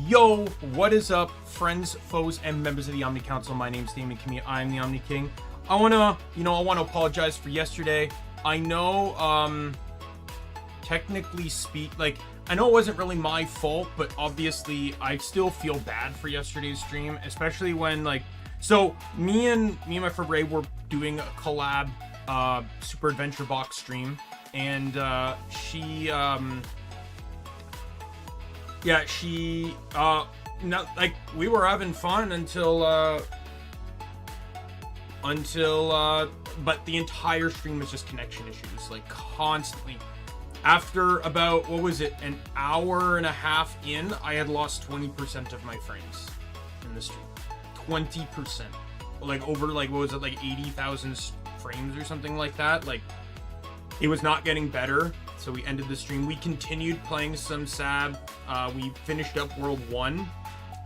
Yo, what is up, friends, foes, and members of the Omni Council? My name's Daimien Kamiya. I'm the Omni King. I wanna apologize for yesterday. I know, technically I know it wasn't really my fault, but obviously I still feel bad for yesterday's stream, especially when so me and my friend Ray were doing a collab, Super Adventure Box stream, and she we were having fun until but the entire stream was just connection issues, like constantly. After about, what was it, an hour and a half in, I had lost 20% of my frames in the stream. 20%. Like over, what was it, 80,000 frames or something like that. Like, it was not getting better. So we ended the stream. We continued playing some SAB. We finished up World 1,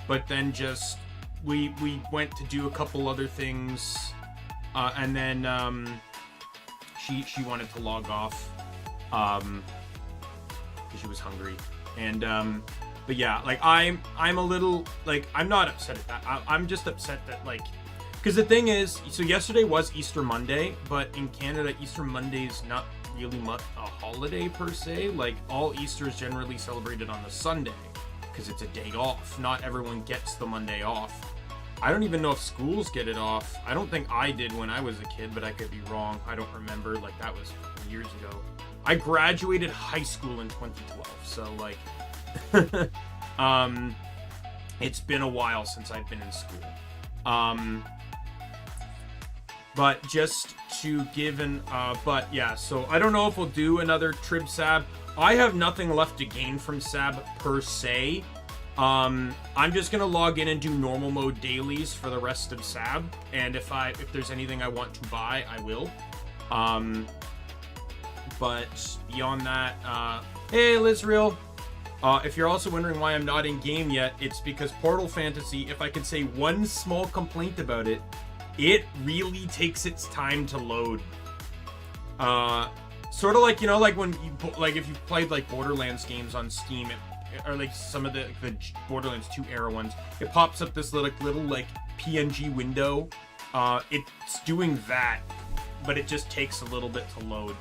but then just we went to do a couple other things, and then she wanted to log off because she was hungry. And but yeah, I'm a little I'm not upset at that. I'm just upset that because the thing is, so yesterday was Easter Monday, but in Canada Easter Monday is not really much a holiday per se. Like, all Easter is generally celebrated on the Sunday because it's a day off. Not everyone gets the Monday off. I don't even know if schools get it off. I don't think I did when I was a kid, but I could be wrong. I don't remember. That was years ago. I graduated high school in 2012, so it's been a while since I've been in school. But just to give but yeah, so I don't know if we'll do another Trib Sab. I have nothing left to gain from Sab per se. I'm just gonna log in and do normal mode dailies for the rest of Sab, and if there's anything I want to buy, I will. But beyond that, hey Lizreal. If you're also wondering why I'm not in game yet, it's because Portal Fantasy, if I could say one small complaint about it, it really takes its time to load. Sort of when you if you've played Borderlands games on Steam, or some of the Borderlands 2 era ones, it pops up this little PNG window. It's doing that, but it just takes a little bit to load.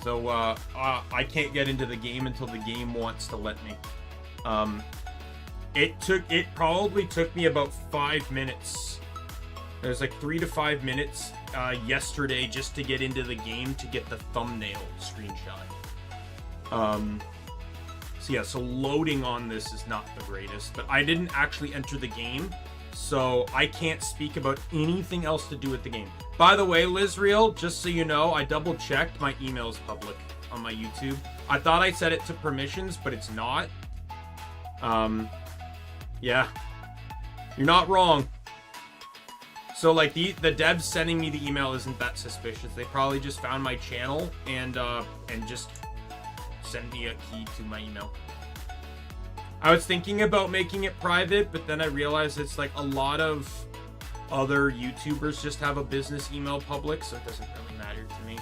So I can't get into the game until the game wants to let me. It probably took me about 5 minutes. It was 3 to 5 minutes yesterday just to get into the game to get the thumbnail screenshot. So yeah, so loading on this is not the greatest, but I didn't actually enter the game, so I can't speak about anything else to do with the game. By the way, Lizreal, just so you know, I double checked, my email's public on my YouTube. I thought I set it to permissions, but it's not. Yeah, you're not wrong. So the devs sending me the email isn't that suspicious. They probably just found my channel and just send me a key to my email. I was thinking about making it private, but then I realized it's a lot of other YouTubers just have a business email public, so it doesn't really matter to me.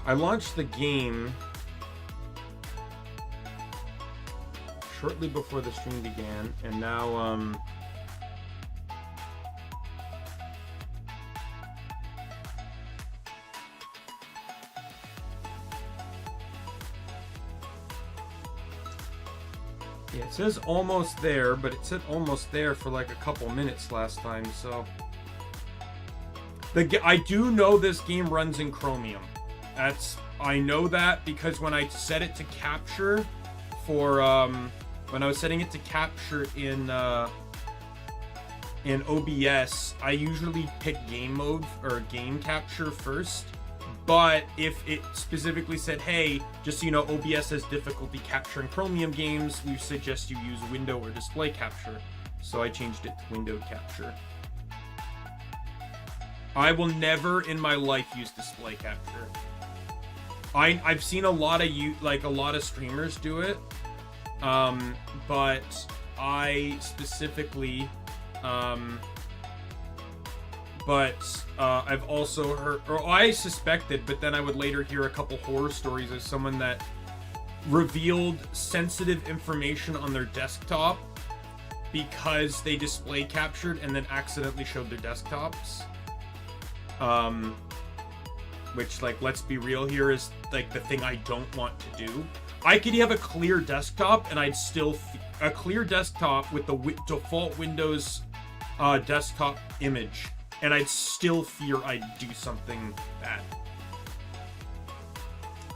I launched the game shortly before the stream began, and now yeah, it says almost there, but it said almost there for a couple minutes last time, so I do know this game runs in Chromium. I know that because when I set it to capture for when I was setting it to capture in OBS, I usually pick game mode or game capture first. But if it specifically said, hey, just so you know, OBS has difficulty capturing Chromium games, we suggest you use window or display capture. So I changed it to window capture. I will never in my life use display capture. I've seen a lot of streamers do it, but I specifically but I've also heard, or I suspected, but then I would later hear a couple horror stories of someone that revealed sensitive information on their desktop because they display captured and then accidentally showed their desktops. Which, like, let's be real here, is like the thing I don't want to do. I could have a clear desktop and I'd still a clear desktop with the default Windows desktop image, and I'd still fear I'd do something bad.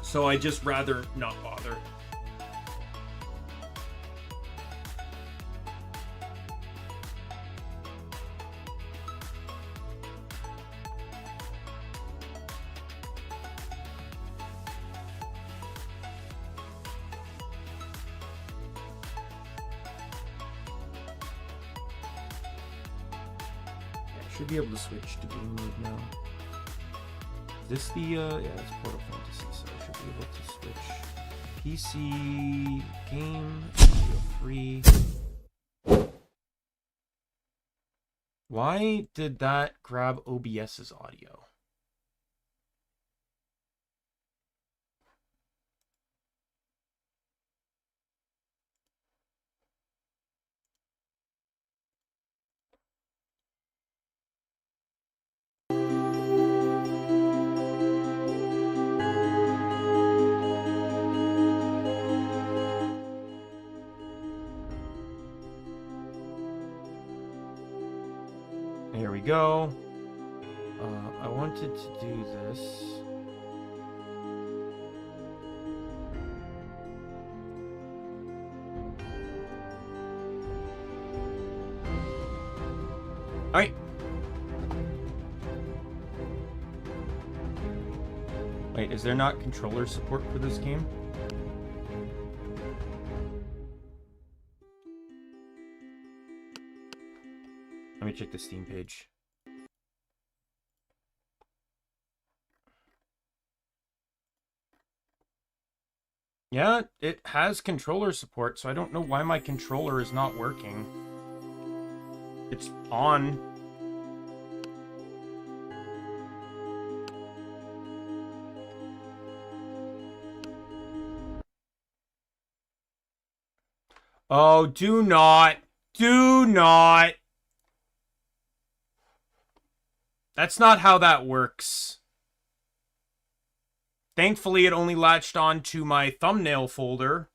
So I'd just rather not bother. Should be able to switch to game mode now. Is this the, yeah, it's Portal Fantasy, so I should be able to switch. PC, game, audio 3. Why did that grab OBS's audio? Here we go. I wanted to do this. All right. Wait, is there not controller support for this game? Let me check the Steam page. Yeah, it has controller support, so I don't know why my controller is not working. It's on. Oh, do not. Do not. That's not how that works. Thankfully, it only latched on to my thumbnail folder.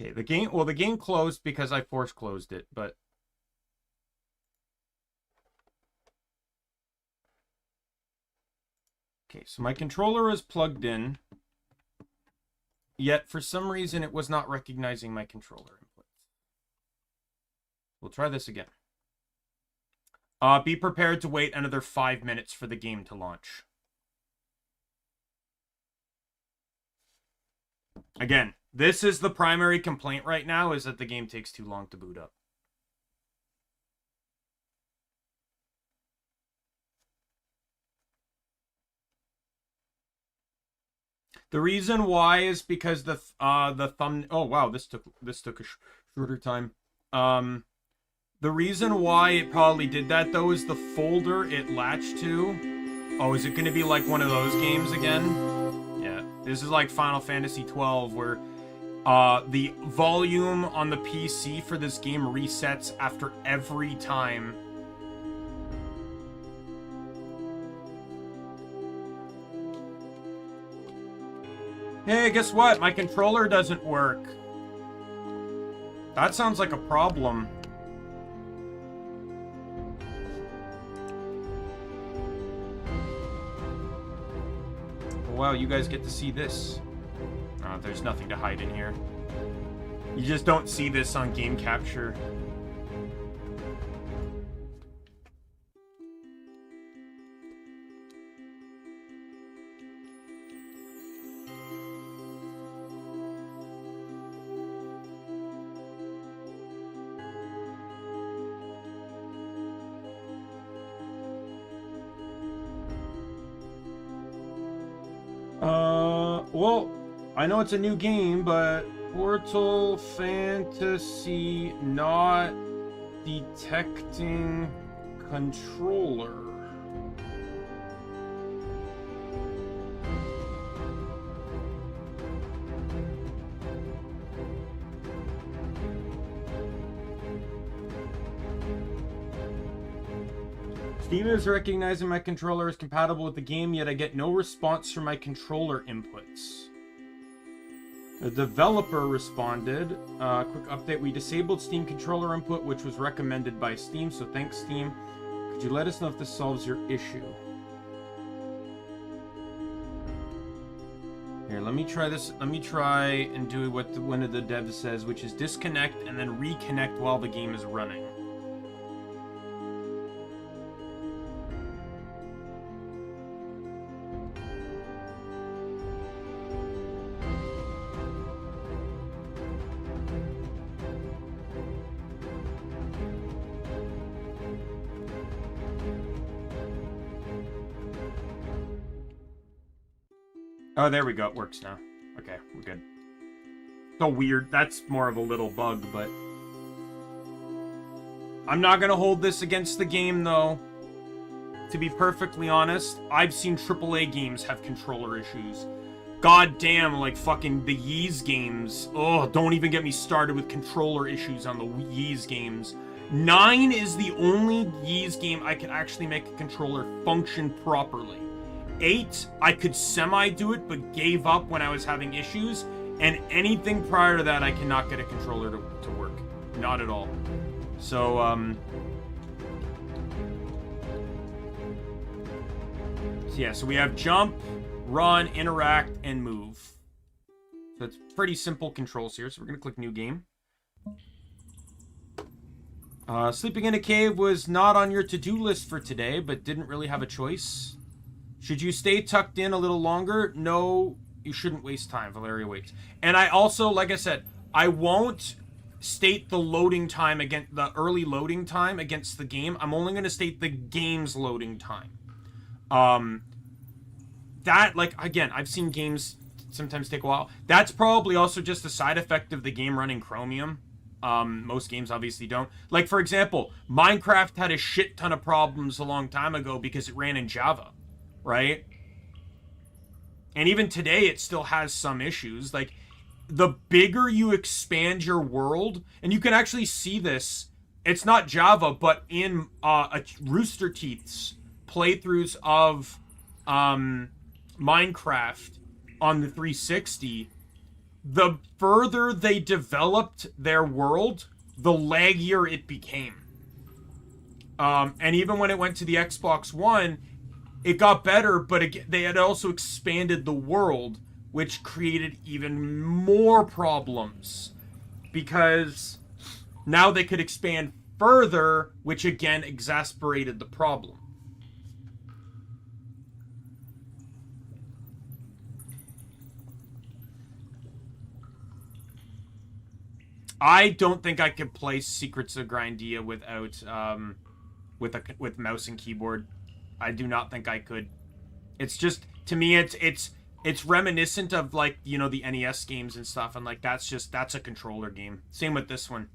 Okay, the game closed because I force closed it, but okay, so my controller is plugged in, yet for some reason it was not recognizing my controller inputs. We'll try this again. Be prepared to wait another 5 minutes for the game to launch. Again, this is the primary complaint right now, is that the game takes too long to boot up. The reason why is because the thumb. Oh wow, this took a shorter time. The reason why it probably did that though is the folder it latched to. Oh, is it going to be like one of those games again? Yeah, this is like Final Fantasy 12, where the volume on the PC for this game resets after every time. Hey, guess what? My controller doesn't work. That sounds like a problem. wow, you guys get to see this. There's nothing to hide in here. You just don't see this on game capture. Well, I know it's a new game, but Portal Fantasy not detecting controller. Steam is recognizing my controller is compatible with the game, yet I get no response from my controller inputs. The developer responded, quick update, we disabled Steam controller input, which was recommended by Steam, so thanks Steam. Could you let us know if this solves your issue? Here, let me try this. Let me try and do what one of the devs says, which is disconnect and then reconnect while the game is running. Oh, there we go. It works now. Okay, we're good. So weird. That's more of a little bug, but... I'm not gonna hold this against the game, though. To be perfectly honest, I've seen AAA games have controller issues. God damn, like fucking the Ys games. Oh, don't even get me started with controller issues on the Ys games. 9 is the only Ys game I can actually make a controller function properly. 8, I could semi-do it, but gave up when I was having issues. And anything prior to that, I cannot get a controller to work. Not at all. So, yeah, so we have jump, run, interact, and move. So it's pretty simple controls here. So we're going to click new game. Sleeping in a cave was not on your to-do list for today, but didn't really have a choice. Should you stay tucked in a little longer? No, you shouldn't waste time. Valeria waits. And I also, like I said, I won't state the loading time against the early loading time against the game. I'm only going to state the game's loading time. That, like, again, I've seen games sometimes take a while. That's probably also just a side effect of the game running Chromium. Most games obviously don't. Like, for example, Minecraft had a shit ton of problems a long time ago because it ran in Java. Right? And even today, it still has some issues. Like, the bigger you expand your world, and you can actually see this, it's not Java, but in Rooster Teeth's playthroughs of Minecraft on the 360, the further they developed their world, the laggier it became. And even when it went to the Xbox One, it got better, but they had also expanded the world, which created even more problems. Because now they could expand further, which again exasperated the problem. I don't think I could play Secrets of Grindia without with mouse and keyboard. I do not think I could. It's just, to me, it's reminiscent of, like, you know, the NES games and stuff, and like that's a controller game. Same with this one.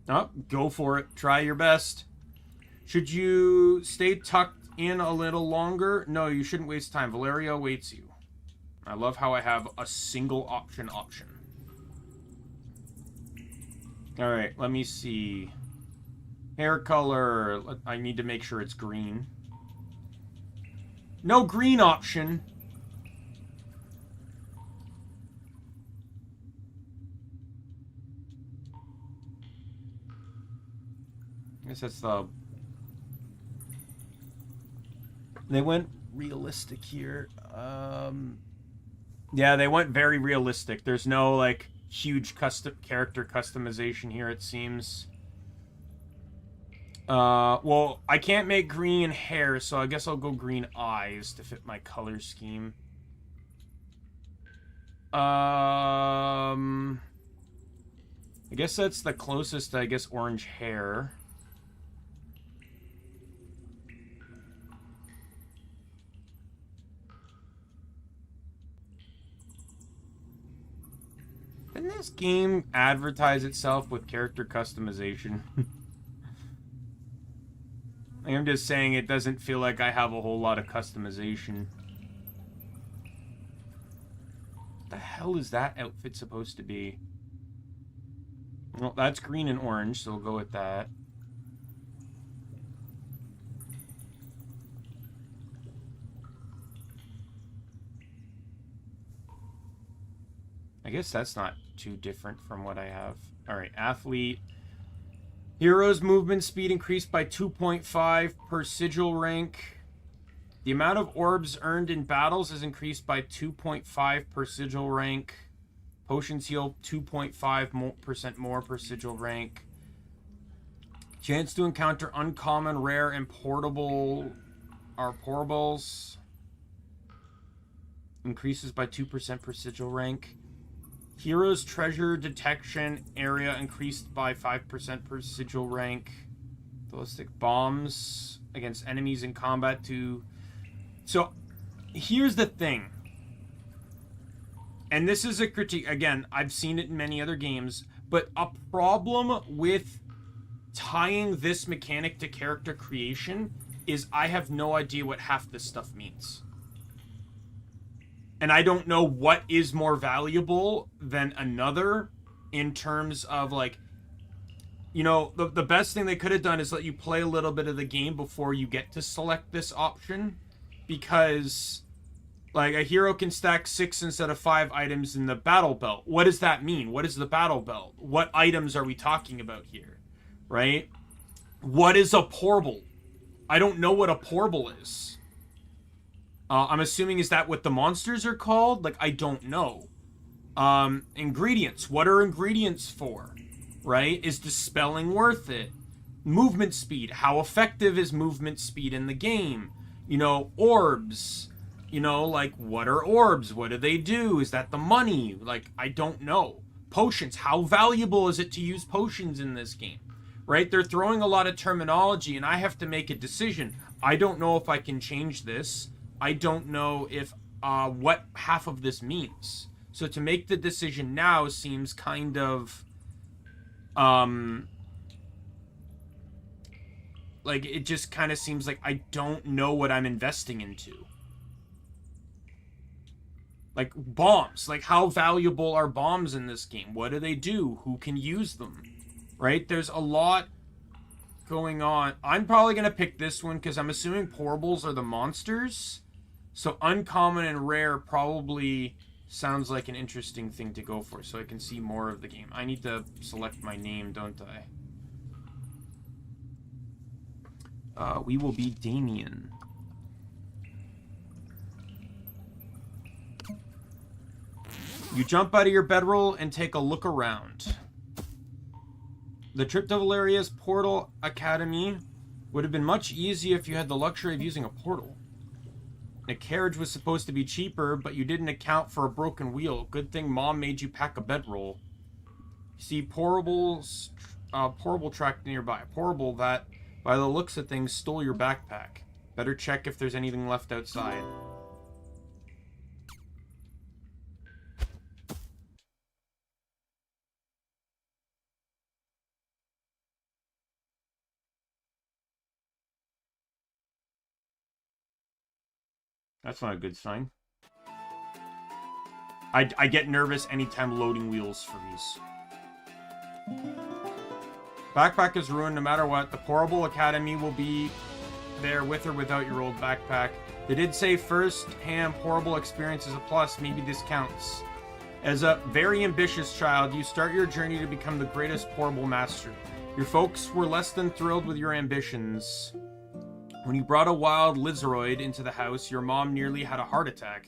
Oh, go for it. Try your best. Should you stay tucked in a little longer? No, you shouldn't waste time. Valeria waits you. I love how I have a single option. Alright, let me see. Hair color. I need to make sure it's green. No green option. I guess that's the They went realistic here. Yeah, they went very realistic. There's no, like, huge character customization here, it seems. Well, I can't make green hair, so I guess I'll go green eyes to fit my color scheme. I guess that's the closest, I guess, orange hair. Didn't this game advertise itself with character customization? I'm just saying it doesn't feel like I have a whole lot of customization. What the hell is that outfit supposed to be? Well, that's green and orange, so we'll go with that. I guess that's not too different from what I have. Alright, athlete. Heroes' movement speed increased by 2.5 per sigil rank. The amount of orbs earned in battles is increased by 2.5 per sigil rank. Potions heal 2.5% more per sigil rank. Chance to encounter uncommon, rare, and portable are pourables. Increases by 2% per sigil rank. Heroes' treasure detection area increased by 5% per sigil rank. Ballistic bombs against enemies in combat to... So, here's the thing. And this is a critique. Again, I've seen it in many other games. But a problem with tying this mechanic to character creation is I have no idea what half this stuff means. And I don't know what is more valuable than another in terms of, like, you know, the best thing they could have done is let you play a little bit of the game before you get to select this option. Because, like, a hero can stack 6 instead of 5 items in the battle belt. What does that mean? What is the battle belt? What items are we talking about here? Right? What is a portable? I don't know what a portable is. I'm assuming, is that what the monsters are called? Like, I don't know. Ingredients. What are ingredients for? Right? Is dispelling worth it? Movement speed. How effective is movement speed in the game? You know, orbs. You know, like, what are orbs? What do they do? Is that the money? Like, I don't know. Potions. How valuable is it to use potions in this game? Right? They're throwing a lot of terminology, and I have to make a decision. I don't know if I can change this. I don't know if what half of this means. So to make the decision now seems kind of like, it just kind of seems like I don't know what I'm investing into. Like, bombs. Like, how valuable are bombs in this game? What do they do? Who can use them? Right? There's a lot going on. I'm probably going to pick this one because I'm assuming pourables are the monsters. So uncommon and rare probably sounds like an interesting thing to go for, so I can see more of the game. I need to select my name, don't I? We will be Daimien. You jump out of your bedroll and take a look around. The trip to Valeria's Portal Academy would have been much easier if you had the luxury of using a portal. A carriage was supposed to be cheaper, but you didn't account for a broken wheel. Good thing Mom made you pack a bedroll. You see pourables, portable track nearby. Portable that, by the looks of things, stole your backpack. Better check if there's anything left outside. That's not a good sign. I get nervous anytime loading wheels freeze. Backpack is ruined no matter what. The Portable Academy will be there with or without your old backpack. They did say first-hand portable experience is a plus. Maybe this counts. As a very ambitious child, you start your journey to become the greatest portable master. Your folks were less than thrilled with your ambitions. When you brought a wild lizardoid into the house, your mom nearly had a heart attack.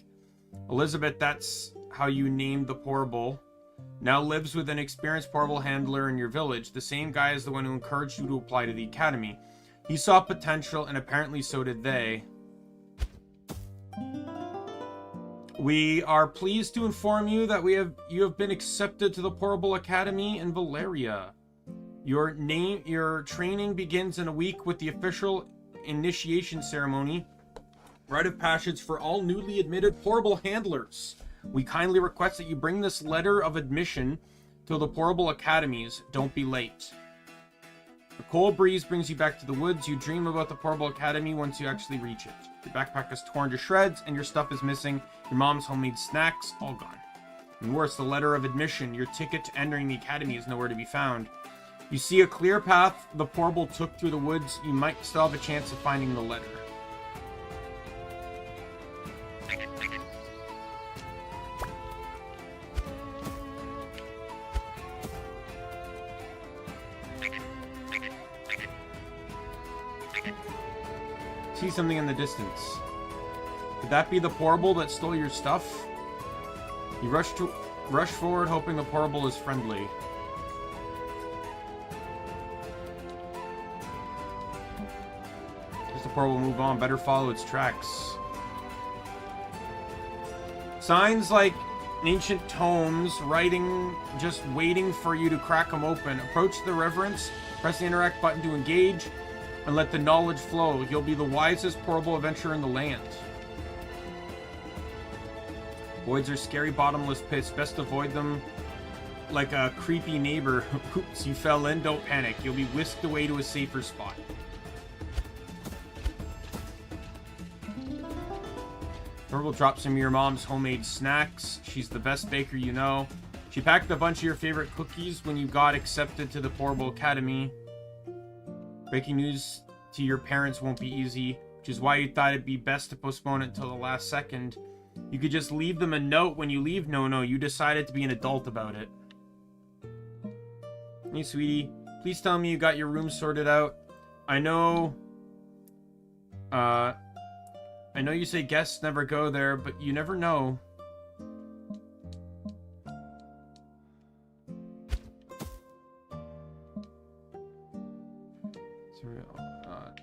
Elizabeth, that's how you named the portable, now lives with an experienced portable handler in your village. The same guy is the one who encouraged you to apply to the academy. He saw potential, and apparently so did they. We are pleased to inform you that you have been accepted to the Portable Academy in Valeria. Your training begins in a week with the official initiation ceremony. Rite of passage for all newly admitted portable handlers. We kindly request that you bring this letter of admission to the Portable Academies. Don't be late. The cold breeze brings you back to the woods. You dream about the Portable Academy once you actually reach it. Your backpack is torn to shreds and your stuff is missing. Your mom's homemade snacks, all gone. And worse, the letter of admission, your ticket to entering the academy, is nowhere to be found. You see a clear path the portable took through the woods. You might still have a chance of finding the letter. See something in the distance. Could that be the portable that stole your stuff? You rush forward, hoping the portable is friendly. As the portable move on, better follow its tracks. Signs like ancient tomes, writing, just waiting for you to crack them open. Approach the reverence, press the interact button to engage, and let the knowledge flow. You'll be the wisest portable adventurer in the land. Voids are scary, bottomless pits. Best avoid them like a creepy neighbor. Oops, you fell in. Don't panic. You'll be whisked away to a safer spot. Portable drops some of your mom's homemade snacks. She's the best baker you know. She packed a bunch of your favorite cookies when you got accepted to the Portable Academy. Breaking news to your parents won't be easy, which is why you thought it'd be best to postpone it until the last second. You could just leave them a note when you leave. No, you decided to be an adult about it. Hey, sweetie, please tell me you got your room sorted out. I know you say guests never go there, but you never know.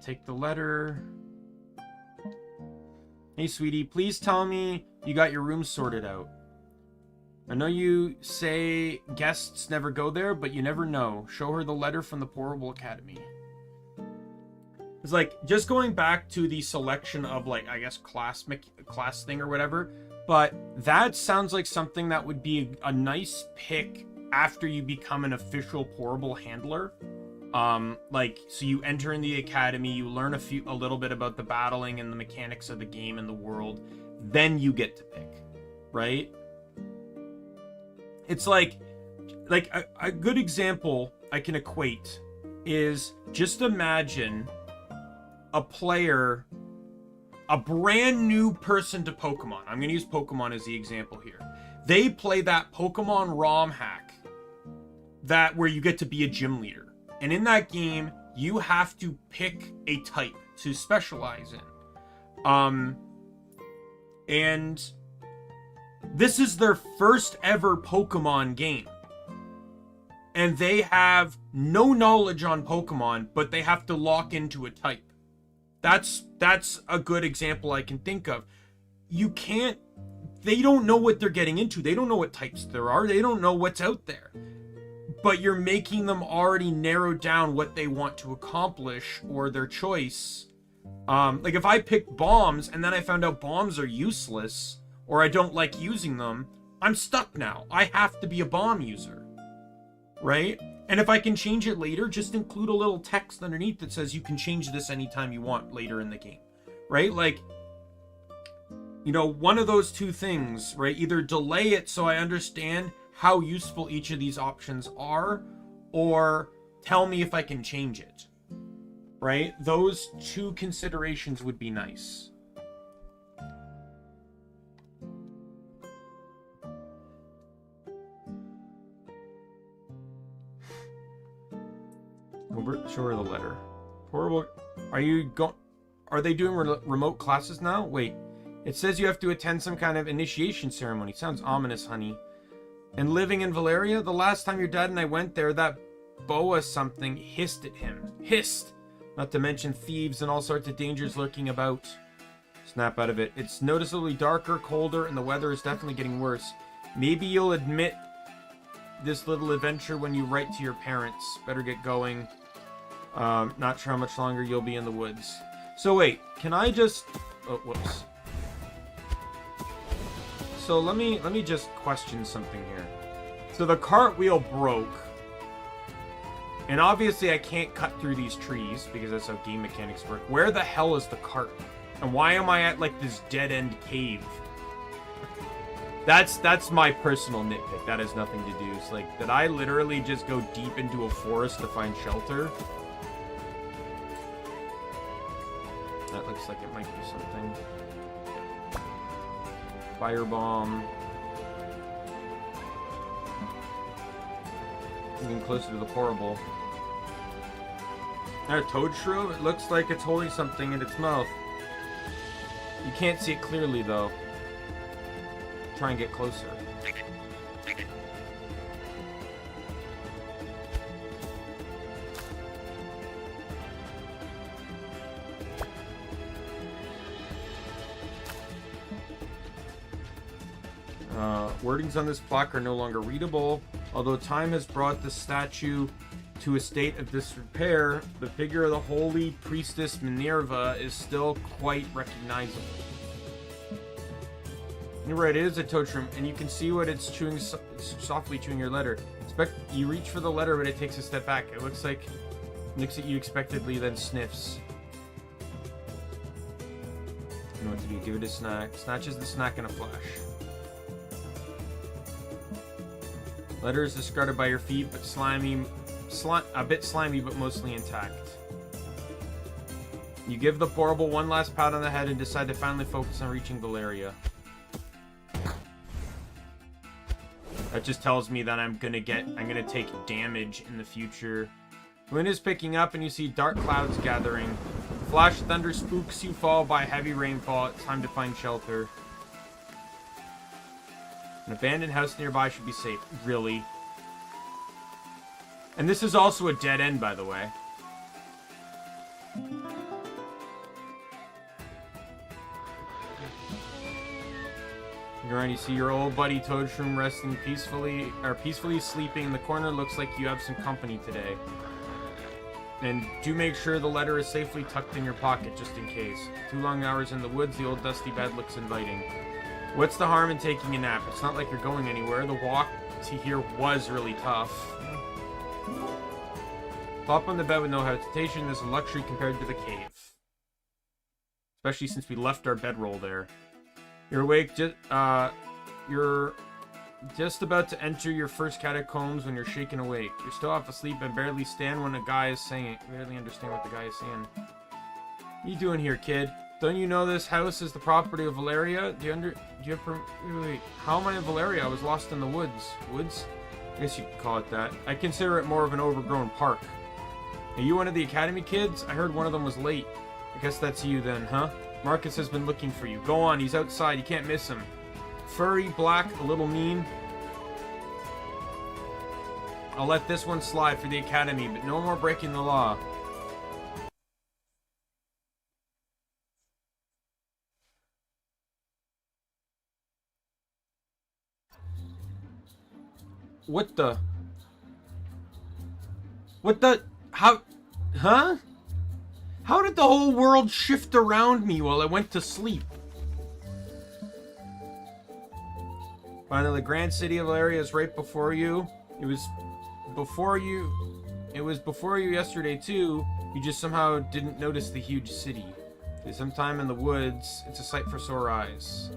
Take the letter. Hey, sweetie, please tell me you got your room sorted out. I know you say guests never go there, but you never know. Show her the letter from the Portable Academy. It's like, just going back to the selection of, like, I guess, class thing or whatever, but that sounds like something that would be a nice pick after you become an official portable handler. Like, so you enter in the academy, you learn a little bit about the battling and the mechanics of the game and the world, then you get to pick, right? It's like a good example I can equate is, just imagine a player, a brand new person to Pokemon. I'm going to use Pokemon as the example here. They play that Pokemon ROM hack where you get to be a gym leader. And in that game, you have to pick a type to specialize in. And this is their first ever Pokemon game. And they have no knowledge on Pokemon, but they have to lock into a type. That's a good example I can think of. They don't know what they're getting into. They don't know what types there are. They don't know what's out there. But you're making them already narrow down what they want to accomplish or their choice. Like, if I picked bombs and then I found out bombs are useless or I don't like using them, I'm stuck now. I have to be a bomb user, right? And if I can change it later, just include a little text underneath that says you can change this anytime you want later in the game, right? Like, you know, one of those two things, right? Either delay it so I understand how useful each of these options are, or tell me if I can change it, right? Those two considerations would be nice. Show her the letter. Horrible. Are you Are they doing remote classes now? Wait. It says you have to attend some kind of initiation ceremony. Sounds ominous, honey. And living in Valeria? The last time your dad and I went there, that boa something hissed at him. Hissed! Not to mention thieves and all sorts of dangers lurking about. Snap out of it. It's noticeably darker, colder, and the weather is definitely getting worse. Maybe you'll admit this little adventure when you write to your parents. Better get going. Not sure how much longer you'll be in the woods. So wait, can I just... Oh, whoops. So let me just question something here. So the cartwheel broke. And obviously I can't cut through these trees because that's how game mechanics work. Where the hell is the cart? And why am I at like this dead-end cave? That's my personal nitpick. That has nothing to do. It's like, did I literally just go deep into a forest to find shelter? That looks like it might be something. Firebomb. Getting closer to the portable. A toad shrew? It looks like it's holding something in its mouth. You can't see it clearly though. Try and get closer. Wordings on this plaque are no longer readable. Although time has brought the statue to a state of disrepair, the figure of the holy priestess Minerva is still quite recognizable. You're right, it is a toad shrimp, and you can see what it's chewing, softly chewing your letter. You reach for the letter, but it takes a step back. It looks at you expectantly, then sniffs. You know what to do. Give it a snack. Snatches the snack in a flash. Letter is discarded by your feet, but a bit slimy, but mostly intact. You give the portable one last pat on the head and decide to finally focus on reaching Valeria. That just tells me that I'm gonna take damage in the future. Wind is picking up and you see dark clouds gathering. Flash thunder spooks you, followed by heavy rainfall. It's time to find shelter. An abandoned house nearby should be safe. Really? And this is also a dead end, by the way. You're around, you see your old buddy Toadshroom resting peacefully sleeping in the corner. Looks like you have some company today. And do make sure the letter is safely tucked in your pocket, just in case. 2 long hours in the woods, the old dusty bed looks inviting. What's the harm in taking a nap? It's not like you're going anywhere. The walk to here was really tough. Plop on the bed with no hesitation. This is a luxury compared to the cave. Especially since we left our bedroll there. You're awake, you're just about to enter your first catacombs when you're shaken awake. You're still half asleep and barely understand what the guy is saying. What are you doing here, kid? Don't you know this house is the property of Valeria? Wait, how am I in Valeria? I was lost in the woods. Woods? I guess you could call it that. I consider it more of an overgrown park. Are you one of the academy kids? I heard one of them was late. I guess that's you then, huh? Marcus has been looking for you. Go on, he's outside. You can't miss him. Furry, black, a little mean. I'll let this one slide for the academy, but no more breaking the law. What the? How? Huh? How did the whole world shift around me while I went to sleep? Finally, the grand city of Valeria is right before you. It was before you yesterday too. You just somehow didn't notice the huge city. Sometime in the woods, it's a sight for sore eyes.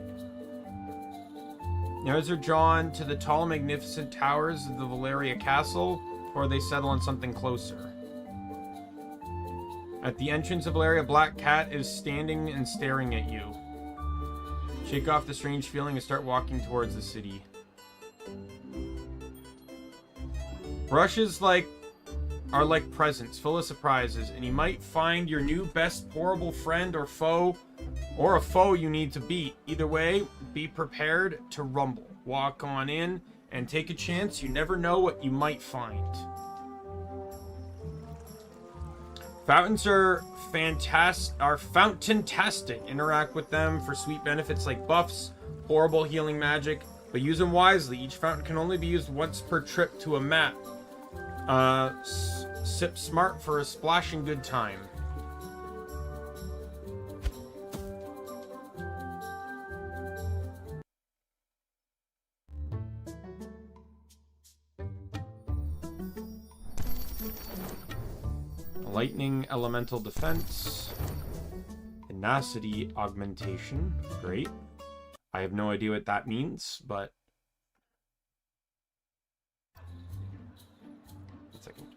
Now, is there drawn to the tall, magnificent towers of the Valeria castle, or they settle on something closer? At the entrance of Valeria, a black cat is standing and staring at you. Shake off the strange feeling and start walking towards the city. Brushes like are like presents full of surprises, and you might find your new best portable friend or foe, or a foe you need to beat. Either way, be prepared to rumble. Walk on in and take a chance. You never know what you might find. Fountains are fountain-tastic. Interact with them for sweet benefits like buffs, horrible healing magic, but use them wisely. Each fountain can only be used once per trip to a map. Sip smart for a splashing good time. Lightning elemental defense. Tenacity augmentation. Great. I have no idea what that means, but... One second.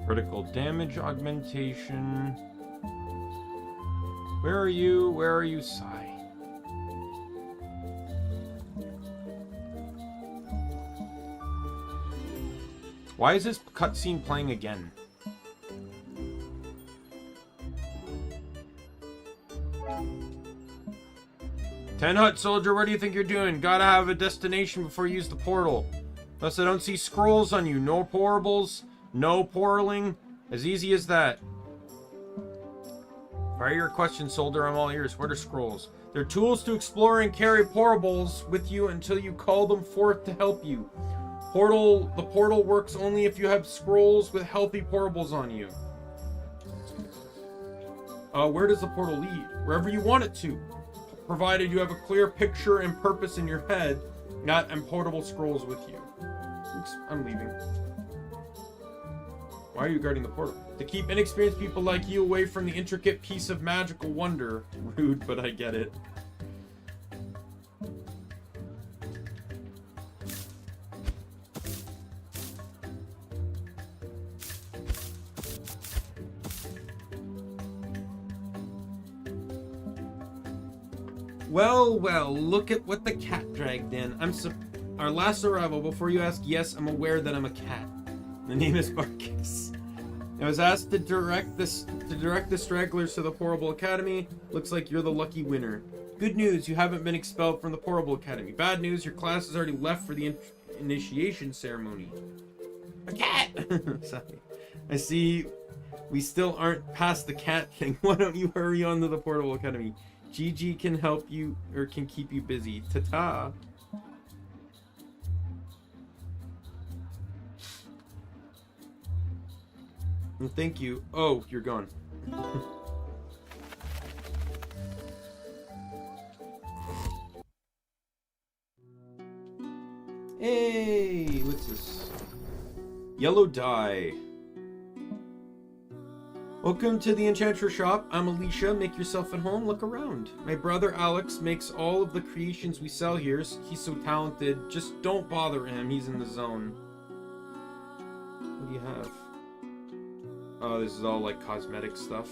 Critical damage augmentation. Where are you? Where are you, Sai? Why is this cutscene playing again? Ten Hut Soldier, where do you think you're doing? Gotta have a destination before you use the portal. Plus, I don't see scrolls on you. No portables. No portaling. As easy as that. Fire your question, soldier. I'm all ears. What are scrolls? They're tools to explore and carry portables with you until you call them forth to help you. The portal works only if you have scrolls with healthy portables on you. Where does the portal lead? Wherever you want it to. Provided you have a clear picture and purpose in your head, not and portable scrolls with you. Oops, I'm leaving. Why are you guarding the portal? To keep inexperienced people like you away from the intricate piece of magical wonder. Rude, but I get it. Well, well, look at what the cat dragged in. Our last arrival. Before you ask, yes, I'm aware that I'm a cat. The name is Marcus. I was asked to direct the stragglers to the Portable Academy. Looks like you're the lucky winner. Good news, you haven't been expelled from the Portable Academy. Bad news, your class has already left for the initiation ceremony. A cat! Sorry. I see we still aren't past the cat thing. Why don't you hurry on to the Portable Academy? Gigi can help you, or can keep you busy. Ta-ta! Well, thank you. Oh, you're gone. Hey, what's this? Yellow dye. Welcome to the Enchantress shop. I'm Alicia. Make yourself at home. Look around. My brother Alex makes all of the creations we sell here. He's so talented. Just don't bother him. He's in the zone. What do you have? Oh, this is all like cosmetic stuff.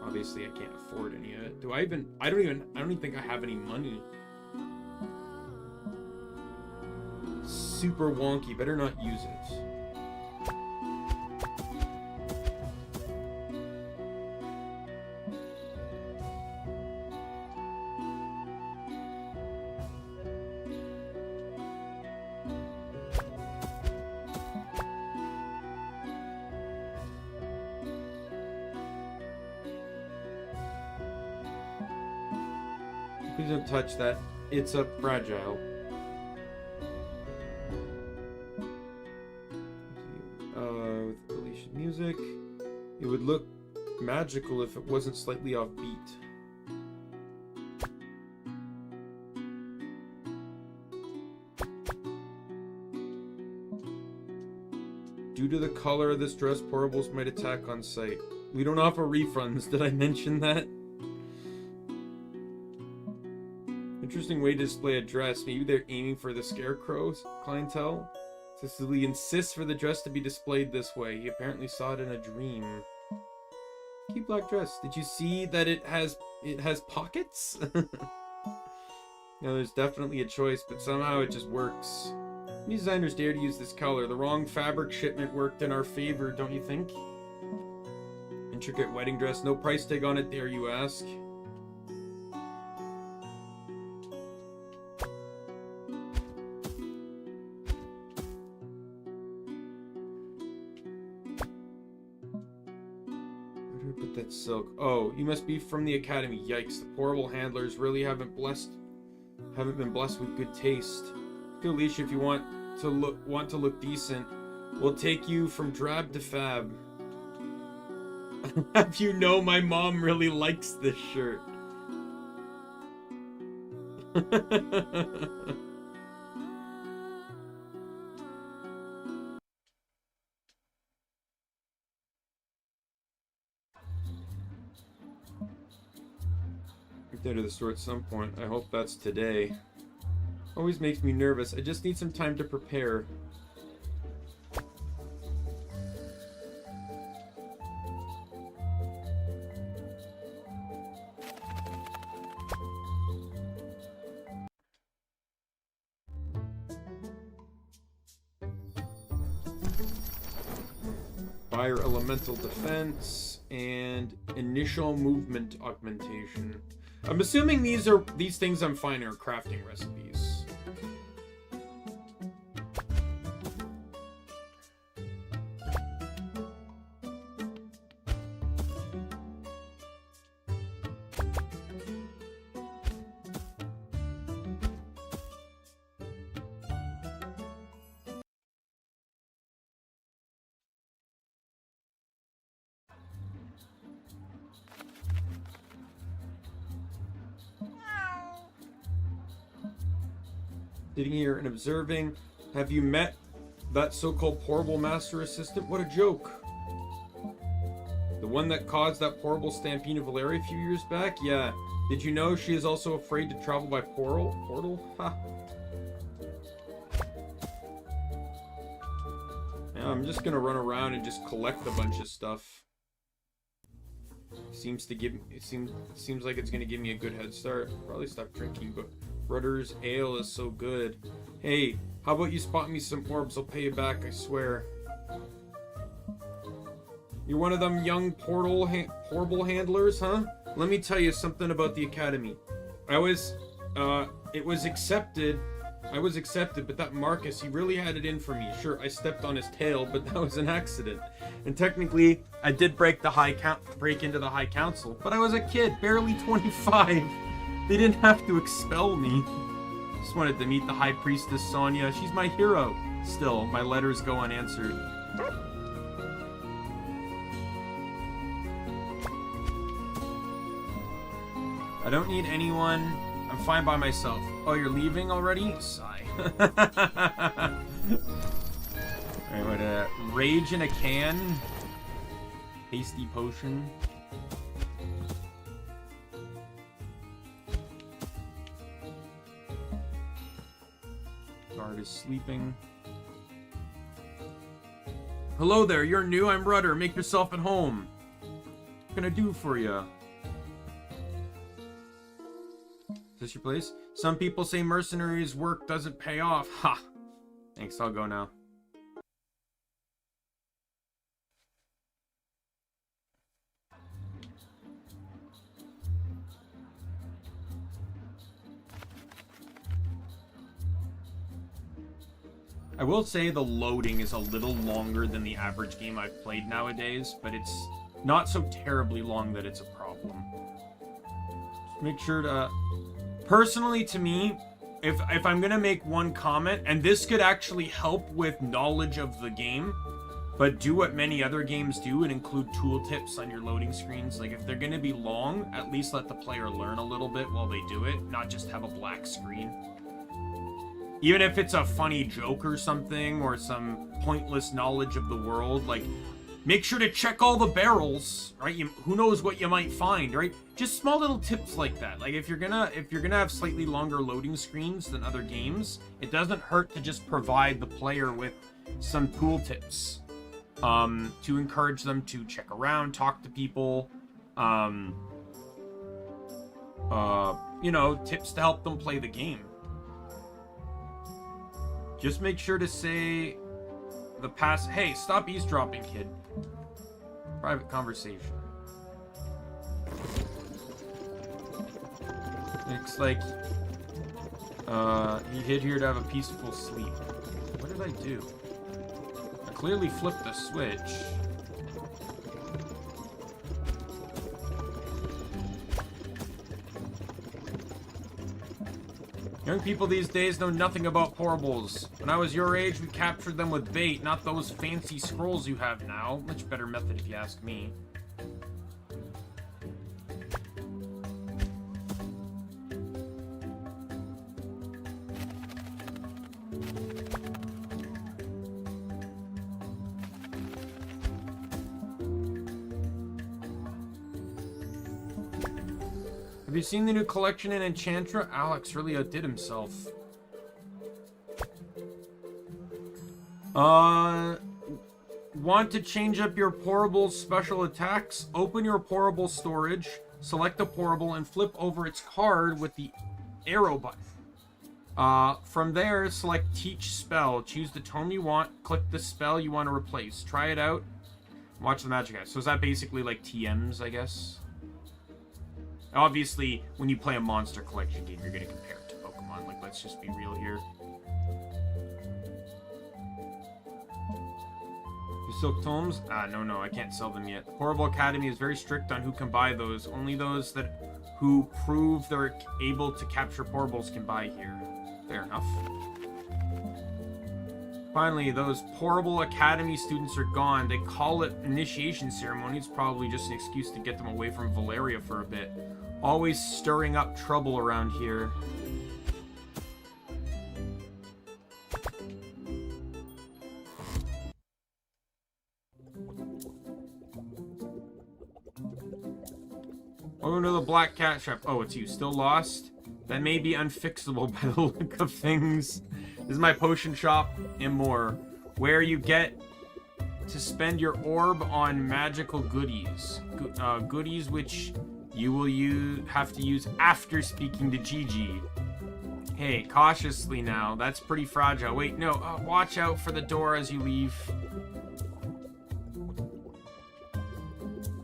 Obviously, I can't afford any of it. I don't even think I have any money. Super wonky. Better not use it. Please don't touch that. It's a fragile. With deletion music, it would look magical if it wasn't slightly offbeat. Due to the color of this dress, portables might attack on sight. We don't offer refunds. Did I mention that? Interesting way to display a dress. Maybe they're aiming for the scarecrow's clientele. Cecily insists for the dress to be displayed this way. He apparently saw it in a dream. Cute black dress. Did you see that it has pockets? Now there's definitely a choice, but somehow it just works. These designers dare to use this color. The wrong fabric shipment worked in our favor, don't you think? Intricate wedding dress. No price tag on it, dare you ask? Where did I put that silk? Oh, you must be from the academy. Yikes, the portable handlers really haven't been blessed with good taste. Feel Alicia, if you want to look decent, we'll take you from drab to fab. Have you know my mom really likes this shirt. Get there to the store at some point. I hope that's today. Always makes me nervous. I just need some time to prepare. Fire elemental defense and initial movement augmentation. I'm assuming these things I'm finding are crafting recipes. Sitting here and observing. Have you met that so-called portable master assistant? What a joke. The one that caused that portable stampede of Valeria a few years back? Yeah. Did you know she is also afraid to travel by portal? Ha. Yeah, I'm just gonna run around and just collect a bunch of stuff. Seems like it's gonna give me a good head start. Probably stop drinking, but Rudder's ale is so good. Hey, how about you spot me some orbs? I'll pay you back, I swear. You're one of them young portable handlers, huh? Let me tell you something about the academy. I was accepted, but that Marcus, he really had it in for me. Sure, I stepped on his tail, but that was an accident. And technically, I did break into the High Council, but I was a kid, barely 25. They didn't have to expel me. Just wanted to meet the High Priestess Sonia. She's my hero. Still, my letters go unanswered. I don't need anyone. I'm fine by myself. Oh, you're leaving already? Sigh. Alright, what, rage in a can? Hasty potion. Guard is sleeping. Hello there, you're new. I'm Rudder. Make yourself at home. What can I do for you? Is this your place? Some people say mercenaries' work doesn't pay off. Ha! Thanks, I'll go now. I will say the loading is a little longer than the average game I've played nowadays, but it's not so terribly long that it's a problem. Just make sure to... Personally, to me, if I'm gonna make one comment, and this could actually help with knowledge of the game, but do what many other games do and include tooltips on your loading screens. Like, if they're gonna be long, at least let the player learn a little bit while they do it, not just have a black screen. Even if it's a funny joke or something, or some pointless knowledge of the world, like, make sure to check all the barrels, right? Who knows what you might find, right? Just small little tips like that. Like, if you're gonna have slightly longer loading screens than other games, it doesn't hurt to just provide the player with some tooltips, to encourage them to check around, talk to people, you know, tips to help them play the game. Just make sure to say the hey, stop eavesdropping, kid. Private conversation. Looks like he hid here to have a peaceful sleep. What did I do? I clearly flipped the switch. Young people these days know nothing about porables. When I was your age, we captured them with bait, not those fancy scrolls you have now. Much better method if you ask me. Have you seen the new collection in Enchantra? Alex really outdid himself. Want to change up your porable's special attacks? Open your porable storage, select a porable, and flip over its card with the arrow button. From there, select Teach Spell. Choose the tome you want. Click the spell you want to replace. Try it out. Watch the magic guys. So is that basically like TMs, I guess? Obviously, when you play a monster collection game, you're going to compare it to Pokemon. Like, let's just be real here. You silk tomes? No, I can't sell them yet. The Horrible Academy is very strict on who can buy those. Only those who prove they're able to capture porables can buy here. Fair enough. Finally, those Horrible Academy students are gone. They call it initiation ceremony. It's probably just an excuse to get them away from Valeria for a bit. Always stirring up trouble around here. Welcome to the Black Cat Shop. Oh, it's you. Still lost? That may be unfixable by the look of things. This is my potion shop and more, where you get to spend your orb on magical goodies. Goodies which you will have to use after speaking to Gigi. Hey, cautiously now. That's pretty fragile. Wait, no. Watch out for the door as you leave.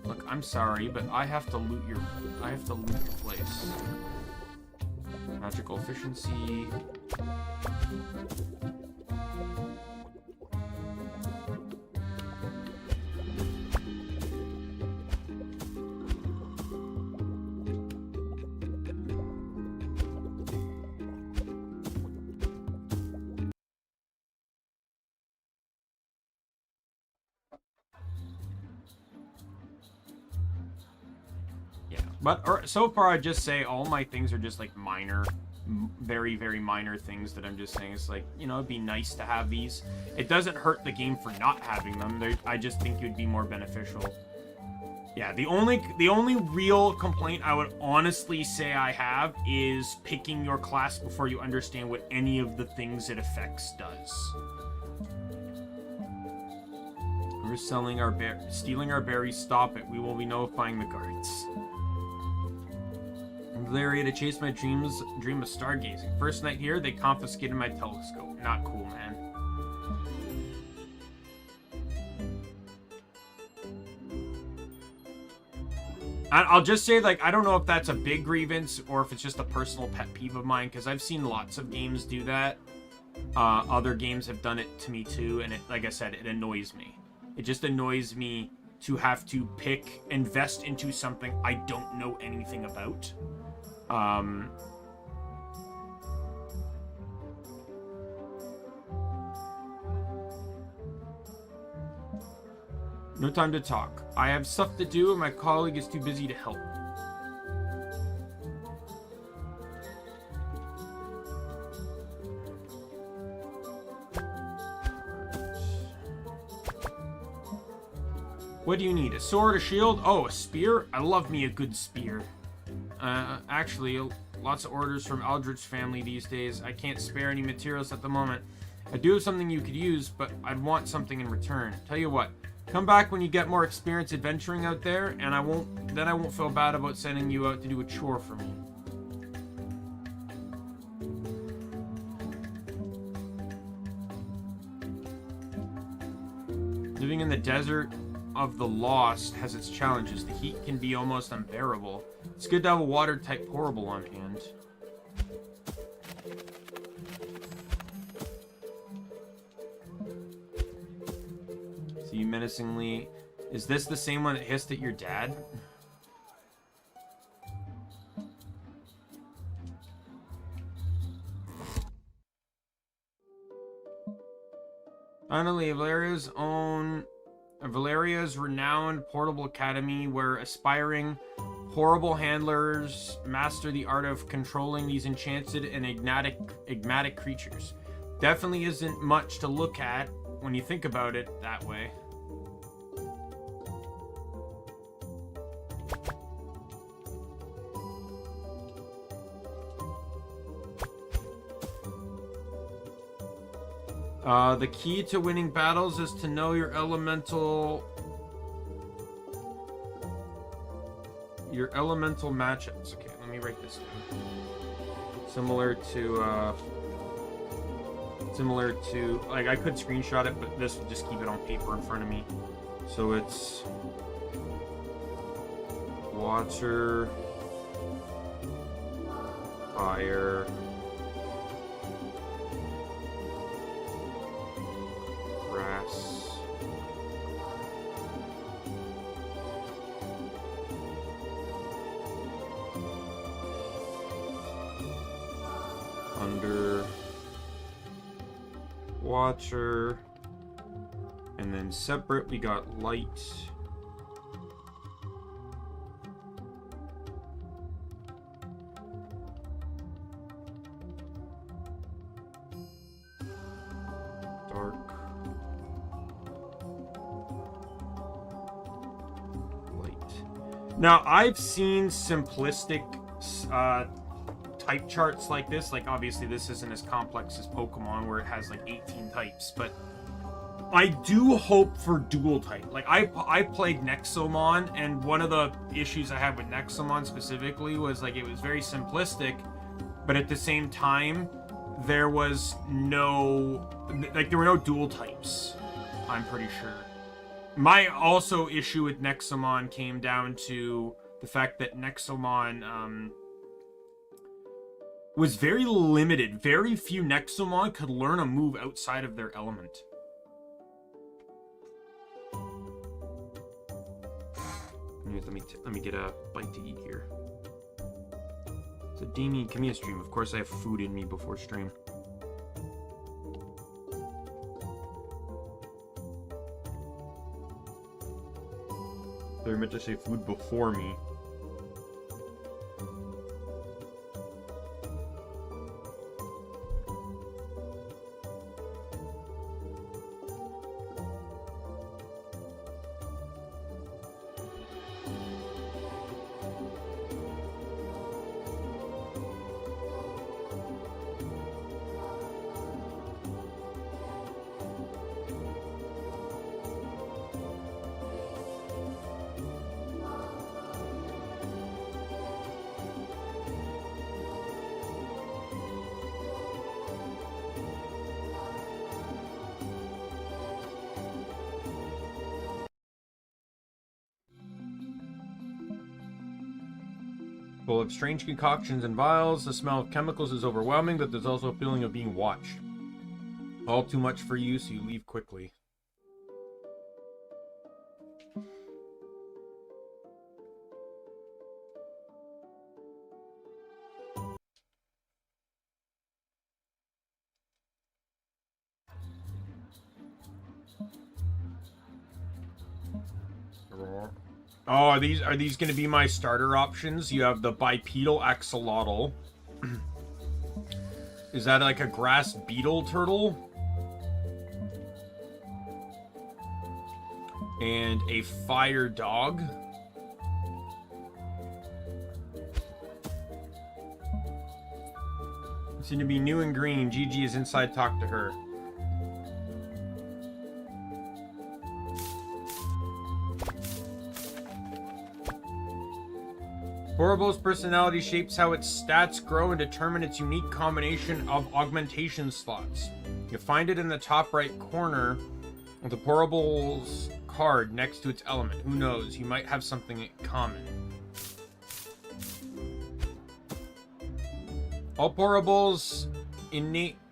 Look, I'm sorry, but I have to loot your place. Magical efficiency. But so far, I'd just say all my things are just like minor, very, very minor things that I'm just saying. It's like, you know, it'd be nice to have these. It doesn't hurt the game for not having them. I just think it would be more beneficial. Yeah, the only real complaint I would honestly say I have is picking your class before you understand what any of the things it affects does. We're stealing our berries. Stop it. We will be notifying the guards. Valeria to chase my dream of stargazing. First night here, they confiscated my telescope. Not cool, man. I'll just say, like, I don't know if that's a big grievance or if it's just a personal pet peeve of mine, because I've seen lots of games do that. Other games have done it to me too, and like I said, it annoys me. It just annoys me to have to invest into something I don't know anything about. No time to talk. I have stuff to do and my colleague is too busy to help. What do you need? A sword, a shield? Oh, a spear? I love me a good spear. Actually, lots of orders from Aldrich's family these days. I can't spare any materials at the moment. I do have something you could use, but I'd want something in return. Tell you what, come back when you get more experience adventuring out there, and I won't feel bad about sending you out to do a chore for me. Living in the desert of the Lost has its challenges. The heat can be almost unbearable. It's good to have a water-type portable on hand. See you menacingly. Is this the same one that hissed at your dad? Finally, Valeria's renowned portable academy, where aspiring horrible handlers master the art of controlling these enchanted and enigmatic creatures. Definitely isn't much to look at when you think about it that way. The key to winning battles is to know your elemental matchups. Okay, let me write this down. Similar to like, I could screenshot it, but this would just keep it on paper in front of me. So it's water, fire, grass, under, water, and then separate we got light, dark, light. Now I've seen simplistic type charts like this. Like, obviously this isn't as complex as Pokemon where it has like 18 types, but I do hope for dual type. Like, I played Nexomon, and one of the issues I had with Nexomon specifically was like it was very simplistic, but at the same time there was no, like, there were no dual types, I'm pretty sure. My also issue with Nexomon came down to the fact that Nexomon was very limited. Very few Nexomon could learn a move outside of their element. Let me get a bite to eat here. It's a Daimien Kamiya stream. Of course I have food in me before stream. So I meant to say food before me. Full of strange concoctions and vials, the smell of chemicals is overwhelming, but there's also a feeling of being watched. All too much for you, so you leave quickly. Oh, are these going to be my starter options? You have the bipedal axolotl. Is that like a grass beetle turtle? And a fire dog. Seem to be new and green. Gigi is inside. Talk to her. Horrible's personality shapes how its stats grow and determine its unique combination of augmentation slots. You'll find it in the top right corner of the Horrible's card next to its element. Who knows? You might have something in common. All Horribles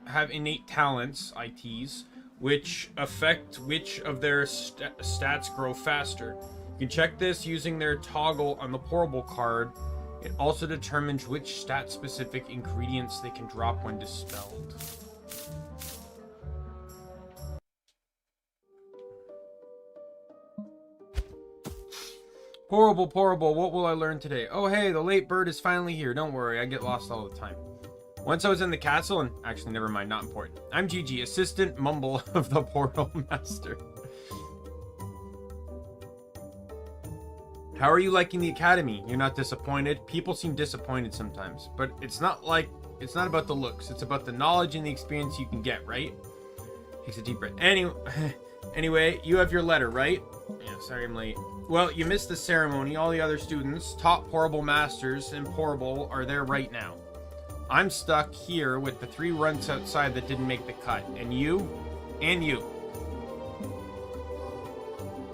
have innate talents, ITs, which affect which of their stats grow faster. You can check this using their toggle on the Horrible card. It also determines which stat-specific ingredients they can drop when dispelled. Horrible, what will I learn today? Oh, hey, the late bird is finally here. Don't worry, I get lost all the time. Once I was in the castle, and actually, never mind, not important. I'm Gigi, assistant mumble of the portal master. How are you liking the academy? You're not disappointed? People seem disappointed sometimes, but it's not about the looks. It's about the knowledge and the experience you can get, right? Takes a deep breath. Anyway, you have your letter, right? Yeah, sorry I'm late. Well, you missed the ceremony. All the other students, top Horrible Masters and Horrible, are there right now. I'm stuck here with the 3 runts outside that didn't make the cut. And you? And you.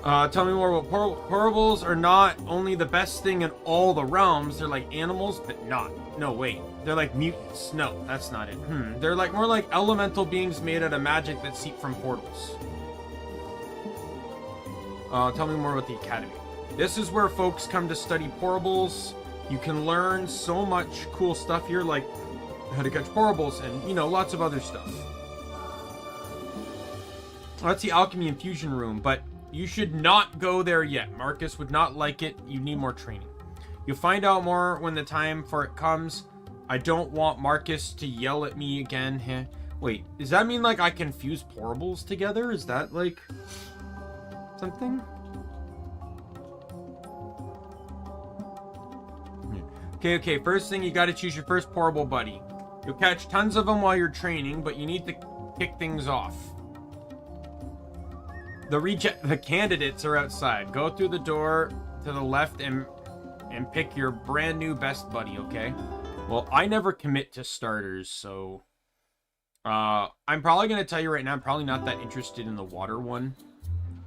Tell me more about Horribles are not only the best thing in all the realms, they're like animals, but not. No, wait. They're like mutants. No, that's not it. They're like more like elemental beings made out of magic that seep from portals. Tell me more about the academy. This is where folks come to study Horribles. You can learn so much cool stuff here, like how to catch Horribles and, you know, lots of other stuff. That's the alchemy infusion room, but you should not go there yet. Marcus would not like it. You need more training. You'll find out more when the time for it comes. I don't want Marcus to yell at me again. Wait, does that mean like I can fuse Horribles together? Is that like something? Okay. First thing, you got to choose your first Horrible buddy. You'll catch tons of them while you're training, but you need to kick things off. The candidates are outside. Go through the door to the left and pick your brand new best buddy, okay? Well, I never commit to starters, so I'm probably going to tell you right now, I'm probably not that interested in the water one.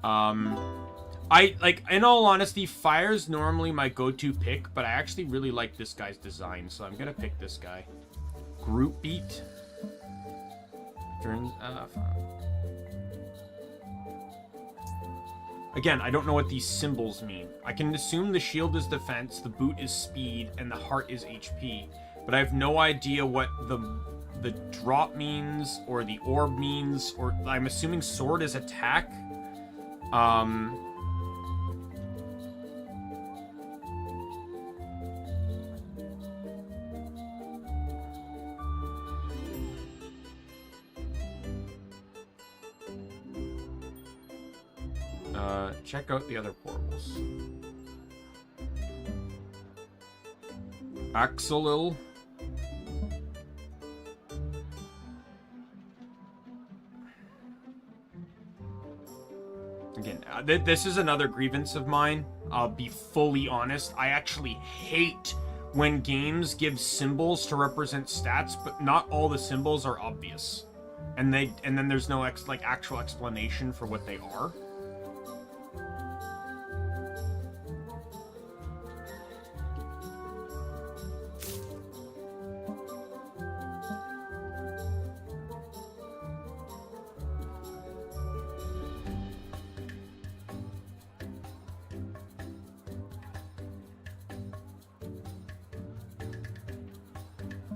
In all honesty, fire's normally my go-to pick, but I actually really like this guy's design, so I'm going to pick this guy. Group beat. Turns off. Again, I don't know what these symbols mean. I can assume the shield is defense, the boot is speed, and the heart is HP. But I have no idea what the drop means, or the orb means, or I'm assuming sword is attack. Check out the other portals. Axolil. Again, this is another grievance of mine. I'll be fully honest. I actually hate when games give symbols to represent stats, but not all the symbols are obvious. And then there's no actual explanation for what they are.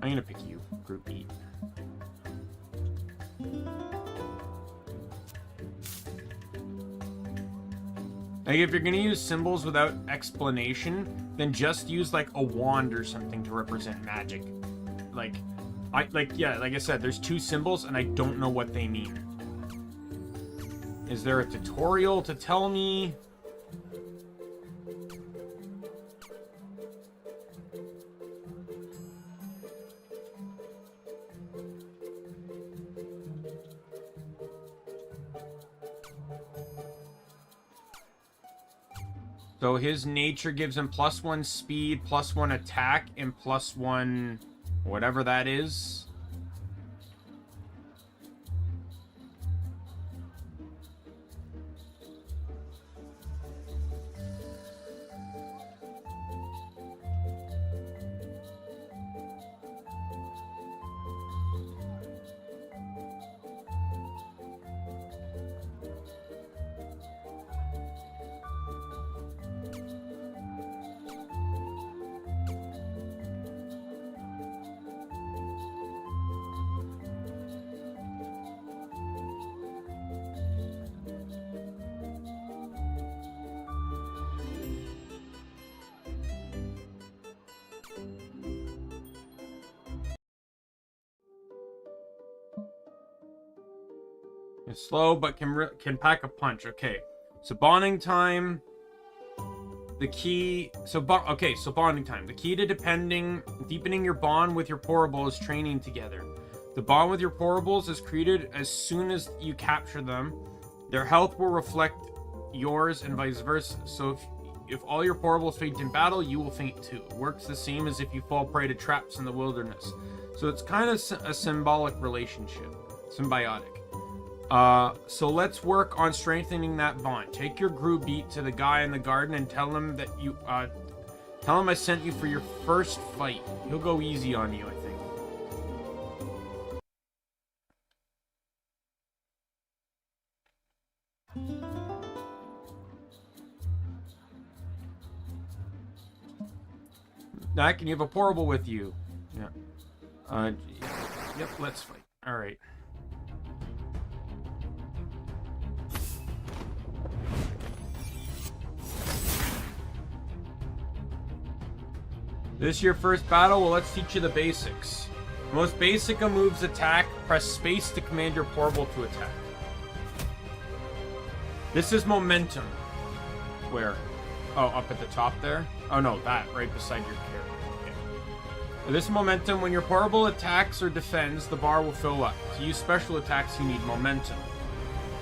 I'm gonna pick you, Group E. Like, if you're gonna use symbols without explanation, then just use like a wand or something to represent magic. Like I said, there's 2 symbols and I don't know what they mean. Is there a tutorial to tell me? So his nature gives him +1 speed, +1 attack, and +1 whatever that is. It's slow, but can pack a punch. Okay, so bonding time. The key. So bonding time. The key to deepening your bond with your portable is training together. The bond with your portables is created as soon as you capture them. Their health will reflect yours and vice versa. So if all your portables faint in battle, you will faint too. It works the same as if you fall prey to traps in the wilderness. So it's kind of a symbolic relationship. Symbiotic. So let's work on strengthening that bond. Take your group beat to the guy in the garden and tell him that tell him I sent you for your first fight. He'll go easy on you, I think. Dak, can you have a portable with you? Yeah. Yep, let's fight. Alright. This your first battle? Well, let's teach you the basics. Most basic of moves attack. Press space to command your portable to attack. This is momentum. Where? Oh, up at the top there? Oh no, that, right beside your character. Okay. This momentum, when your portable attacks or defends, the bar will fill up. To use special attacks, you need momentum.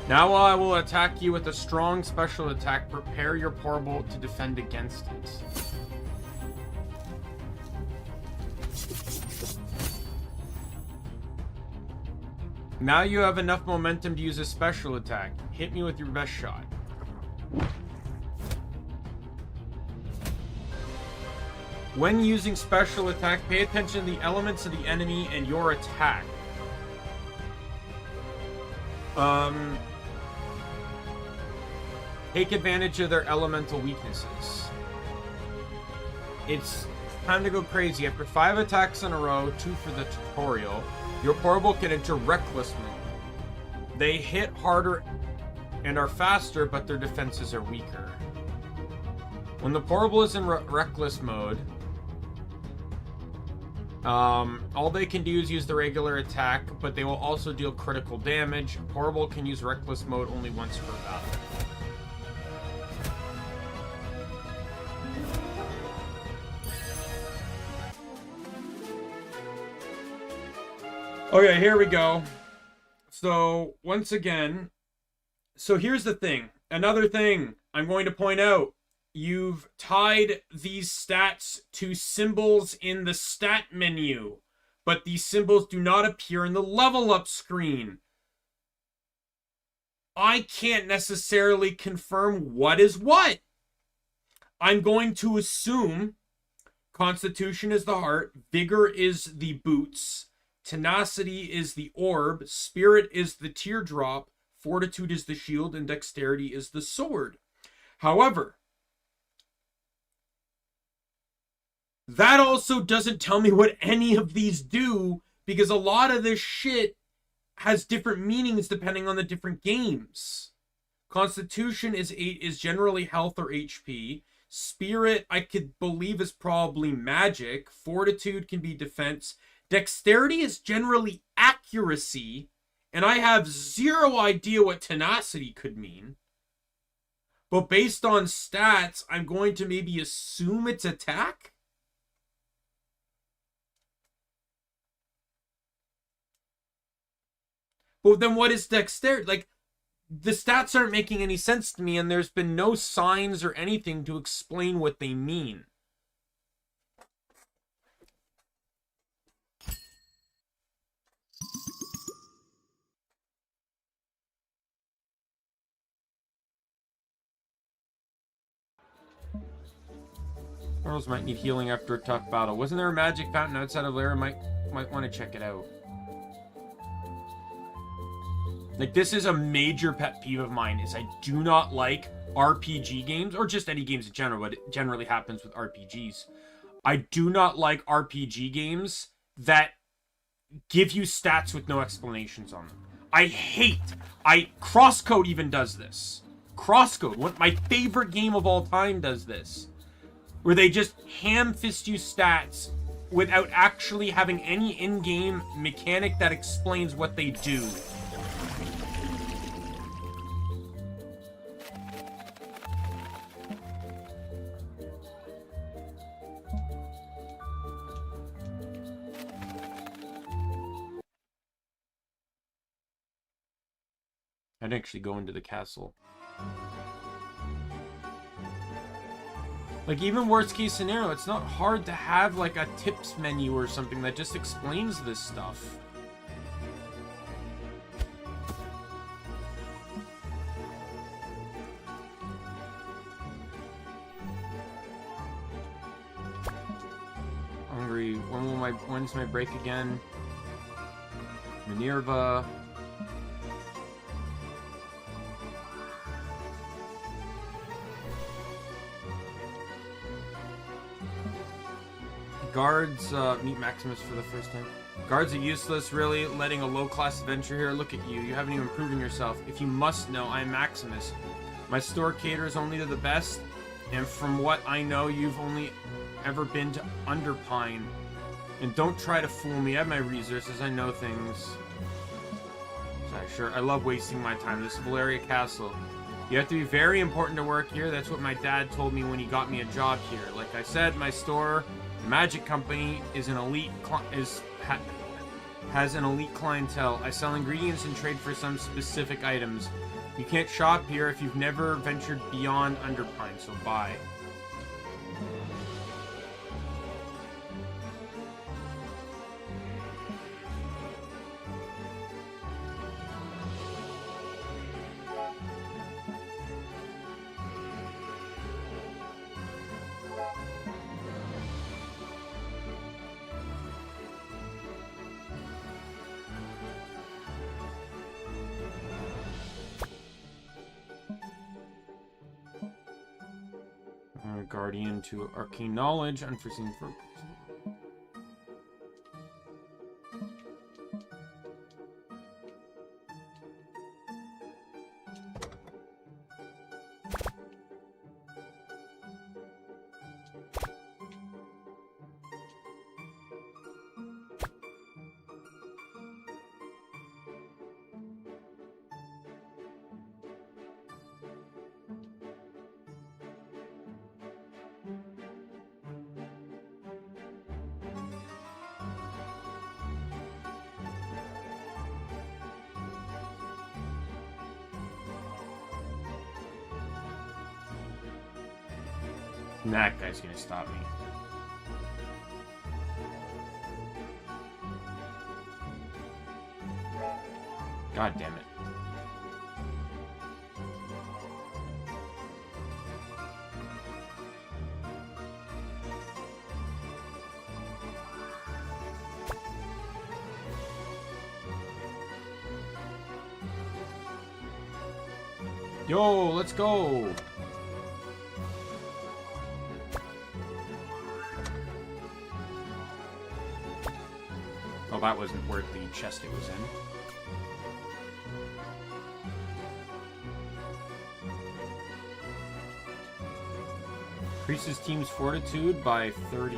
Now while I will attack you with a strong special attack, prepare your portable to defend against it. Now you have enough momentum to use a special attack. Hit me with your best shot. When using special attack, pay attention to the elements of the enemy and your attack. Take advantage of their elemental weaknesses. It's time to go crazy. After 5 attacks in a row, 2 for the tutorial, your portable can enter reckless mode. They hit harder and are faster, but their defenses are weaker. When the portable is in reckless mode, all they can do is use the regular attack, but they will also deal critical damage. Portable can use reckless mode only once per battle. Okay, here we go. So, once again, so here's the thing. Another thing I'm going to point out. You've tied these stats to symbols in the stat menu, but these symbols do not appear in the level up screen. I can't necessarily confirm what is what. I'm going to assume Constitution is the heart, Vigor is the boots, Tenacity is the orb, Spirit is the teardrop, Fortitude is the shield, and Dexterity is the sword. However, that also doesn't tell me what any of these do, because a lot of this shit has different meanings depending on the different games. Constitution is generally health or HP. Spirit, I could believe, is probably magic. Fortitude can be defense. Dexterity is generally accuracy. And I have zero idea what tenacity could mean. But based on stats, I'm going to maybe assume it's attack? But then what is dexterity? Like, the stats aren't making any sense to me, and there's been no signs or anything to explain what they mean. Girls might need healing after a tough battle. Wasn't there a magic fountain outside of Lara? Might want to check it out. Like, this is a major pet peeve of mine, is I do not like RPG games, or just any games in general, but it generally happens with RPGs. I do not like RPG games that give you stats with no explanations on them. Crosscode even does this. Crosscode, my favorite game of all time, does this. Where they just ham-fist you stats without actually having any in-game mechanic that explains what they do. I didn't actually go into the castle. Like, even worst case scenario, it's not hard to have, like, a tips menu or something that just explains this stuff. Hungry. When's my break again? Minerva. Guards, meet Maximus for the first time. Guards are useless, really. Letting a low-class adventurer here. Look at you. You haven't even proven yourself. If you must know, I'm Maximus. My store caters only to the best, and from what I know, you've only ever been to Underpine. And don't try to fool me. I have my resources. I know things. Sorry, sure. I love wasting my time. This is Valeria Castle. You have to be very important to work here. That's what my dad told me when he got me a job here. Like I said, my store... The Magic Company is an elite has an elite clientele. I sell ingredients and trade for some specific items. You can't shop here if you've never ventured beyond Underpine, so bye. Guardian to arcane knowledge, unforeseen for. That guy's gonna stop me. God damn it. Yo, let's go. Oh, that wasn't worth the chest it was in. Increases team's fortitude by 30.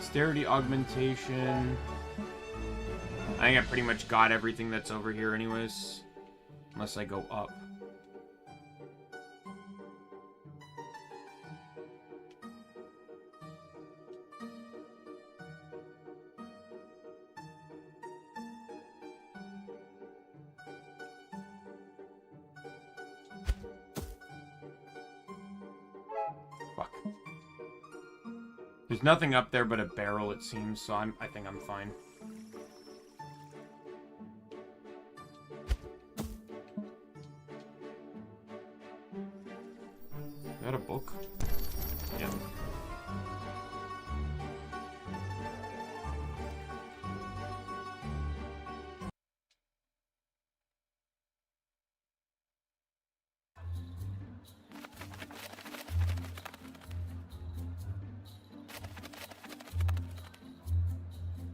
Dexterity augmentation. I think I pretty much got everything that's over here anyways. Unless I go up. Fuck. There's nothing up there but a barrel, it seems, so I think I'm fine. Is that a book? Yeah.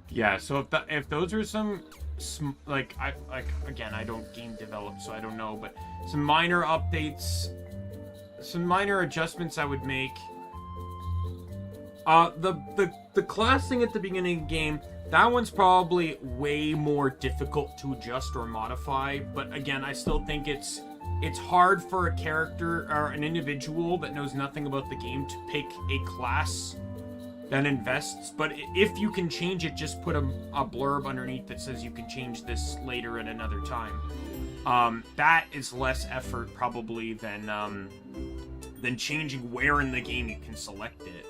Yeah, so if those are some like again, I don't game develop, so I don't know, but some minor updates, some minor adjustments I would make. The class thing at the beginning of the game, that one's probably way more difficult to adjust or modify, but again, I still think it's hard for a character or an individual that knows nothing about the game to pick a class that invests. But if you can change it, just put a blurb underneath that says you can change this later at another time. That is less effort probably than changing where in the game you can select it.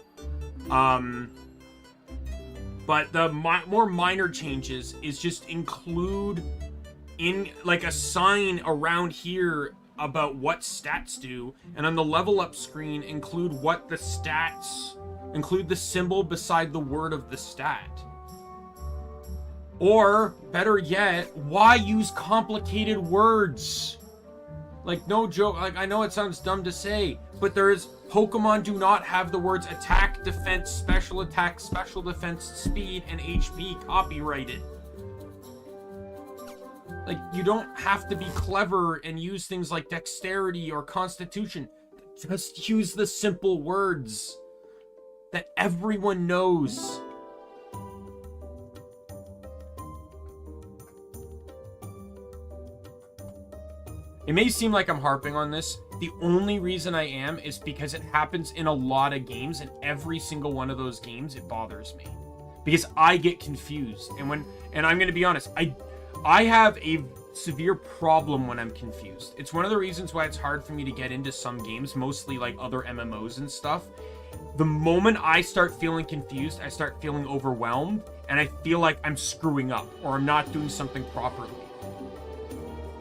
But the more minor changes is just include in like a sign around here about what stats do, and on the level up screen include what the stats, include the symbol beside the word of the stat. Or better yet, why use complicated words? Like, no joke, like, I know it sounds dumb to say, but Pokemon do not have the words attack, defense, special attack, special defense, speed, and HP copyrighted. Like, you don't have to be clever and use things like dexterity or constitution. Just use the simple words that everyone knows. It may seem like I'm harping on this. The only reason I am is because it happens in a lot of games, and every single one of those games, it bothers me. Because I get confused. And I'm gonna be honest, I have a severe problem when I'm confused. It's one of the reasons why it's hard for me to get into some games, mostly like other MMOs and stuff. The moment I start feeling confused, I start feeling overwhelmed, and I feel like I'm screwing up or I'm not doing something properly.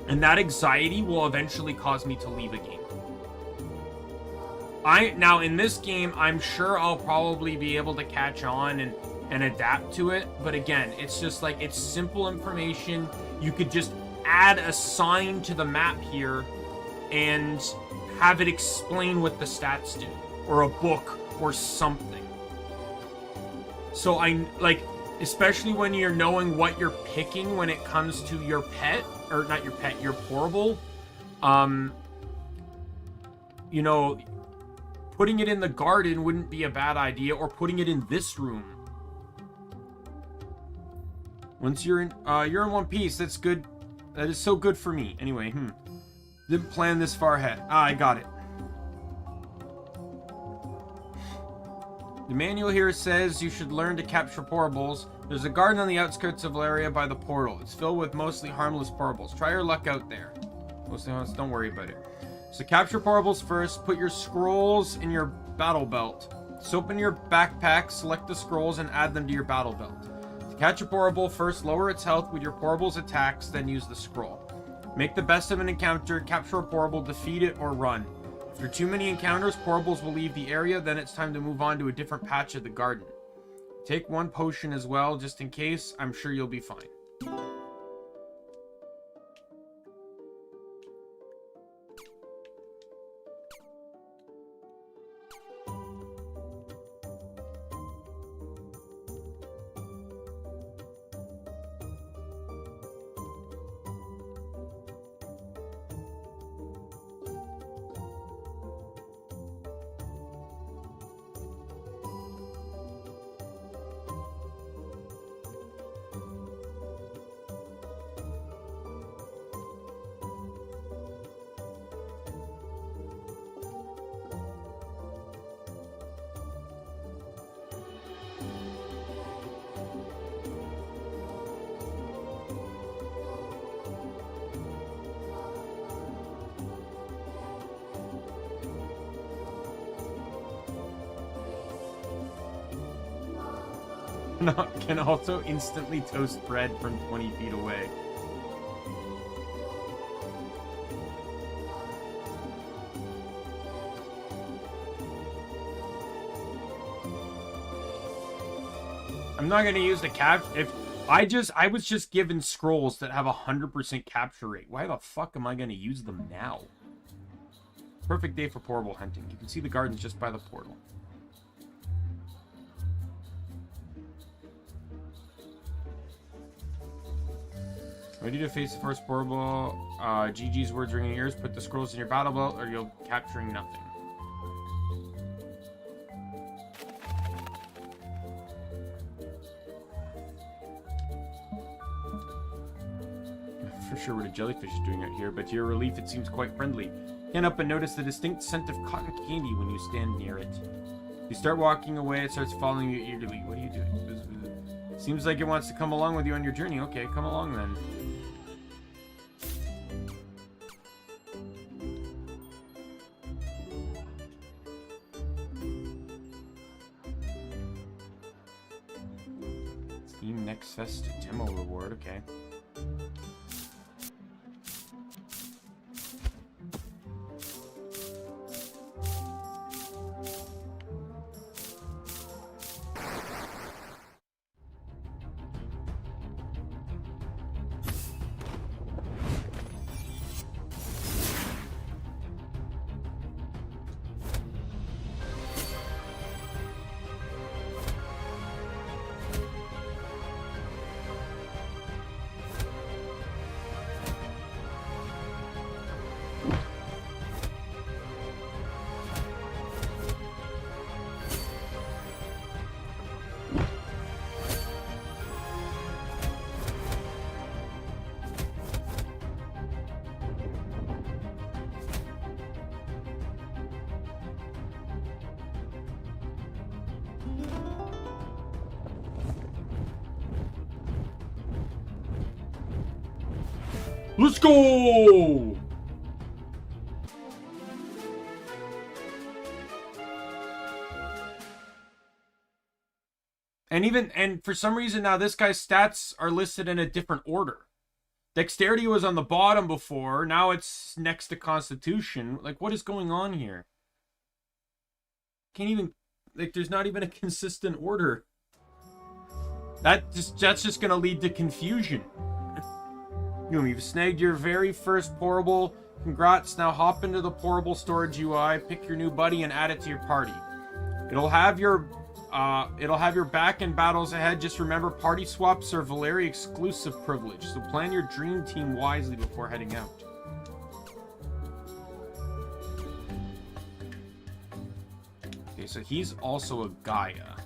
And that anxiety will eventually cause me to leave a game. Now in this game, I'm sure I'll probably be able to catch on and adapt to it. But again, it's just like, it's simple information. You could just add a sign to the map here and have it explain what the stats do, or a book or something. So especially when you're knowing what you're picking when it comes to your pet, or not your pet, your portable, you know, putting it in the garden wouldn't be a bad idea, or putting it in this room. Once you're in one piece, that's good. That is so good for me. Anyway, didn't plan this far ahead. I got it. The manual here says you should learn to capture portables. There's a garden on the outskirts of the area by the portal. It's filled with mostly harmless portables. Try your luck out there. Mostly harmless, don't worry about it. So capture portables first. Put your scrolls in your battle belt. So open your backpack, select the scrolls, and add them to your battle belt. To catch a portable, first lower its health with your portable's attacks, then use the scroll. Make the best of an encounter, capture a portable, defeat it, or run. After too many encounters, portables will leave the area, then it's time to move on to a different patch of the garden. Take one potion as well, just in case. I'm sure you'll be fine. Can also instantly toast bread from 20 feet away. I'm not gonna use the cap. If I was just given scrolls that have 100% capture rate. Why the fuck am I gonna use them now? Perfect day for portable hunting. You can see the gardens just by the portal. Ready to face the first portable. GG's words ring in your ears. Put the scrolls in your battle belt or you'll capturing nothing. For sure what a jellyfish is doing out here, but to your relief it seems quite friendly. Can't help but notice the distinct scent of cotton candy when you stand near it. You start walking away, it starts following you eagerly. What are you doing? Seems like it wants to come along with you on your journey. Okay, come along then. Steam Next Fest demo reward, okay. Let's go! And for some reason now this guy's stats are listed in a different order. Dexterity was on the bottom before, now it's next to Constitution. Like, what is going on here? Can't even, like, there's not even a consistent order. That's just gonna lead to confusion. You've snagged your very first portable. Congrats, now hop into the portable storage UI, pick your new buddy and add it to your party. It'll have your back end battles ahead. Just remember, party swaps are Valeria exclusive privilege, so plan your dream team wisely before heading out. Okay, so he's also a Gaia.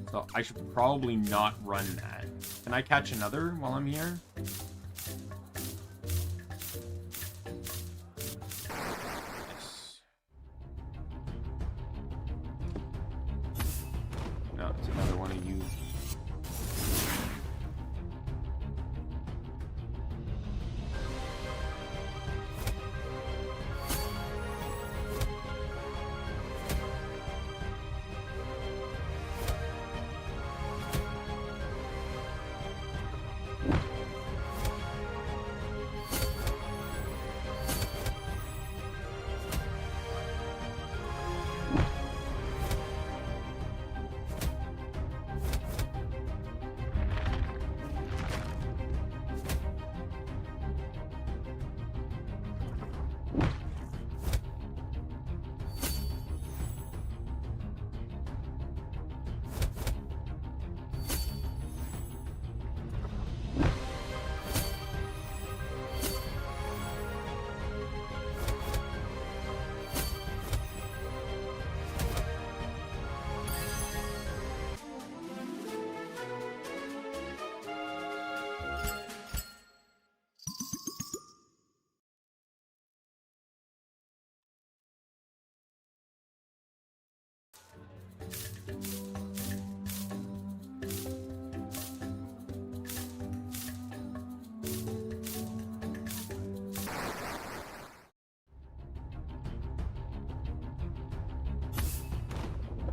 So I should probably not run that. Can I catch another while I'm here? Yes. No, it's another one of you.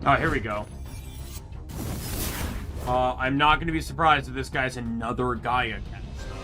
Oh, here we go. I'm not going to be surprised if this guy's another Gaia catch, though.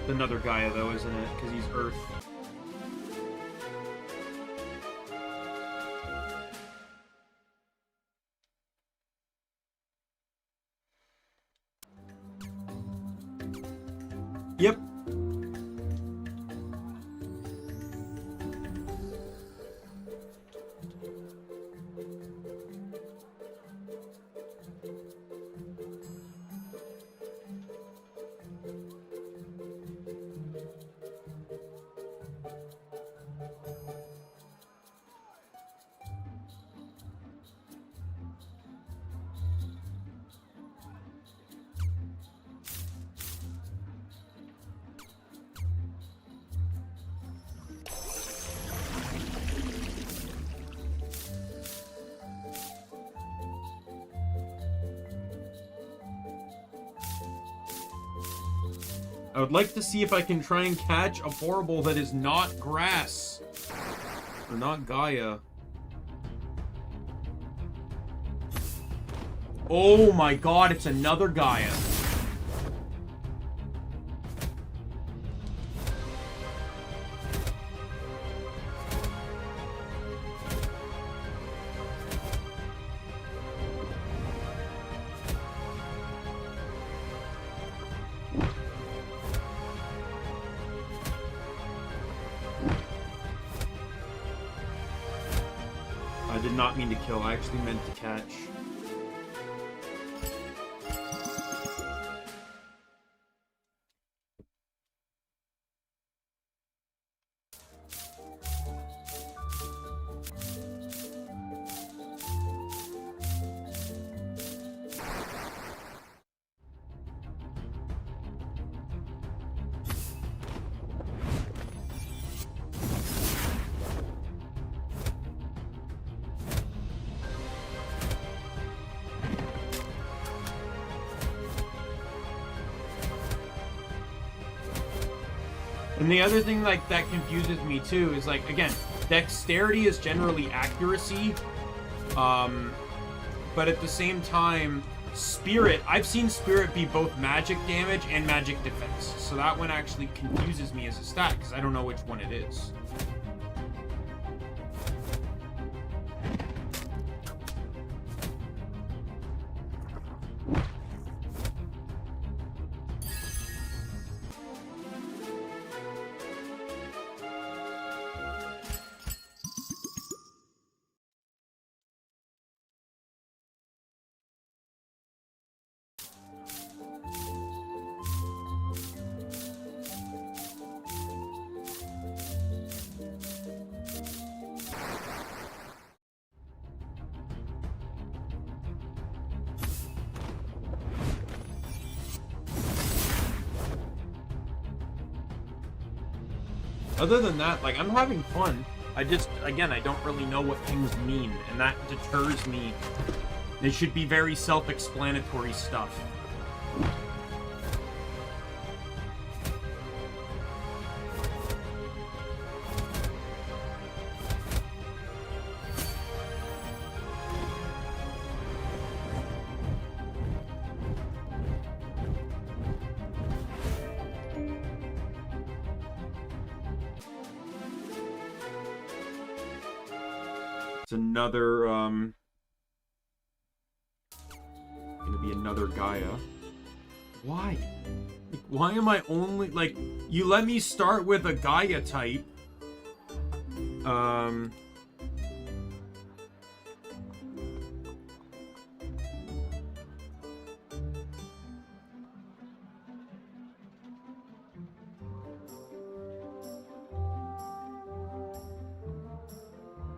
Another Gaia, though, isn't it? Because he's Earth. Yep. I would like to see if I can try and catch a horrible that is not grass. Or not Gaia. Oh my god, it's another Gaia. I did not mean to kill, I actually meant to catch. And the other thing like that confuses me too is like, again, dexterity is generally accuracy, but at the same time, spirit, I've seen spirit be both magic damage and magic defense, so that one actually confuses me as a stat because I don't know which one it is. Other than that, like, I'm having fun. I just, again, I don't really know what things mean, and that deters me. They should be very self-explanatory stuff. It's another, gonna be another Gaia. Why? Like, why am I only, like, you let me start with a Gaia type.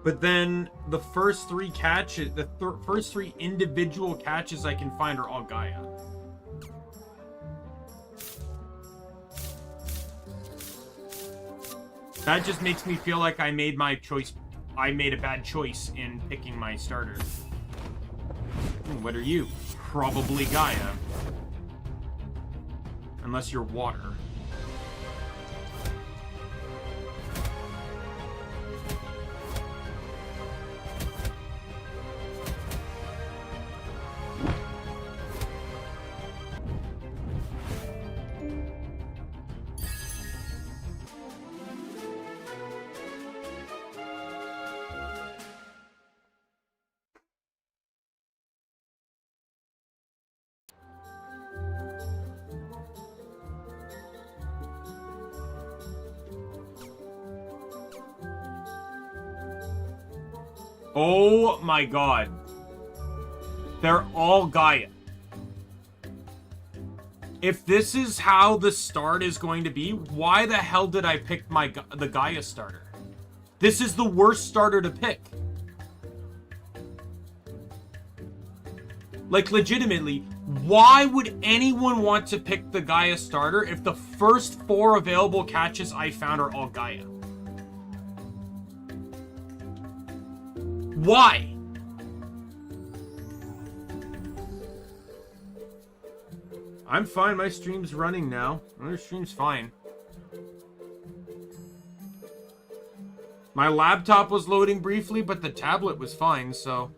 But then the first three catches, the first three individual catches I can find are all Gaia. That just makes me feel like I made my choice. I made a bad choice in picking my starter. What are you? Probably Gaia. Unless you're water. Oh my god. They're all Gaia. If this is how the start is going to be, why the hell did I pick the Gaia starter? This is the worst starter to pick. Like, legitimately, why would anyone want to pick the Gaia starter if the first 4 available catches I found are all Gaia? Why? I'm fine. My stream's running now. My stream's fine. My laptop was loading briefly, but the tablet was fine, so...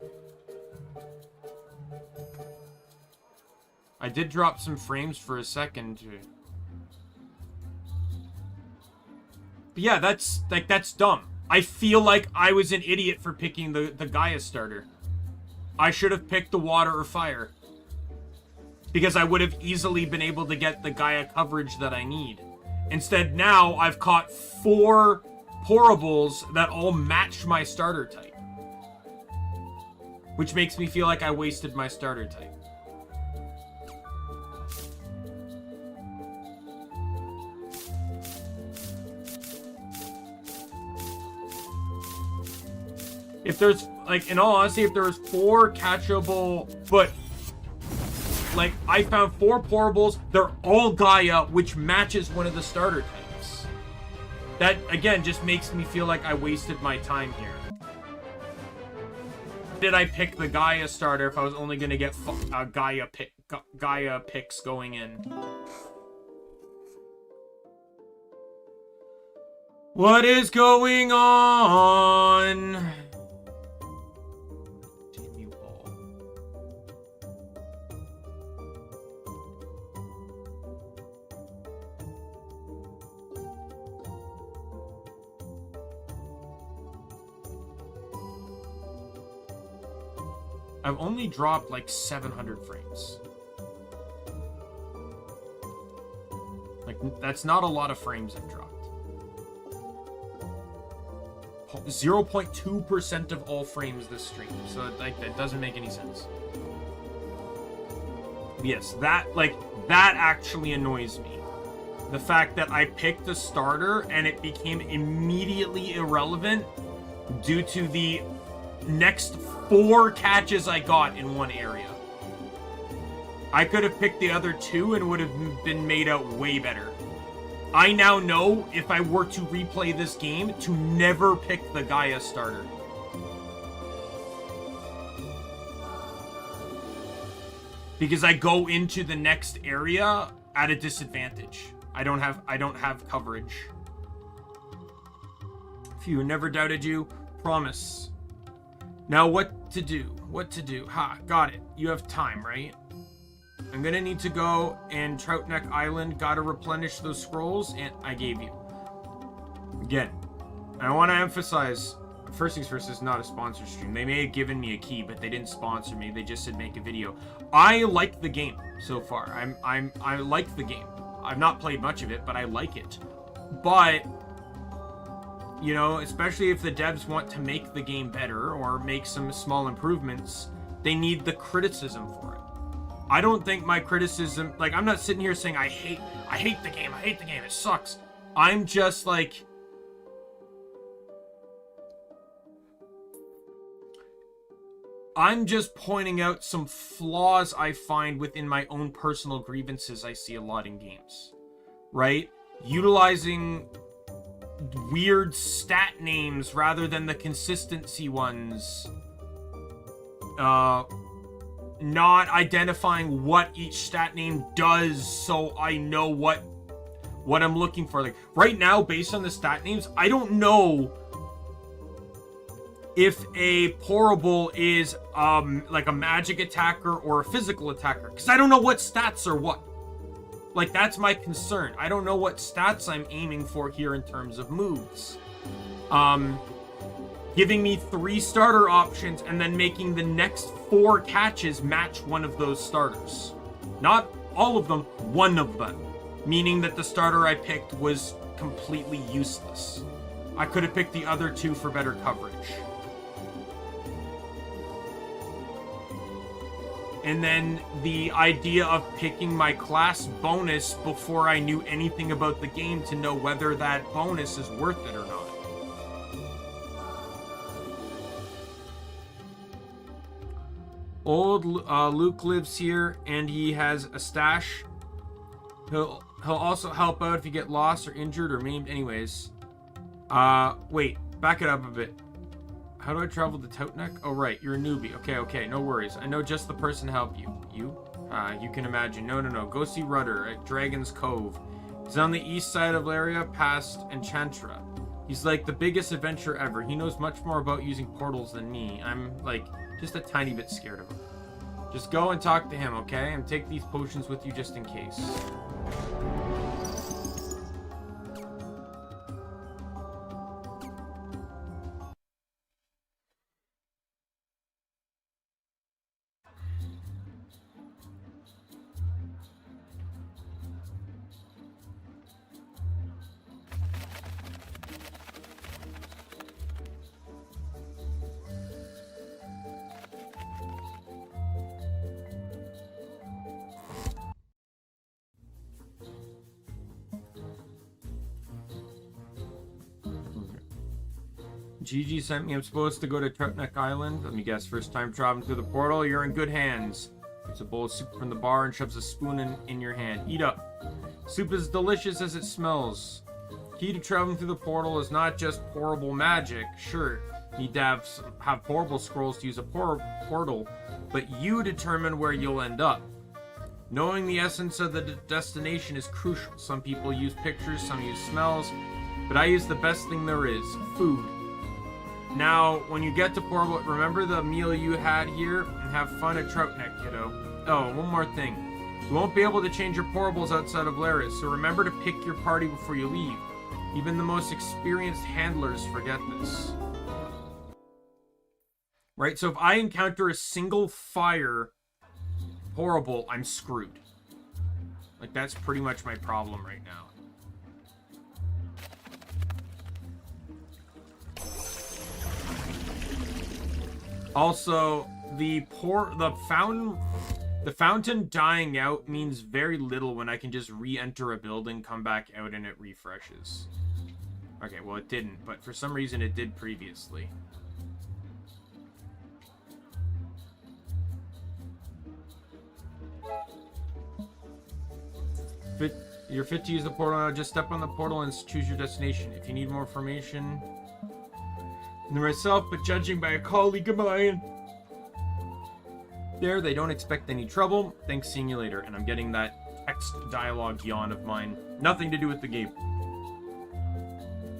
I did drop some frames for a second. But yeah, that's dumb. I feel like I was an idiot for picking the Gaia starter. I should have picked the water or fire. Because I would have easily been able to get the Gaia coverage that I need. Instead, now I've caught 4 pourables that all match my starter type. Which makes me feel like I wasted my starter type. If there's, like, in all honesty, if there was 4 catchable, but, like, I found 4 pourables, they're all Gaia, which matches one of the starter types. That, again, just makes me feel like I wasted my time here. Did I pick the Gaia starter if I was only going to get Gaia picks going in? What is going on? I've only dropped like 700 frames. Like, that's not a lot of frames I've dropped. 0.2% of all frames this stream. So, like, that doesn't make any sense. Yes, that actually annoys me. The fact that I picked the starter and it became immediately irrelevant due to the next 4 catches I got in one area. I could have picked the other 2 and would have been made out way better. I now know if I were to replay this game to never pick the Gaia starter. Because I go into the next area at a disadvantage. I don't have coverage. Phew, never doubted you. Promise. Now what to do? What to do? Ha, got it. You have time, right? I'm gonna need to go and Troutneck Island. Gotta replenish those scrolls, and I gave you. Again, I want to emphasize, first things first, is not a sponsor stream. They may have given me a key, but they didn't sponsor me. They just said make a video. I like the game so far. I like the game. I've not played much of it, but I like it. But, you know, especially if the devs want to make the game better or make some small improvements, they need the criticism for it. I don't think my criticism, like, I'm not sitting here saying I hate the game, it sucks. I'm just like, I'm just pointing out some flaws I find within my own personal grievances I see a lot in games, right? Utilizing weird stat names rather than the consistency ones. Not identifying what each stat name does so I know what I'm looking for. Like right now, based on the stat names, I don't know if a pourable is like a magic attacker or a physical attacker, because I don't know what stats are what. Like, that's my concern. I don't know what stats I'm aiming for here in terms of moves. Giving me 3 starter options and then making the next 4 catches match one of those starters. Not all of them, one of them. Meaning that the starter I picked was completely useless. I could have picked the other 2 for better coverage. And then the idea of picking my class bonus before I knew anything about the game to know whether that bonus is worth it or not. Old Luke lives here and he has a stash. He'll also help out if you get lost or injured or maimed. Anyways. Wait, back it up a bit. How do I travel to Toutneck? Oh, right. You're a newbie. Okay. No worries. I know just the person to help you. You? You can imagine. No. Go see Rudder at Dragon's Cove. He's on the east side of Laria, past Enchantra. He's like the biggest adventurer ever. He knows much more about using portals than me. I'm, like, just a tiny bit scared of him. Just go and talk to him, okay? And take these potions with you just in case. Gigi sent me. I'm supposed to go to Toutneck Island. Let me guess. First time traveling through the portal. You're in good hands. It's a bowl of soup from the bar and shoves a spoon in your hand. Eat up. Soup is delicious as it smells. Key to traveling through the portal is not just pourable magic. Sure, you need to have pourable scrolls to use a portal, but you determine where you'll end up. Knowing the essence of the destination is crucial. Some people use pictures, some use smells, but I use the best thing there is, food. Now, when you get to Portable, remember the meal you had here and have fun at Toutneck, kiddo. Oh, one more thing. You won't be able to change your portables outside of Laris, so remember to pick your party before you leave. Even the most experienced handlers forget this. Right, so if I encounter a single fire portable, I'm screwed. Like, that's pretty much my problem right now. Also, the fountain dying out means very little when I can just re-enter a building, come back out, and it refreshes. Okay, well it didn't, but for some reason it did previously. You're fit to use the portal now. Just step on the portal and choose your destination. If you need more information... myself, but judging by a colleague of mine there, they don't expect any trouble. Thanks, seeing you later. And I'm getting that text dialogue yawn of mine. Nothing to do with the game.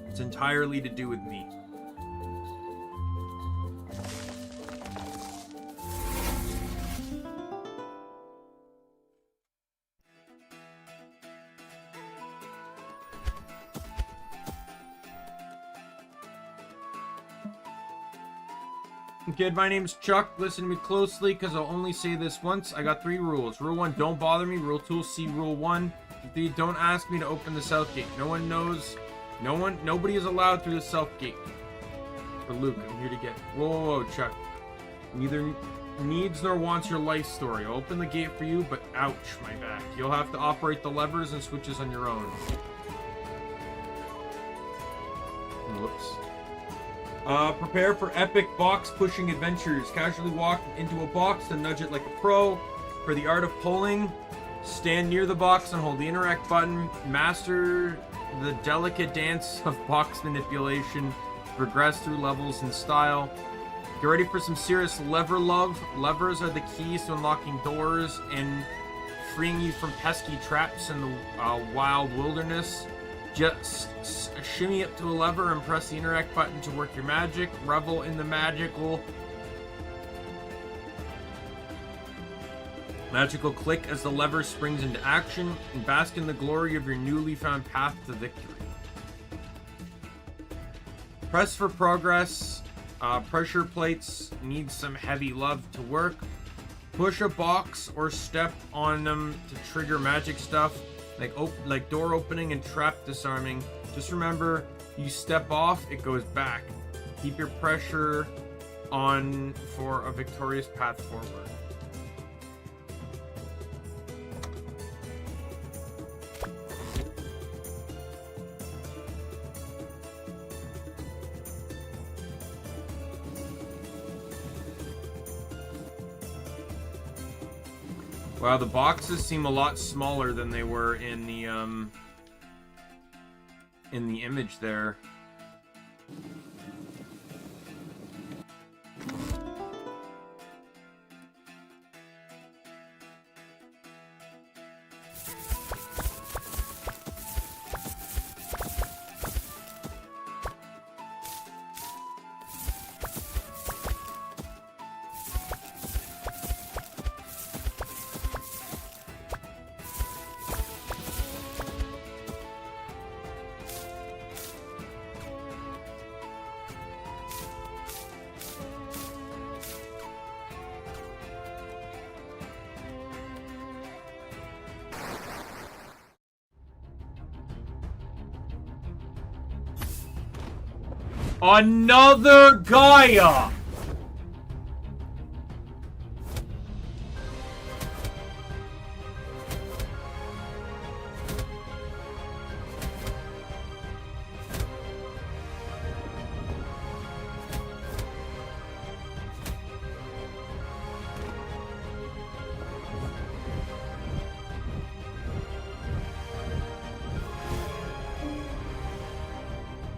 It's entirely to do with me. Kid, my name's Chuck. Listen to me closely, because I'll only say this once. I got 3 rules. Rule 1, don't bother me. Rule 2, see Rule 1. 3, don't ask me to open the south gate. No one knows. Nobody is allowed through the south gate. For Luke, I'm here to get... Whoa, Chuck. Neither needs nor wants your life story. I'll open the gate for you, but ouch, my back. You'll have to operate the levers and switches on your own. Whoops. Prepare for epic box pushing adventures. Casually walk into a box and nudge it like a pro. For the art of pulling, stand near the box and hold the interact button. Master the delicate dance of box manipulation. Progress through levels in style. Get ready for some serious lever love. Levers are the keys to unlocking doors and freeing you from pesky traps in the wild wilderness. Just shimmy up to a lever and press the interact button to work your magic. Revel in the magical click as the lever springs into action, and bask in the glory of your newly found path to victory. Press for progress. Pressure plates need some heavy love to work. Push a box or step on them to trigger magic stuff. Like door opening and trap disarming. Just remember, you step off, it goes back. Keep your pressure on for a victorious path forward. Wow, the boxes seem a lot smaller than they were in the image there. Another Gaia!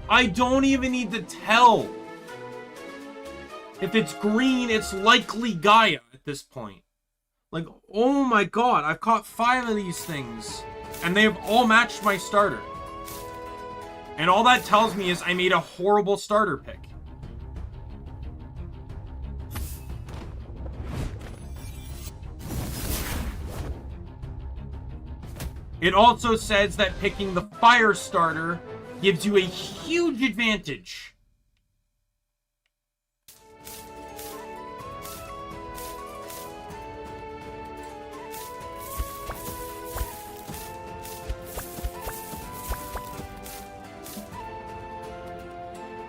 I don't even need to tell. If it's green, it's likely Gaia at this point. Like, oh my god, I've caught 5 of these things. And they have all matched my starter. And all that tells me is I made a horrible starter pick. It also says that picking the fire starter gives you a huge advantage.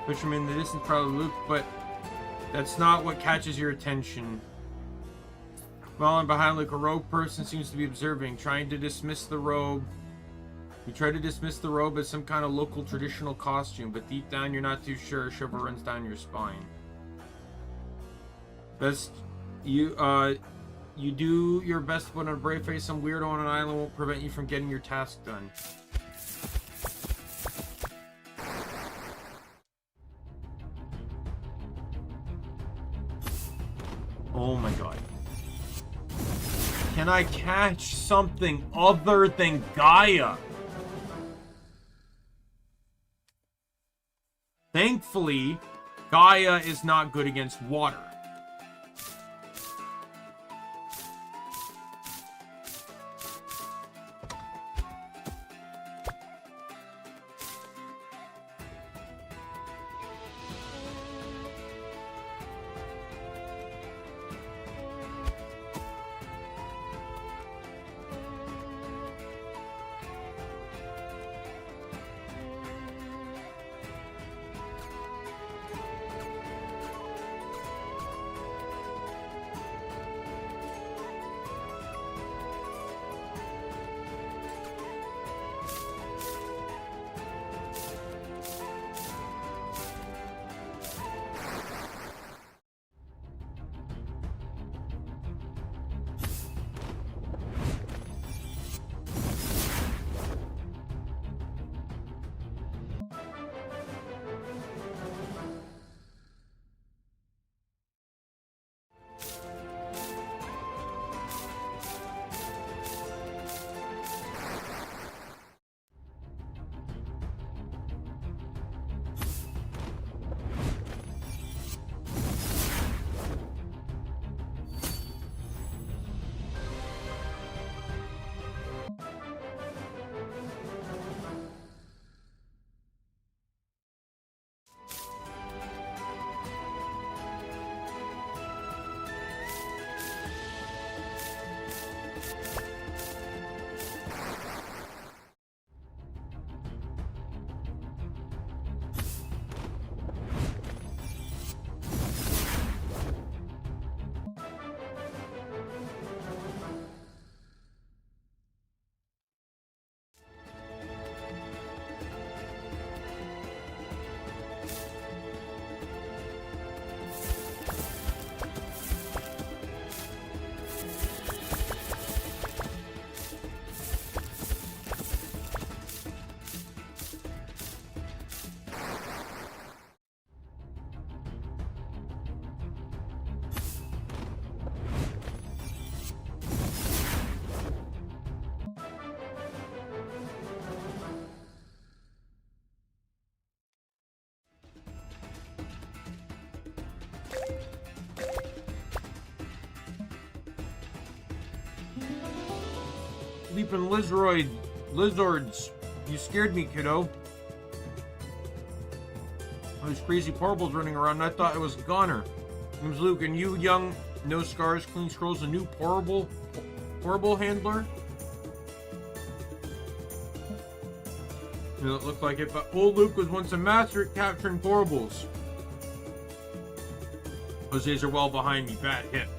Push him in the distance, probably Luke, but that's not what catches your attention. Falling behind like a robe person seems to be observing, trying to dismiss the robe. You try to dismiss the robe as some kind of local traditional costume, but deep down you're not too sure. A shiver runs down your spine. You do your best to put on a brave face. Some weirdo on an island won't prevent you from getting your task done. Oh my god. Can I catch something other than Gaia? Thankfully, Gaia is not good against water. sleeping lizards. You scared me, kiddo. Those crazy portals running around, and I thought it was Goner. It was Luke, and you, young, no scars, clean scrolls, a new portable handler? It don't look like it, but old Luke was once a master at capturing portables. Those days are well behind me, bad hit.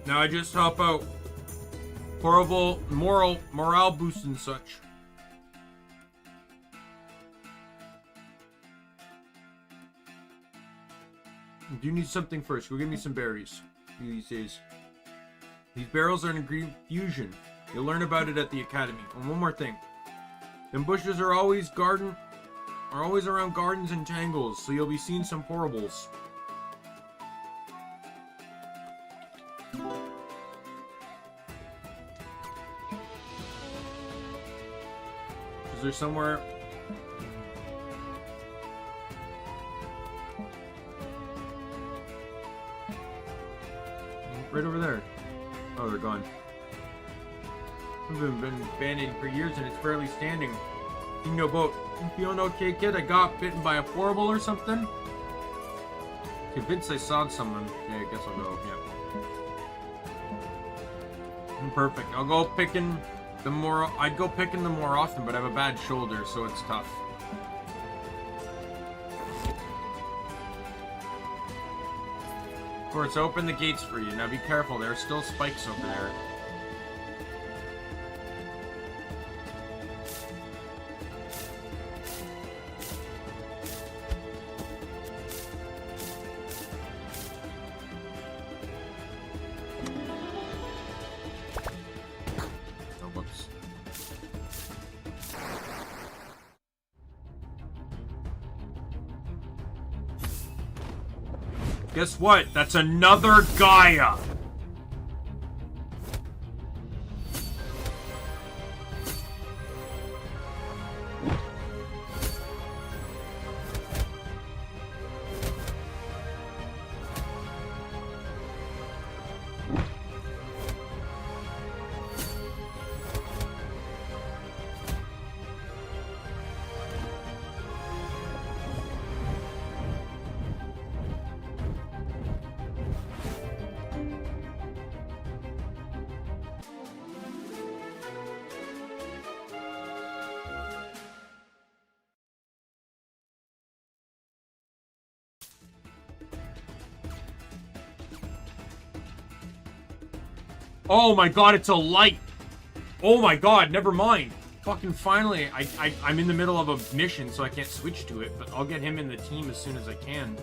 Now I just help out. Horrible morale boost and such. I do need something first. Go get me some berries these days. These barrels are an ingredient fusion. You'll learn about it at the academy. And one more thing. Them bushes are always around gardens and tangles, so you'll be seeing some portables. Is there somewhere? Right over there. Oh, they're gone. We've been abandoned for years and it's barely standing. You know about, you feeling okay, kid? I got bitten by a portable or something? Convinced I saw someone. Yeah, I guess I'll go. Yeah. Perfect. I'd go picking them more often, but I have a bad shoulder, so it's tough. Of course, open the gates for you. Now be careful, there are still spikes over there. Oh, whoops. Guess what? That's another Gaia! Oh my god, it's a light! Oh my god, never mind. Fucking finally, I'm in the middle of a mission, so I can't switch to it, but I'll get him in the team as soon as I can.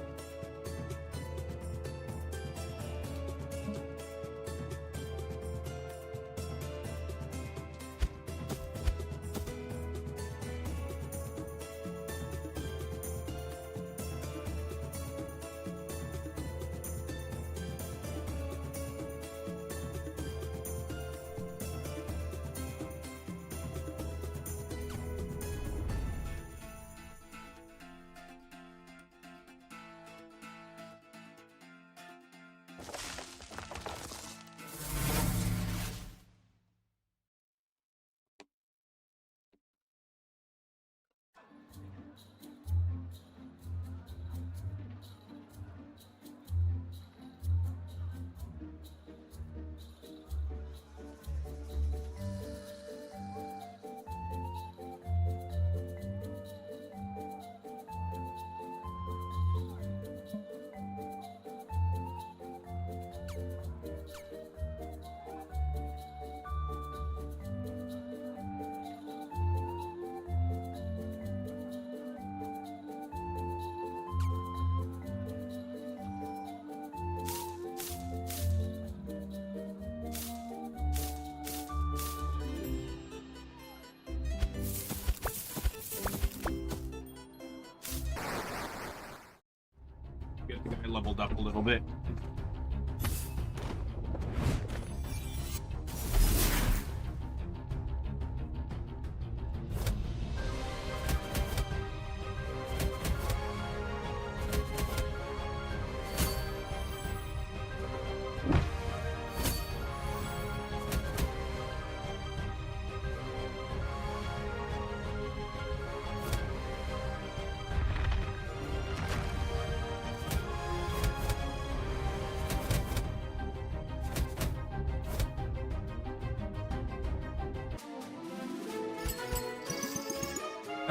I leveled up a little bit.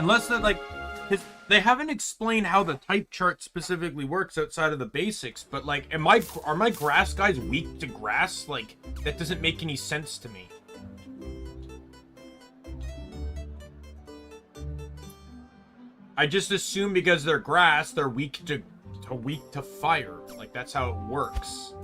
Unless that, like, they haven't explained how the type chart specifically works outside of the basics, but, like, are my grass guys weak to grass? Like, that doesn't make any sense to me. I just assume because they're grass, they're weak to fire. Like, that's how it works.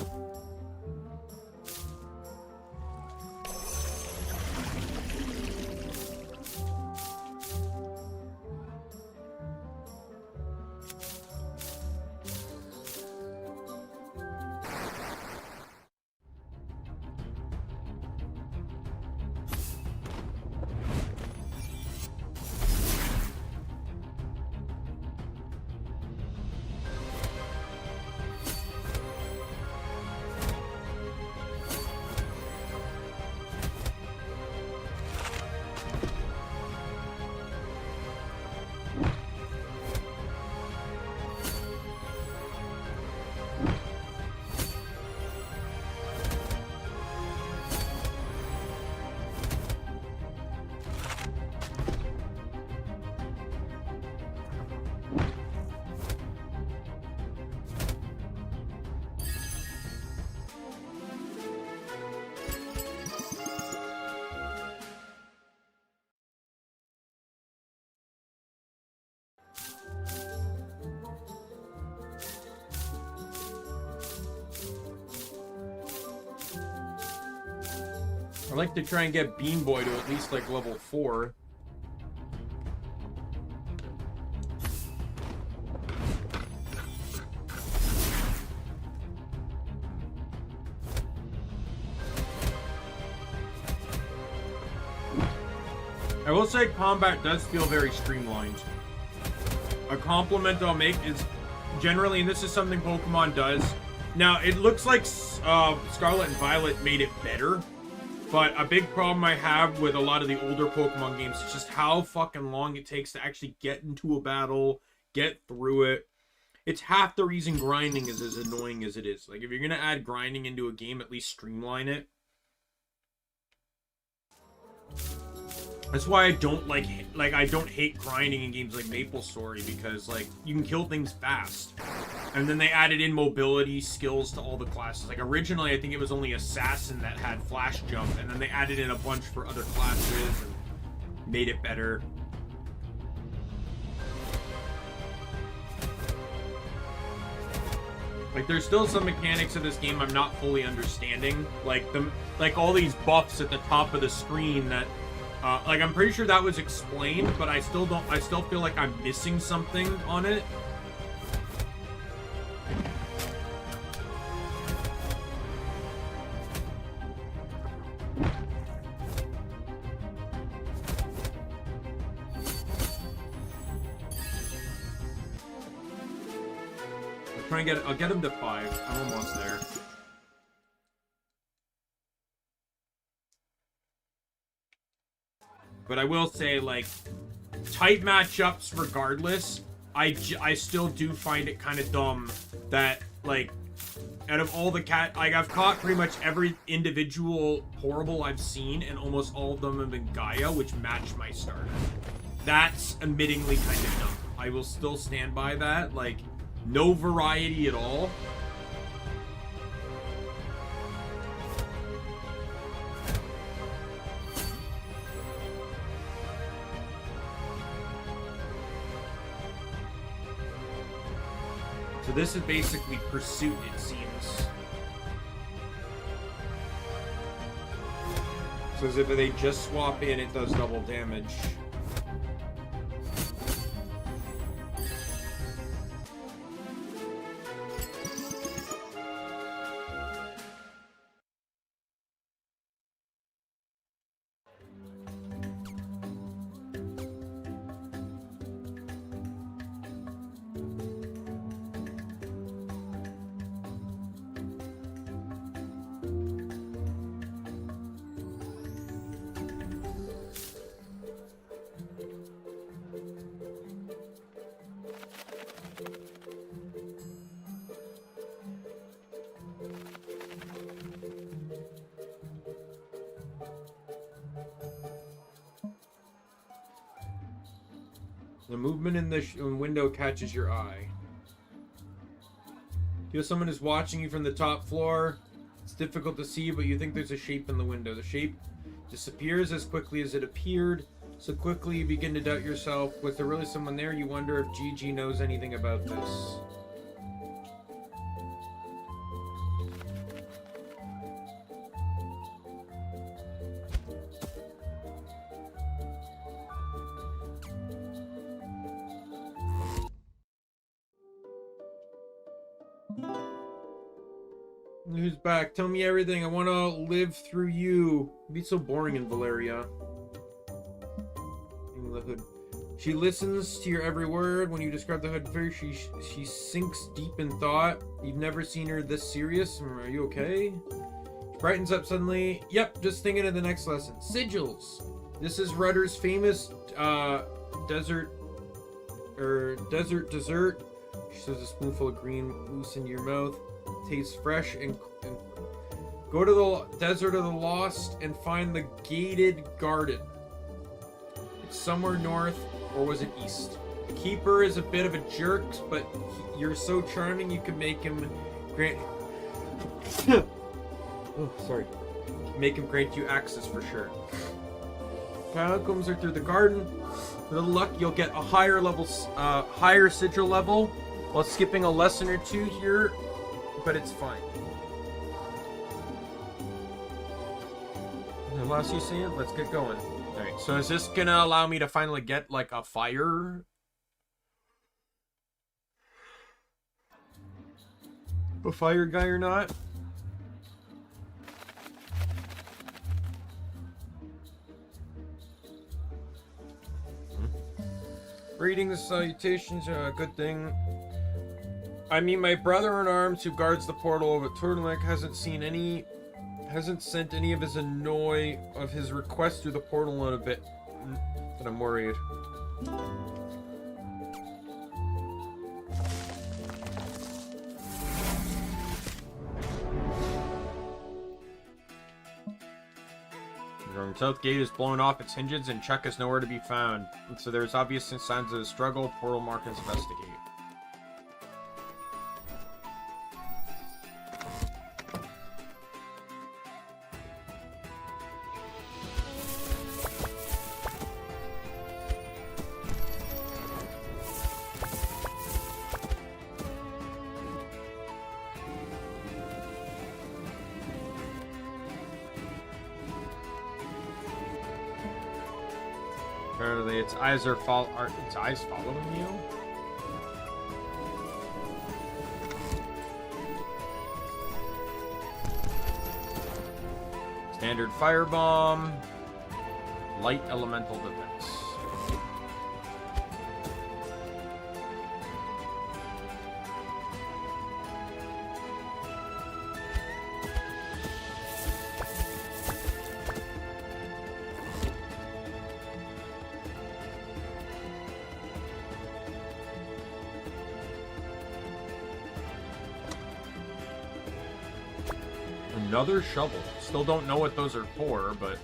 I'd like to try and get Bean Boy to at least, like, level 4. I will say combat does feel very streamlined. A compliment I'll make is generally, and this is something Pokemon does. Now, it looks like Scarlet and Violet made it better. But a big problem I have with a lot of the older Pokemon games is just how fucking long it takes to actually get into a battle, get through it. It's half the reason grinding is as annoying as it is. Like, if you're gonna add grinding into a game, at least streamline it. That's why I don't I don't hate grinding in games like MapleStory, because, like, you can kill things fast. And then they added in mobility skills to all the classes. Like, originally, I think it was only Assassin that had Flash Jump, and then they added in a bunch for other classes and made it better. Like, there's still some mechanics of this game I'm not fully understanding. Like, all these buffs at the top of the screen that... like, I'm pretty sure that was explained, but I still feel like I'm missing something on it. I'll get him to 5. I'm almost there. But I will say, like, tight matchups regardless, I still do find it kind of dumb that, like, out of all the I've caught pretty much every individual horrible I've seen, and almost all of them have been Gaia, which match my starter. That's admittingly kind of dumb. I will still stand by that. Like, no variety at all. So this is basically Pursuit, it seems. So as if they just swap in, it does double damage. The movement in the window catches your eye. Feel someone is watching you from the top floor. It's difficult to see, but you think there's a shape in the window. The shape disappears as quickly as it appeared. So quickly you begin to doubt yourself. Was there really someone there? You wonder if Gigi knows anything about this. Who's back? Tell me everything. I want to live through you. It'd be so boring in Valeria. The hood. She listens to your every word. When you describe the hood fairy, she sinks deep in thought. You've never seen her this serious. Are you okay? She brightens up suddenly. Yep, just thinking of the next lesson. Sigils. This is Rudder's famous dessert. She says a spoonful of green loose into your mouth. Tastes fresh and go to the desert of the lost and find the gated garden. It's somewhere north, or was it east? The keeper is a bit of a jerk, but you're so charming you can make him grant. Oh, sorry. Make him grant you access for sure. Catacombs are through the garden. With a little luck, you'll get a higher sigil level, while skipping a lesson or two here. But it's fine. The last you see it, let's get going. Alright, so is this gonna allow me to finally get like a fire? A fire guy or not? Reading the salutations, good thing. I mean, my brother-in-arms who guards the portal over Turtleneck hasn't sent any of his annoy of his requests through the portal in a bit. But I'm worried. The south gate is blown off its hinges and Chuck is nowhere to be found. And so there's obvious signs of a struggle. Portal markers investigate. Apparently its eyes its eyes following you? Standard firebomb. Light elemental defense. Another shovel. Still don't know what those are for, but...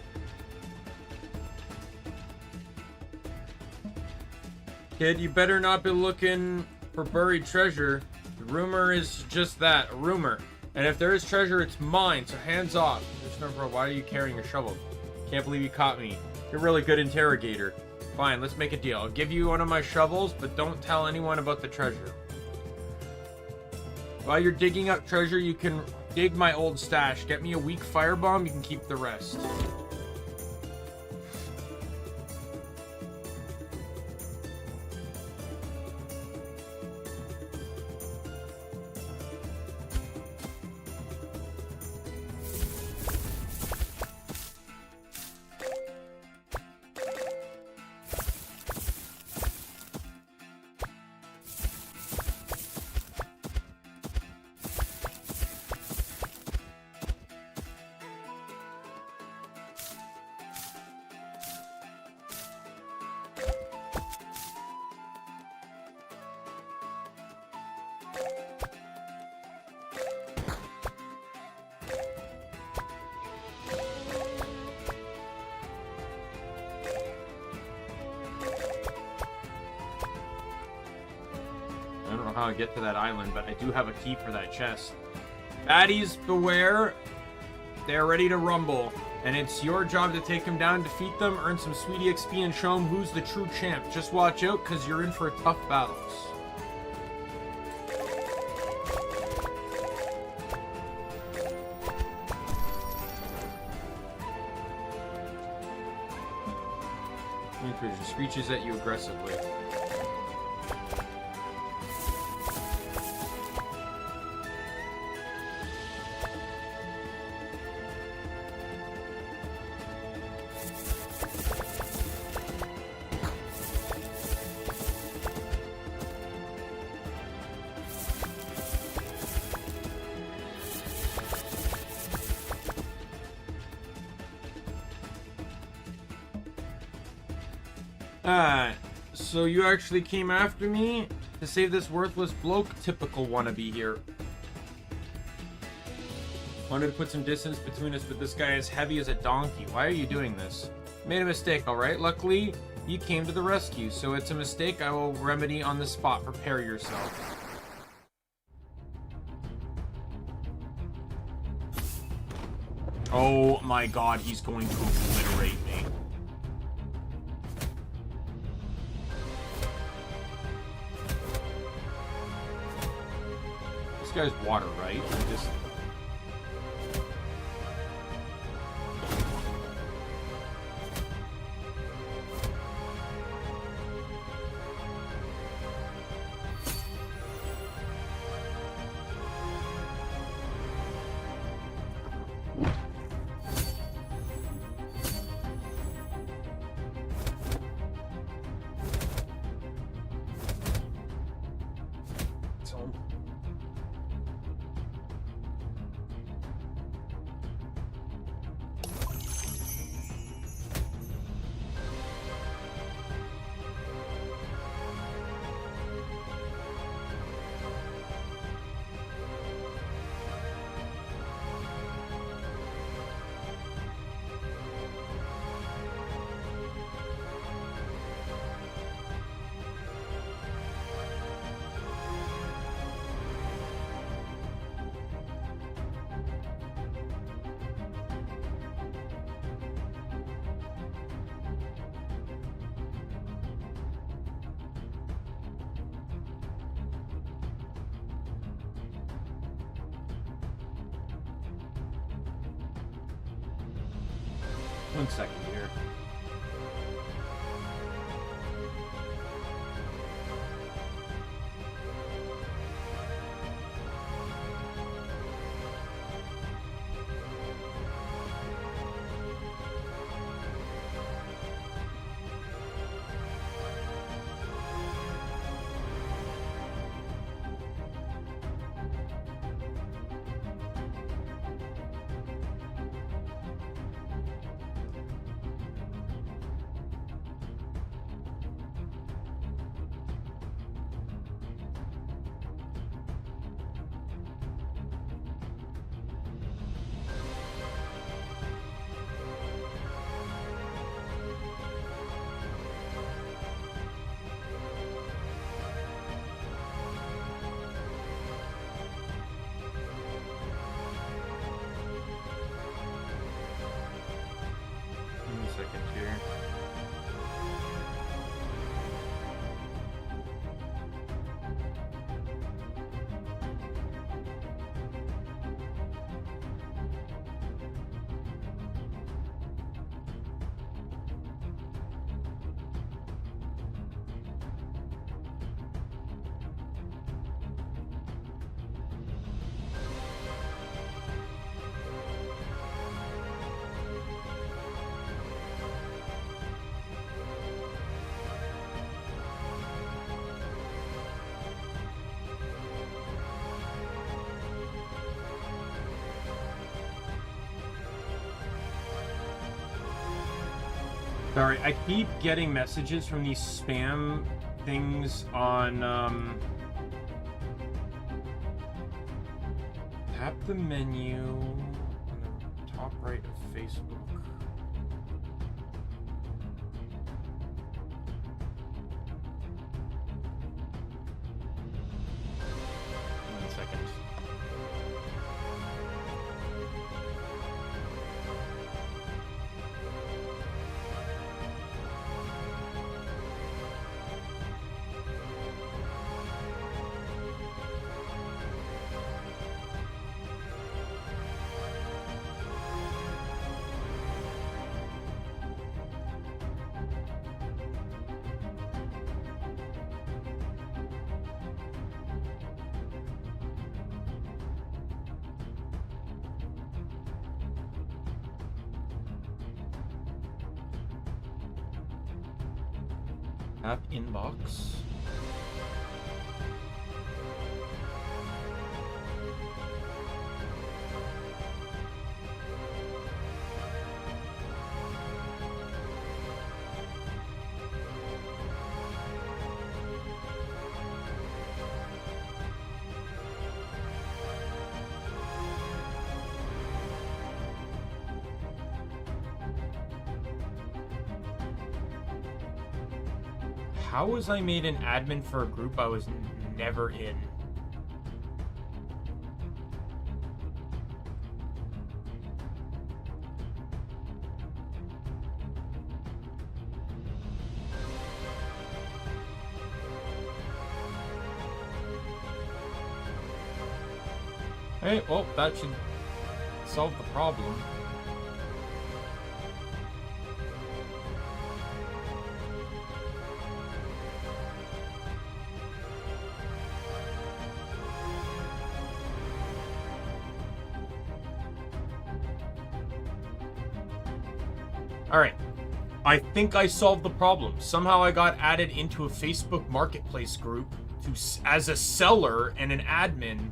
Kid, you better not be looking for buried treasure. The rumor is just that, a rumor. And if there is treasure, it's mine, so hands off. Just remember, why are you carrying a shovel? Can't believe you caught me. You're a really good interrogator. Fine, let's make a deal. I'll give you one of my shovels, but don't tell anyone about the treasure. While you're digging up treasure, you can dig my old stash. Get me a weak firebomb, you can keep the rest. somehow get to that island, but I do have a key for that chest. Baddies, beware. They're ready to rumble. And it's your job to take them down, defeat them, earn some sweet XP, and show them who's the true champ. Just watch out, because you're in for tough battles. Screeches at you aggressively. So you actually came after me to save this worthless bloke? Typical wannabe here. Wanted to put some distance between us, but this guy is heavy as a donkey. Why are you doing this? Made a mistake, alright? Luckily, you came to the rescue, so it's a mistake I will remedy on the spot. Prepare yourself. Oh my god, he's going to obliterate me. This guy's water, right? Just... One second here. Sorry, I keep getting messages from these spam things on, tap the menu on the top right of Facebook. second. App inbox. How was I made an admin for a group I was never in? Hey, well, that should solve the problem. Alright, I think I solved the problem. Somehow I got added into a Facebook Marketplace group as a seller and an admin.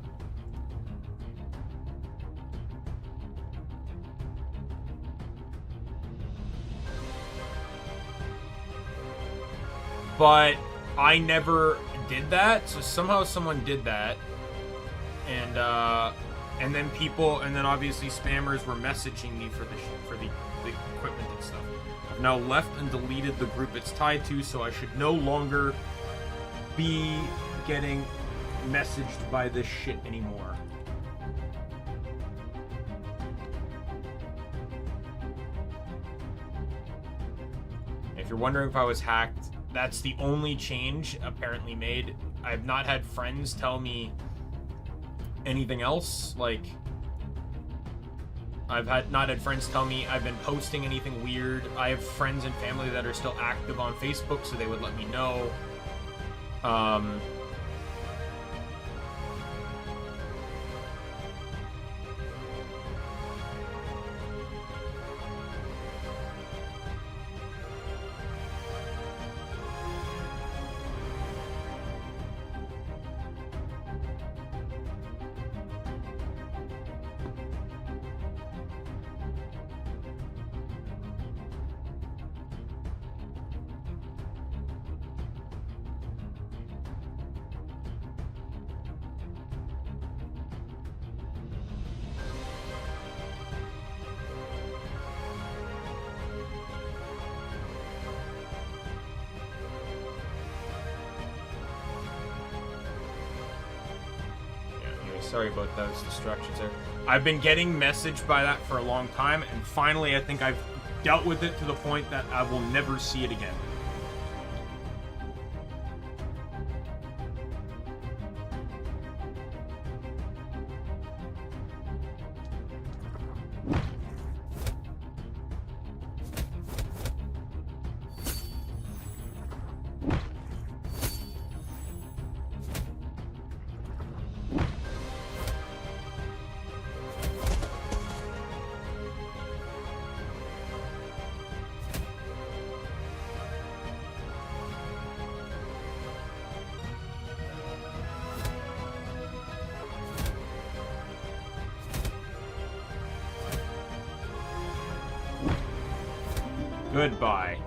But I never did that, so somehow someone did that. And then people, and then obviously spammers were messaging me for the equipment and stuff. I've now left and deleted the group it's tied to, so I should no longer be getting messaged by this shit anymore. If you're wondering if I was hacked, that's the only change apparently made. I've not had friends tell me anything else. Like, I've not had friends tell me I've been posting anything weird. I have friends and family that are still active on Facebook, so they would let me know. Sorry about those distractions there. I've been getting messaged by that for a long time, and finally I think I've dealt with it to the point that I will never see it again. Goodbye.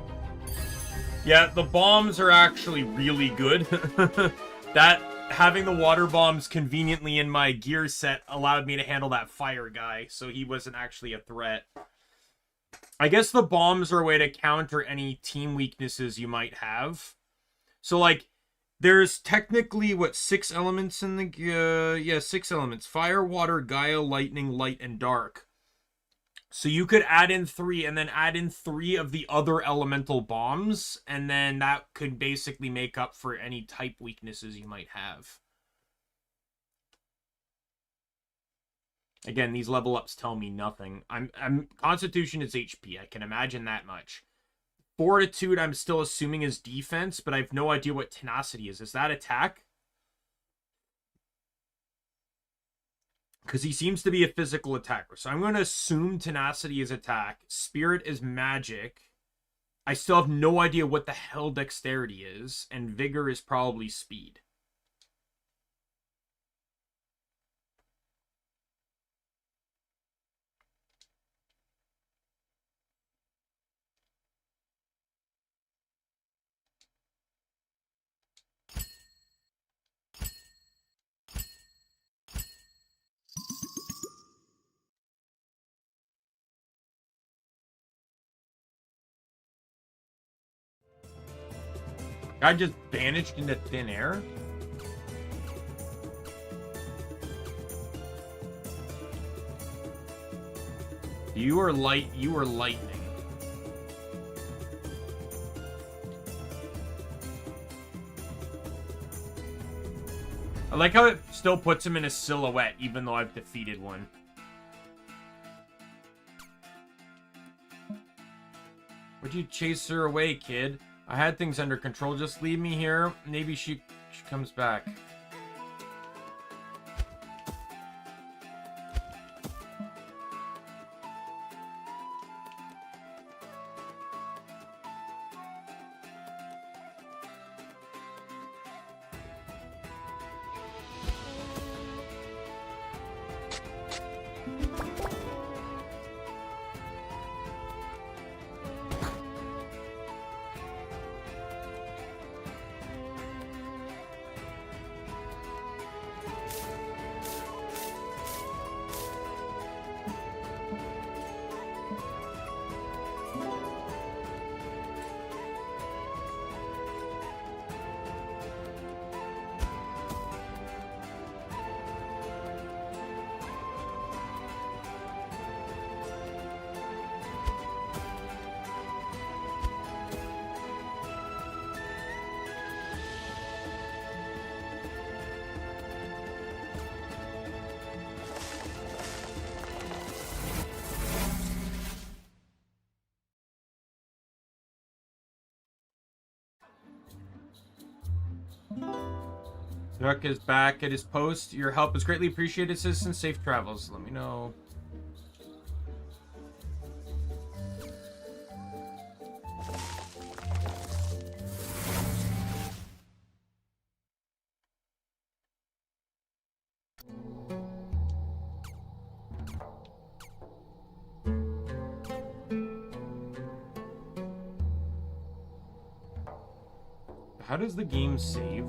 Yeah, the bombs are actually really good. That having the water bombs conveniently in my gear set allowed me to handle that fire guy, so he wasn't actually a threat. I guess the bombs are a way to counter any team weaknesses you might have. So, like, There's technically, what, 6 elements in the... yeah, 6 elements. Fire, water, Gaia, lightning, light, and dark. So you could add in 3 and then add in 3 of the other elemental bombs, and then that could basically make up for any type weaknesses you might have. Again, these level ups tell me nothing. I'm Constitution is HP. I can imagine that much. Fortitude, I'm still assuming is defense, but I have no idea what tenacity is. Is that attack? Because he seems to be a physical attacker. So I'm going to assume tenacity is attack. Spirit is magic. I still have no idea what the hell dexterity is. And vigor is probably speed. I just vanished into thin air? You are lightning. I like how it still puts him in a silhouette, even though I've defeated one. Would you chase her away, kid? I had things under control. Just leave me here. Maybe she comes back. Duck is back at his post. Your help is greatly appreciated, citizen. Safe travels. Let me know. How does the game save?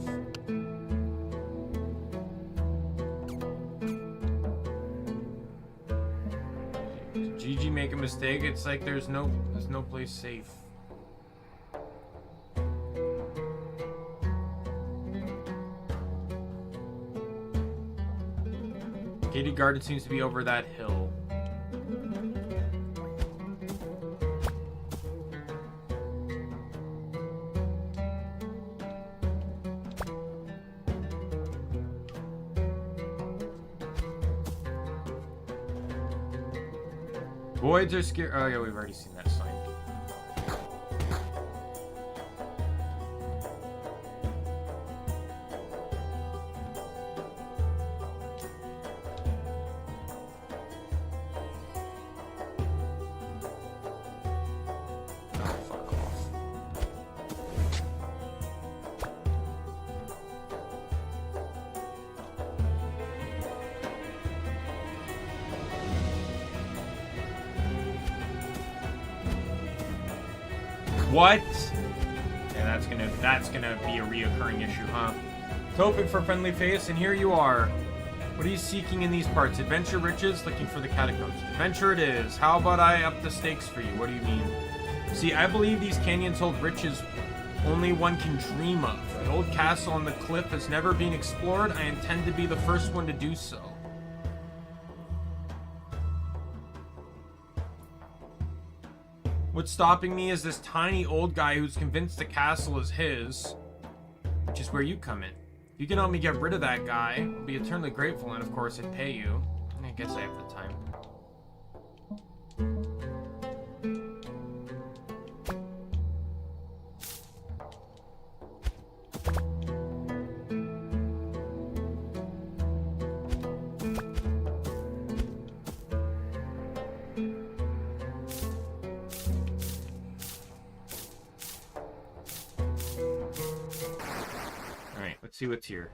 GG make a mistake, it's like there's no place safe. Katie Garden seems to be over that hill. Voids are scary. Oh yeah, we've already seen that sign. Oh, fuck off. What? Yeah, that's gonna be a reoccurring issue, huh? Hoping for friendly face, and here you are. What are you seeking in these parts? Adventure, riches, looking for the catacombs. Adventure it is. How about I up the stakes for you? What do you mean? See, I believe these canyons hold riches only one can dream of. The old castle on the cliff has never been explored. I intend to be the first one to do so. What's stopping me is this tiny old guy who's convinced the castle is his, which is where you come in. If you can help me get rid of that guy, I'll be eternally grateful, and of course I'd pay you. I guess I have the time. Let's see what's here.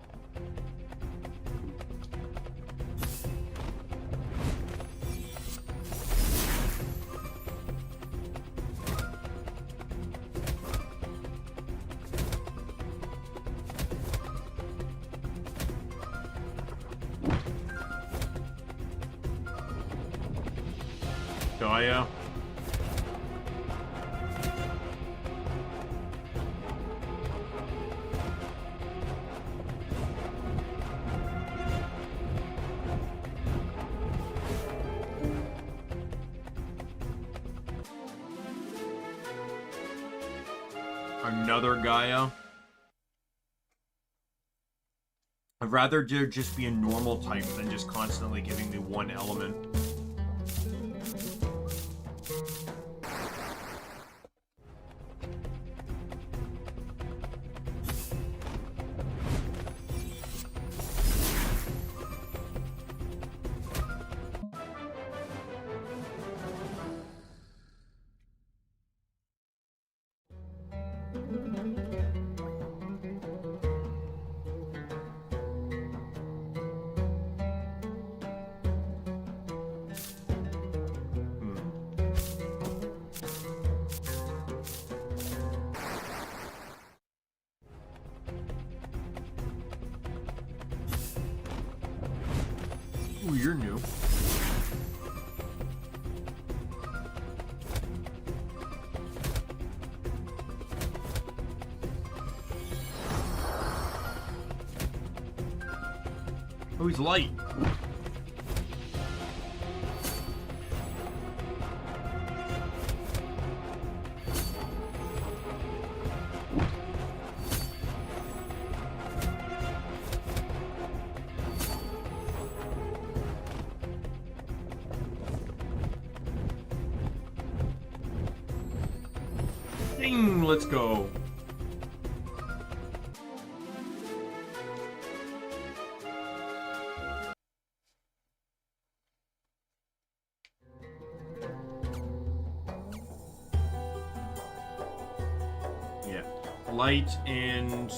Gaia. Another Gaia. I'd rather there just be a normal type than just constantly giving me one element. Ooh, you're new. Oh, he's light. Ding, let's go. Yeah, light and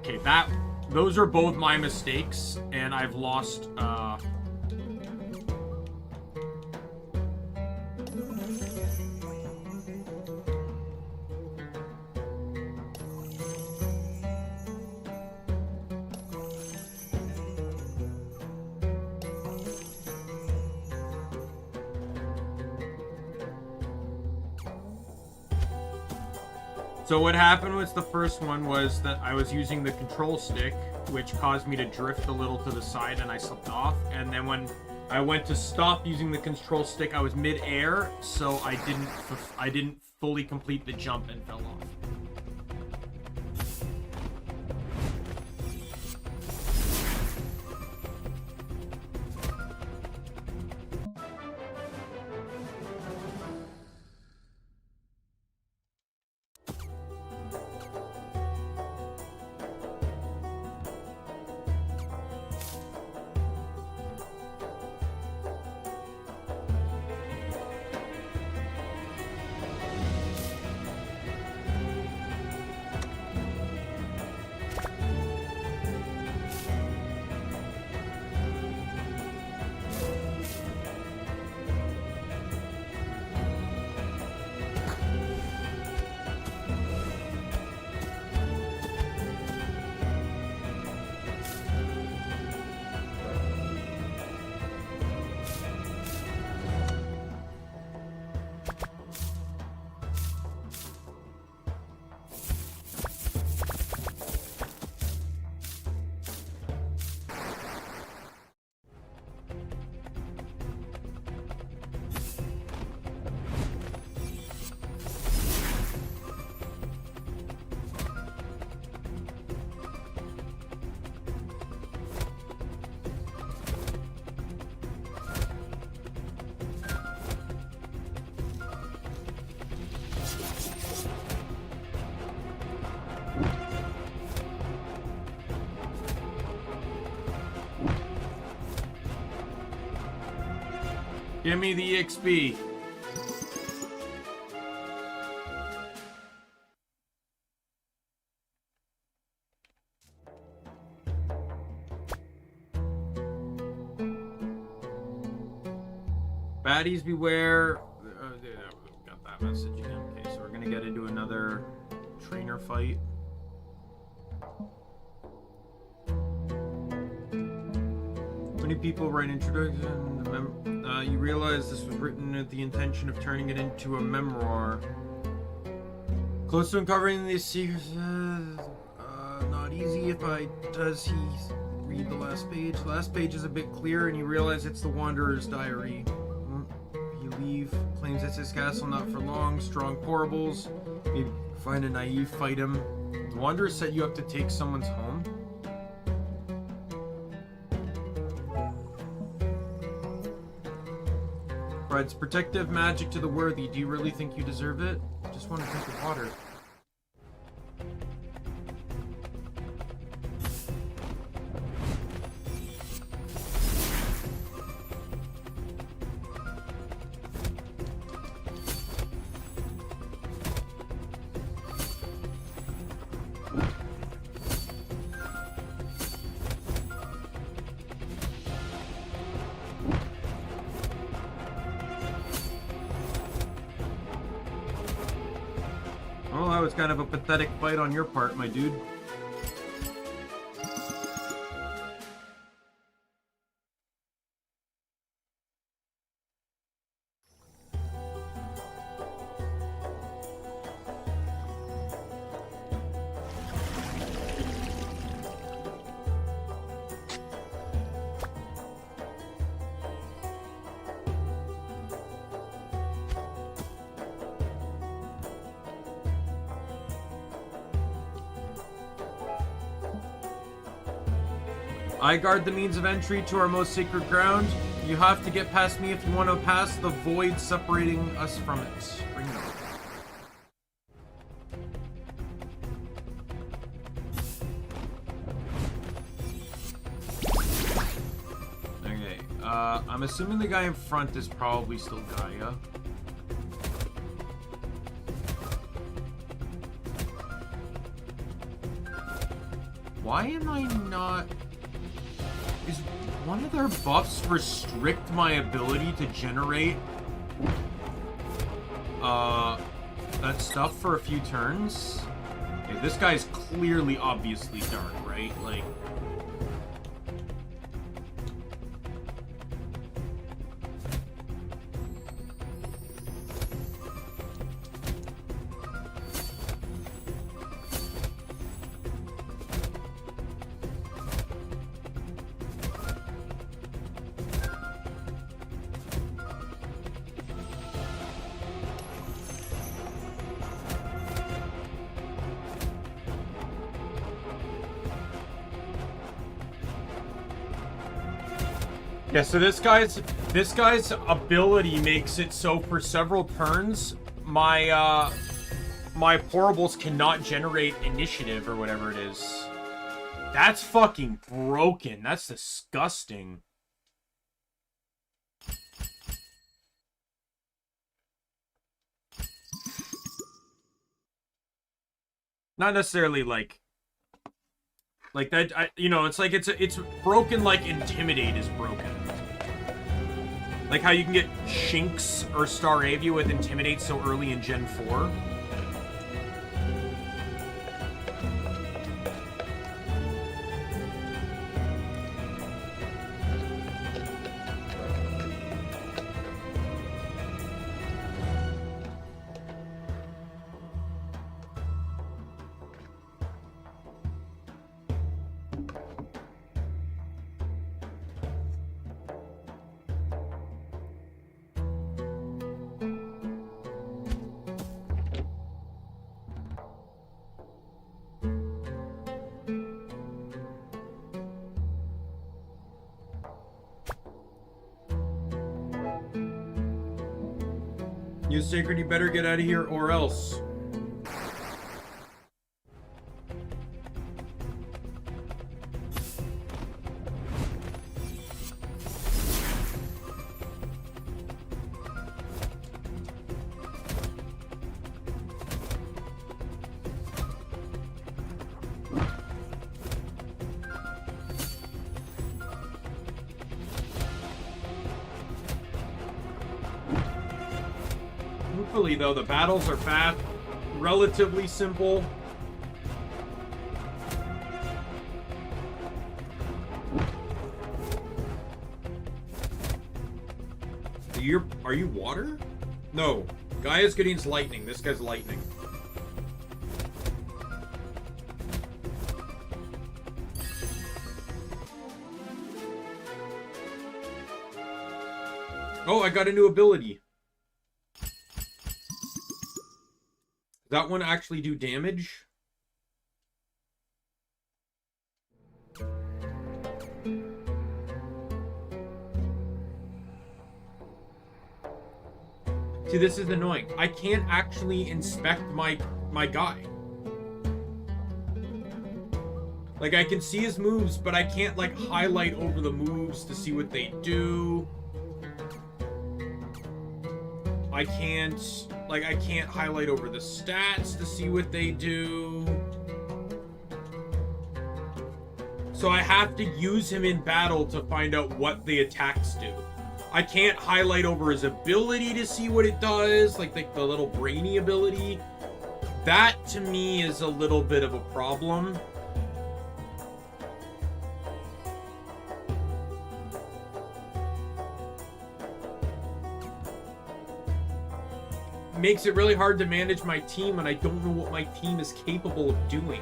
okay, those are both my mistakes, and I've lost, So what happened was the first one was that I was using the control stick, which caused me to drift a little to the side and I slipped off. And then when I went to stop using the control stick, I was mid-air, so I didn't fully complete the jump and fell off. Give me the EXP. Baddies beware. Got that message again. Okay, so we're gonna get into another trainer fight. Many people write introduction. You realize this was written with the intention of turning it into a memoir. Close to uncovering these secrets. Not easy. If I does he read the last page? The last page is a bit clear, and you realize it's the Wanderer's diary. You leave. Claims it's his castle, not for long. Strong portables. Maybe find a naive, fight him. The Wanderer set you up to take someone's home. Provides protective magic to the worthy. Do you really think you deserve it? Just want to drink the water. Well, that was kind of a pathetic fight on your part, my dude. I guard the means of entry to our most sacred ground. You have to get past me if you want to pass the void separating us from it. Bring it on. Okay, I'm assuming the guy in front is probably still Gaia. Why am I not... Is one of their buffs restrict my ability to generate that stuff for a few turns? Okay, this guy's clearly obviously dark, right? Like... Yeah, so this guy's ability makes it so for several turns, my porables cannot generate initiative or whatever it is. That's fucking broken. That's disgusting. Not necessarily like that. You know, it's like it's broken like Intimidate is broken. Like how you can get Shinx or Staravia with Intimidate so early in Gen 4. You Sacred, you better get out of here or else. Hopefully, though, the battles are fast, relatively simple. Are you water? No. Gaia's Gideon's lightning. This guy's lightning. Oh, I got a new ability. That one actually do damage? See, this is annoying. I can't actually inspect my guy. Like, I can see his moves, but I can't, like, highlight over the moves to see what they do. I can't highlight over the stats to see what they do. So I have to use him in battle to find out what the attacks do. I can't highlight over his ability to see what it does, like the little brainy ability. That, to me, is a little bit of a problem. Makes it really hard to manage my team, and I don't know what my team is capable of doing.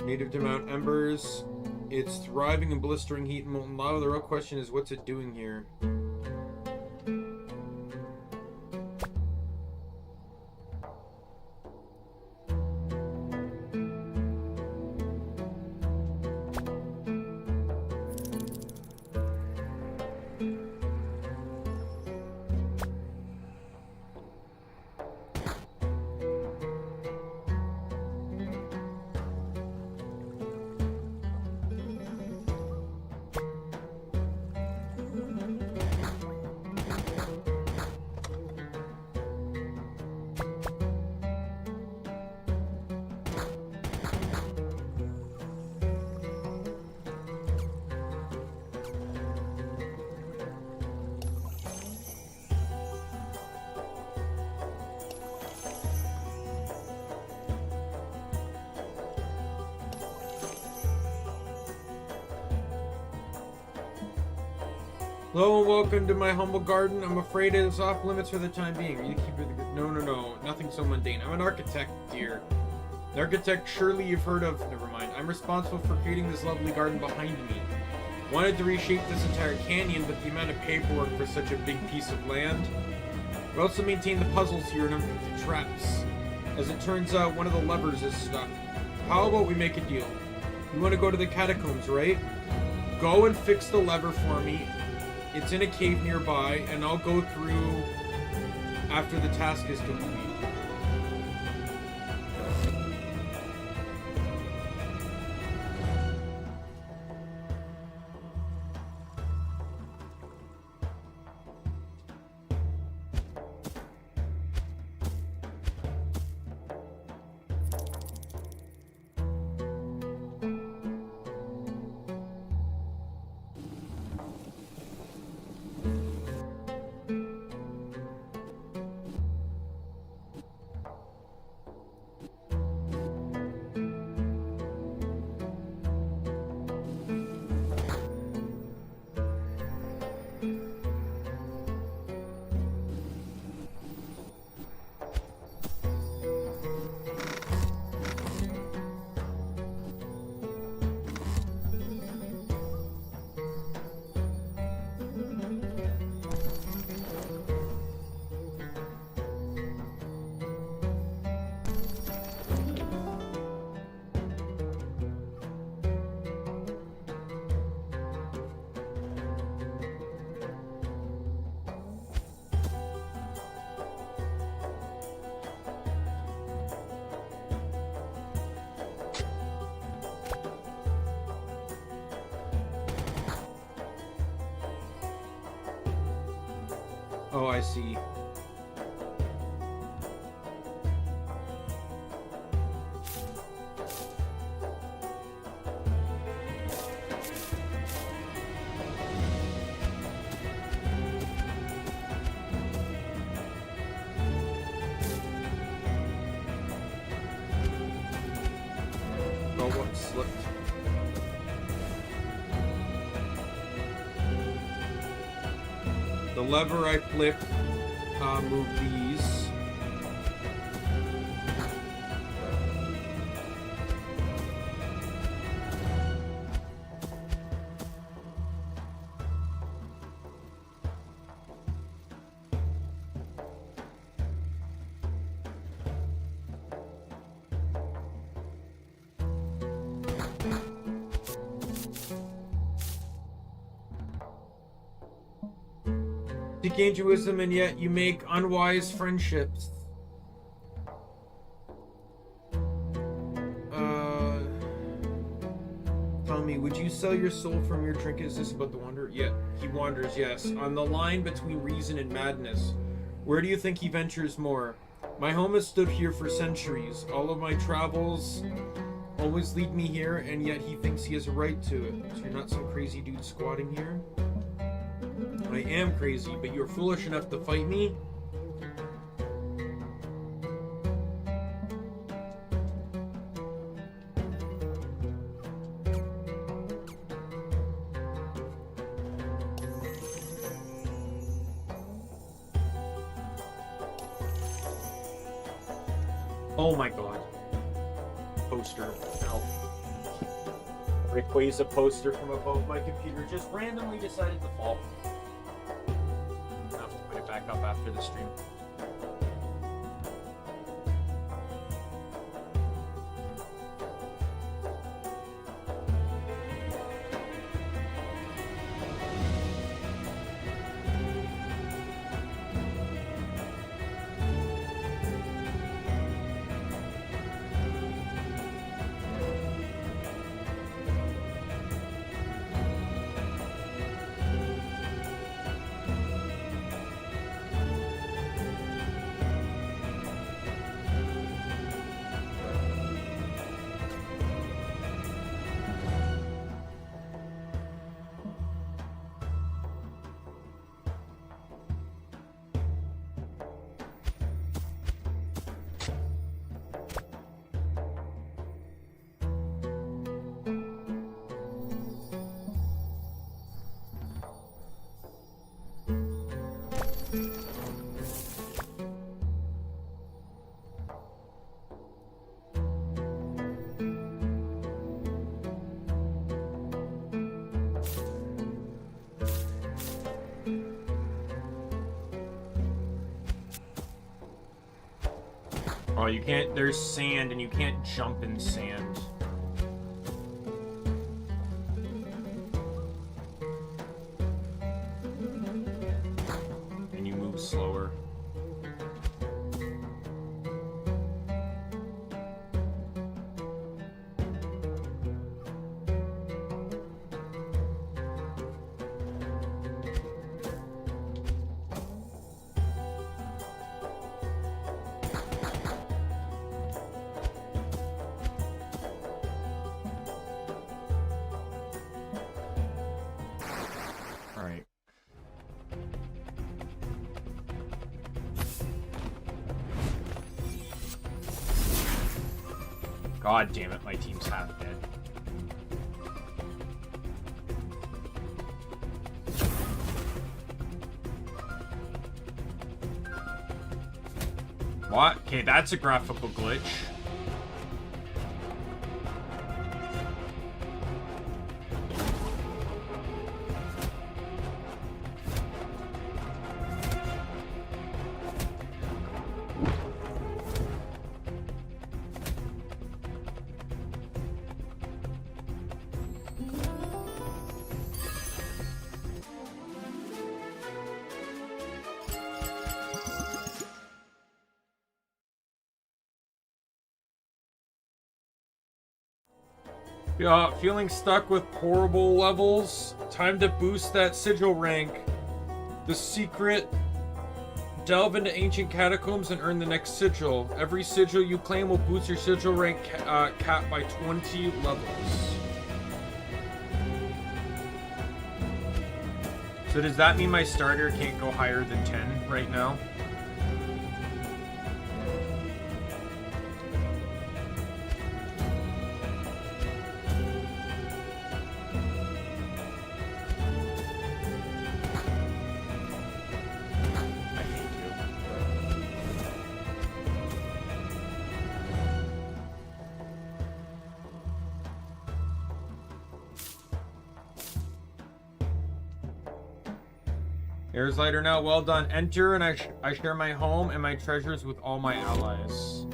Native to Mount Embers. It's thriving in blistering heat and molten lava. The real question is, what's it doing here? Hello and welcome to my humble garden. I'm afraid it is off limits for the time being. Are you the keeper of the... No. Nothing so mundane. I'm an architect, dear. An architect surely you've heard of. Never mind. I'm responsible for creating this lovely garden behind me. Wanted to reshape this entire canyon, but the amount of paperwork for such a big piece of land. We also maintain the puzzles here and the traps. As it turns out, one of the levers is stuck. How about we make a deal? You want to go to the catacombs, right? Go and fix the lever for me. It's in a cave nearby, and I'll go through after the task is complete. Oh, I see. Oh, what slipped? The lever I flipped, move these. Seek ancient wisdom, and yet you make unwise friendships. Tell me, would you sell your soul from your trinket? Is this about the wander? Yeah, he wanders, yes. On the line between reason and madness. Where do you think he ventures more? My home has stood here for centuries. All of my travels always lead me here, and yet he thinks he has a right to it. So you're not some crazy dude squatting here? I am crazy, but you're foolish enough to fight me? Oh my god. Poster. Ow. Rayquaza poster from above my computer just randomly decided to fall. I'll have to put it back up after the stream. Oh, you can't... There's sand, and you can't jump in sand. And you move slower. God damn it, my team's half dead. What? Okay, that's a graphical glitch. Yeah, feeling stuck with horrible levels. Time to boost that sigil rank. The secret. Delve into ancient catacombs and earn the next sigil. Every sigil you claim will boost your sigil rank cap by 20 levels. So does that mean my starter can't go higher than 10 right now? Air's lighter now. Well done. Enter, and I share my home and my treasures with all my allies.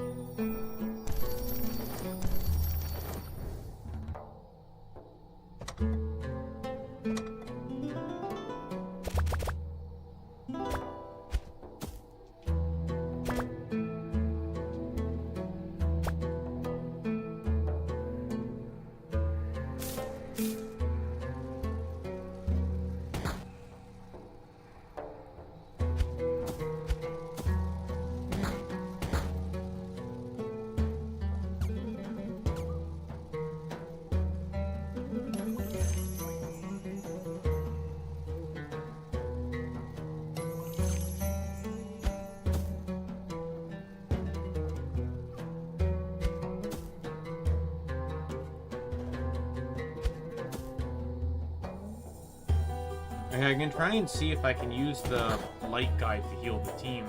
I can try and see if I can use the light guide to heal the team.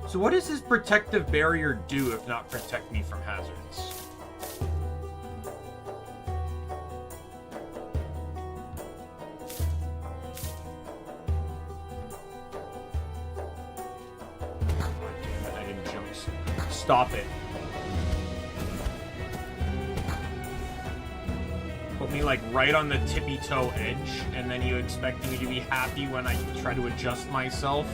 So what does his protective barrier do if not protect me from hazards? God damn it, I didn't jump. Stop it. Put me like right on the tippy toe edge, and then you expect me to be happy when I try to adjust myself.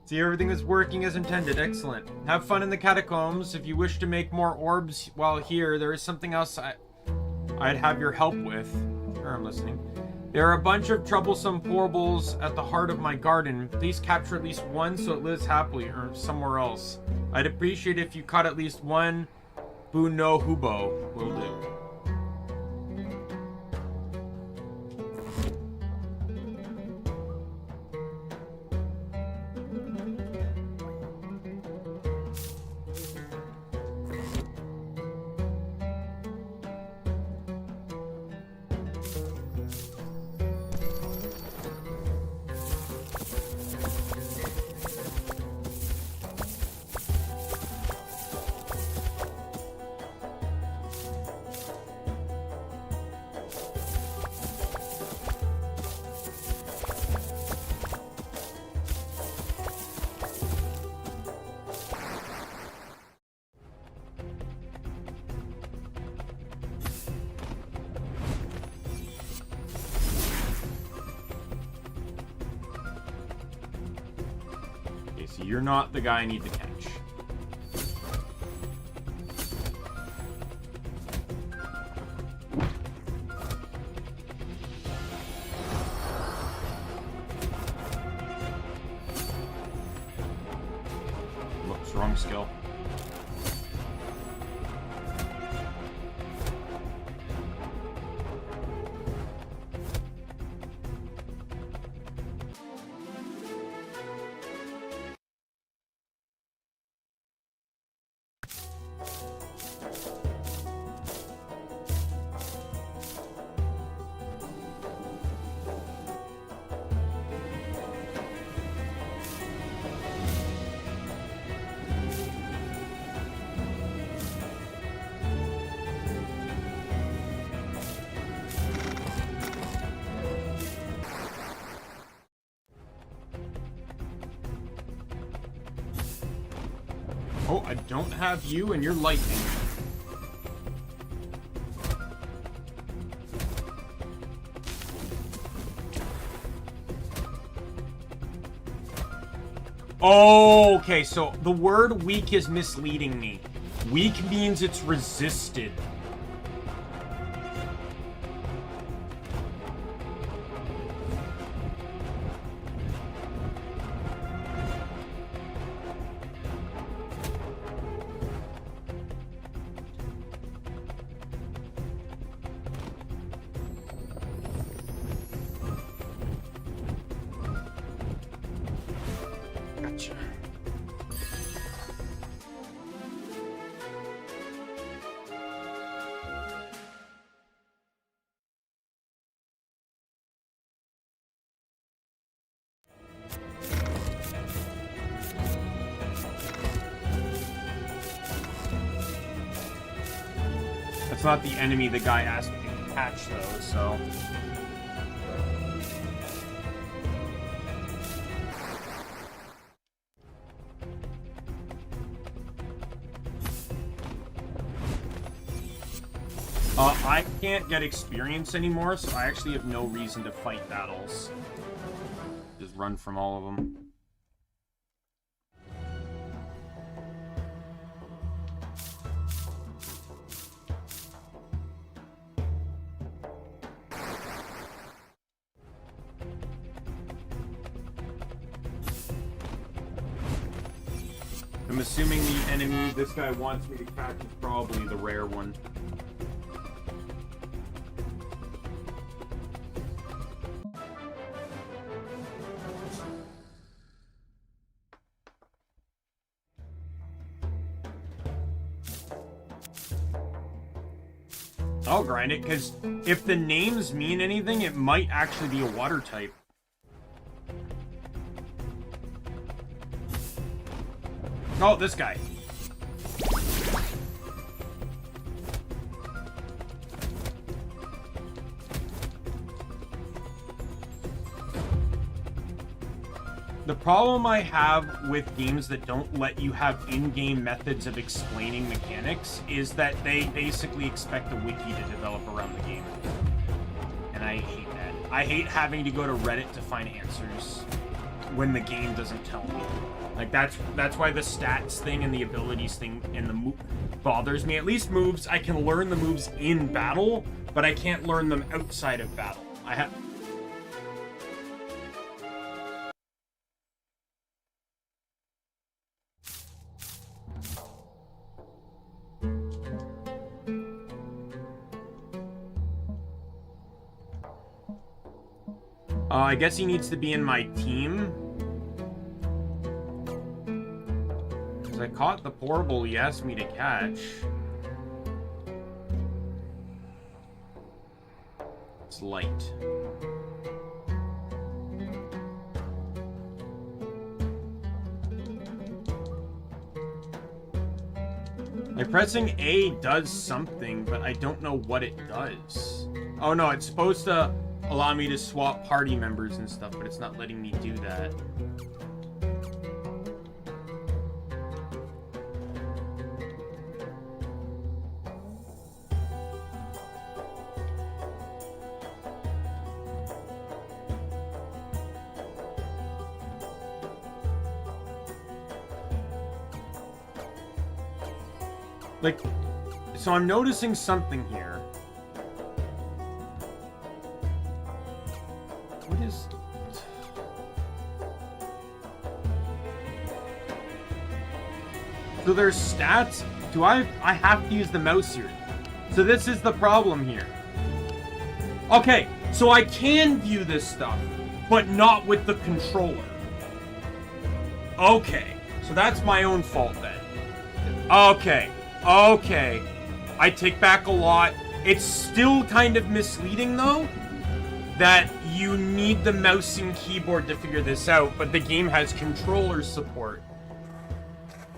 See, everything is working as intended. Excellent. Have fun in the catacombs. If you wish to make more orbs while here, there is something else I'd have your help with. Sure, I'm listening. There are a bunch of troublesome portals at the heart of my garden. Please capture at least one so it lives happily, or somewhere else. I'd appreciate if you caught at least one Bu no Hubo. Will do. So you're not the guy I need to catch. Whoops, wrong skill. Oh, I don't have you, and you're lightning. Oh, okay, so the word weak is misleading me. Weak means it's resisted. Gotcha. That's not the enemy the guy asked me to catch, though, so... I can't get experience anymore, so I actually have no reason to fight battles. Just run from all of them. I'm assuming the enemy this guy wants me to catch is probably the rare one. I'll grind it, because if the names mean anything, it might actually be a water type. Oh, this guy. The problem I have with games that don't let you have in-game methods of explaining mechanics is that they basically expect the wiki to develop around the game. And I hate that. I hate having to go to Reddit to find answers when the game doesn't tell me. Like, that's why the stats thing and the abilities thing and the move bothers me. At least moves, I can learn the moves in battle, but I can't learn them outside of battle. I have... I guess he needs to be in my team. Because I caught the portable he asked me to catch. It's light. Like, pressing A does something, but I don't know what it does. Oh no, it's supposed to allow me to swap party members and stuff, but it's not letting me do that. Like, so I'm noticing something here. What is... So there's stats? Do I have to use the mouse here? So this is the problem here. Okay, so I can view this stuff, but not with the controller. Okay, so that's my own fault then. Okay. Okay, I take back a lot. It's still kind of misleading, though, that you need the mouse and keyboard to figure this out, but the game has controller support.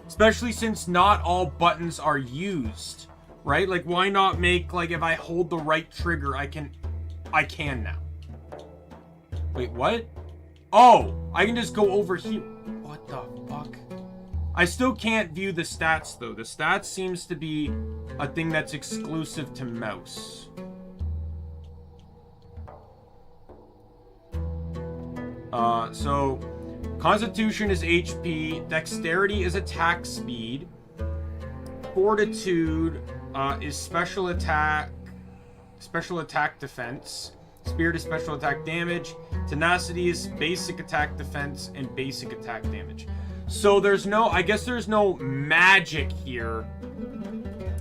Especially since not all buttons are used, right? Like, why not make, like, if I hold the right trigger, I can now. Wait, what? Oh, I can just go over here. What the fuck? I still can't view the stats, though. The stats seems to be a thing that's exclusive to mouse. So, Constitution is HP, Dexterity is attack speed, Fortitude is special attack defense, Spirit is special attack damage, Tenacity is basic attack defense, and basic attack damage. So there's no, I guess there's no magic here.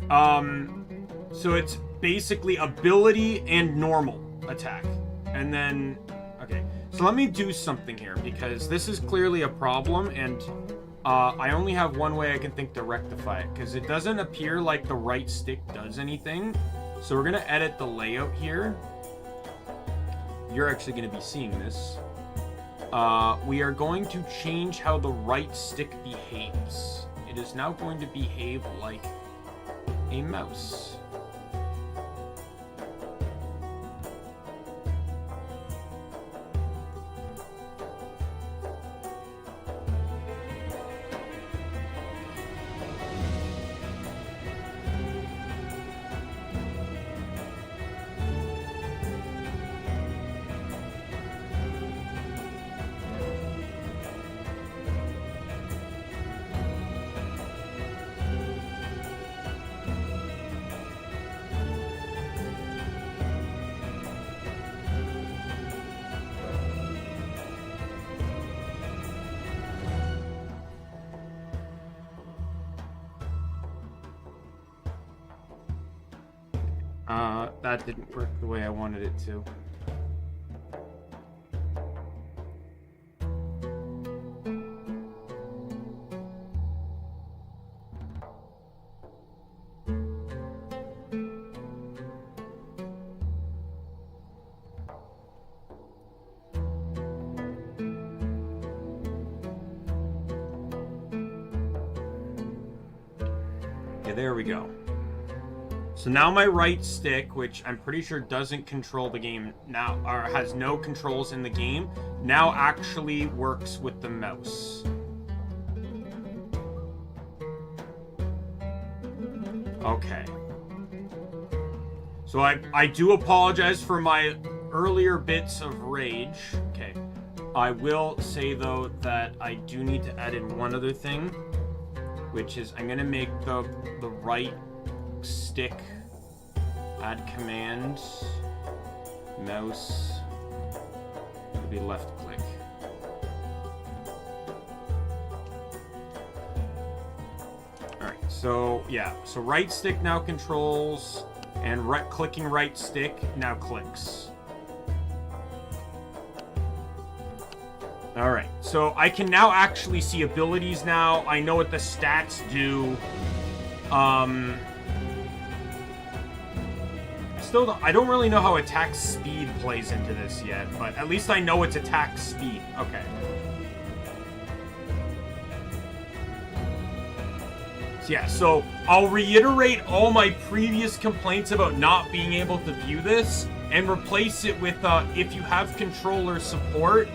So it's basically ability and normal attack. And then, okay. So let me do something here, because this is clearly a problem, and I only have one way I can think to rectify it, because it doesn't appear like the right stick does anything. So we're gonna edit the layout here. You're actually gonna be seeing this. We are going to change how the right stick behaves. It is now going to behave like a mouse. That didn't work the way I wanted it to. Okay, there we go. So now my right stick, which I'm pretty sure doesn't control the game now, or has no controls in the game, now actually works with the mouse. Okay. So I do apologize for my earlier bits of rage. Okay. I will say, though, that I do need to add in one other thing, which is I'm going to make the right stick add command mouse to be left click. Alright, so yeah, so right stick now controls, and clicking right stick now clicks. Alright, so I can now actually see abilities now. I know what the stats do. Still, I don't really know how attack speed plays into this yet, but at least I know it's attack speed. Okay. So yeah, so I'll reiterate all my previous complaints about not being able to view this and replace it with, if you have controller support,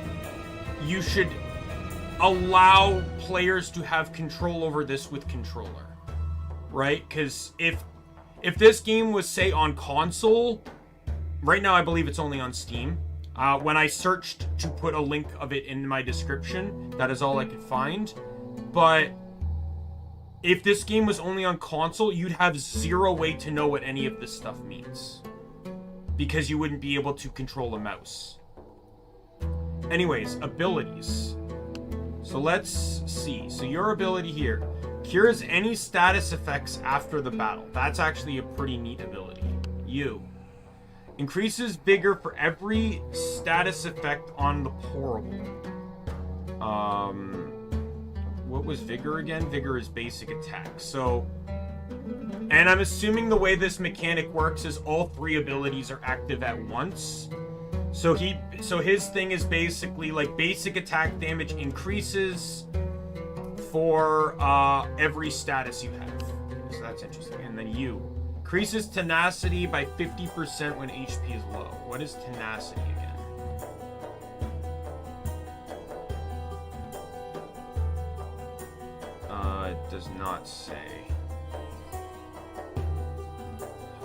you should allow players to have control over this with controller, right? Because if this game was, say, on console, right now I believe it's only on Steam. When I searched to put a link of it in my description, that is all I could find. But if this game was only on console, you'd have zero way to know what any of this stuff means, because you wouldn't be able to control a mouse. Anyways, abilities. So let's see. So your ability here cures any status effects after the battle. That's actually a pretty neat ability. You increases vigor for every status effect on the portable. What was vigor again? Vigor is basic attack. So, and I'm assuming the way this mechanic works is all three abilities are active at once. So his thing is basically like basic attack damage increases for every status you have. So that's interesting. And then you increases tenacity by 50% when HP is low. What is tenacity again? It does not say.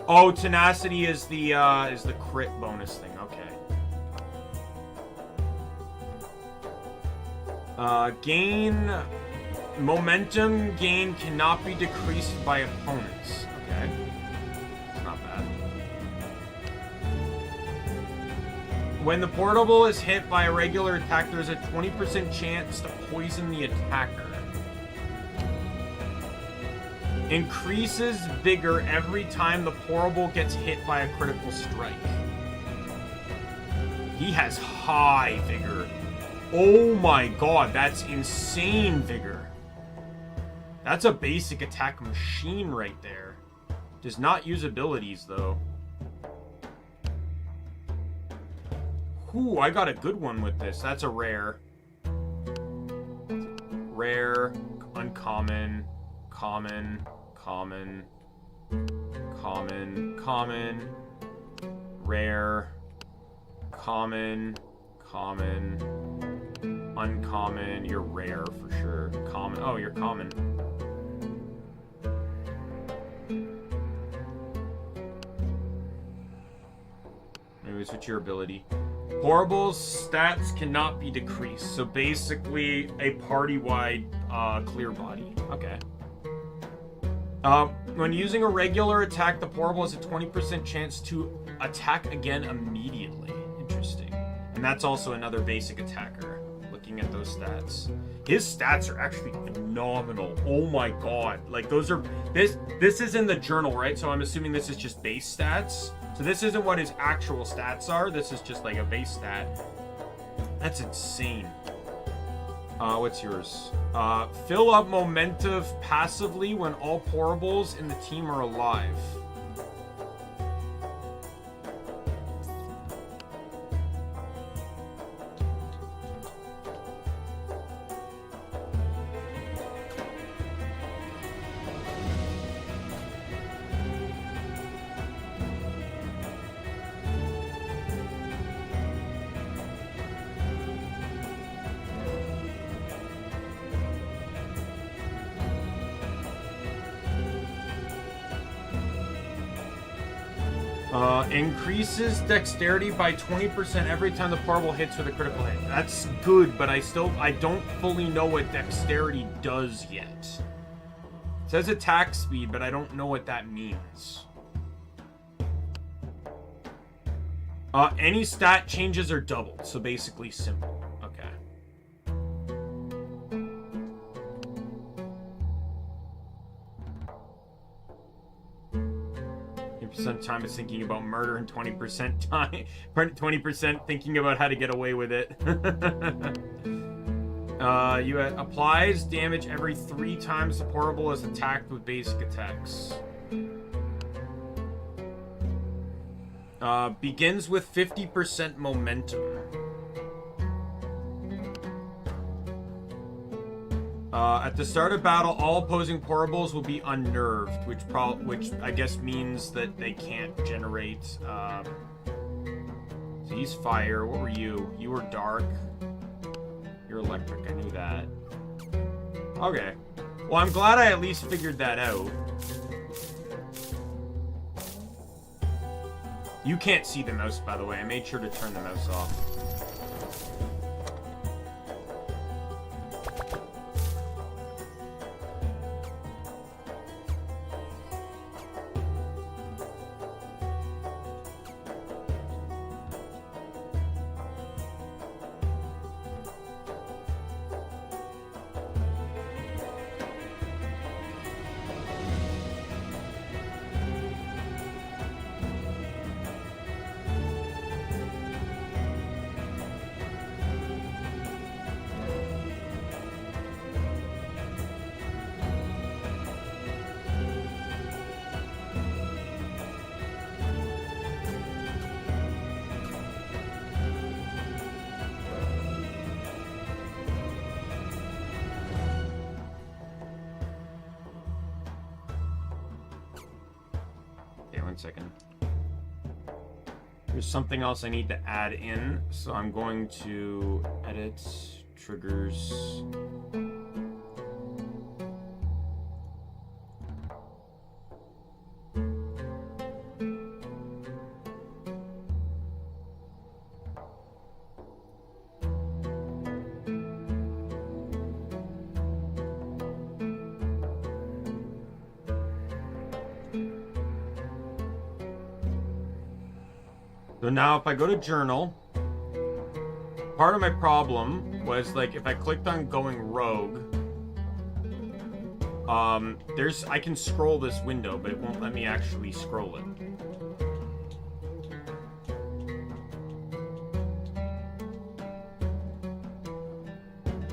Oh, tenacity is the crit bonus thing. Okay. Momentum gain cannot be decreased by opponents. Okay. It's not bad. When the portable is hit by a regular attack, there's a 20% chance to poison the attacker. Increases vigor every time the portable gets hit by a critical strike. He has high vigor. Oh my god, that's insane vigor. That's a basic attack machine right there. Does not use abilities, though. Ooh, I got a good one with this. That's a rare. Rare, uncommon, common, common, common, common, rare, common, common, uncommon. You're rare for sure. Common. Oh, you're common. Anyways, what's your ability? Portable's stats cannot be decreased. So basically, a party-wide clear body. Okay. When using a regular attack, the portable has a 20% chance to attack again immediately. Interesting. And that's also another basic attacker. Looking at those stats. His stats are actually phenomenal. Oh my god. Like, those are... This is in the journal, right? So I'm assuming this is just base stats. So this isn't what his actual stats are. This is just like a base stat. That's insane. What's yours? Fill up momentum passively when all portables in the team are alive. Increases dexterity by 20% every time the portable hits with a critical hit. That's good, but I don't fully know what dexterity does yet. It says attack speed, but I don't know what that means. Any stat changes are doubled, so basically simple. Okay. Some time is thinking about murder and 20% time 20% thinking about how to get away with it. Applies damage every 3 times the portable is attacked with basic attacks. Begins with 50% momentum. At the start of battle, all opposing portables will be unnerved, which I guess means that they can't generate. So he's fire. What were you? You were dark. You're electric. I knew that. Okay. Well, I'm glad I at least figured that out. You can't see the mouse, by the way. I made sure to turn the mouse off. Second. There's something else I need to add in, so I'm going to edit triggers. So now if I go to journal, part of my problem was like if I clicked on going rogue, I can scroll this window, but it won't let me actually scroll it.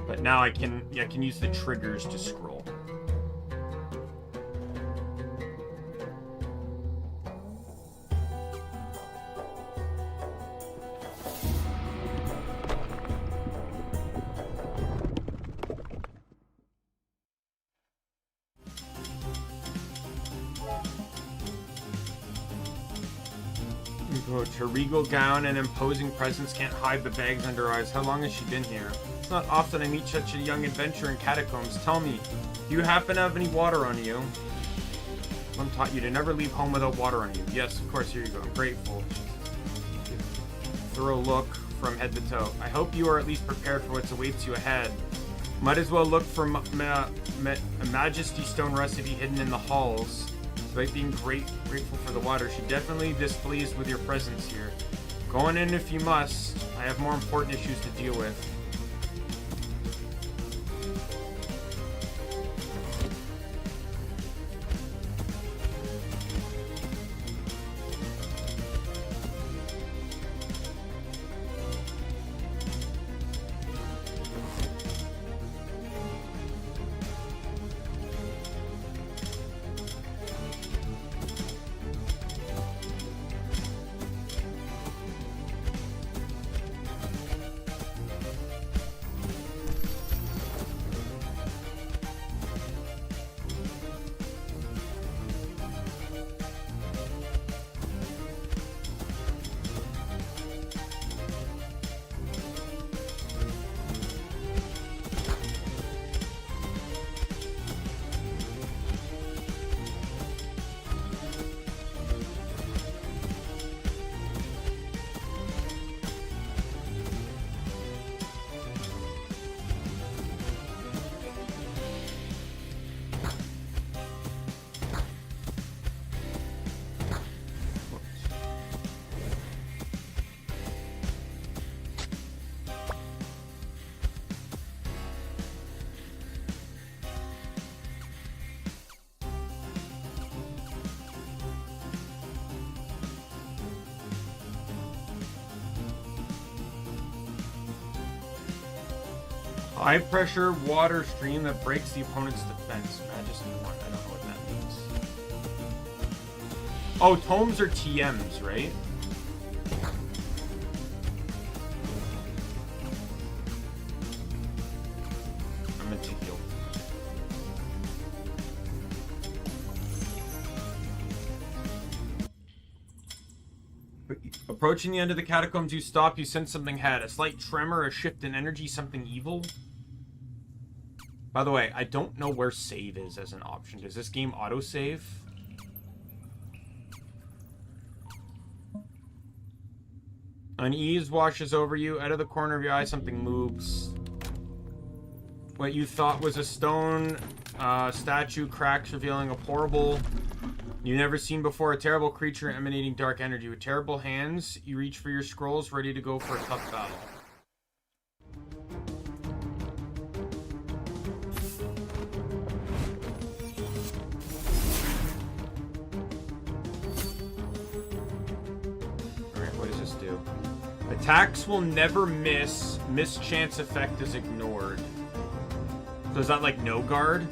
But now I can use the triggers to scroll. Her regal gown and imposing presence can't hide the bags under her eyes. How long has she been here? It's not often I meet such a young adventurer in catacombs. Tell me, do you happen to have any water on you? Mom taught you to never leave home without water on you. Yes, of course, here you go. I'm grateful. Thorough look from head to toe. I hope you are at least prepared for what awaits you ahead. Might as well look for a Majesty Stone recipe hidden in the halls. Despite being grateful for the water, she definitely displeased with your presence here. Go on in if you must. I have more important issues to deal with. High pressure water stream that breaks the opponent's defense. Majesty 1. I don't know what that means. Oh, tomes are TMs, right? I'm meant to heal. Approaching the end of the catacombs, you stop, you sense something had. A slight tremor, a shift in energy, something evil. By the way, I don't know where save is as an option. Does this game autosave? Unease washes over you. Out of the corner of your eye, something moves. What you thought was a stone statue cracks, revealing a horrible... You've never seen before, a terrible creature emanating dark energy. With terrible hands, you reach for your scrolls, ready to go for a tough battle. Alright, what does this do? Attacks will never miss. Mischance effect is ignored. So is that like no guard?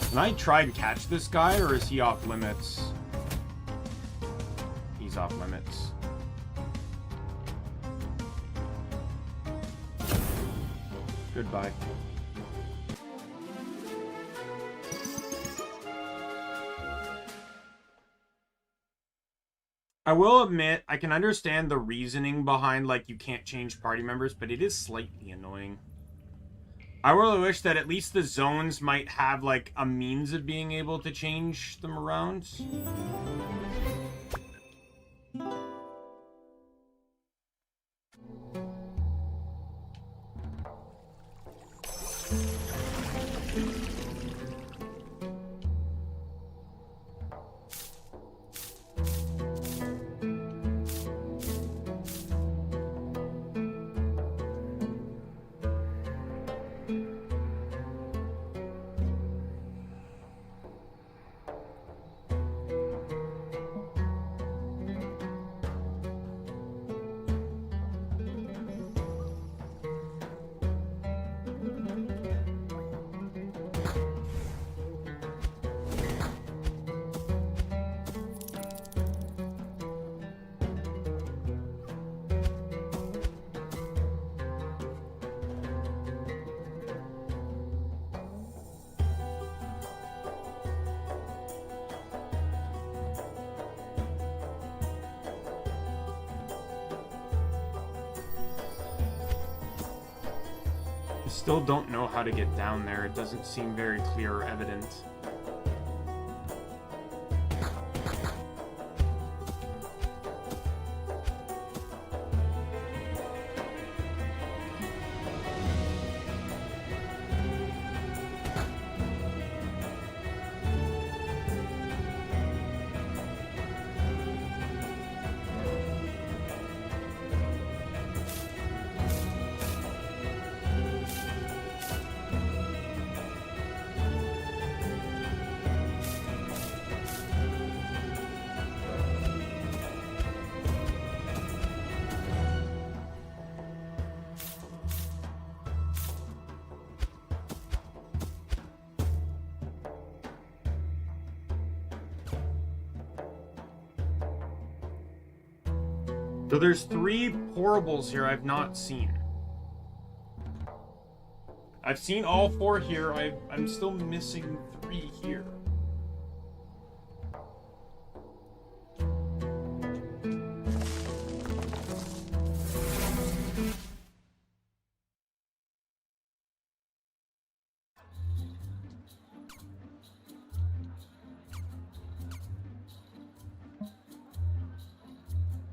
Can I try and catch this guy, or is he off limits? He's off limits. Goodbye. I will admit, I can understand the reasoning behind, like, you can't change party members, but it is slightly annoying. I really wish that at least the zones might have, like, a means of being able to change them around. Still don't know how to get down there. It doesn't seem very clear or evident. So there's 3 portables here I've not seen. I've seen all 4 here. I'm still missing 3 here.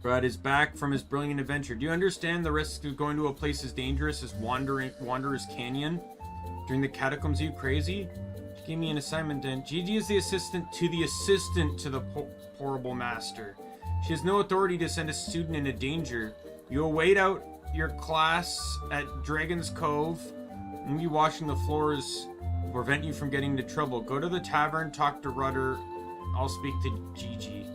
Brad is back from his brilliant adventure. Do you understand the risk of going to a place as dangerous as Wanderer's Canyon? During the catacombs, are you crazy? She gave me an assignment then. Gigi is the assistant to the horrible master. She has no authority to send a student into danger. You will wait out your class at Dragon's Cove and be washing the floors to prevent you from getting into trouble. Go to the tavern, talk to Rudder. I'll speak to Gigi.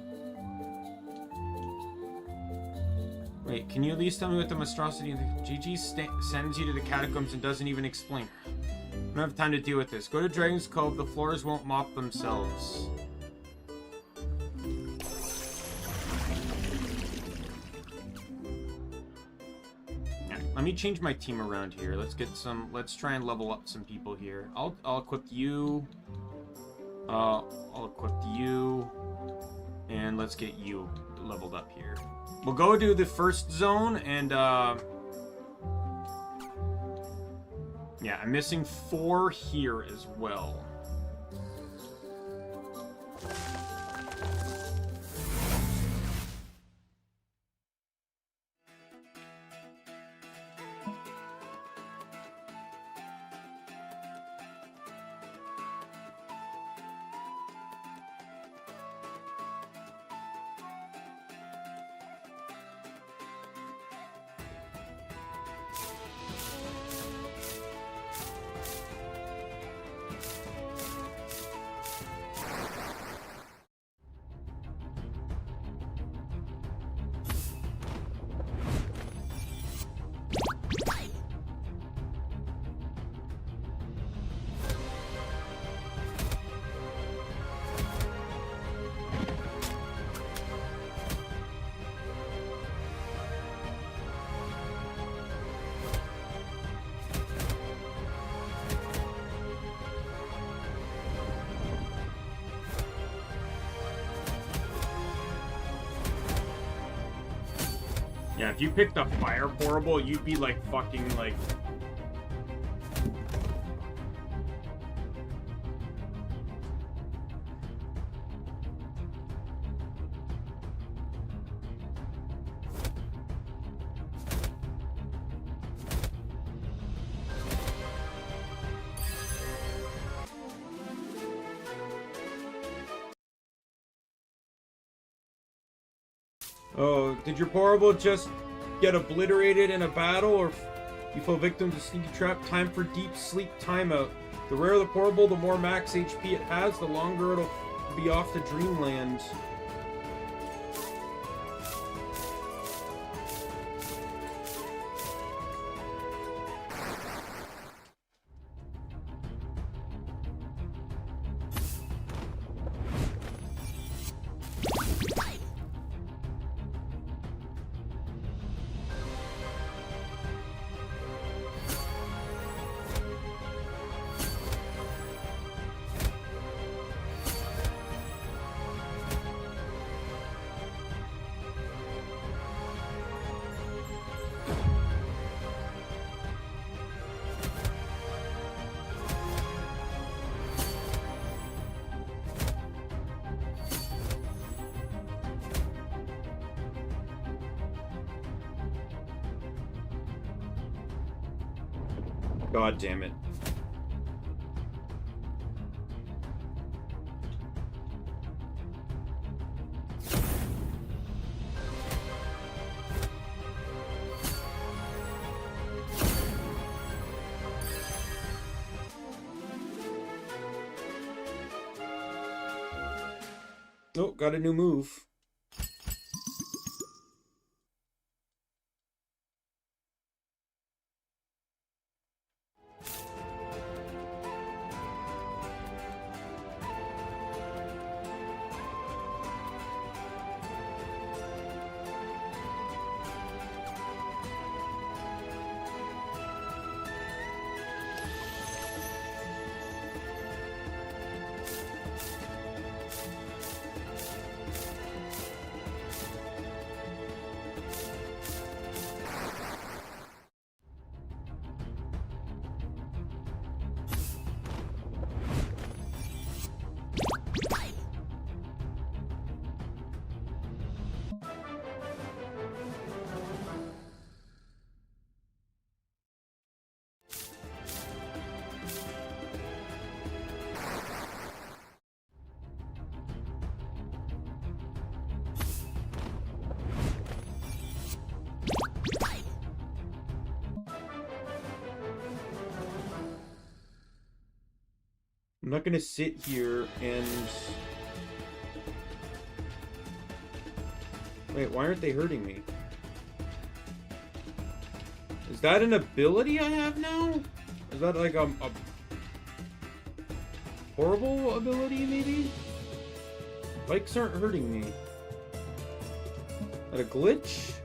Wait, can you at least tell me what the monstrosity... Gigi sends you to the catacombs and doesn't even explain. I don't have time to deal with this. Go to Dragon's Cove. The floors won't mop themselves. Yeah, let me change my team around here. Let's try and level up some people here. I'll equip you. I'll equip you. And let's get you leveled up here. We'll go do the first zone, and, yeah, I'm missing 4 here as well. Yeah, if you picked a fire portable, you'd be like fucking like... Oh, did your portable just get obliterated in a battle, or you fall victim to sneaky trap? Time for deep sleep timeout. The rarer the portable, the more max HP it has, the longer it'll be off to dreamland. God damn it. Oh, got a new move. I'm not gonna sit here and... Wait, why aren't they hurting me? Is that an ability I have now? Is that like a horrible ability, maybe? Bikes aren't hurting me. Is that a glitch?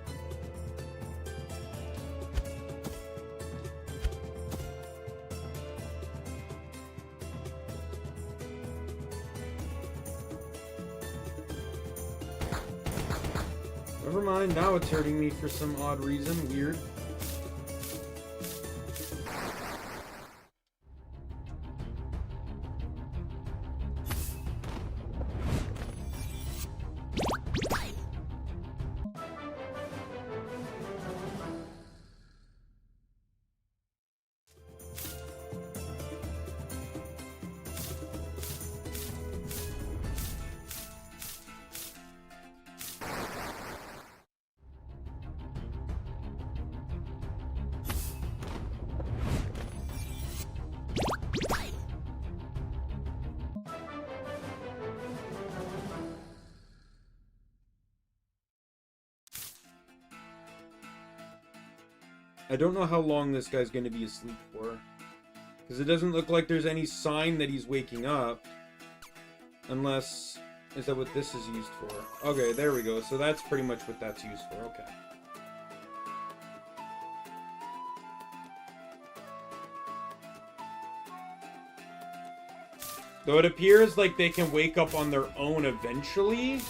Never mind, now it's hurting me for some odd reason. Weird. I don't know how long this guy's going to be asleep for. Because it doesn't look like there's any sign that he's waking up. Unless... Is that what this is used for? Okay, there we go. So that's pretty much what that's used for. Okay. Though it appears like they can wake up on their own eventually.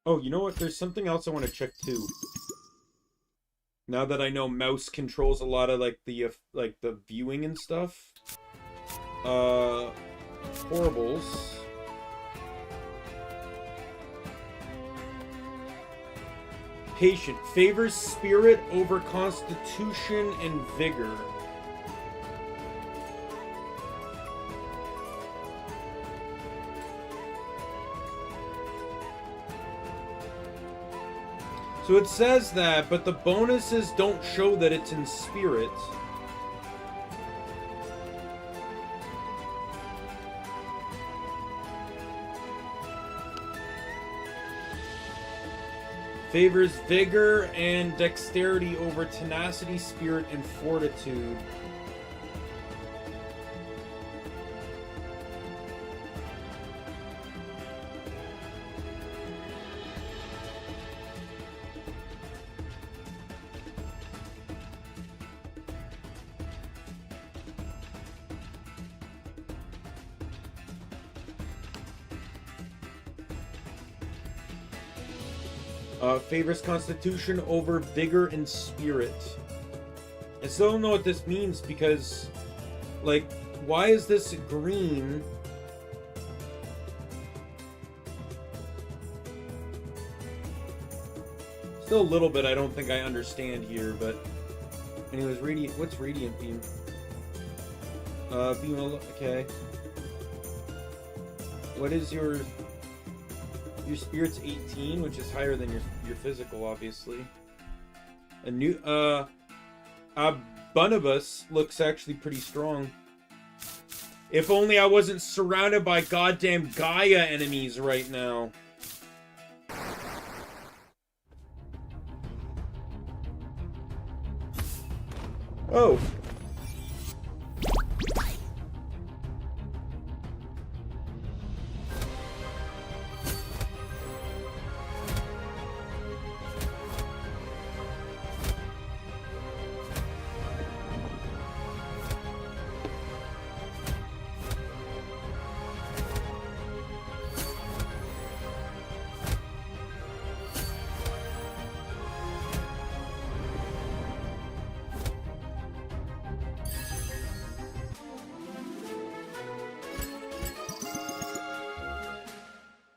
Oh, you know what? There's something else I want to check too. Now that I know mouse controls a lot of like the viewing and stuff. Horribles. Patient favors spirit over constitution and vigor. So it says that, but the bonuses don't show that it's in spirit. Favors vigor and dexterity over tenacity, spirit, and fortitude. Favors constitution over vigor and spirit. I still don't know what this means because, like, why is this green? Still a little bit I don't think I understand here, but anyways, radiant. What's radiant beam? Beam. Okay. What is your spirit's 18, which is higher than your physical, obviously. A new Bunabus looks actually pretty strong. If only I wasn't surrounded by goddamn Gaia enemies right now. Oh.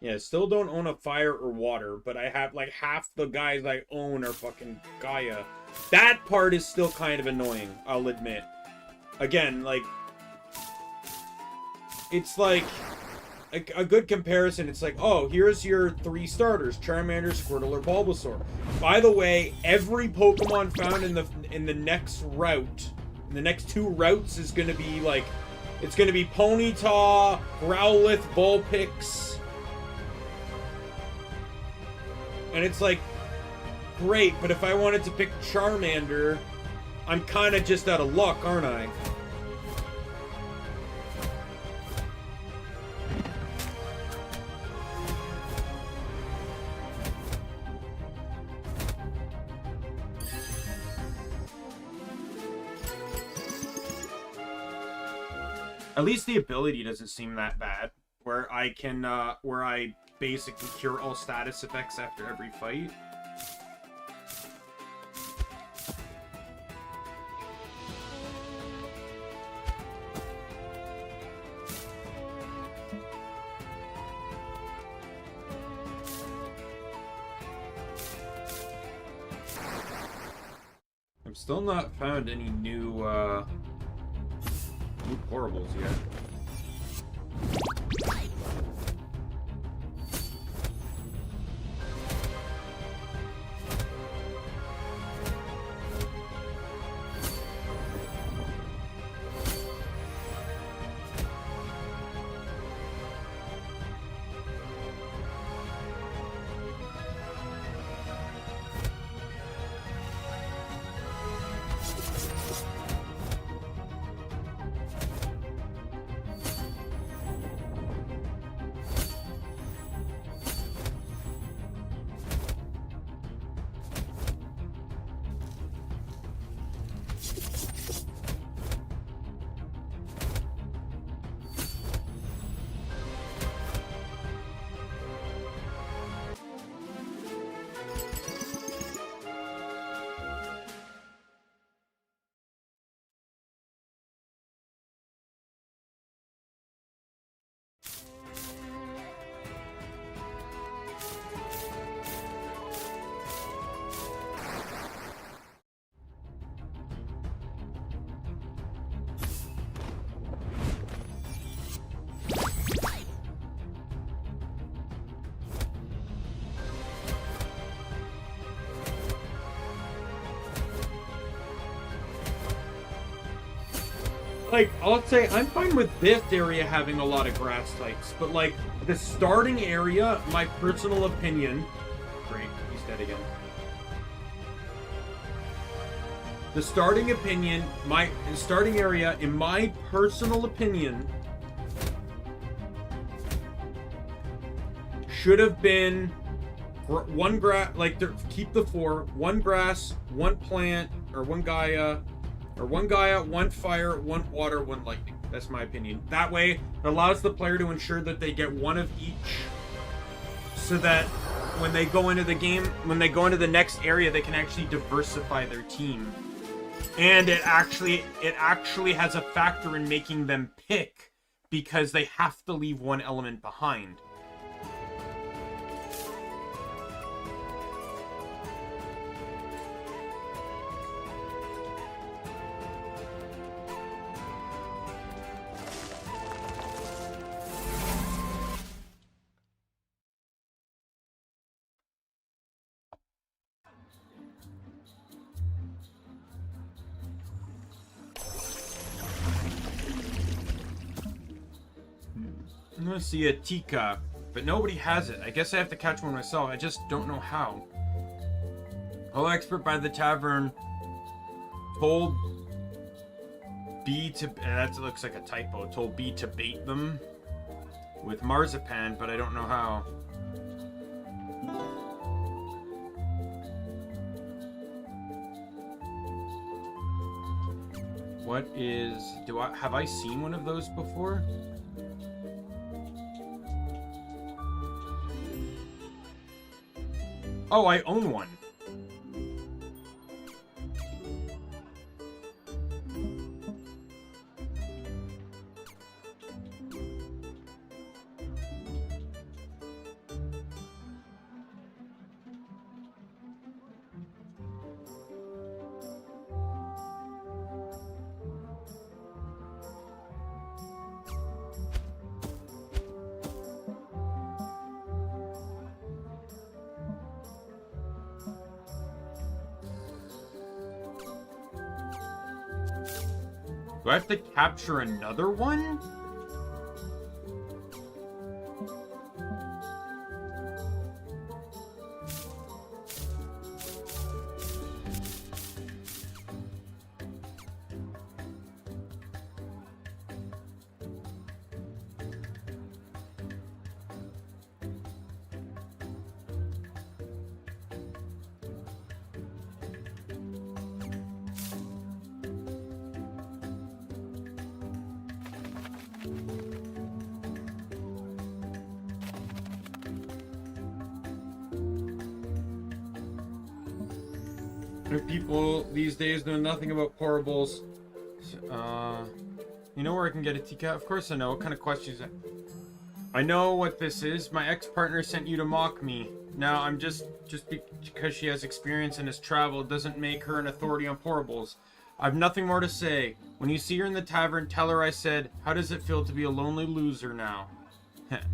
Yeah, still don't own a fire or water, but I have, like, half the guys I own are fucking Gaia. That part is still kind of annoying, I'll admit. Again, like, it's like a good comparison. It's like, oh, here's your 3 starters: Charmander, Squirtle, or Bulbasaur. By the way, every Pokemon found in the next route, in the next 2 routes, is gonna be like, it's gonna be Ponyta, Growlithe, Vulpix, and it's like, great. But if I wanted to pick Charmander, I'm kind of just out of luck, aren't I? At least the ability doesn't seem that bad, where I can, where I basically cure all status effects after every fight. I've still not found any new horribles yet. Like, I'll say, I'm fine with this area having a lot of grass types, but, like, the starting area, my personal opinion... Great, he's dead again. The starting area, in my personal opinion, should have been one grass, like, keep the 4, 1 grass, 1 plant, or 1 Gaia... Or 1 Gaia, 1 fire, 1 water, 1 lightning. That's my opinion. That way, it allows the player to ensure that they get 1 of each, so that when they go into the game, when they go into the next area, they can actually diversify their team. And it actually has a factor in making them pick, because they have to leave 1 element behind. I'm gonna see a Tika, but nobody has it. I guess I have to catch one myself. I just don't know how. All expert by the tavern told B to... that looks like a typo. Told B to bait them with marzipan, but I don't know how. What is... have I seen one of those before? Oh, I own one. Do I have to capture another one? People these days know nothing about pourables. You know where I can get a TCAT? Of course I know. What kind of questions? I know what this is. My ex-partner sent you to mock me. Now I'm just because she has experience and has traveled doesn't make her an authority on pourables. I've nothing more to say. When you see her in the tavern, tell her I said, how does it feel to be a lonely loser now?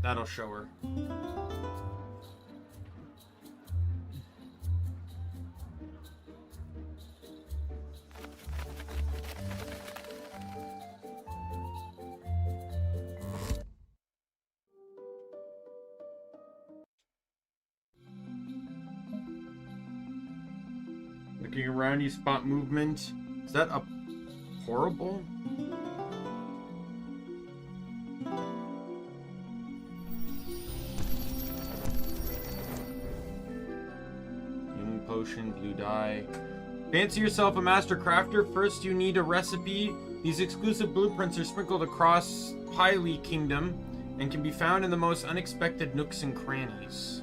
That'll show her. Looking around, you spot movement. Is that a pourable? Healing potion, blue dye. Fancy yourself a master crafter? First, you need a recipe. These exclusive blueprints are sprinkled across Pily Kingdom and can be found in the most unexpected nooks and crannies.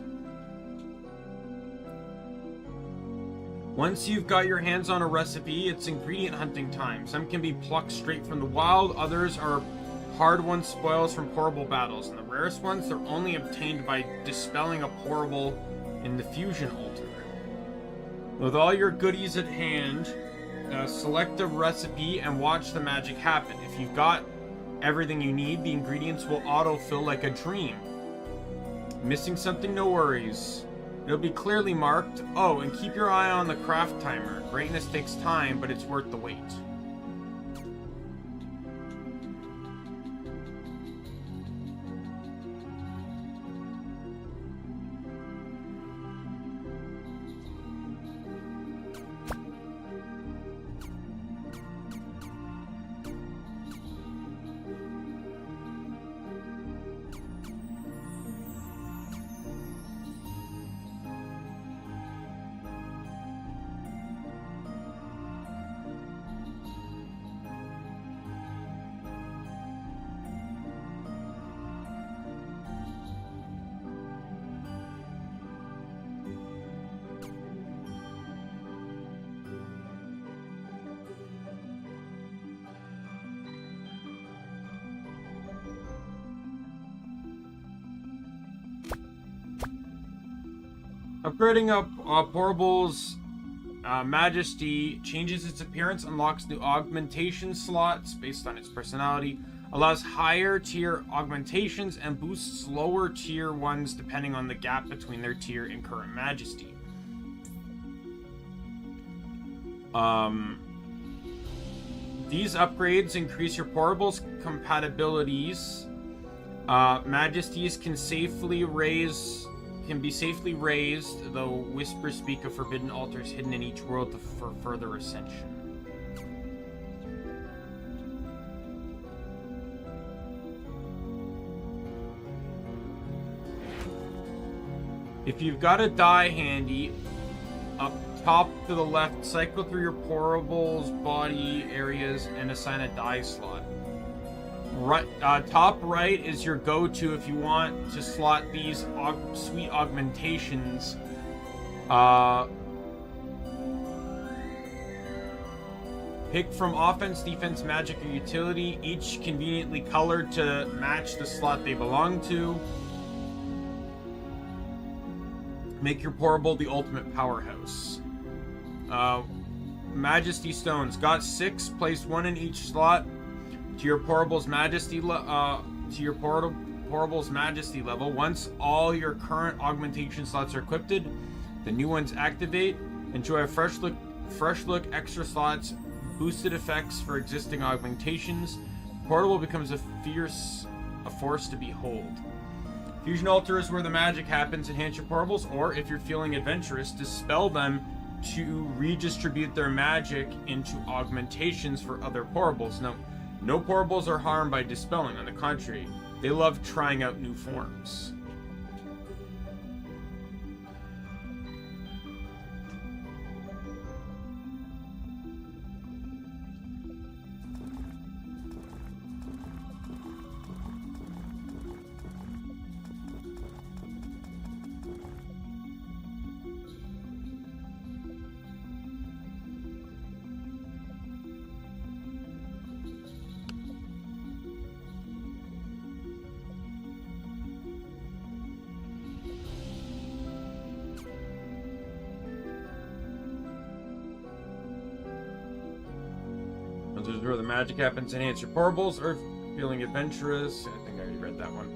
Once you've got your hands on a recipe, it's ingredient hunting time. Some can be plucked straight from the wild, others are hard-won spoils from pourable battles, and the rarest ones, they're only obtained by dispelling a pourable in the fusion altar. With all your goodies at hand, select a recipe and watch the magic happen. If you've got everything you need, the ingredients will autofill like a dream. Missing something? No worries. It'll be clearly marked. Oh, and keep your eye on the craft timer. Greatness takes time, but it's worth the wait. Upgrading up Pourable's Majesty changes its appearance, unlocks new augmentation slots based on its personality, allows higher tier augmentations, and boosts lower tier ones depending on the gap between their tier and current Majesty. These upgrades increase your Pourable's compatibilities. Majesties can be safely raised, though whispers speak of forbidden altars hidden in each world for further ascension. If you've got a die handy, up top to the left, cycle through your Pourable's body areas and assign a die slot. Right, top right is your go-to if you want to slot these sweet augmentations. Pick from offense, defense, magic, or utility, each conveniently colored to match the slot they belong to. Make your Pourable the ultimate powerhouse. Majesty stones. Got 6, place 1 in each slot. To your Pourable's Majesty Pourable's Majesty level. Once all your current augmentation slots are equipped, the new ones activate. Enjoy a fresh look extra slots boosted effects for existing augmentations. Portable becomes a force to behold. Fusion Altar is where the magic happens. Enhance your portables, or if you're feeling adventurous, dispel them to redistribute their magic into augmentations for other portables. Now, no portables are harmed by dispelling. On the contrary, they love trying out new forms. This is where the magic happens. Enhance your portables, or feeling adventurous. I think I already read that one.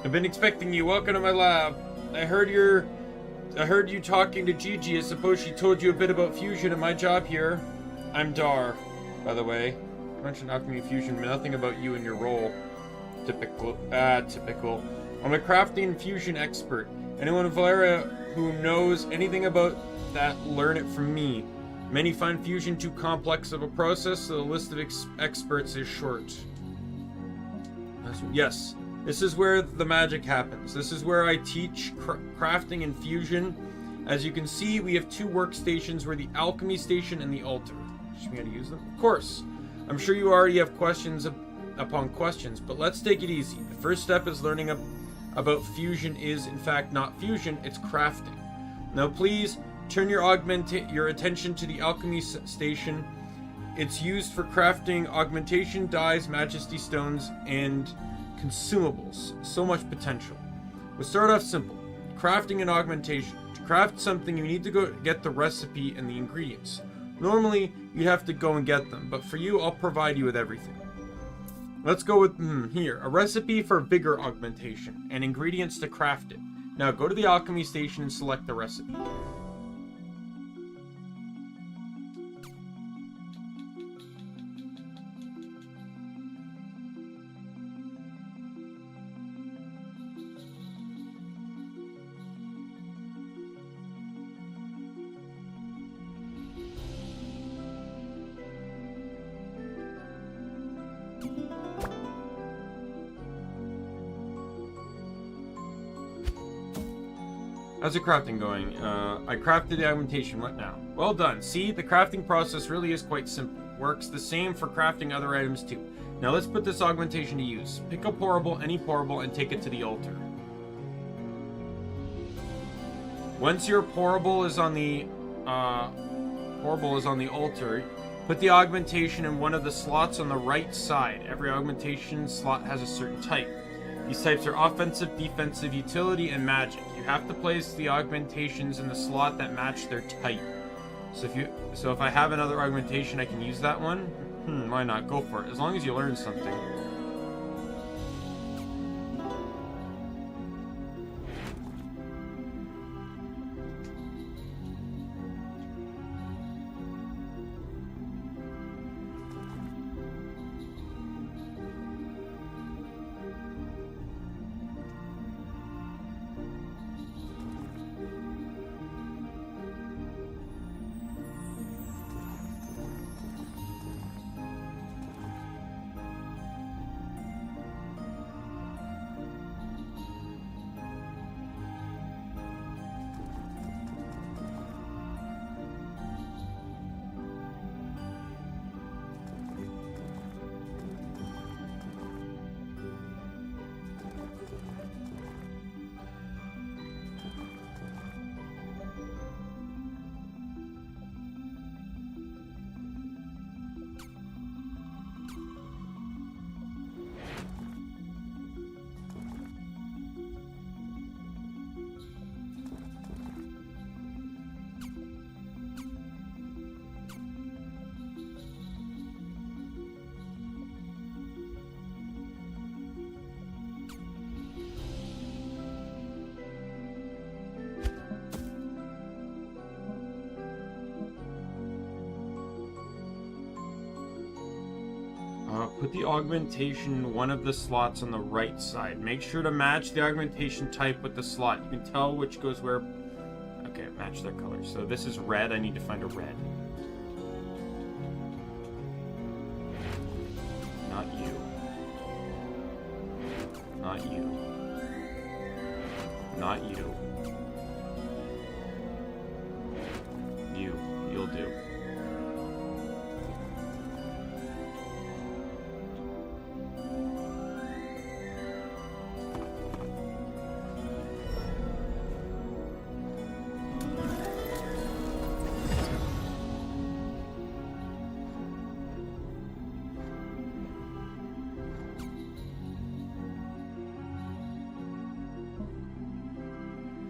I've been expecting you. Welcome to my lab. I heard you talking to Gigi. I suppose she told you a bit about fusion and my job here. I'm Dar, by the way. I mentioned alchemy fusion, but nothing about you and your role. Typical. I'm a crafting fusion expert. Anyone in Valeria who knows anything about that, learn it from me. Many find fusion too complex of a process, so the list of experts is short. Yes. This is where the magic happens. This is where I teach crafting and fusion. As you can see, we have two workstations. We're the alchemy station and the altar. Show me how to use them? Of course. I'm sure you already have questions upon questions, but let's take it easy. The first step is learning about fusion is, in fact, not fusion, it's crafting. Now please, turn your attention to the alchemy station. It's used for crafting augmentation, dyes, majesty stones, and consumables. So much potential. We'll start off simple. Crafting and augmentation. To craft something, you need to go get the recipe and the ingredients. Normally, you'd have to go and get them, but for you, I'll provide you with everything. Let's go with, here, a recipe for vigor augmentation, and ingredients to craft it. Now go to the alchemy station and select the recipe. How's the crafting going? I crafted the augmentation. What now? Well done. See, the crafting process really is quite simple. Works the same for crafting other items too. Now let's put this augmentation to use. Pick a portable, any portable, and take it to the altar. Once your portable is on the altar, put the augmentation in one of the slots on the right side. Every augmentation slot has a certain type. These types are offensive, defensive, utility, and magic. You have to place the augmentations in the slot that match their type. So if I have another augmentation, I can use that one? Why not? Go for it. As long as you learn something. the augmentation one of the slots on the right side. Make sure to match the augmentation type with the slot. You can tell which goes where. Okay, match their colors. So this is red. I need to find a red. Not you. Not you. Not you. You'll do.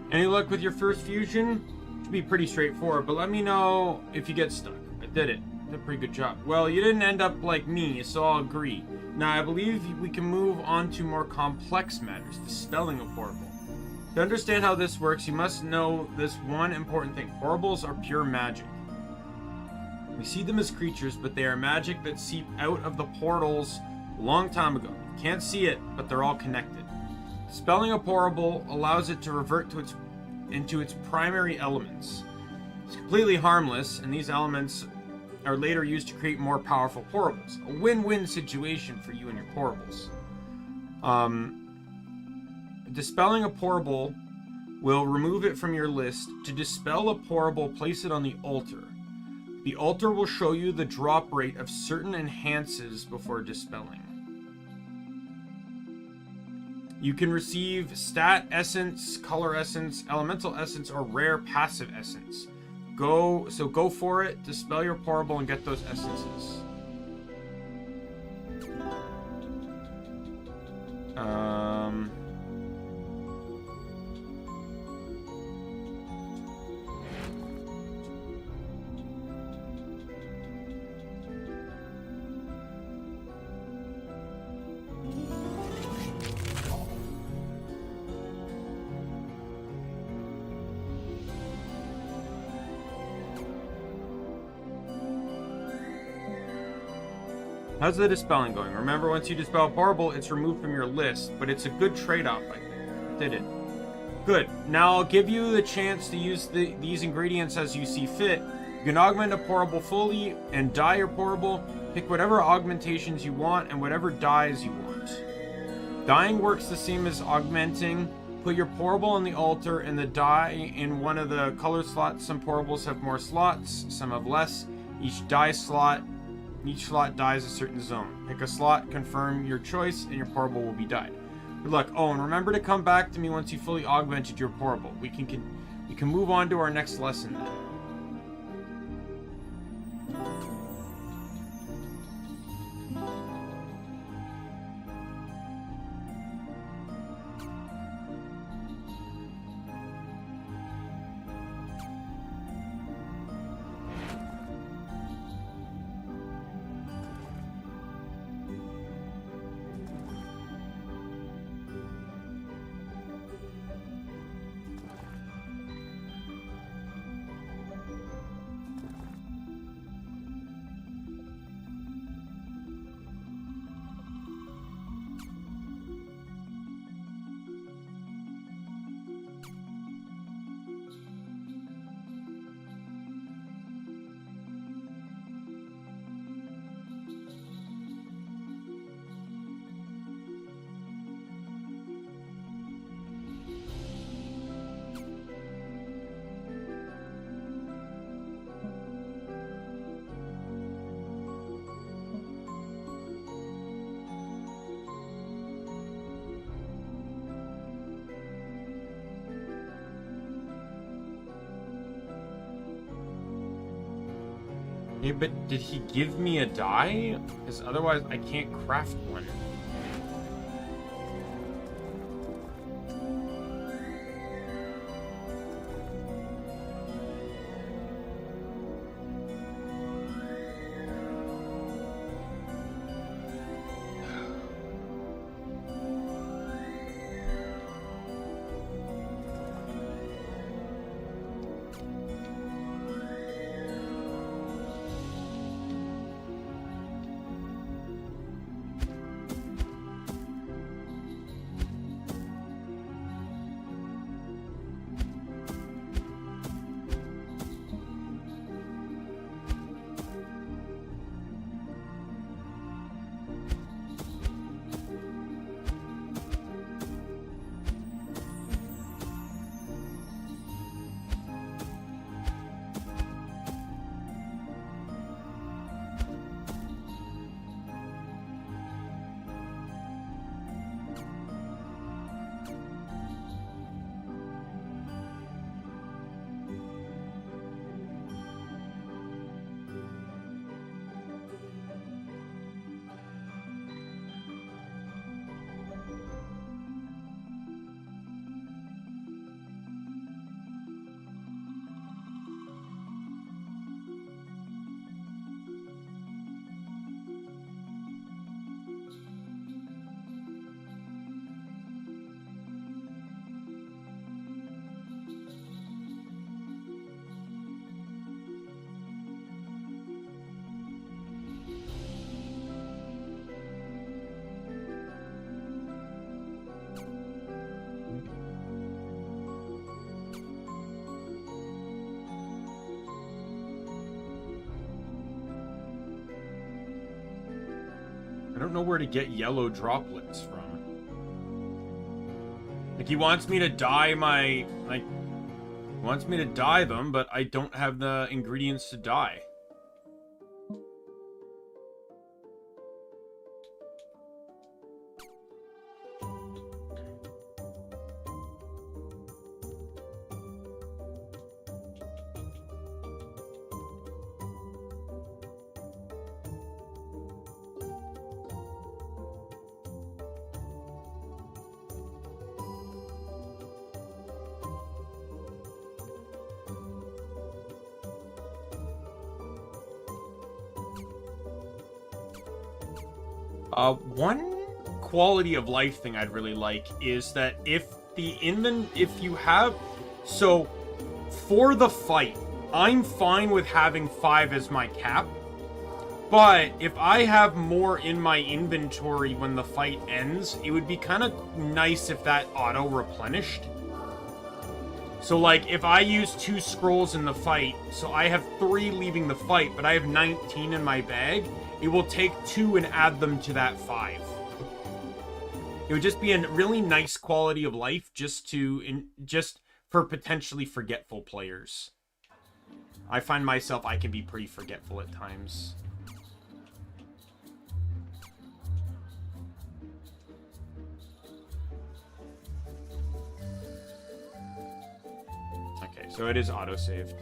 Any luck with your first fusion? Should be pretty straightforward, but let me know if you get stuck. I did it. Did a pretty good job. Well, you didn't end up like me, so I'll agree. Now, I believe we can move on to more complex matters, the spelling of horrible. To understand how this works, you must know this one important thing. Horribles are pure magic. We see them as creatures, but they are magic that seep out of the portals a long time ago. You can't see it, but they're all connected. Spelling a horrible allows it to revert to into its primary elements. It's completely harmless, and these elements are later used to create more powerful horribles. A win-win situation for you and your horribles. Dispelling a horrible will remove it from your list. To dispel a horrible, place it on the altar. The altar will show you the drop rate of certain enhances before dispelling. You can receive stat essence, color essence, elemental essence, or rare passive essence. Go for it, dispel your horrible, and get those essences. How's the dispelling going? Remember, once you dispel horrible, it's removed from your list, but it's a good trade-off, I think. Did it. Good. Now I'll give you the chance to use these ingredients as you see fit. You can augment a horrible fully and dye your horrible. Pick whatever augmentations you want and whatever dyes you want. Dyeing works the same as augmenting. Put your horrible on the altar and the dye in one of the color slots. Some horribles have more slots, some have less. Each slot dyes a certain zone. Pick a slot, confirm your choice, and your horrible will be dyed. Good luck. Oh, and remember to come back to me once you fully augmented your horrible. We can move on to our next lesson then. Hey, but did he give me a dye? Because otherwise I can't craft one. don't know where to get yellow droplets from. Like, he wants me to dye my... Like, he wants me to dye them, but I don't have the ingredients to dye. One quality of life thing I'd really like is that if you have, so for the fight, I'm fine with having 5 as my cap, but if I have more in my inventory when the fight ends, it would be kind of nice if that auto-replenished. So, like, if I use 2 scrolls in the fight, so I have 3 leaving the fight, but I have 19 in my bag, it will take 2 and add them to that 5. It would just be a really nice quality of life just for potentially forgetful players. I find myself, I can be pretty forgetful at times. Okay, so it is auto-saved.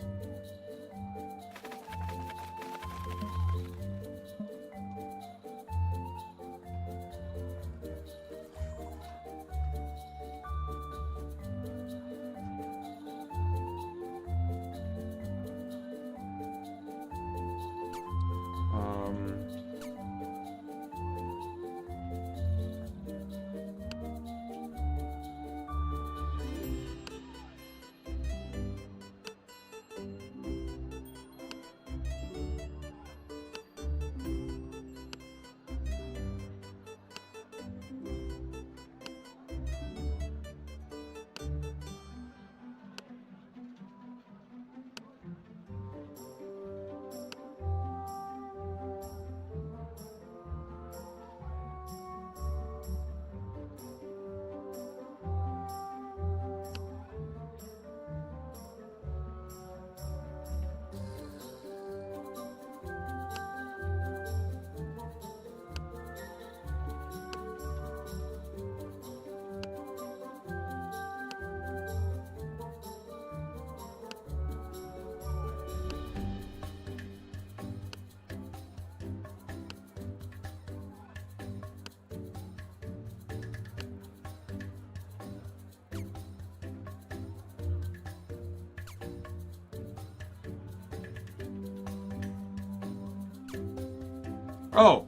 Oh.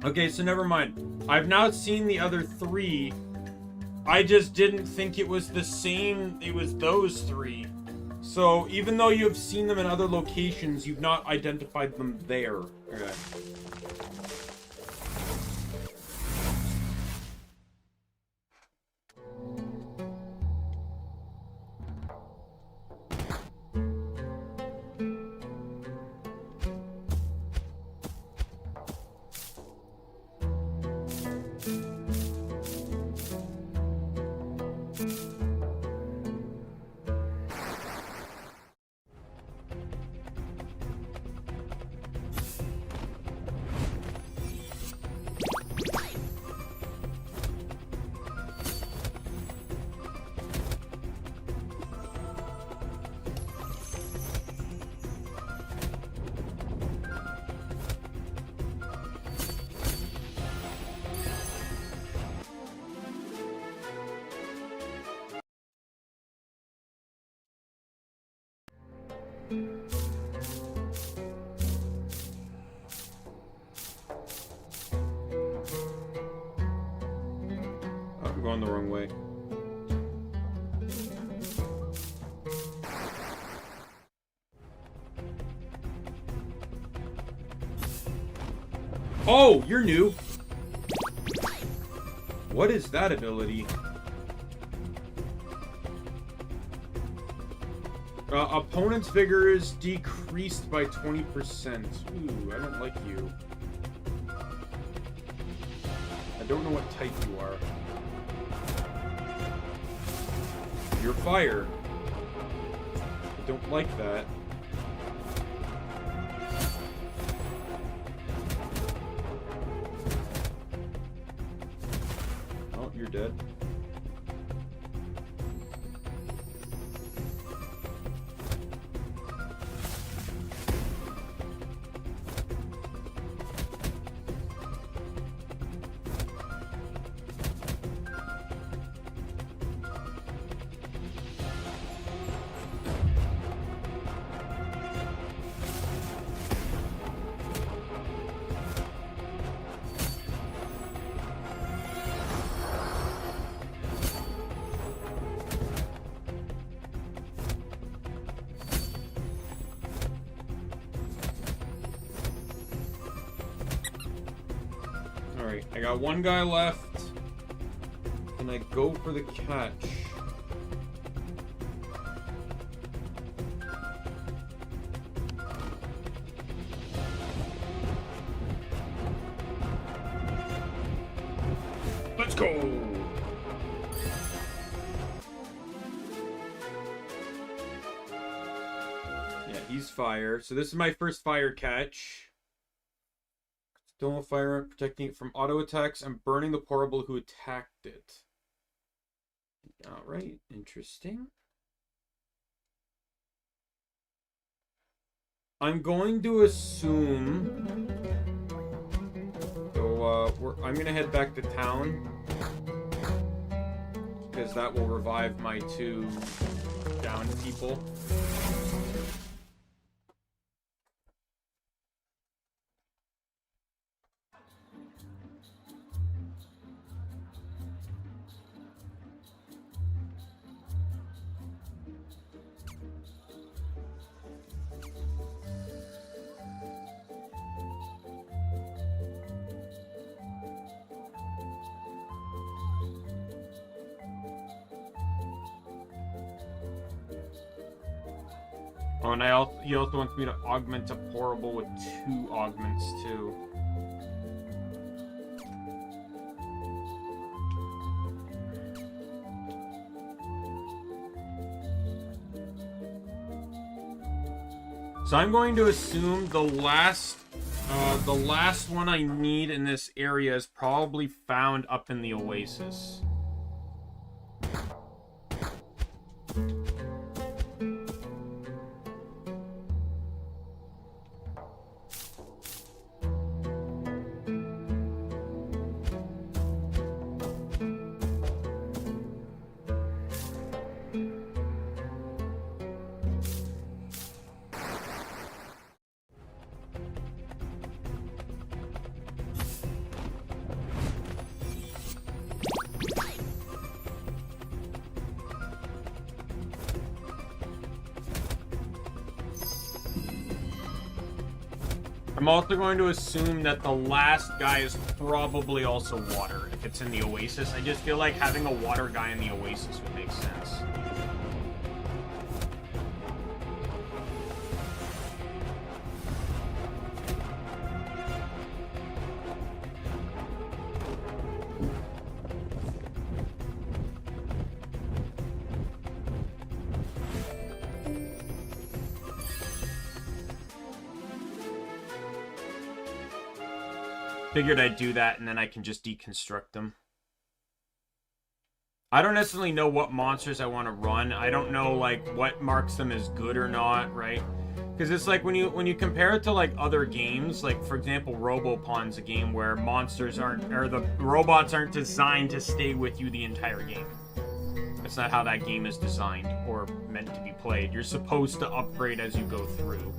Okay, so never mind. I've now seen the other 3. I just didn't think it was the same. It was those 3. So even though you have seen them in other locations, you've not identified them there. Okay. I'm going the wrong way. Oh, you're new. What is that ability? Opponent's vigor is decreased by 20%. Ooh, I don't like you. don't know what type you are. You're fire. I don't like that. Oh, you're dead. Alright, I got one guy left. Can I go for the catch? Let's go! Yeah, he's fire. So this is my first fire catch. Still a fire, protecting it from auto attacks and burning the portable who attacked it. Alright, interesting. I'm going to assume... So, I'm gonna head back to town. Because that will revive my 2 downed people. Oh, and he also wants me to augment a portable with 2 augments too. So I'm going to assume the last one I need in this area is probably found up in the Oasis. I'm also going to assume that the last guy is probably also water, if it's in the Oasis. I just feel like having a water guy in the Oasis would make sense. Figured I'd do that, and then I can just deconstruct them. I don't necessarily know what monsters I want to run. I don't know, like, what marks them as good or not, right? Because it's like when you compare it to, like, other games, like, for example, Robopon's a game where monsters aren't, or the robots aren't designed to stay with you the entire game. That's not how that game is designed or meant to be played. You're supposed to upgrade as you go through.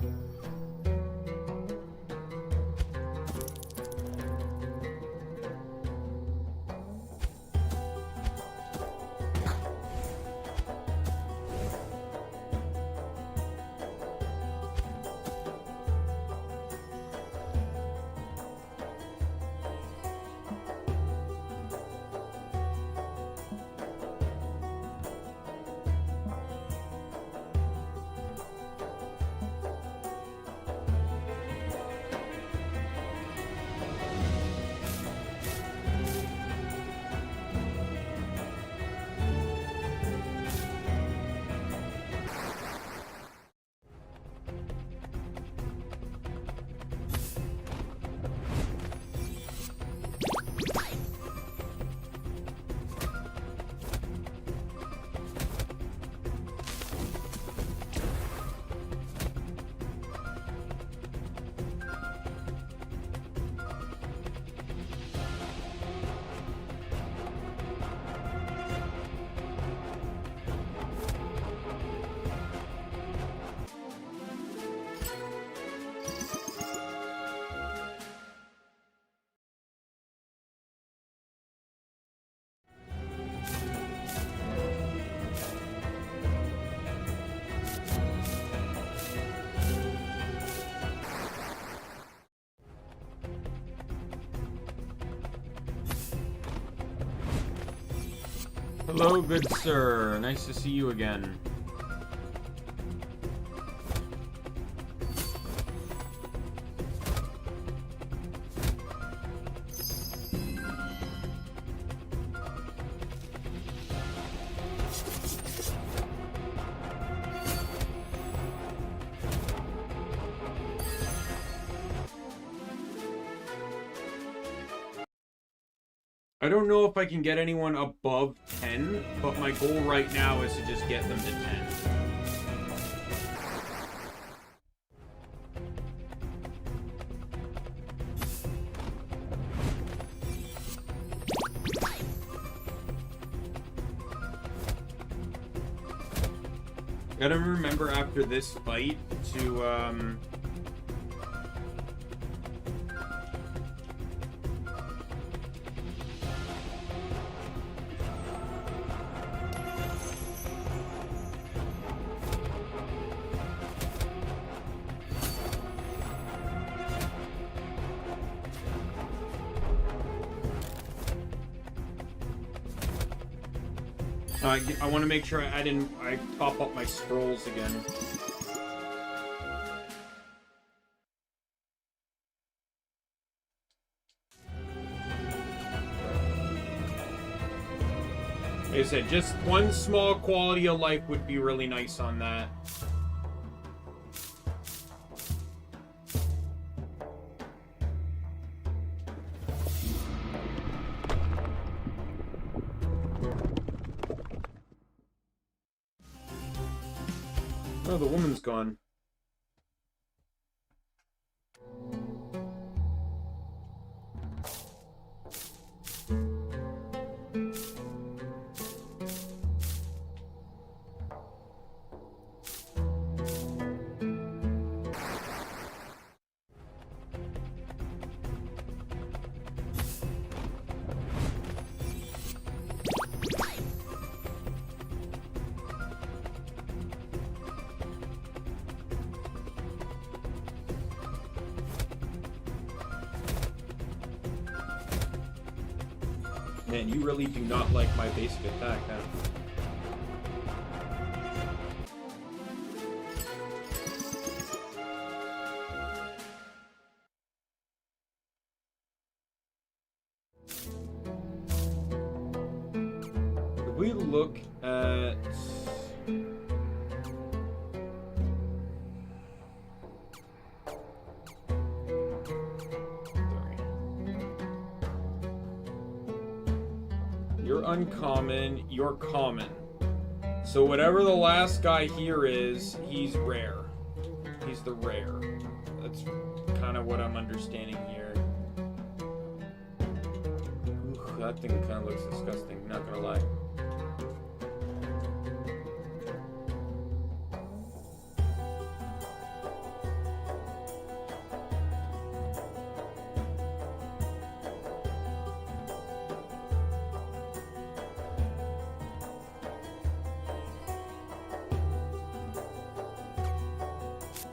Hello, good sir. Nice to see you again. I don't know if I can get anyone above 10, but my goal right now is to just get them to 10. Gotta remember after this fight to, I want to make sure I top up my scrolls again. Like I said, just one small quality of life would be really nice on that. Oh, the woman's gone. Man, you really do not like my basic attack, huh? If we look at... You're uncommon, you're common. So whatever the last guy here is, he's rare. He's the rare. That's kind of what I'm understanding here. Ooh, that thing kind of looks disgusting, not gonna lie.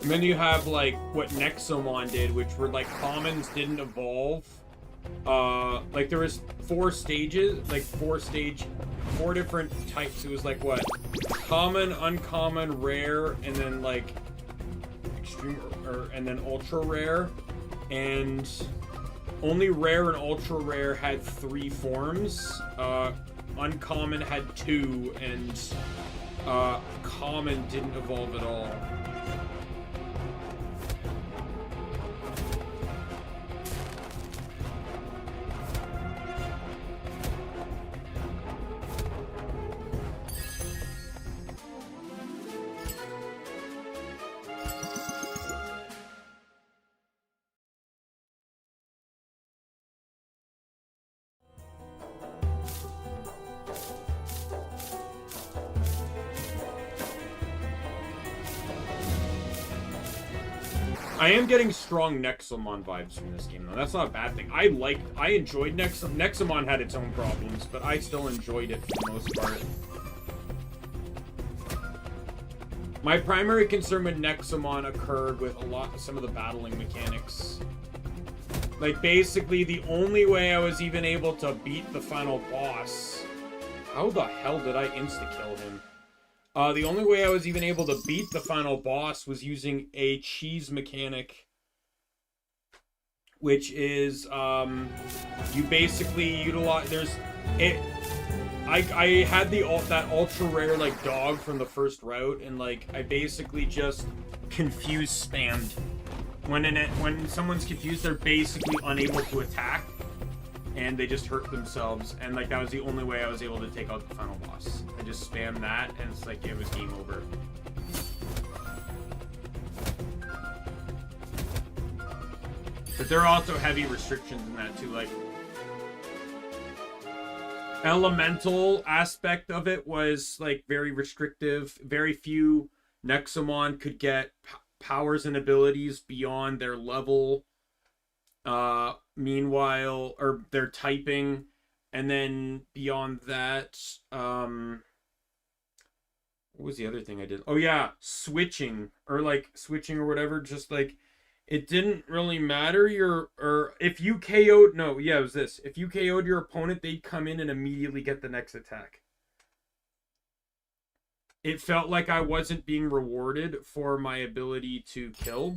And then you have, like, what Nexomon did, which were, like, commons didn't evolve. Like, there was 4 stages, like, 4 different types. It was, like, what? Common, uncommon, rare, and then, like, extreme, and then ultra rare. And only rare and ultra rare had 3 forms. Uncommon had 2, and, common didn't evolve at all. I am getting strong Nexomon vibes from this game, though. That's not a bad thing. I enjoyed Nexomon. Nexomon had its own problems, but I still enjoyed it for the most part. My primary concern with Nexomon occurred with some of the battling mechanics. Like, basically, the only way I was even able to beat the final boss How the hell did I insta-kill him? The only way I was even able to beat the final boss was using a cheese mechanic, which is, you basically utilize, I had that ultra rare, like, dog from the first route, and, like, I basically just confuse spammed. When someone's confused, they're basically unable to attack, and they just hurt themselves, and, like, that was the only way I was able to take out the final boss. I just spammed that, and it's like, it was game over. But there are also heavy restrictions in that, too, like, elemental aspect of it was, like, very restrictive. Very few Nexomon could get powers and abilities beyond their level. Meanwhile, or their typing, and then beyond that, what was the other thing I did? Oh yeah, switching or whatever. Just like, it didn't really matter or if you KO'd, no, yeah, it was this. If you KO'd your opponent, they'd come in and immediately get the next attack. It felt like I wasn't being rewarded for my ability to kill.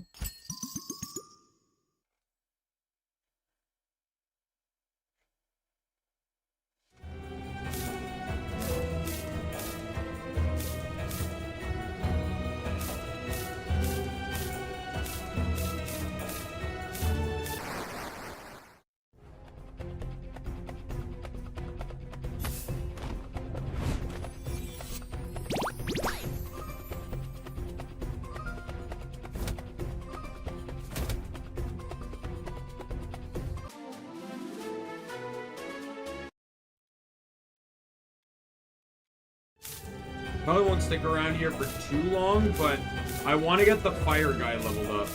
Probably won't stick around here for too long, but I want to get the fire guy leveled up.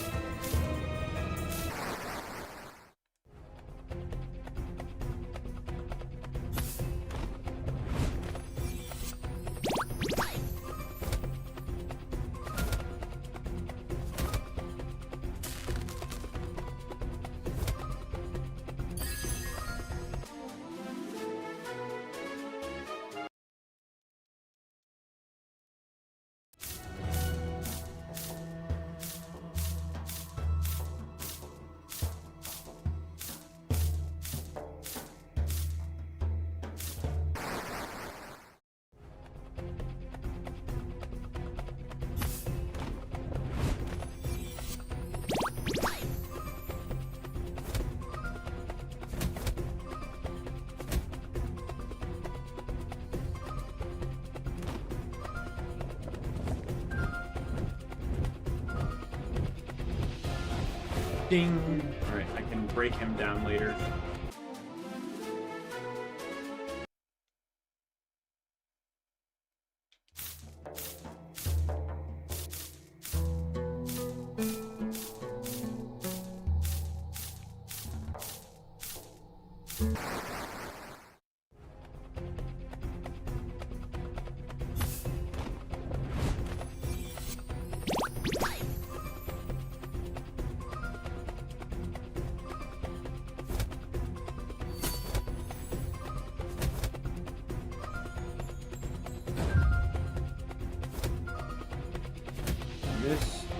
Ding! Alright, I can break him down later.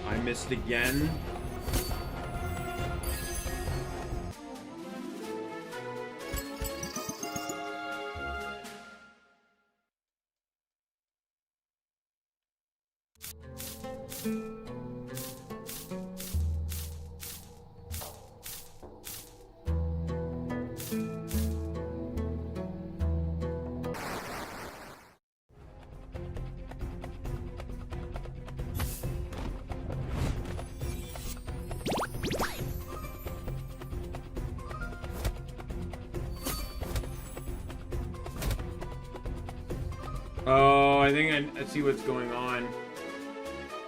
I missed again. Oh, I think I see what's going on.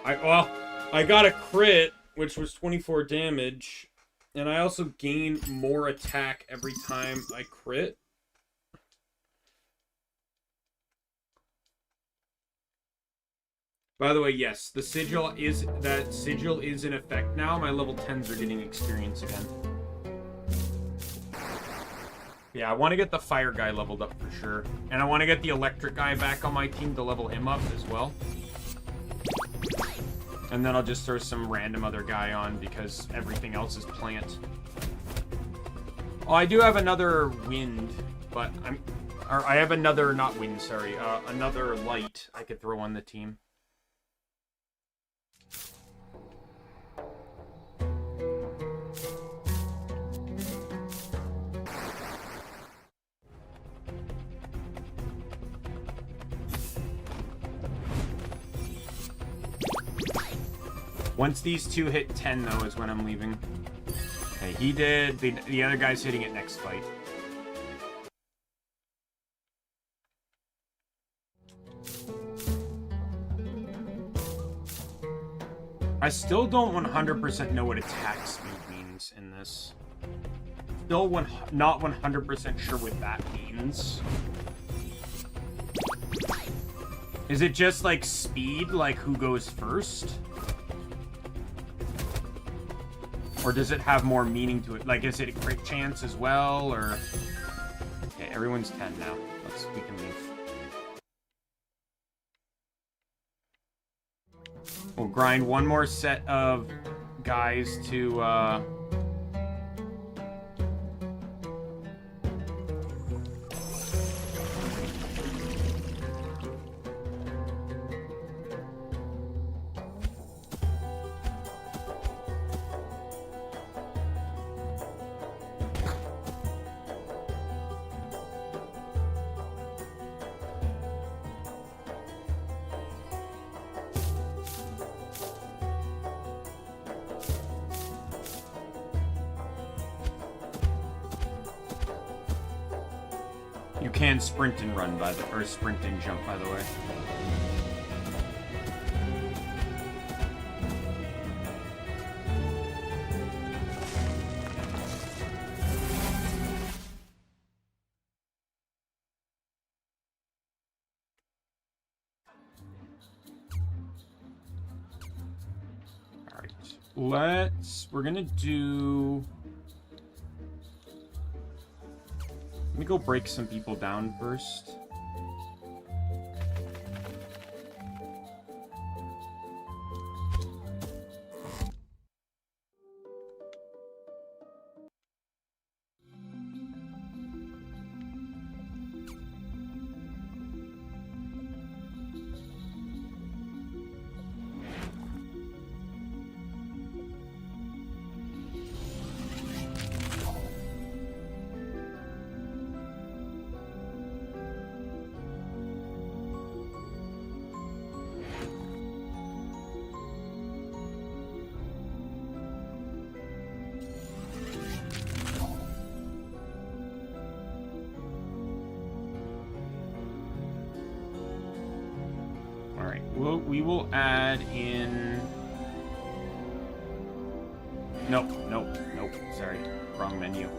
I got a crit, which was 24 damage, and I also gain more attack every time I crit. By the way, yes, the sigil is in effect now. My level 10s are getting experience again. Yeah, I want to get the fire guy leveled up for sure. And I want to get the electric guy back on my team to level him up as well. And then I'll just throw some random other guy on because everything else is plant. Oh, I do have another wind, but I have another, not wind, sorry, another light I could throw on the team. Once these two hit 10, though, is when I'm leaving. Okay, he did. The other guy's hitting it next fight. I still don't 100% know what attack speed means in this. Still not 100% sure what that means. Is it just like speed, like who goes first? Or does it have more meaning to it? Like, is it a crit chance as well, or... Okay, everyone's 10 now. We can leave. We'll grind one more set of guys to, You can sprint and run or sprint and jump, by the way. All right, we're gonna do... Let me go break some people down first. We will add in... Nope. Sorry. Wrong menu.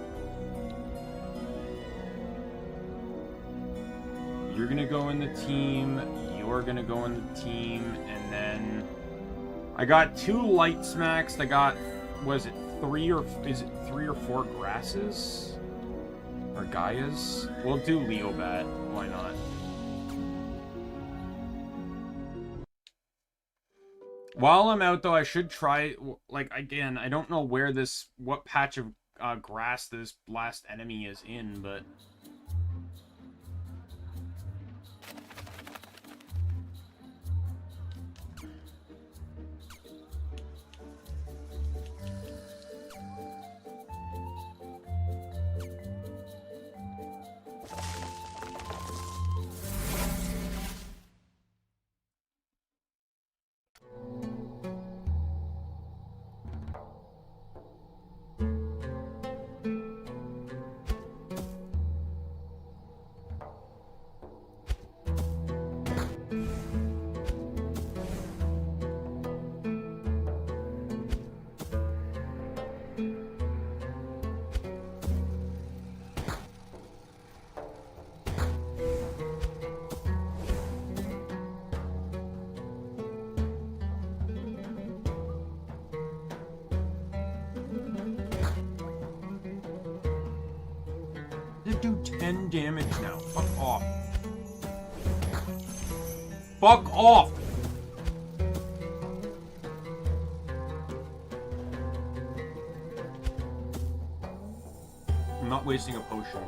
You're gonna go in the team, you're gonna go in the team, and then... I got 2 light smacks. I got... Was it 3 or... Is it 3 or 4 grasses? Or Gaias? We'll do Leobat. Why not? While I'm out, though, I should try, like, again, I don't know where what patch of grass this last enemy is in, but... do 10 damage now. Fuck off. Fuck off! I'm not wasting a potion.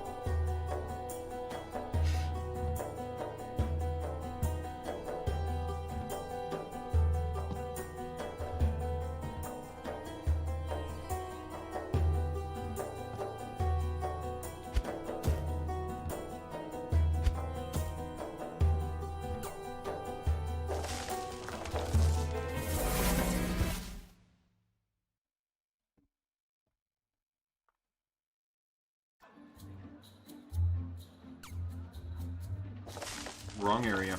Wrong area.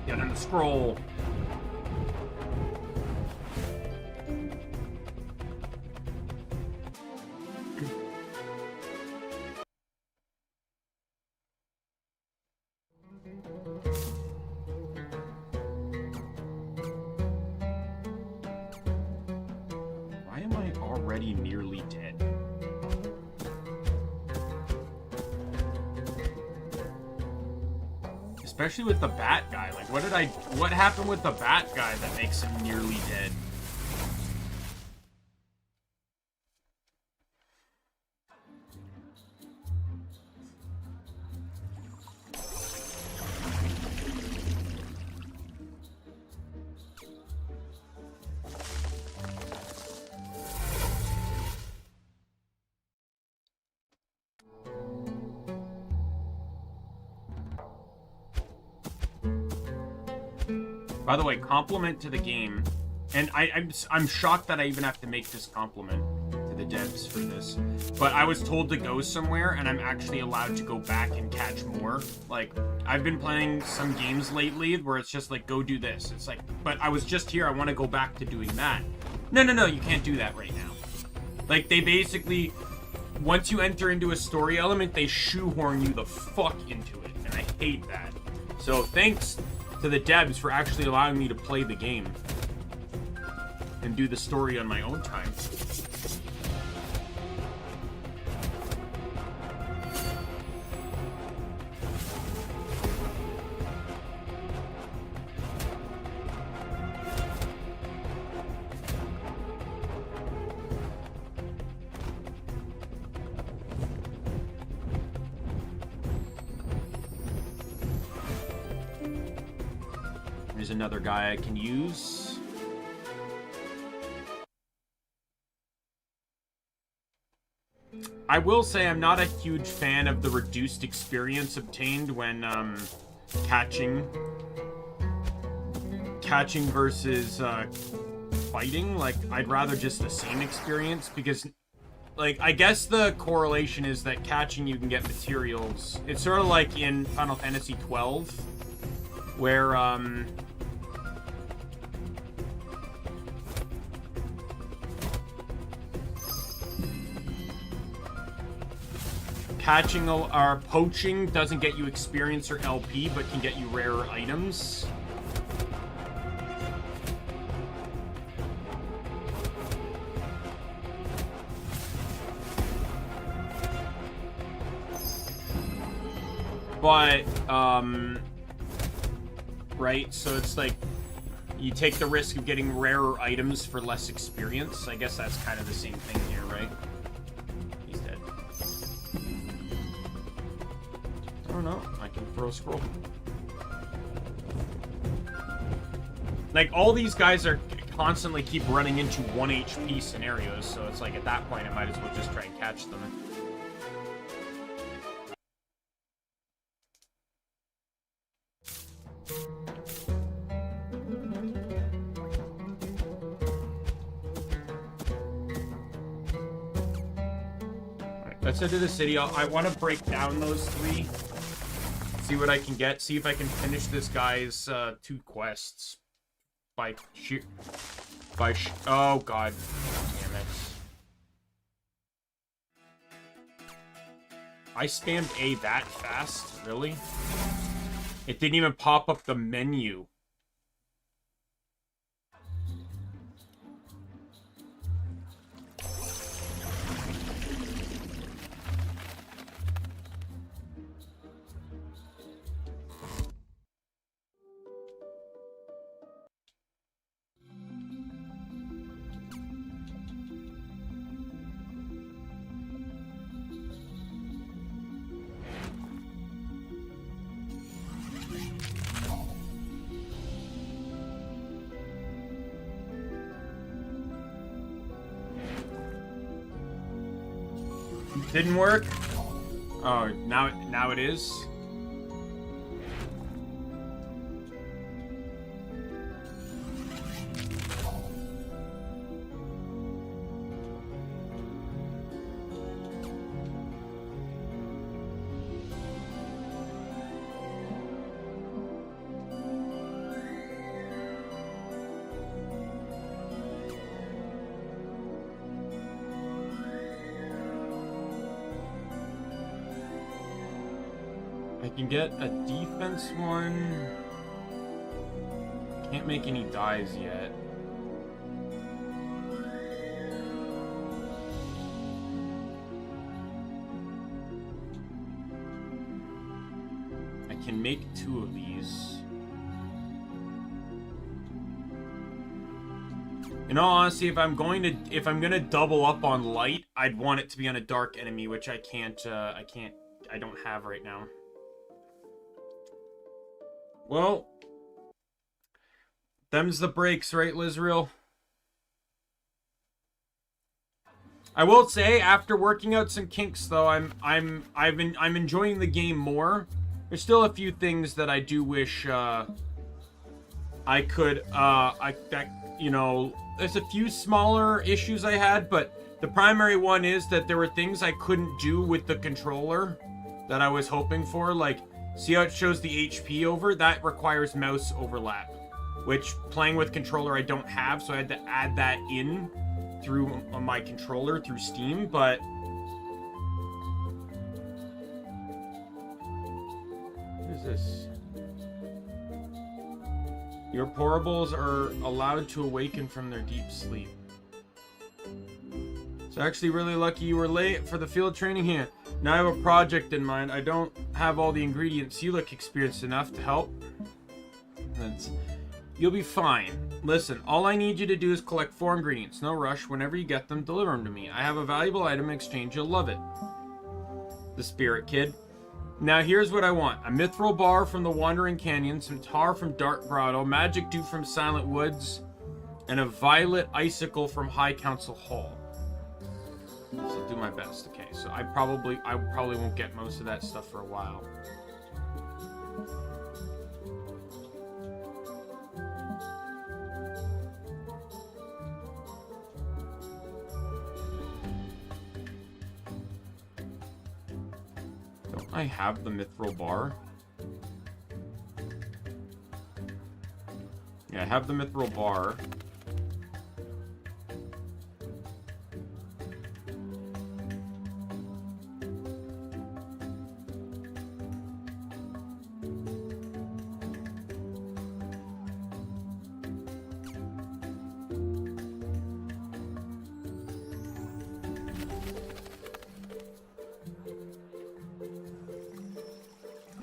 Get in the scroll. Why am I already nearly dead? Especially with the bat guy. Like, what happened with the bat guy that makes him nearly dead? By the way, compliment to the game, and I'm shocked that I even have to make this compliment to the devs for this, but I was told to go somewhere, and I'm actually allowed to go back and catch more. Like, I've been playing some games lately where it's just like, go do this. It's like, but I was just here, I want to go back to doing that. No, you can't do that right now. Like, they basically, once you enter into a story element, they shoehorn you the fuck into it, and I hate that. So thanks to the devs for actually allowing me to play the game and do the story on my own time. There's another guy I can use. I will say I'm not a huge fan of the reduced experience obtained when catching versus fighting. Like, I'd rather just the same experience, because, like, I guess the correlation is that catching you can get materials. It's sort of like in Final Fantasy XII, where catching or poaching doesn't get you experience or LP, but can get you rarer items. But, right, so it's like, you take the risk of getting rarer items for less experience. I guess that's kind of the same thing here, right? He's dead. Oh no, I can throw a scroll. Like, all these guys are constantly keep running into 1 HP scenarios, so it's like, at that point, I might as well just try and catch them. Let's head to the city. I want to break down those 3. See what I can get. See if I can finish this guy's 2 quests. Oh, God. Damn it. I spammed A that fast? Really? It didn't even pop up the menu. Didn't work? Oh, now it is? I can get a defense one. Can't make any dies yet. I can make 2 of these. In all honesty, if I'm gonna double up on light, I'd want it to be on a dark enemy, which I don't have right now. Well, them's the breaks, right, Lizreal? I will say, after working out some kinks, though, I'm enjoying the game more. There's still a few things that I do wish I could. You know, there's a few smaller issues I had, but the primary one is that there were things I couldn't do with the controller that I was hoping for, like. See how it shows the HP over? That requires mouse overlap, which playing with controller I don't have, so I had to add that in through my controller through Steam, but what is this? Your porables are allowed to awaken from their deep sleep. It's actually really lucky you were late for the field training here. Now I have a project in mind. I don't have all the ingredients. You look experienced enough to help. You'll be fine. Listen, all I need you to do is collect 4 ingredients. No rush. Whenever you get them, deliver them to me. I have a valuable item in exchange. You'll love it. The Spirit Kid. Now here's what I want. A mithril bar from the Wandering Canyon, some tar from Dark Grotto, magic dew from Silent Woods, and a violet icicle from High Council Hall. So I'll do my best. Okay, so I probably won't get most of that stuff for a while. Don't I have the mithril bar? Yeah, I have the mithril bar.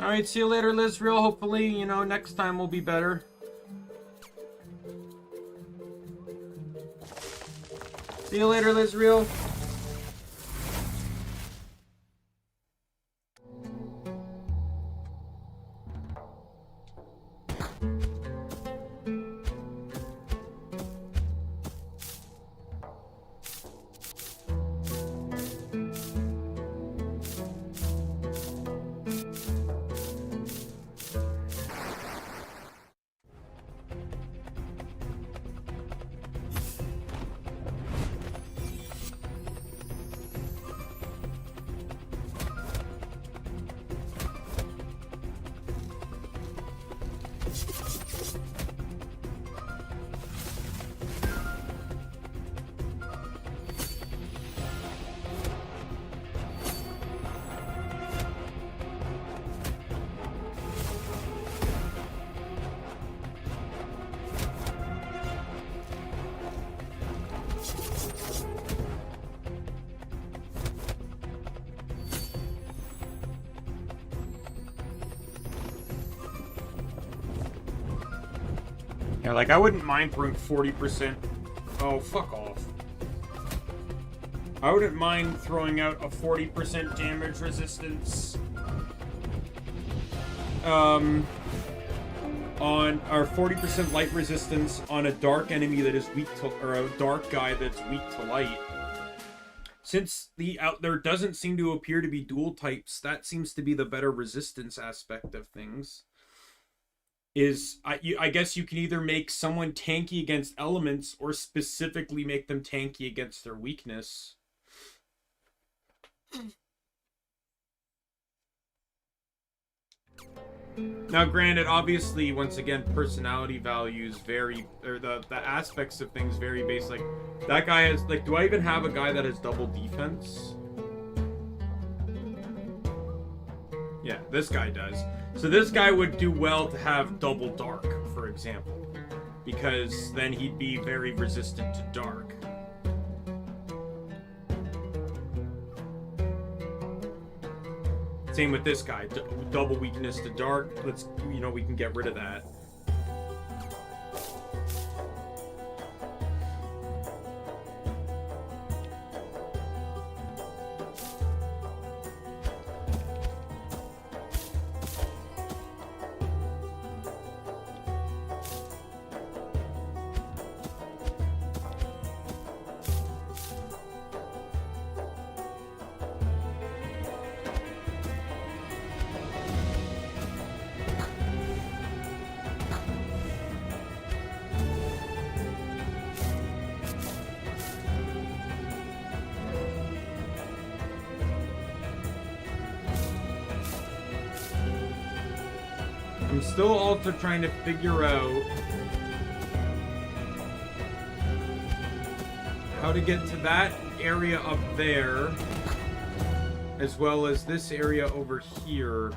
Alright, see you later, Lizreal. Hopefully, you know, next time will be better. See you later, Lizreal. Yeah, like, I wouldn't mind throwing 40%. Oh, fuck off. I wouldn't mind throwing out a 40% damage resistance. On our 40% light resistance on a dark enemy that is weak to, or a dark guy that's weak to light. Since the out there doesn't seem to appear to be dual types, that seems to be the better resistance aspect of things. I guess you can either make someone tanky against elements or specifically make them tanky against their weakness. Now, granted, obviously, once again, personality values vary, or the aspects of things vary based, like, that guy has, like, do I even have a guy that has double defense? Yeah, this guy does. So this guy would do well to have double dark, for example, because then he'd be very resistant to dark. Same with this guy, double weakness to dark. Let's, you know, we can get rid of that. I'm still also trying to figure out how to get to that area up there, as well as this area over here.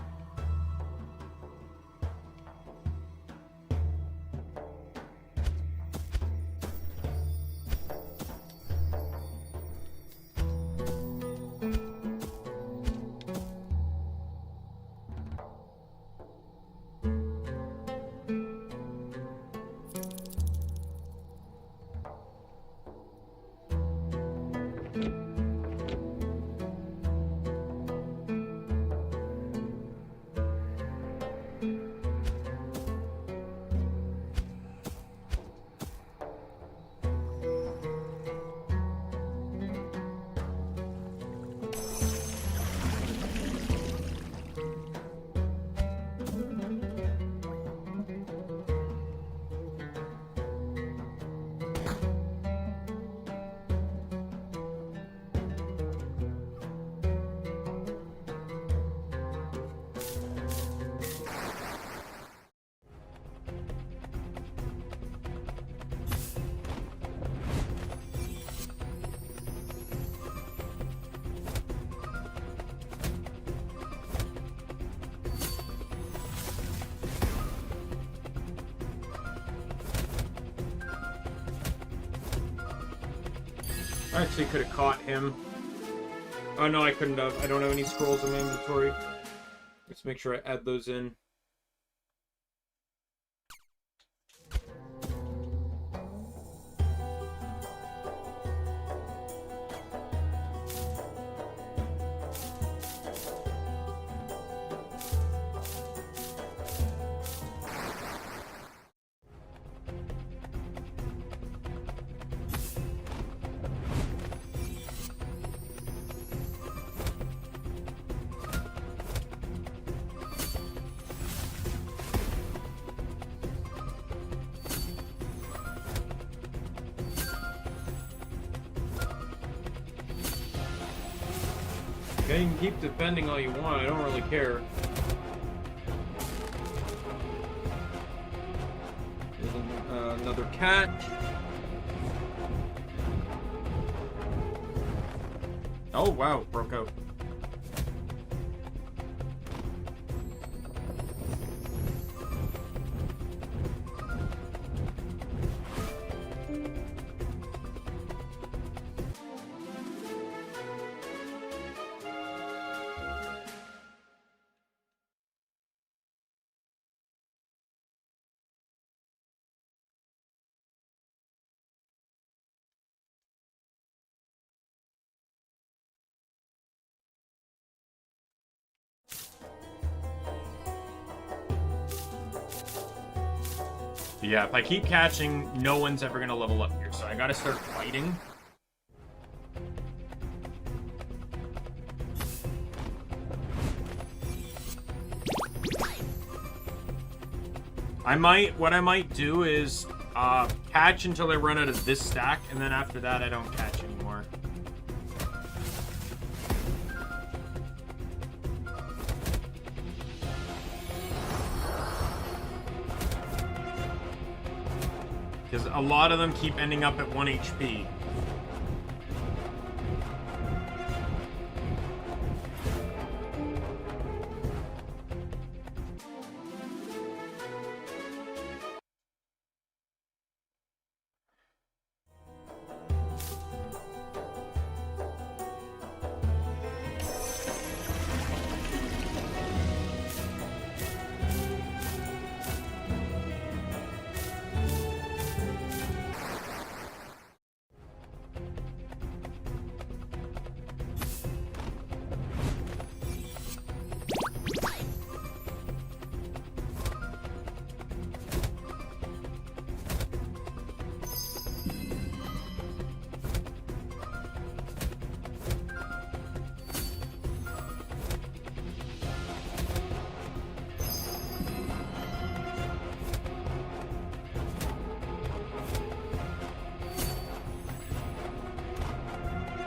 I actually could have caught him. Oh no, I couldn't have. I don't have any scrolls in my inventory. It's Let's make sure I add those in. Okay, you can keep defending all you want. I don't really care. There's another cat. Oh, wow. Broke out. Yeah, if I keep catching, no one's ever gonna level up here, so I gotta start fighting. What I might do is catch until I run out of this stack, and then after that I don't catch anymore. Because a lot of them keep ending up at 1 HP.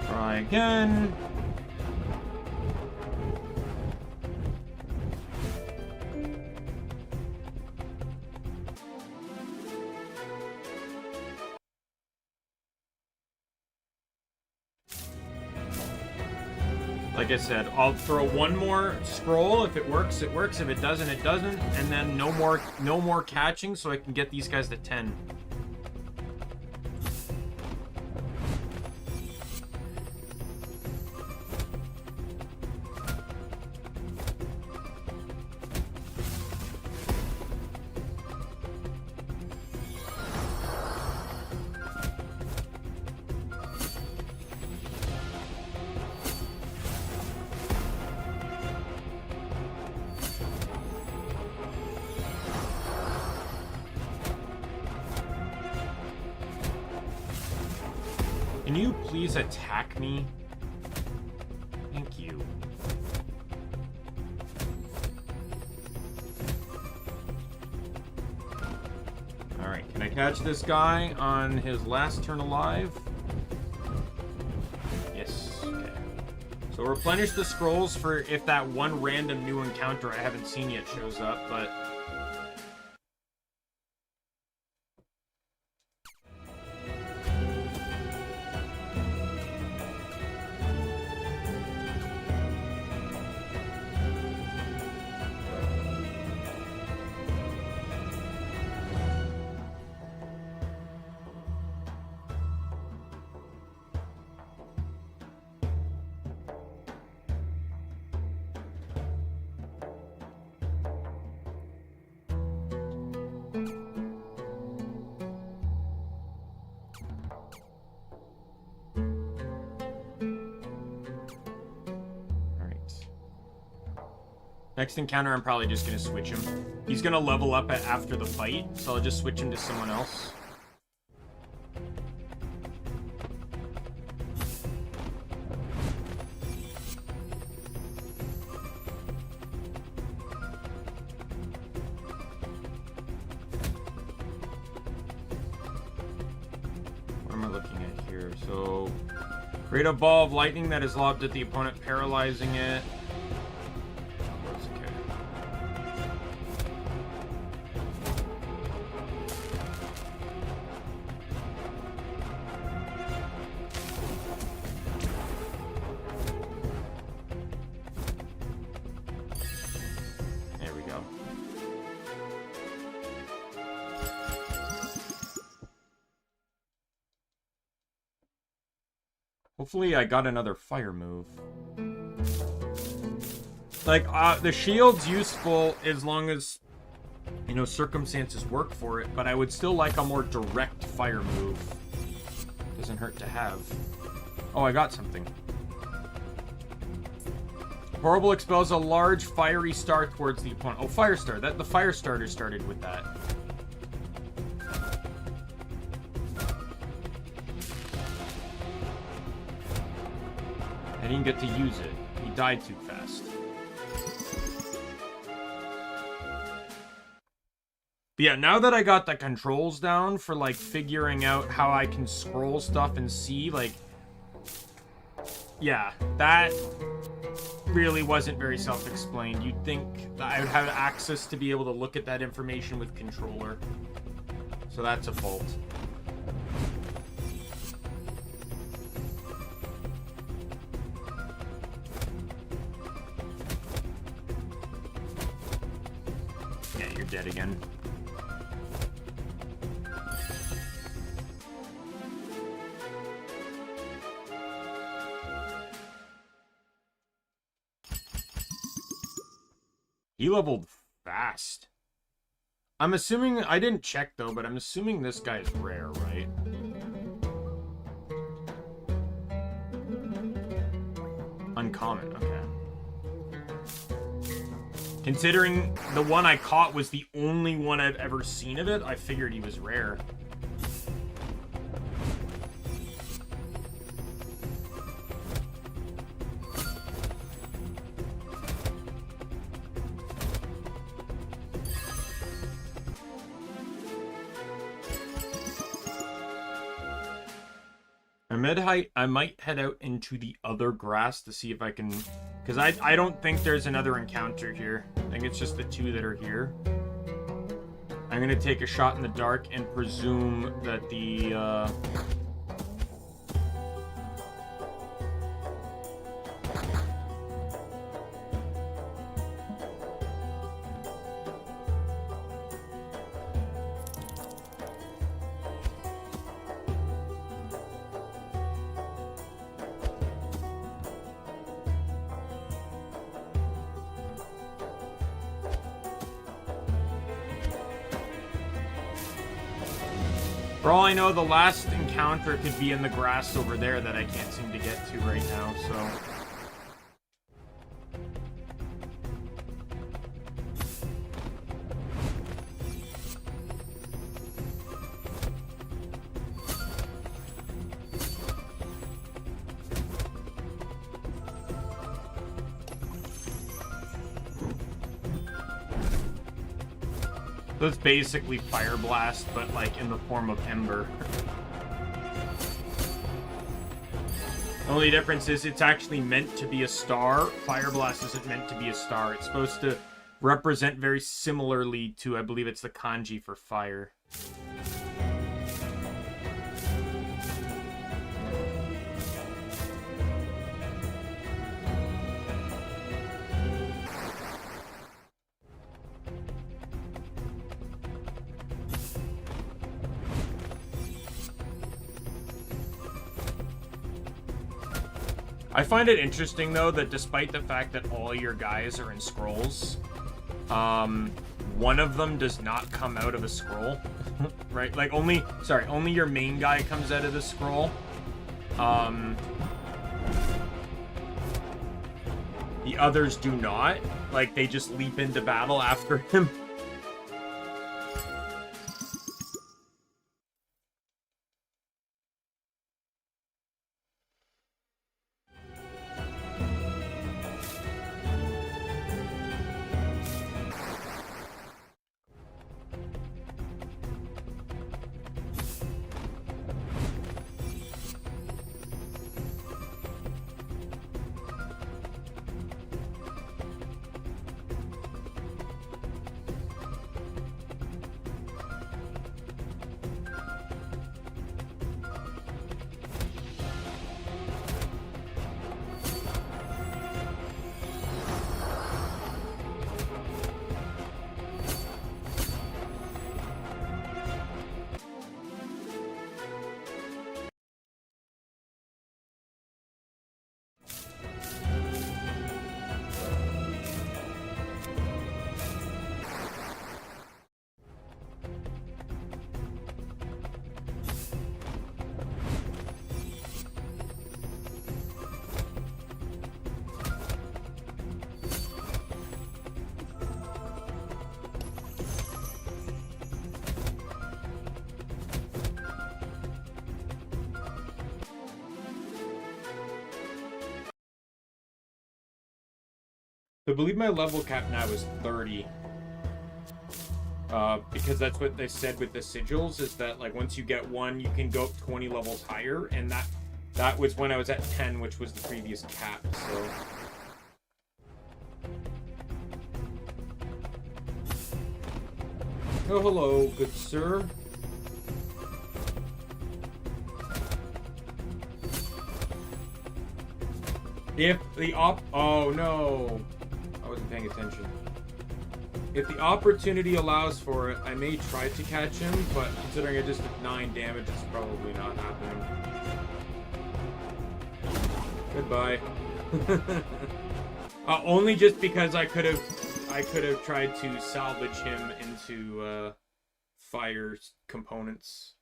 Try again. Like I said, I'll throw one more scroll. If it works, it works. If it doesn't, it doesn't. And then no more catching, so I can get these guys to 10. Can you please attack me? Thank you. Alright, can I catch this guy on his last turn alive? Yes. Okay. So replenish the scrolls for if that one random new encounter I haven't seen yet shows up, but... Next encounter, I'm probably just going to switch him. He's going to level up after the fight, so I'll just switch him to someone else. What am I looking at here? So, create a ball of lightning that is lobbed at the opponent, paralyzing it. Hopefully I got another fire move. Like, the shield's useful as long as, you know, circumstances work for it, but I would still like a more direct fire move. Doesn't hurt to have. Oh, I got something. Horrible expels a large fiery star towards the opponent. Oh, fire star. The fire starter started with that. I didn't get to use it. He died too fast. But yeah, now that I got the controls down for, like, figuring out how I can scroll stuff and see, like... Yeah, that really wasn't very self-explained. You'd think that I would have access to be able to look at that information with controller. So that's a fault. Dead again. He leveled fast. I'm assuming, I didn't check though, but I'm assuming this guy is rare, right? Uncommon, okay. Considering the one I caught was the only one I've ever seen of it, I figured he was rare. I might head out into the other grass to see if I can... Because I don't think there's another encounter here. I think it's just the two that are here. I'm going to take a shot in the dark and presume that the... For all I know, the last encounter could be in the grass over there that I can't seem to get to right now, so... So it's basically Fire Blast, but like in the form of Ember. The only difference is it's actually meant to be a star. Fire Blast isn't meant to be a star. It's supposed to represent very similarly to, I believe it's the kanji for fire. I find it interesting, though, that despite the fact that all your guys are in scrolls, one of them does not come out of a scroll, right? Like, only your main guy comes out of the scroll. The others do not. Like, they just leap into battle after him. I believe my level cap now is 30. Because that's what they said with the sigils, is that like once you get one, you can go up 20 levels higher, and that was when I was at 10, which was the previous cap, so... Oh, hello, good sir. If the oh no, I wasn't paying attention. If the opportunity allows for it, I may try to catch him, but considering I just did 9 damage, it's probably not happening. Goodbye. Only just because I could have tried to salvage him into fire components.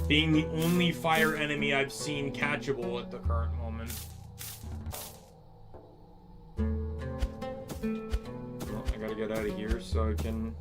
Being the only fire enemy I've seen catchable at the current moment. Well, I gotta get out of here so I can...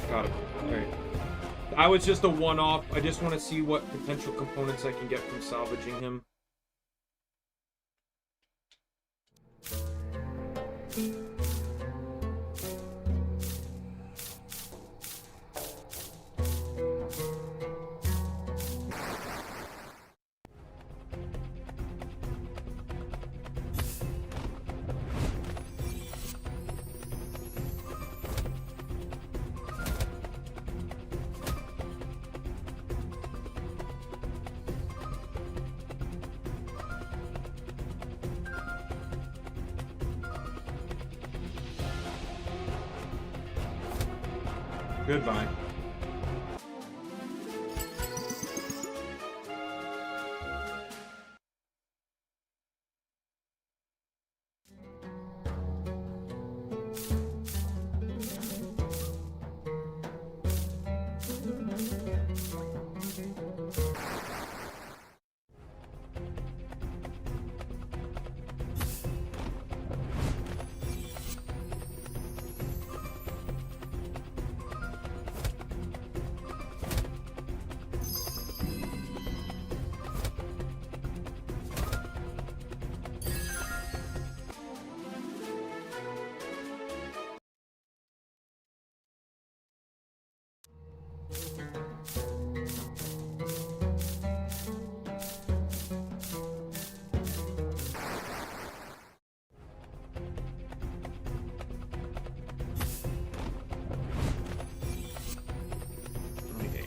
Got it. Okay. That was just a one-off. I just want to see what potential components I can get from salvaging him. Goodbye.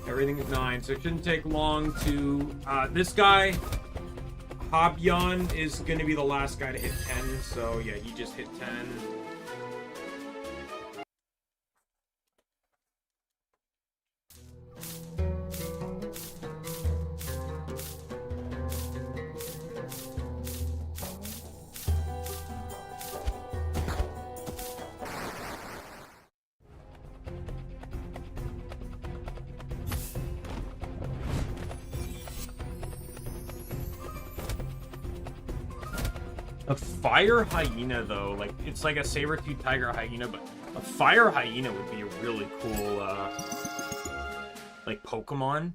Everything is 9, so it shouldn't take long to... this guy, Habyan, is going to be the last guy to hit 10, so yeah, he just hit 10. A fire hyena, though, like, it's like a saber-tooth tiger hyena, but a fire hyena would be a really cool, like, Pokemon.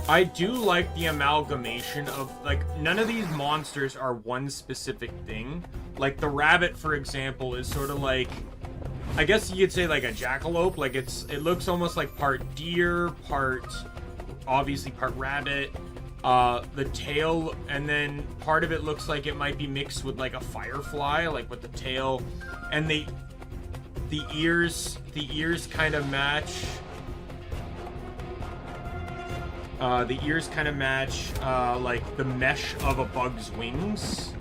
I do like the amalgamation of, like, none of these monsters are one specific thing. Like, the rabbit, for example, is sort of like, I guess you could say like a jackalope. Like, it looks almost like part deer, obviously part rabbit. The tail, and then part of it looks like it might be mixed with like a firefly, like with the tail, and the ears kind of match. The ears kind of match like the mesh of a bug's wings.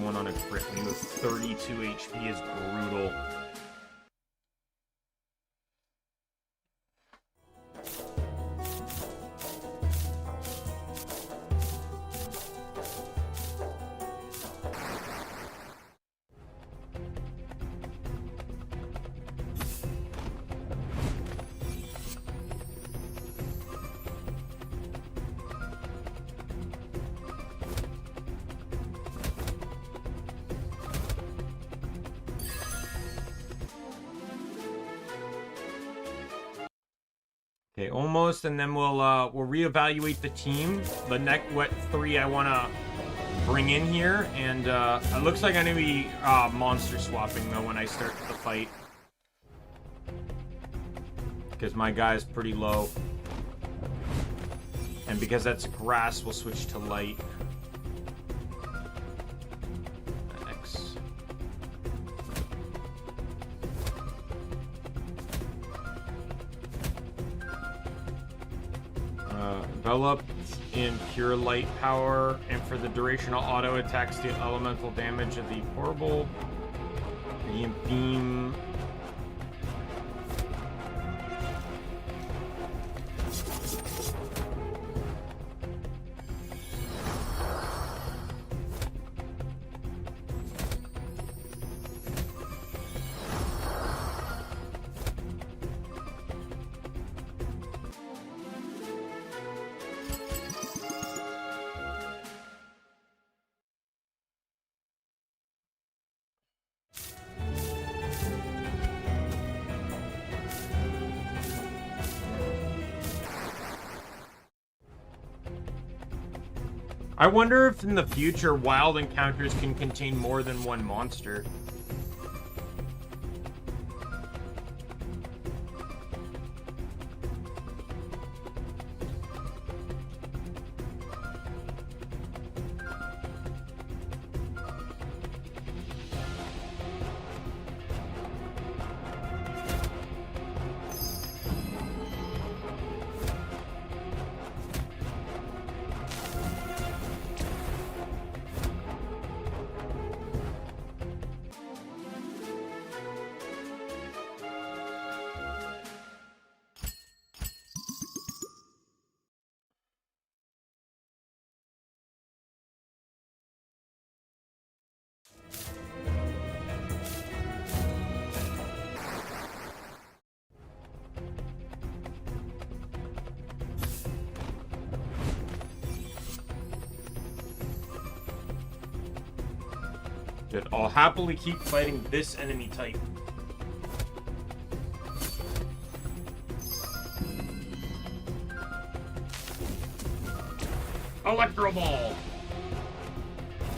On a crit with 32 HP is brutal. Okay, almost, and then we'll reevaluate the team. The next, what 3 I want to bring in here, and it looks like I'm gonna be monster swapping though when I start the fight, because my guy's pretty low, and because that's grass, we'll switch to light. Developed in pure light power, and for the duration auto attacks deal elemental damage of the horrible radiant beam. I wonder if in the future wild encounters can contain more than one monster. Good. I'll happily keep fighting this enemy type. Electro Ball!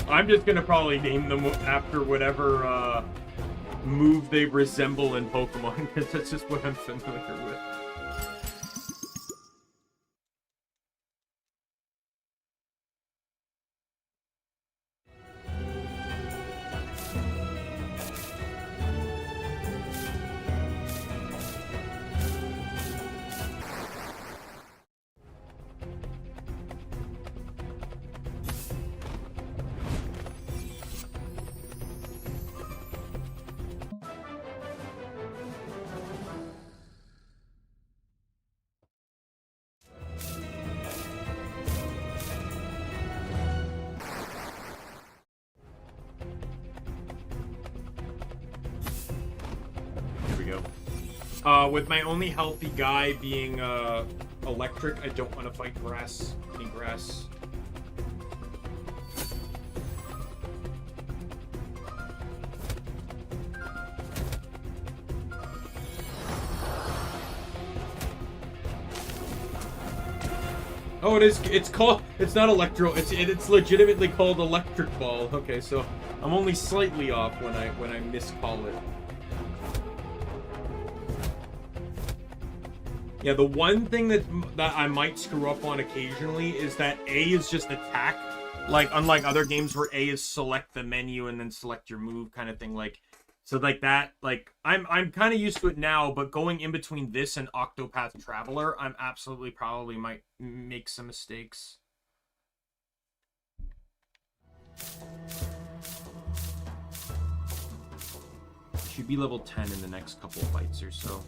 I'm just gonna probably name them after whatever move they resemble in Pokemon, because that's just what I'm familiar with. With my only healthy guy being electric, I don't want to fight any grass. Oh, it's not electro, it's legitimately called electric ball. Okay, so I'm only slightly off when I miscall it. Yeah, the one thing that I might screw up on occasionally is that A is just attack. Like, unlike other games where A is select the menu and then select your move kind of thing. Like, so like that, like, I'm kind of used to it now, but going in between this and Octopath Traveler, I'm absolutely probably might make some mistakes. Should be level 10 in the next couple of fights or so.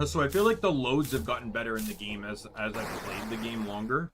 So I feel like the loads have gotten better in the game as I've played the game longer.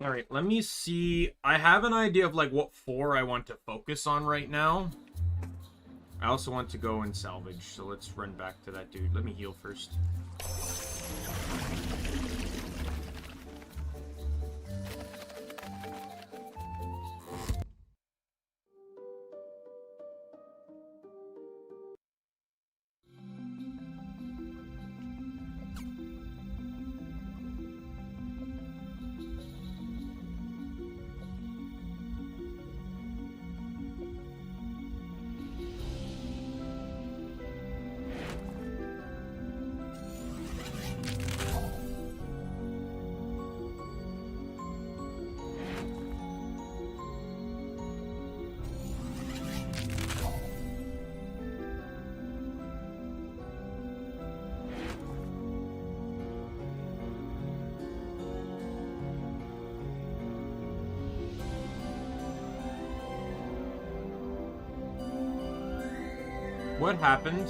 Alright, let me see. I have an idea of like what 4 I want to focus on right now. I also want to go and salvage, so let's run back to that dude. Let me heal first. What happened?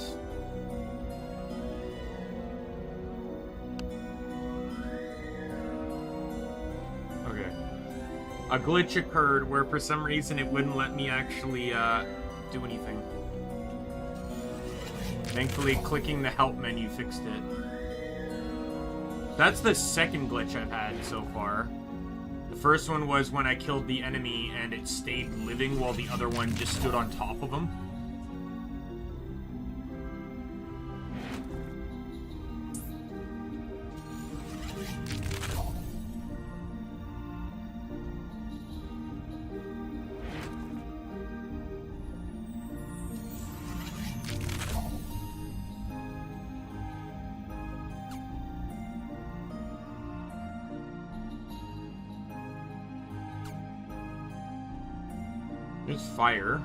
Okay. A glitch occurred where for some reason it wouldn't let me actually do anything. Thankfully, clicking the help menu fixed it. That's the second glitch I've had so far. The first one was when I killed the enemy and it stayed living while the other one just stood on top of him. There's fire.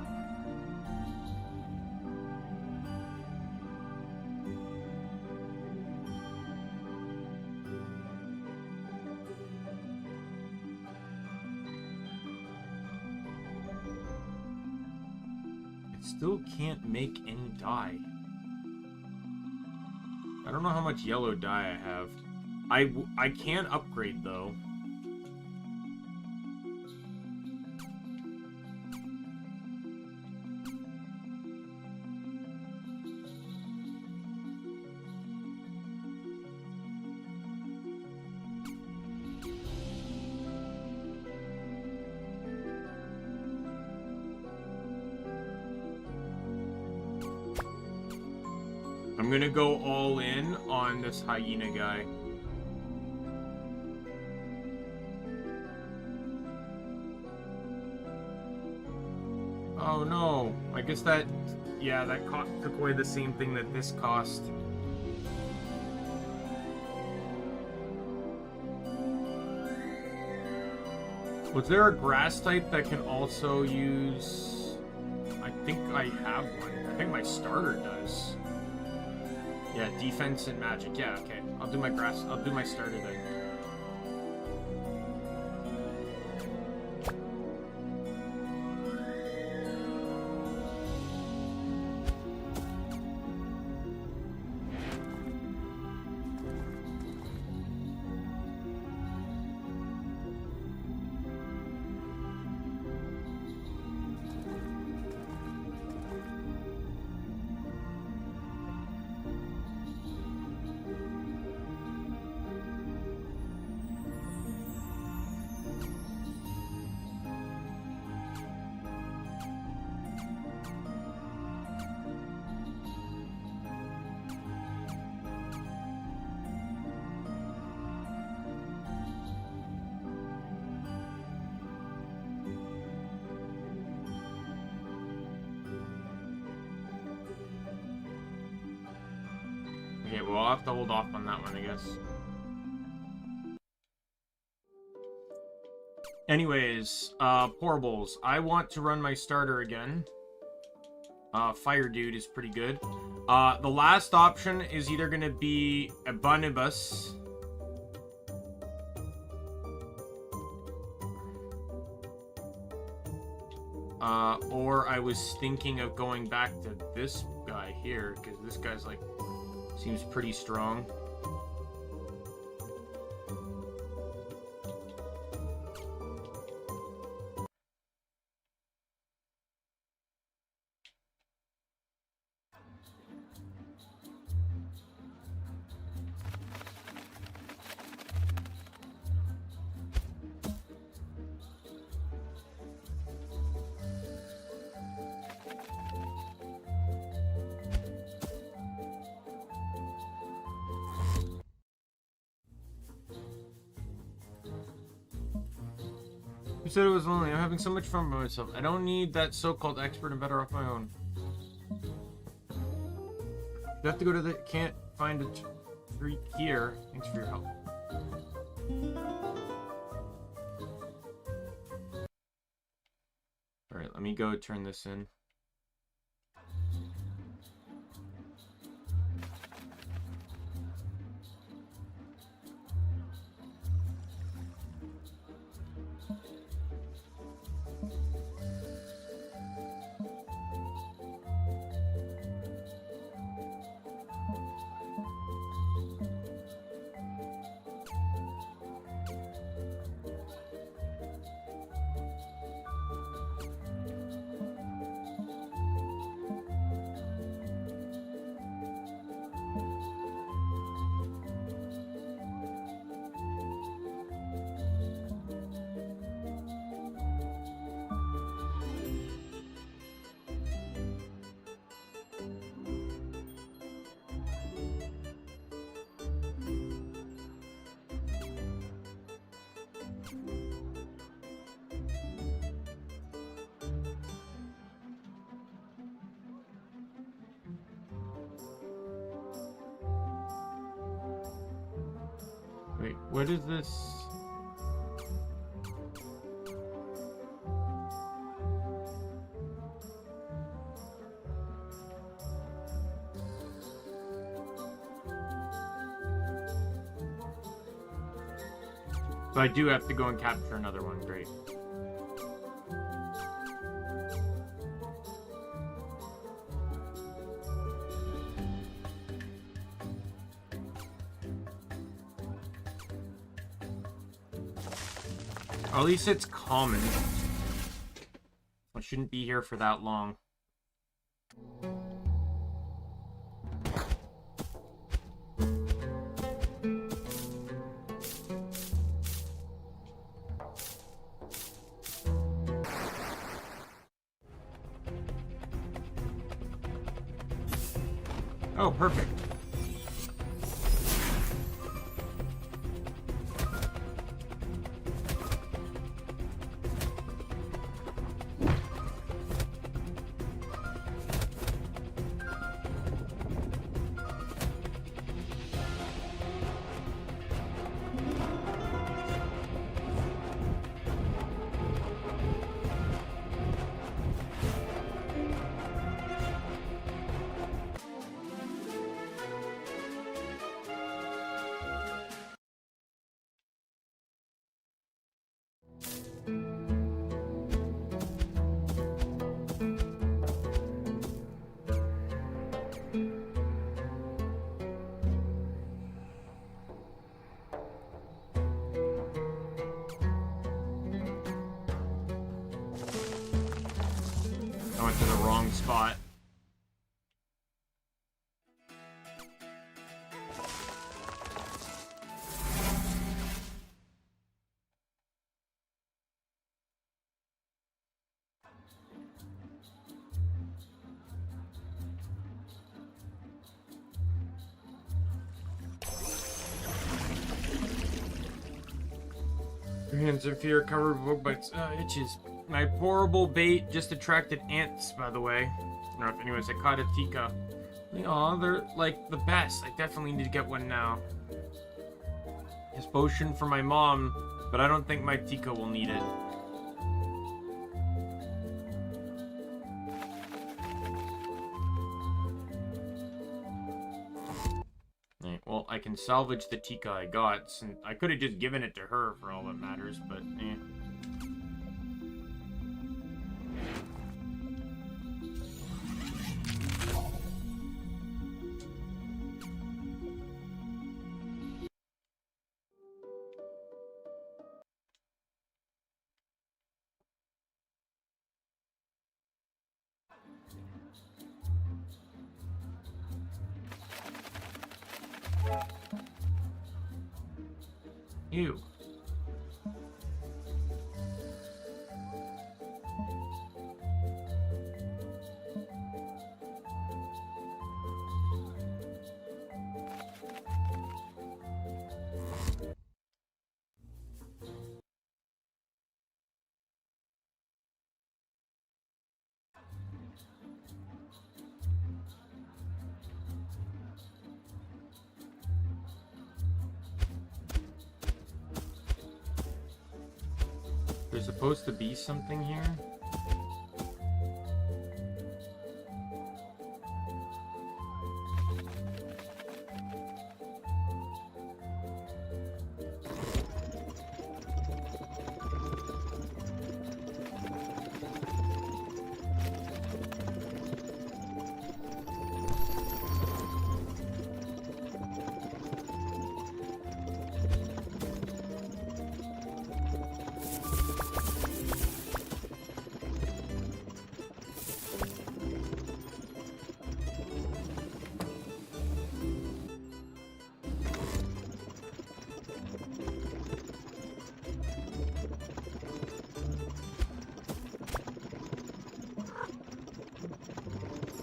It still can't make any dye. I don't know how much yellow dye I have. I can upgrade though. I'm gonna go all in on this hyena guy. Oh no, I guess that, yeah, that took away the same thing that this cost. Was there a grass type that can also use... I think I have one. I think my starter does. Yeah, defense and magic. Yeah, okay. I'll do my grass. I'll do my starter then. Okay, well, I'll have to hold off on that one, I guess. Anyways, pourables. I want to run my starter again. Fire Dude is pretty good. The last option is either going to be a Bunibus. Or I was thinking of going back to this guy here, because this guy's like... seems pretty strong. You said it was lonely. I'm having so much fun by myself. I don't need that so-called expert. I'm better off my own. You have to go to the... Can't find a street here. Thanks for your help. Alright, let me go turn this in. Wait, what is this? So I do have to go and capture another one. Great. At least it's common. I shouldn't be here for that long. Oh, perfect. I went to the wrong spot. Your hands in fear, covered with bug bites. Itches. My horrible bait just attracted ants, by the way. Or anyways, I caught a Tika. Aw, they're like the best. I definitely need to get one now. His potion for my mom, but I don't think my Tika will need it. Right, well, I can salvage the Tika I got. Since I could have just given it to her for all that matters, but eh. Ew. There's supposed to be something here?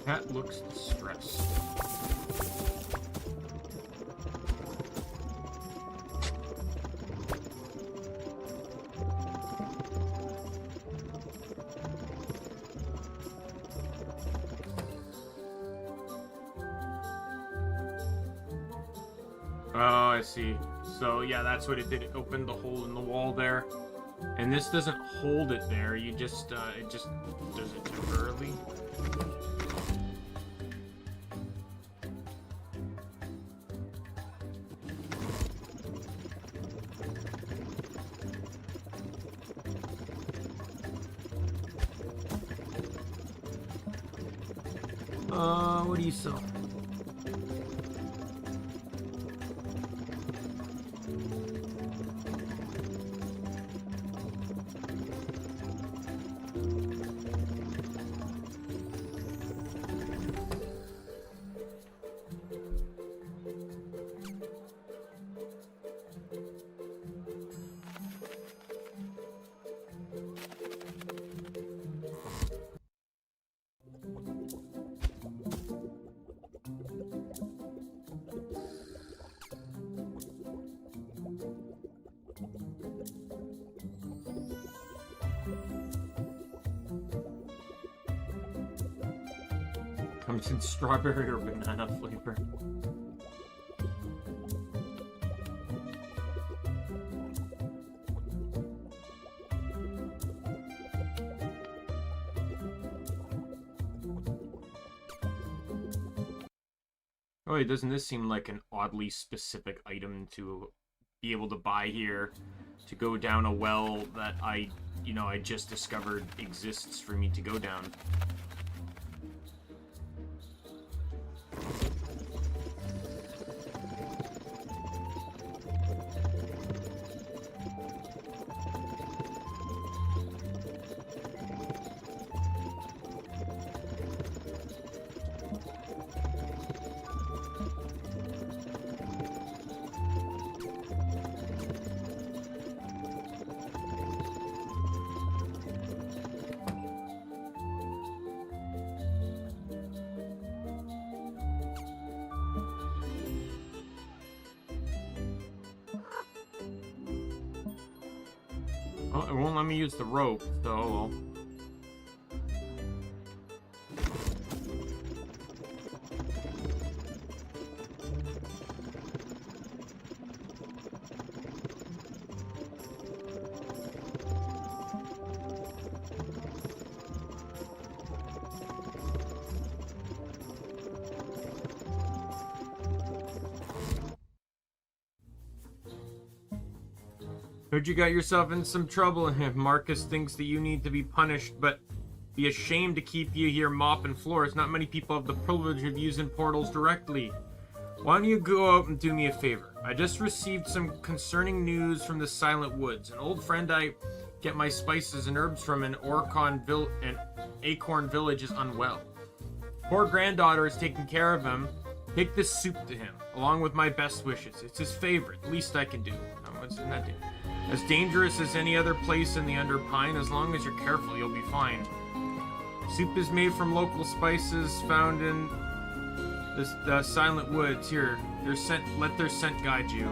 Cat looks distressed. Oh, I see. So yeah, that's what it did. It opened the hole in the wall there. And this doesn't hold it there. You just, it just does it temporarily. What do you sell? Comes in strawberry or banana flavor. Oh, wait, doesn't this seem like an oddly specific item to be able to buy here to go down a well that I just discovered exists for me to go down? Oh, it won't let me use the rope, so... Heard you got yourself in some trouble. Marcus thinks that you need to be punished, but be ashamed to keep you here mopping floors. Not many people have the privilege of using portals directly. Why don't you go out and do me a favor? I just received some concerning news from the Silent Woods. An old friend I get my spices and herbs from in Acorn Village is unwell. Poor granddaughter is taking care of him. Take this soup to him, along with my best wishes. It's his favorite. Least I can do. What's in that? As dangerous as any other place in the Underpine. As long as you're careful, you'll be fine. Soup is made from local spices found in the Silent Woods. Here, let their scent guide you.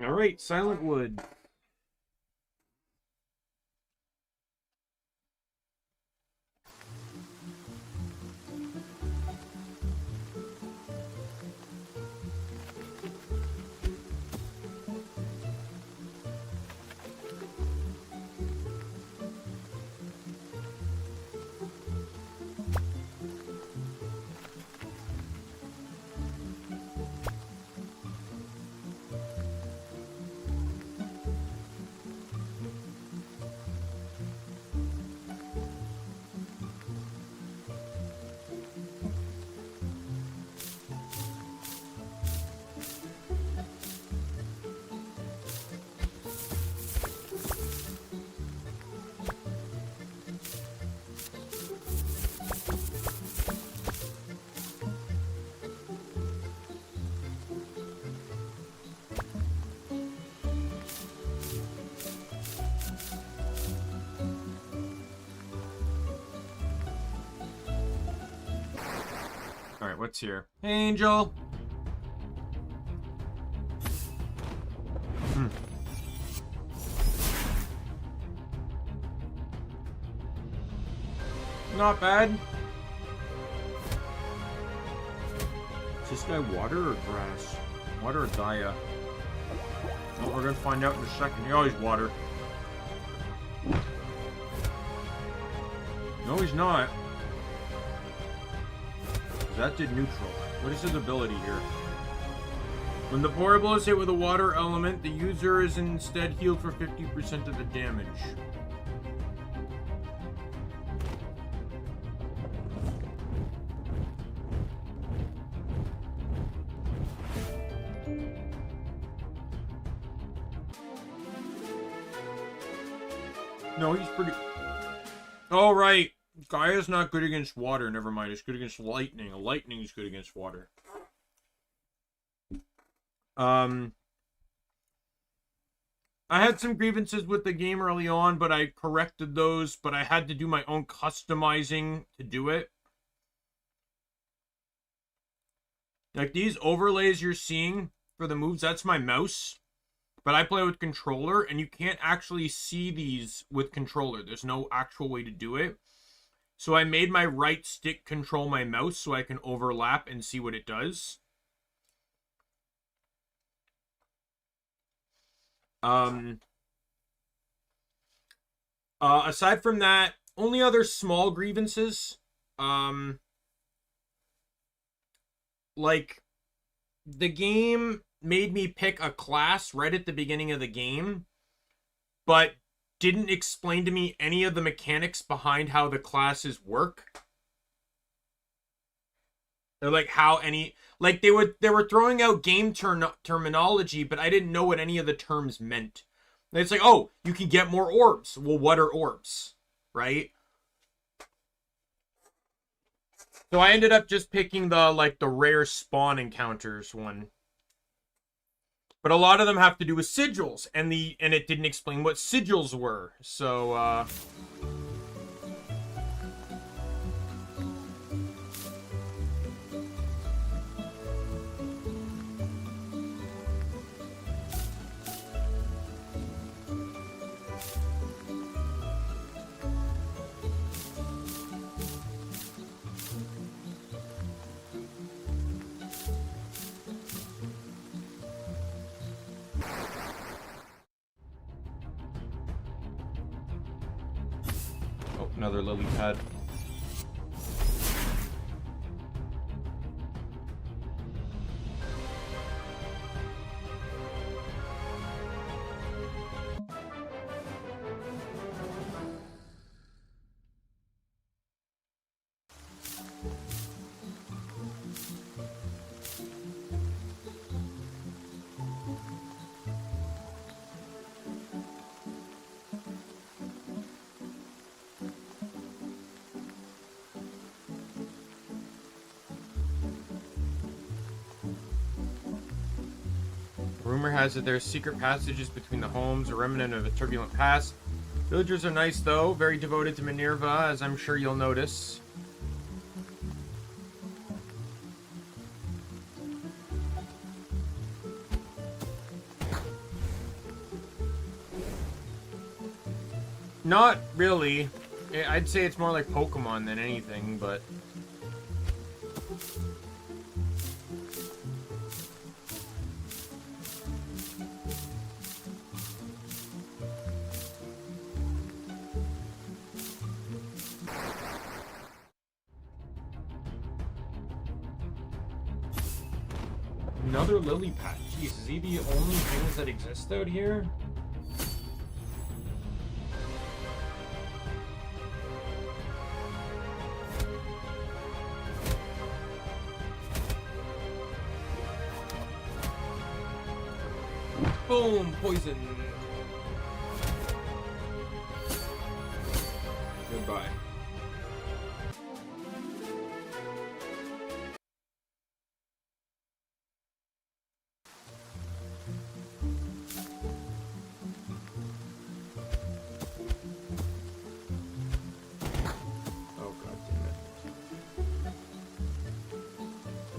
Alright, Silent Wood. Alright, what's here? Hey, Angel! Not bad. Is this guy water or grass? Water or Gaia? Well, we're gonna find out in a second. Oh, he's water. No, he's not. That did neutral. What is his ability here? When the portable is hit with a water element, the user is instead healed for 50% of the damage. No, he's pretty... Oh, right. Gaia's not good against water. Never mind. It's good against lightning. Lightning is good against water. I had some grievances with the game early on, but I corrected those. But I had to do my own customizing to do it. Like these overlays you're seeing for the moves, that's my mouse. But I play with controller, and you can't actually see these with controller. There's no actual way to do it. So I made my right stick control my mouse so I can overlap and see what it does. Aside from that, only other small grievances. Like, the game made me pick a class right at the beginning of the game, but didn't explain to me any of the mechanics behind how the classes work. They're like how any... Like, they were throwing out game terminology, but I didn't know what any of the terms meant. And it's like, oh, you can get more orbs. Well, what are orbs? Right? So I ended up just picking the rare spawn encounters one. But a lot of them have to do with sigils, and it didn't explain what sigils were. So, oh, another lily pad. Rumor has it there are secret passages between the homes, a remnant of a turbulent past. Villagers are nice, though, very devoted to Minerva, as I'm sure you'll notice. Not really. I'd say it's more like Pokemon than anything, but... Another lily pad. Jeez, is he the only things that exist out here? Boom! Poison! Goodbye.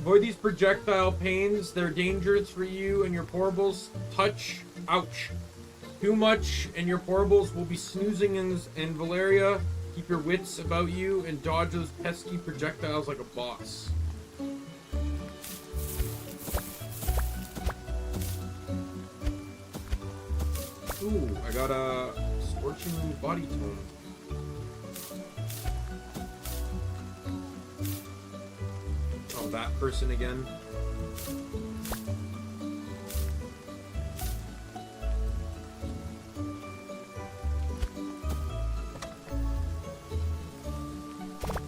Avoid these projectile pains. They're dangerous for you and your portables. Touch. Ouch. Too much and your portables will be snoozing in Valeria. Keep your wits about you and dodge those pesky projectiles like a boss. Ooh, I got a scorching body tone. Oh, that person again.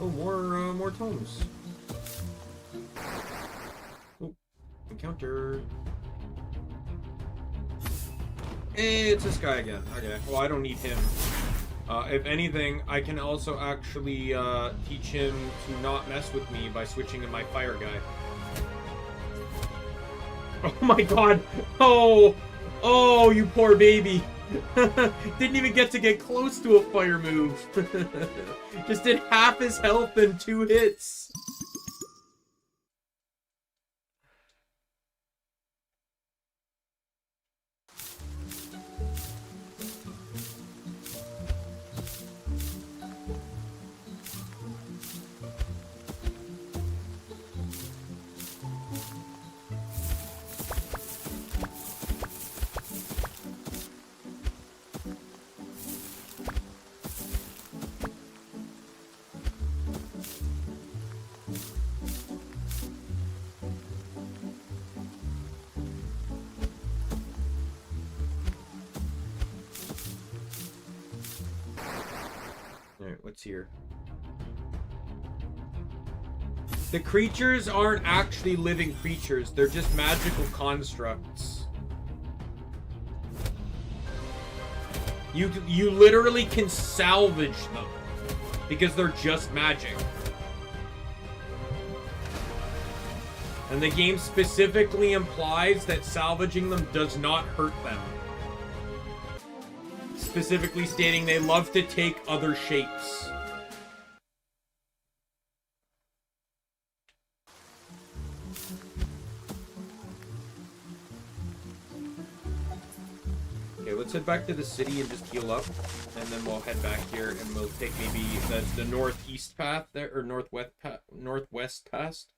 Oh, more tomes. Oh, encounter. Hey, it's this guy again. Okay, well, I don't need him. If anything, I can also actually teach him to not mess with me by switching in my fire guy. Oh my god! Oh! Oh, you poor baby! Didn't even get to get close to a fire move. Just did half his health in 2 hits. What's here? The creatures aren't actually living creatures. They're just magical constructs. You literally can salvage them because they're just magic. And the game specifically implies that salvaging them does not hurt them. Specifically stating they love to take other shapes. Okay, let's head back to the city and just heal up, and then we'll head back here and we'll take maybe the northeast path there, or northwest past.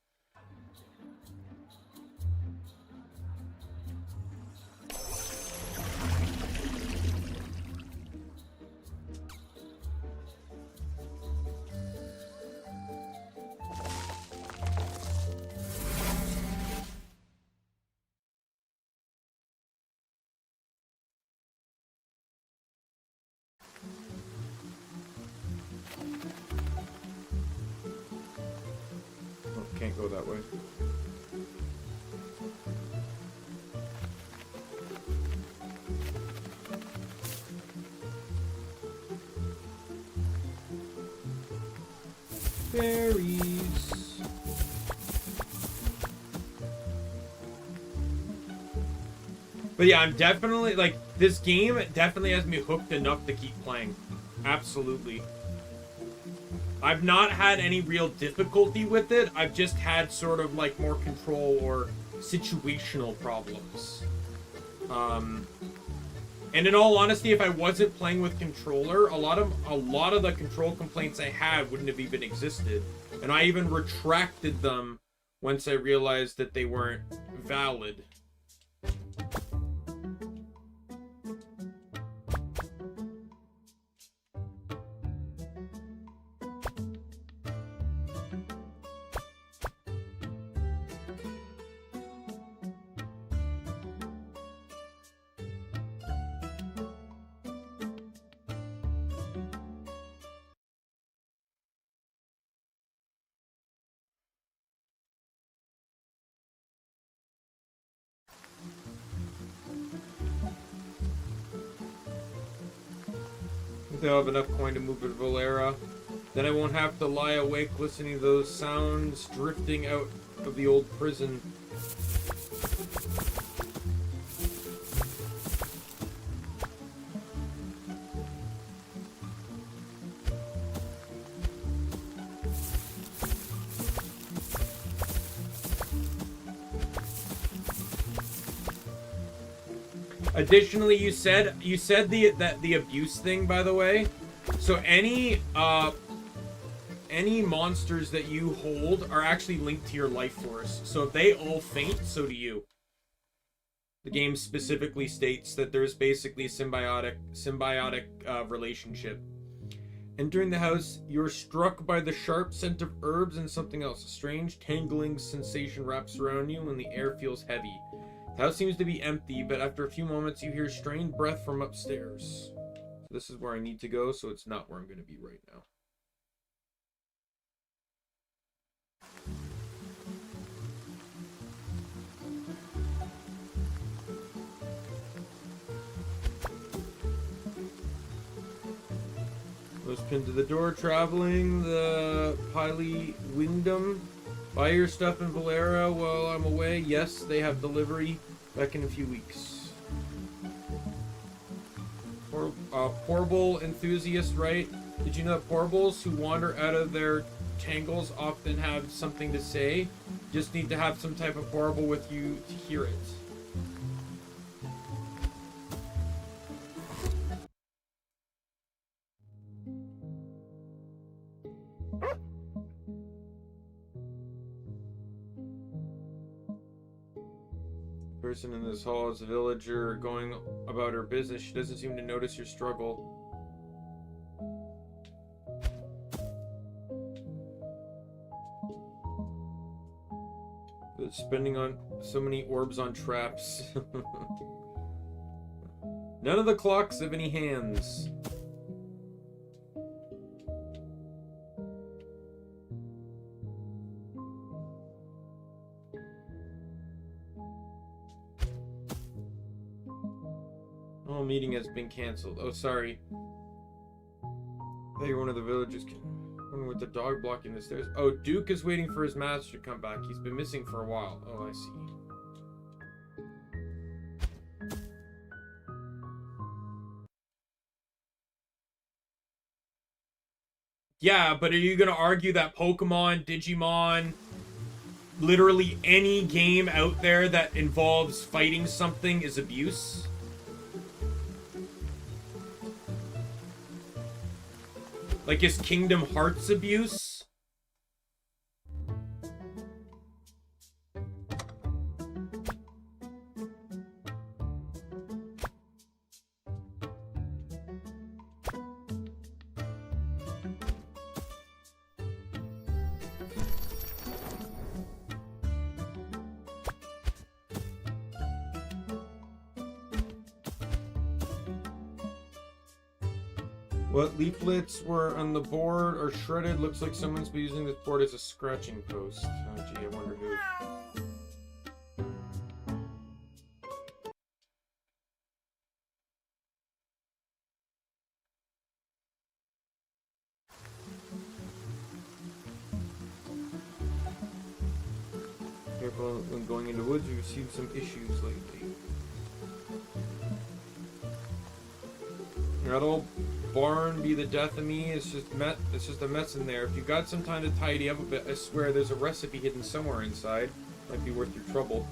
Can't go that way. Berries. But yeah, I'm definitely, like, this game definitely has me hooked enough to keep playing. Absolutely. I've not had any real difficulty with it. I've just had sort of like more control or situational problems. And in all honesty, if I wasn't playing with controller, a lot of the control complaints I had wouldn't have even existed. And I even retracted them once I realized that they weren't valid. They'll have enough coin to move to Valera. Then I won't have to lie awake listening to those sounds drifting out of the old prison. Additionally, you said the abuse thing, by the way. So any monsters that you hold are actually linked to your life force. So if they all faint, so do you. The game specifically states that there's basically a symbiotic relationship. Entering the house, you're struck by the sharp scent of herbs and something else. A strange, tangling sensation wraps around you and the air feels heavy. The house seems to be empty, but after a few moments, you hear strained breath from upstairs. So this is where I need to go, so it's not where I'm going to be right now. Was pinned to the door, traveling the Pily Wingdom. Buy your stuff in Valera while I'm away. Yes, they have delivery back in a few weeks. Portable enthusiast, right? Did you know that portables who wander out of their tangles often have something to say? Just need to have some type of portable with you to hear it. Person in this hall is a villager going about her business. She doesn't seem to notice your struggle. But spending on so many orbs on traps. None of the clocks have any hands. Oh, meeting has been cancelled. Oh, sorry. I thought you were one of the villagers. One with the dog blocking the stairs. Oh, Duke is waiting for his master to come back. He's been missing for a while. Oh, I see. Yeah, but are you gonna argue that Pokemon, Digimon, literally any game out there that involves fighting something is abuse? Like, is Kingdom Hearts abuse? What leaflets were on the board are shredded? Looks like someone's been using this board as a scratching post. Oh gee, I wonder who. Careful when going into woods, we've seen some issues lately. That old barn be the death of me. It's just a mess in there. If you got some time to tidy up a bit, I swear there's a recipe hidden somewhere inside. Might be worth your trouble.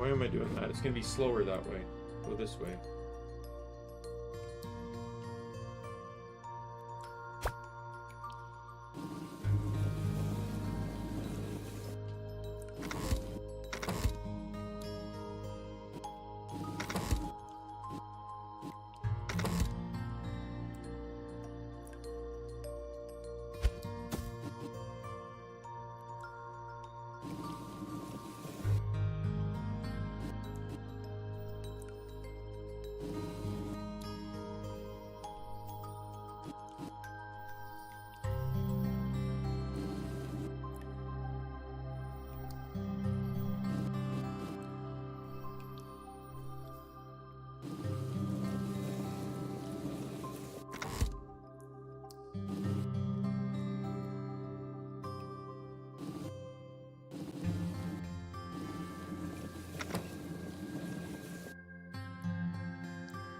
Why am I doing that? It's gonna be slower that way. Go this way.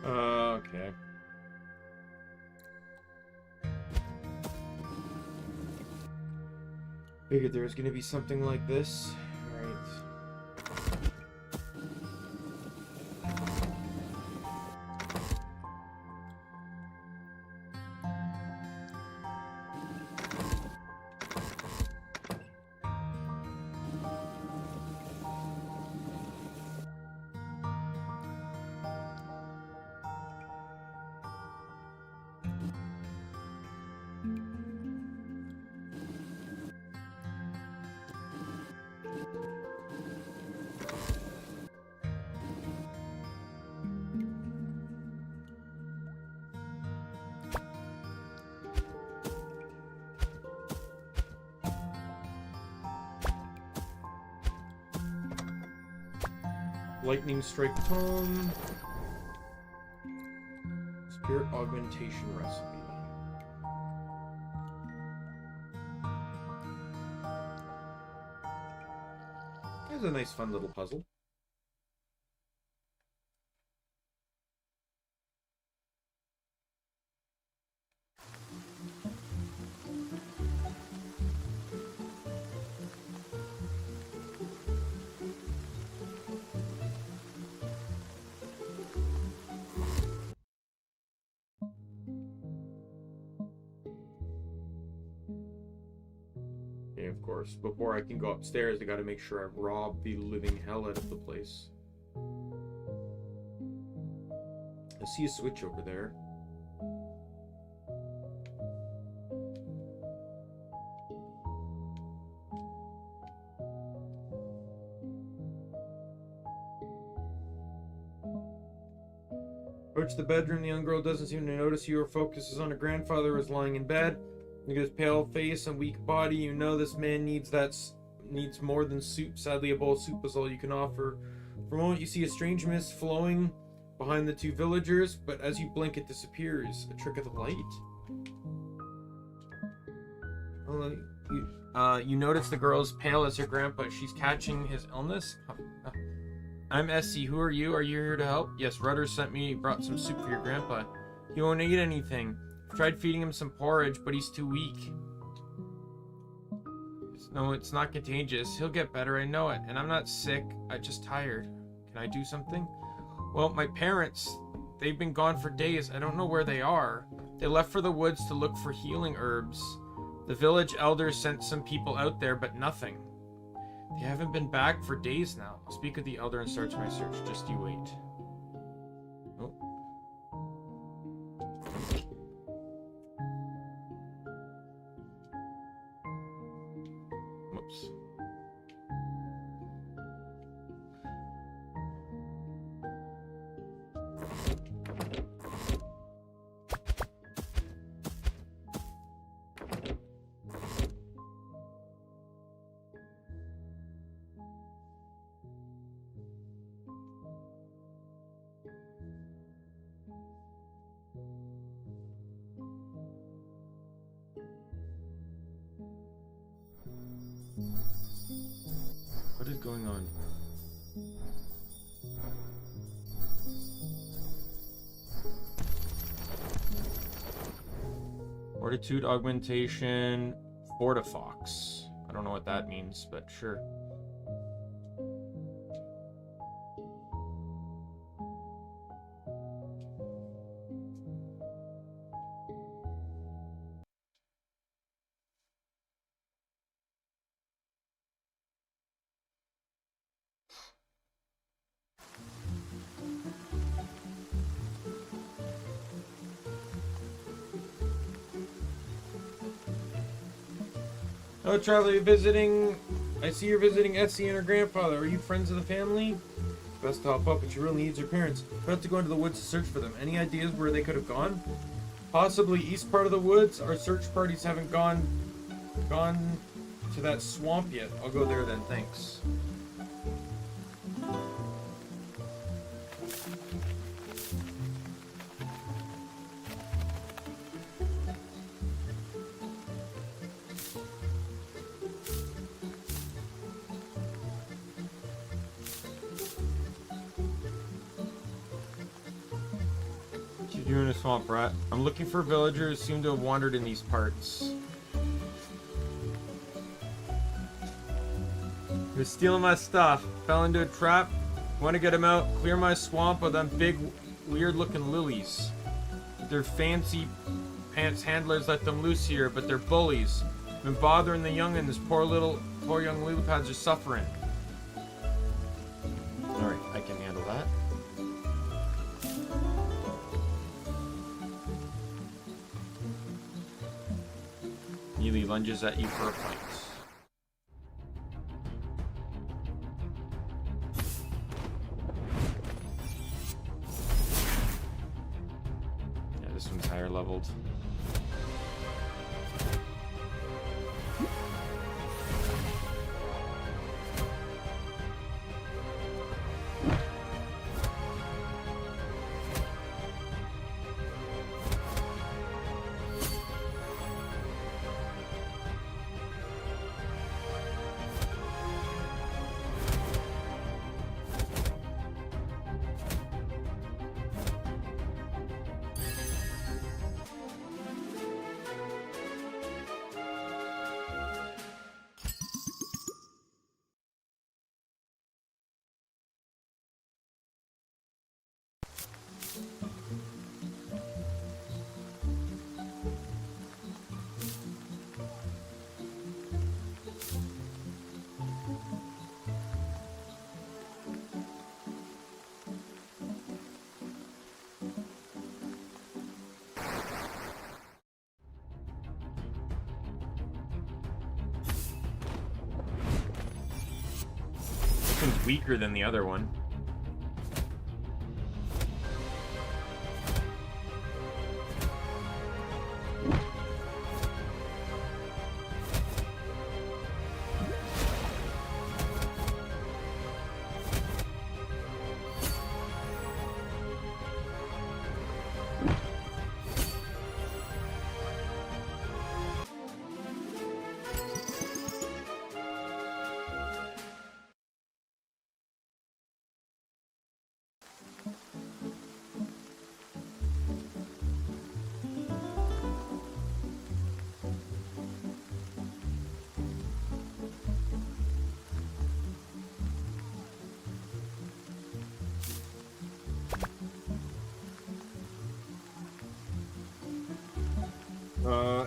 Okay. Figured there was gonna be something like this. Alright. Lightning strike tome. Spirit augmentation recipe. That's a nice fun little puzzle. Of course, before I can go upstairs, I gotta make sure I rob the living hell out of the place. I see a switch over there. Approach the bedroom. The young girl doesn't seem to notice you. Her focus is on her grandfather who is lying in bed. Look at his pale face and weak body. You know this man needs more than soup. Sadly, a bowl of soup is all you can offer. For a moment, you see a strange mist flowing behind the two villagers, but as you blink, it disappears. A trick of the light. You notice the girl is pale as her grandpa. She's catching his illness. I'm Essie. Who are you? Are you here to help? Yes, Rudder sent me. Brought some soup for your grandpa. He won't eat anything. Tried feeding him some porridge, but he's too weak. No, it's not contagious. He'll get better, I know it. And I'm not sick, I'm just tired. Can I do something? Well, my parents, they've been gone for days. I don't know where they are. They left for the woods to look for healing herbs. The village elders sent some people out there, but nothing. They haven't been back for days now. I'll speak with the elder and start my search. Just you wait. Oh. Whoops. What is going on? Fortitude augmentation, Fortifox. I don't know what that means, but sure. Oh, Charlie, you're visiting. I see you're visiting Essie and her grandfather. Are you friends of the family? Best to help out, but she really needs her parents. About to go into the woods to search for them. Any ideas where they could have gone? Possibly east part of the woods. Our search parties haven't gone to that swamp yet. I'll go there then, thanks. You in a swamp rat. I'm looking for villagers who seem to have wandered in these parts. They're stealing my stuff. Fell into a trap. Want to get them out. Clear my swamp of them big, weird-looking lilies. Their fancy pants handlers let them loose here, but they're bullies. Been bothering the young'uns. Poor young lily pads are suffering. Alright, I can handle that. Melee lunges at you for a fight. Yeah, this one's higher leveled. This one's weaker than the other one.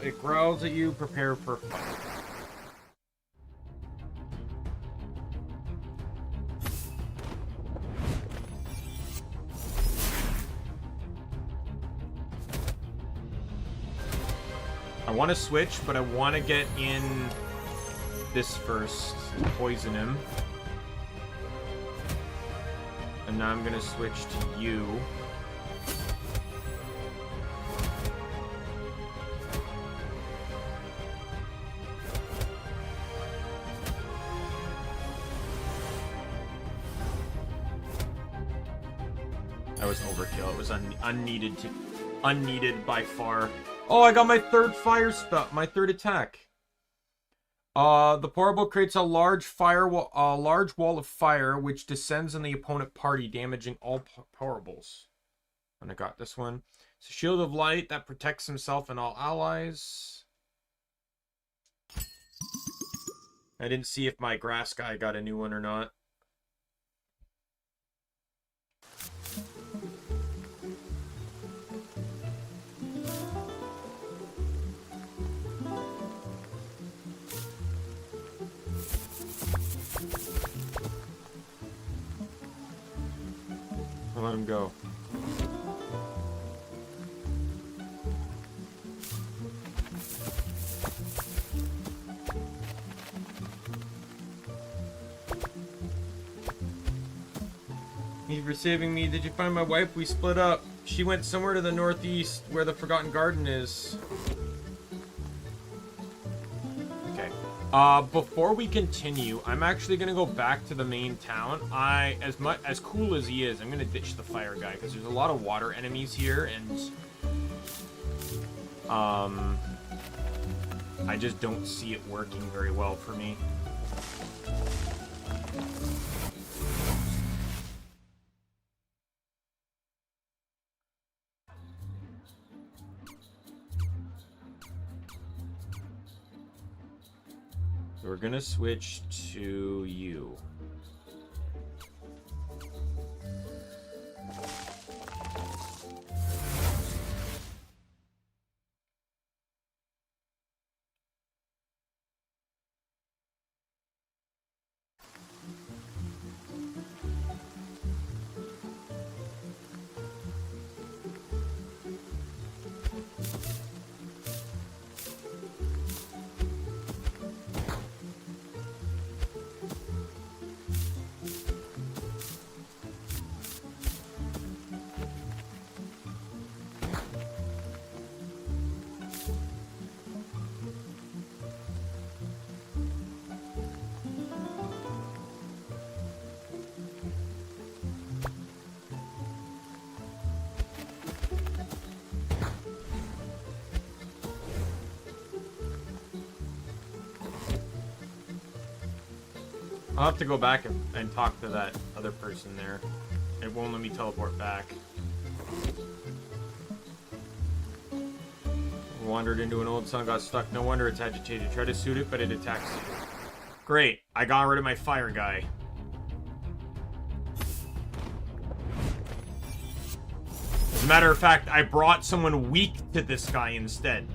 It growls at you, prepare for fight. I want to switch, but I want to get in this first to poison him. And now I'm going to switch to you. That was overkill. It was unneeded by far. Oh, I got my third fire spell, my third attack. The portable creates a large wall of fire which descends on the opponent party, damaging all powables. And I got this one. It's a shield of light that protects himself and all allies. I didn't see if my grass guy got a new one or not. I'll let him go. Thank you for saving me. Did you find my wife? We split up. She went somewhere to the northeast where the Forgotten Garden is. Okay. Before we continue, I'm actually gonna go back to the main town. As cool as he is, I'm gonna ditch the fire guy because there's a lot of water enemies here, and I just don't see it working very well for me. So we're gonna switch to you. I'll have to go back and talk to that other person there. It won't let me teleport back. Wandered into an old sun, got stuck. No wonder it's agitated. Try to suit it, but it attacks you. Great. I got rid of my fire guy. As a matter of fact, I brought someone weak to this guy instead.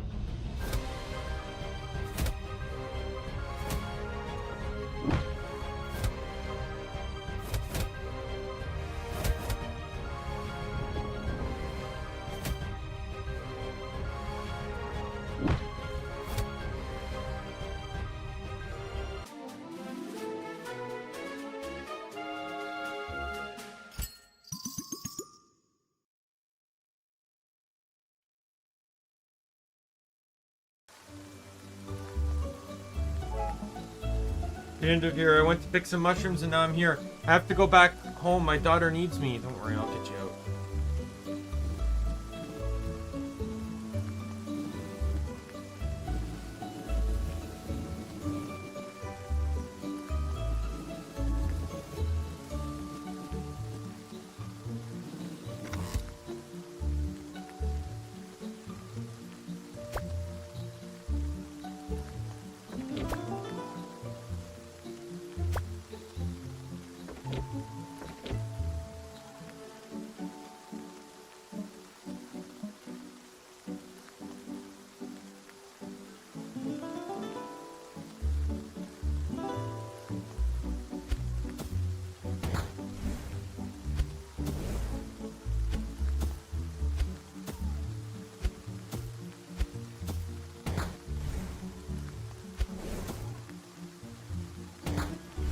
End of here. I went to pick some mushrooms and now I'm here. I have to go back home. My daughter needs me. Don't worry, I'll get you out.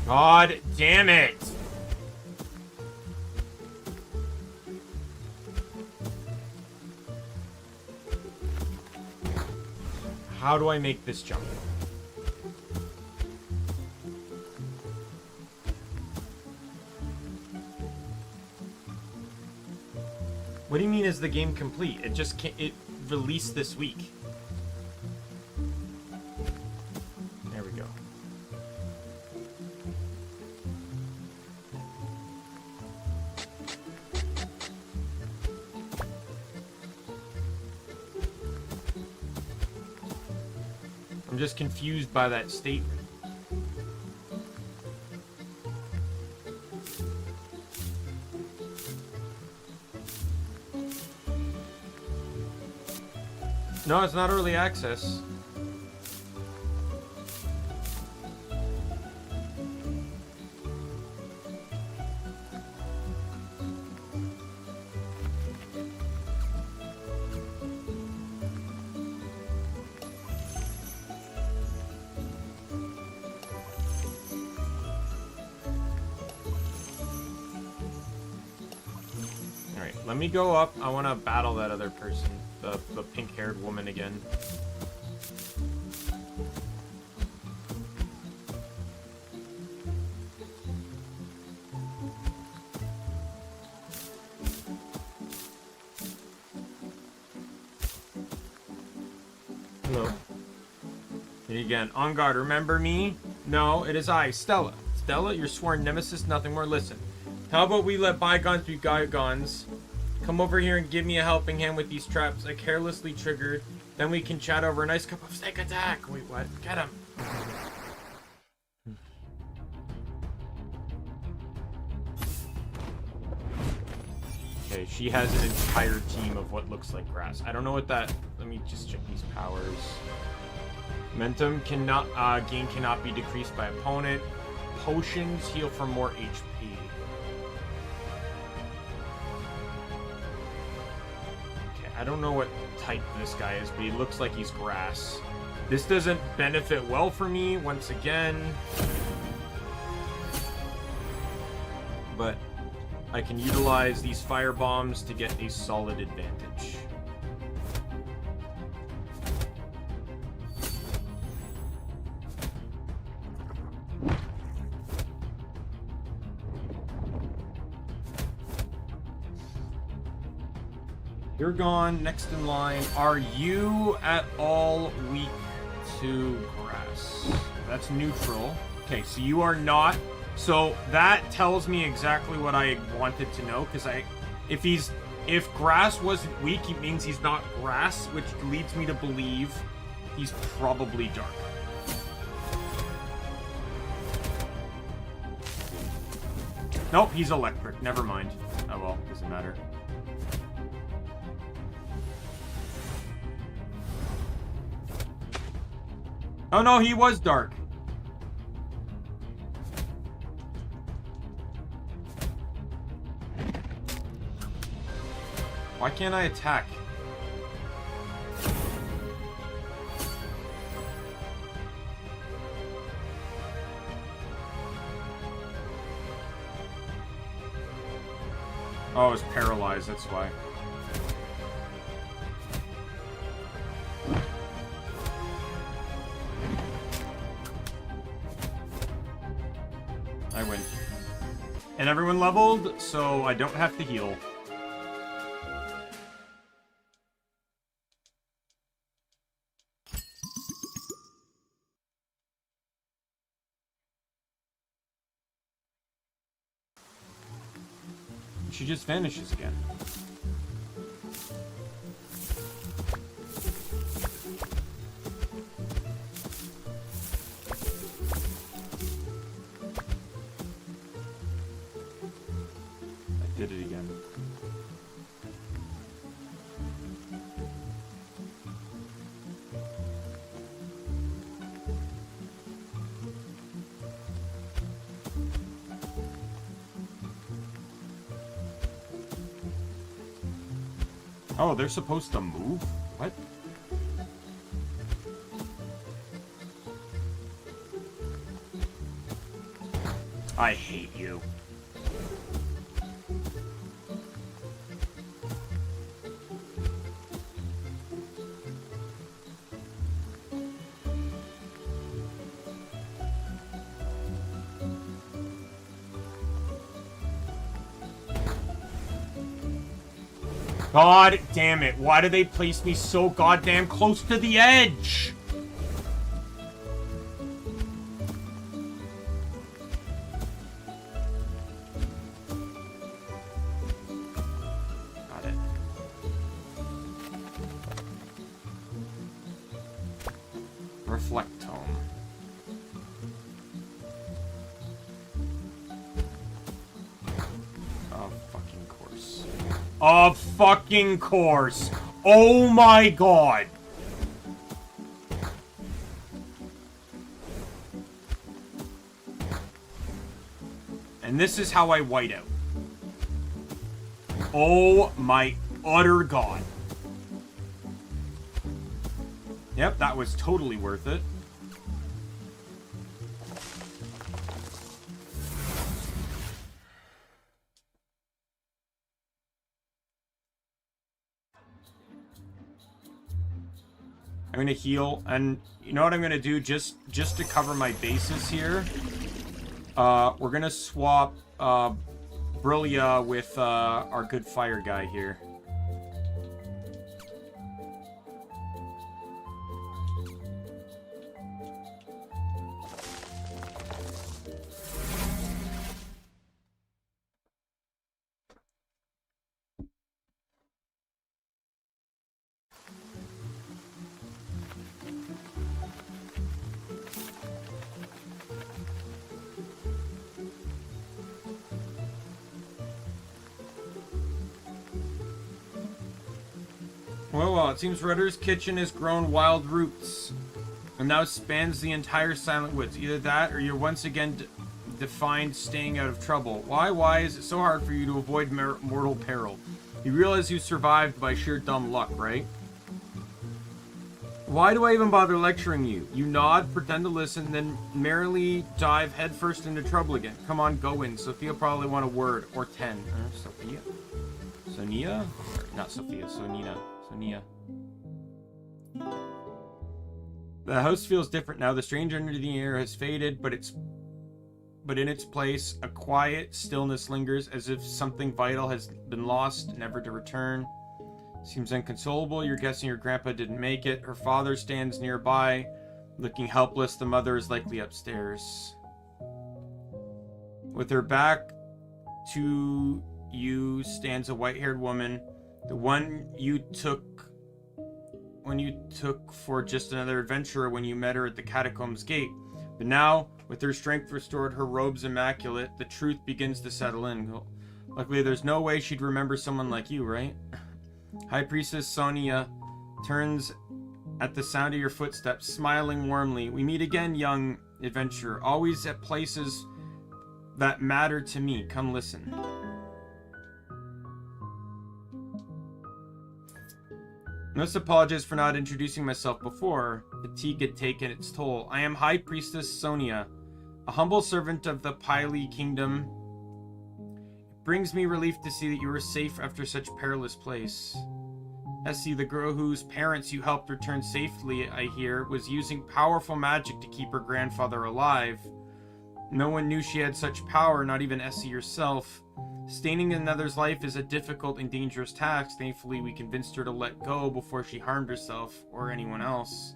God damn it! How do I make this jump? What do you mean is the game complete? It just can't, it released this week. There we go. I'm just confused by that statement. No, it's not early access. Alright, let me go up. I want to battle that other person. The pink-haired woman again. Hello. And again, on guard, remember me? No, it is I, Stella. Stella, your sworn nemesis, nothing more. Listen. How about we let bygones be bygones? Come over here and give me a helping hand with these traps I carelessly triggered. Then we can chat over a nice cup of steak attack. Wait, what? Get him. Okay, she has an entire team of what looks like grass. I don't know what that... Let me just check these powers. Momentum cannot... gain cannot be decreased by opponent. Potions heal for more HP. Okay, I don't know what type this guy is, but he looks like he's grass. This doesn't benefit well for me, once again. But I can utilize these fire bombs to get a solid advantage. You're gone. Next in line. Are you at all weak to grass? That's neutral. Okay, so you are not. So that tells me exactly what I wanted to know, because if grass wasn't weak, it means he's not grass, which leads me to believe he's probably dark. Nope, he's electric. Never mind. Oh well, doesn't matter. Oh no, he was dark. Why can't I attack? Oh, I was paralyzed, that's why. I win. And everyone leveled, so I don't have to heal. She just vanishes again. I did it again. Oh, they're supposed to move? What? I hate you. God damn it. Why do they place me so goddamn close to the edge? Got it. Reflectome. Of fucking course. Oh my god. And this is how I white out. Oh my utter god. Yep, that was totally worth it. I'm gonna heal, and you know what I'm gonna do, just to cover my bases here. We're gonna swap Brillia with our good fire guy here. Well, it seems Rudder's kitchen has grown wild roots and now spans the entire Silent Woods. Either that or you're once again defined staying out of trouble. Why is it so hard for you to avoid mortal peril? You realize you survived by sheer dumb luck, right? Why do I even bother lecturing you? You nod, pretend to listen, then merrily dive headfirst into trouble again. Come on, go in. Sophia probably want a word. Or 10. Sophia? Sonia? Not Sophia, Sonina. Sonia. The house feels different now. The strange under the air has faded, but in its place, a quiet stillness lingers, as if something vital has been lost, never to return. Seems inconsolable. You're guessing your grandpa didn't make it. Her father stands nearby, looking helpless. The mother is likely upstairs. With her back to you stands a white-haired woman, the one you took for just another adventurer when you met her at the catacombs gate. But now, with her strength restored, her robes immaculate, the truth begins to settle in. Luckily, there's no way she'd remember someone like you, right? High Priestess Sonia turns at the sound of your footsteps, smiling warmly. We meet again, young adventurer, always at places that matter to me. Come listen. Must apologize for not introducing myself before. Fatigue had taken its toll. I am High Priestess Sonia, a humble servant of the Pili Kingdom. It brings me relief to see that you are safe after such perilous place. Essie, the girl whose parents you helped return safely, I hear, was using powerful magic to keep her grandfather alive. No one knew she had such power, not even Essie herself. Staining another's life is a difficult and dangerous task. Thankfully, we convinced her to let go before she harmed herself or anyone else.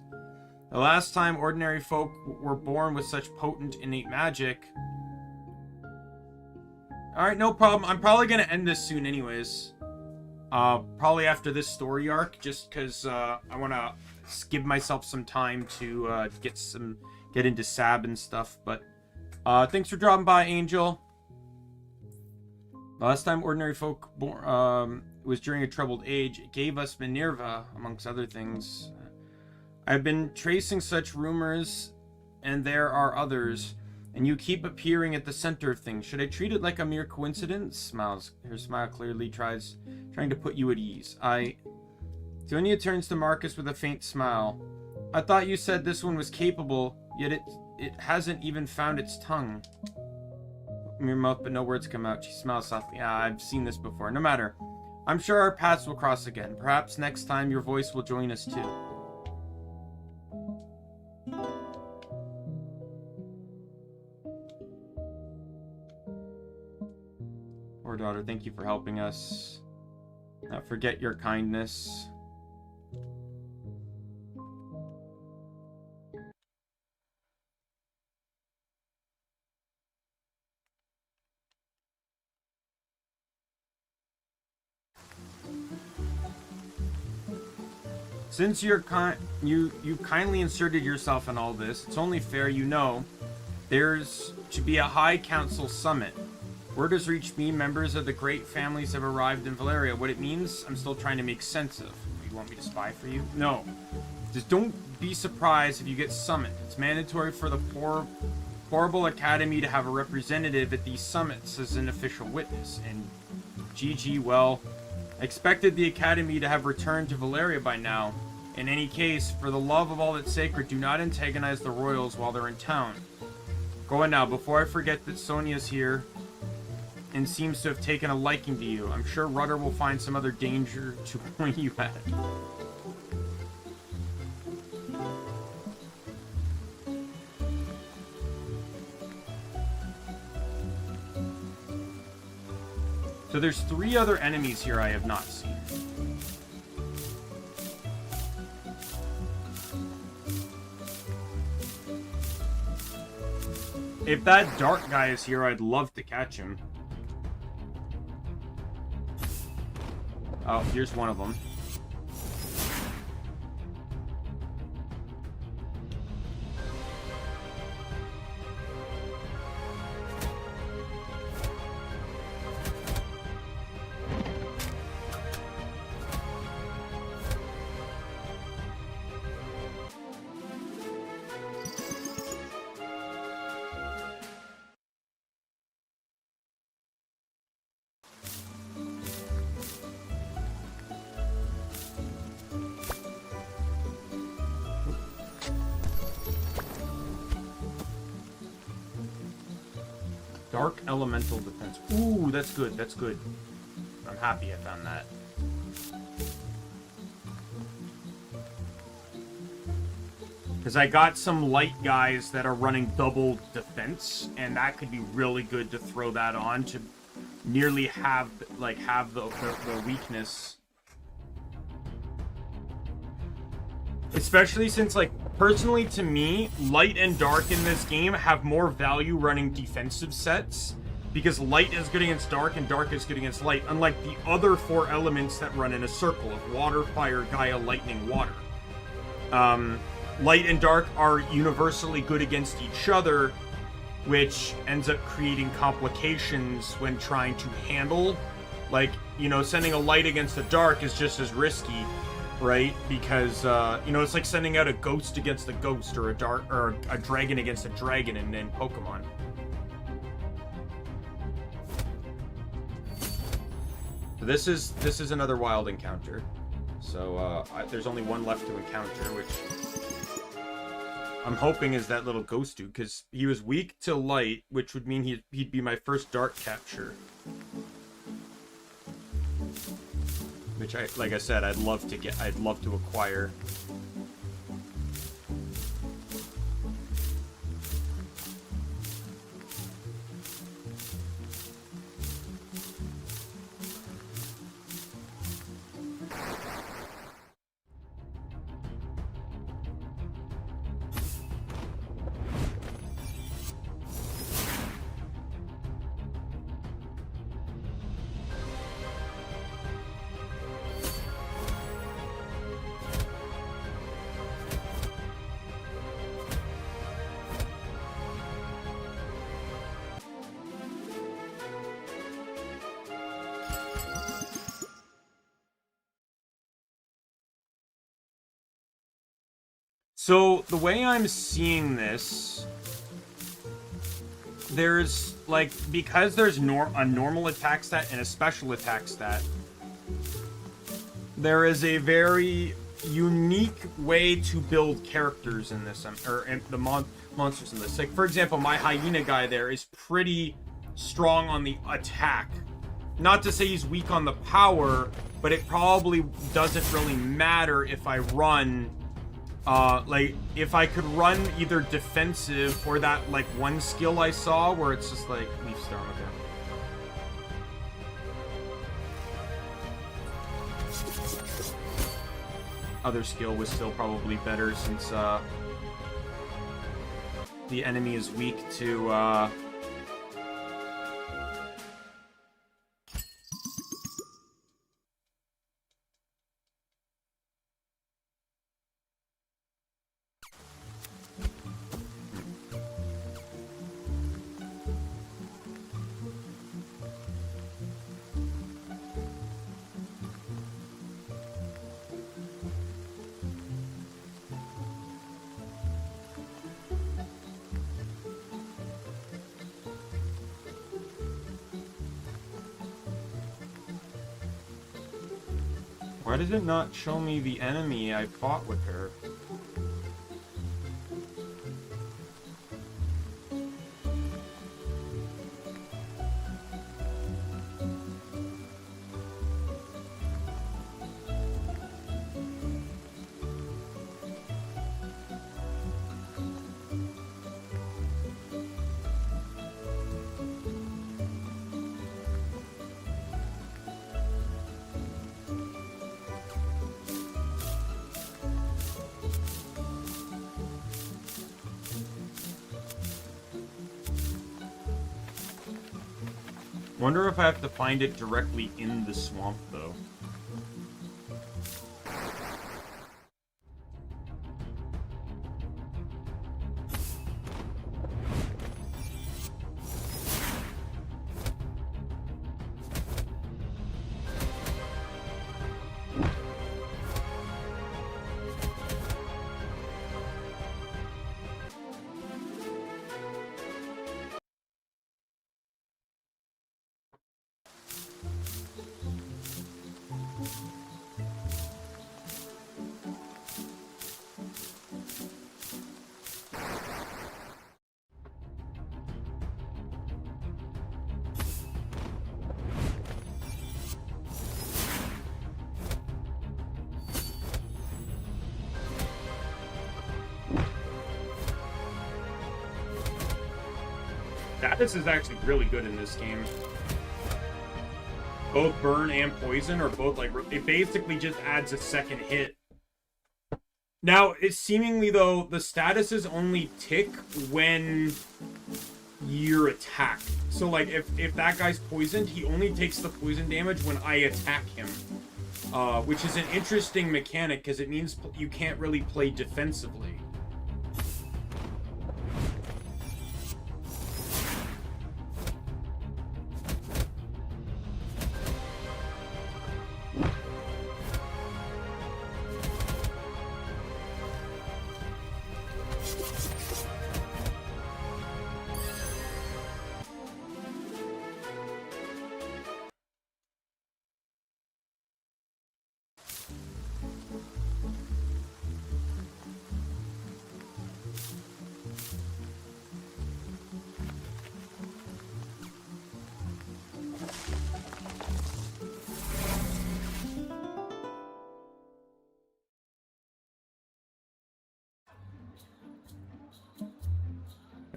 The last time ordinary folk were born with such potent innate magic. Alright, no problem. I'm probably going to end this soon anyways. Probably after this story arc, just because I want to give myself some time to get into Sab and stuff. But thanks for dropping by, Angel. The last time ordinary folk was during a troubled age. It gave us Minerva, amongst other things. I've been tracing such rumors, and there are others, and you keep appearing at the center of things. Should I treat it like a mere coincidence? Smiles. Her smile clearly trying to put you at ease. Sonia turns to Marcus with a faint smile. I thought you said this one was capable, yet it hasn't even found its tongue. Your mouth, but no words come out. She smiles softly. I've seen this before. No matter. I'm sure our paths will cross again. Perhaps next time your voice will join us too. Poor daughter, thank you for helping us. Not forget your kindness. Since you kindly inserted yourself in all this, it's only fair you know there's to be a High Council summit. Word has reached me, members of the great families have arrived in Valeria. What it means, I'm still trying to make sense of. You want me to spy for you? No. Just don't be surprised if you get summoned. It's mandatory for the Horrible Academy to have a representative at these summits as an official witness. And GG, well, I expected the Academy to have returned to Valeria by now. In any case, for the love of all that's sacred, do not antagonize the royals while they're in town. Go on now, before I forget that Sonia's here and seems to have taken a liking to you. I'm sure Rudder will find some other danger to point you at. So there's 3 other enemies here I have not seen. If that dark guy is here, I'd love to catch him. Oh, here's one of them. Dark Elemental Defense. Ooh, that's good, that's good. I'm happy I found that. Because I got some light guys that are running double defense, and that could be really good to throw that on to nearly have, like, have the weakness. Especially since, like, personally to me, light and dark in this game have more value running defensive sets, because light is good against dark and dark is good against light, unlike the other 4 elements that run in a circle of water, fire, Gaia, lightning, water. Light and dark are universally good against each other, which ends up creating complications when trying to handle. Like, you know, sending a light against a dark is just as risky, right? Because, you know, it's like sending out a ghost against a ghost, or a dragon against a dragon in Pokemon. So this is another wild encounter. So, there's only one left to encounter, which I'm hoping is that little ghost dude, because he was weak to light, which would mean he'd be my first dark capture. Which, like I said, I'd love to acquire. So, the way I'm seeing this, there's, like, because there's a normal attack stat and a special attack stat, there is a very unique way to build characters in this, or in the monsters in this. Like, for example, my hyena guy there is pretty strong on the attack. Not to say he's weak on the power, but it probably doesn't really matter if I run... like, if I could run either defensive or that, like, one skill I saw where it's just like, Leaf Storm, okay. Other skill was still probably better since, the enemy is weak to, Why did it not show me the enemy I fought with her? Wonder if I have to find it directly in the swamp, though. Status is actually really good in this game. Both burn and poison are both like, it basically just adds a second hit. Now, it's seemingly though, the statuses only tick when you're attacked. So like, if that guy's poisoned, he only takes the poison damage when I attack him. Which is an interesting mechanic, because it means you can't really play defensively.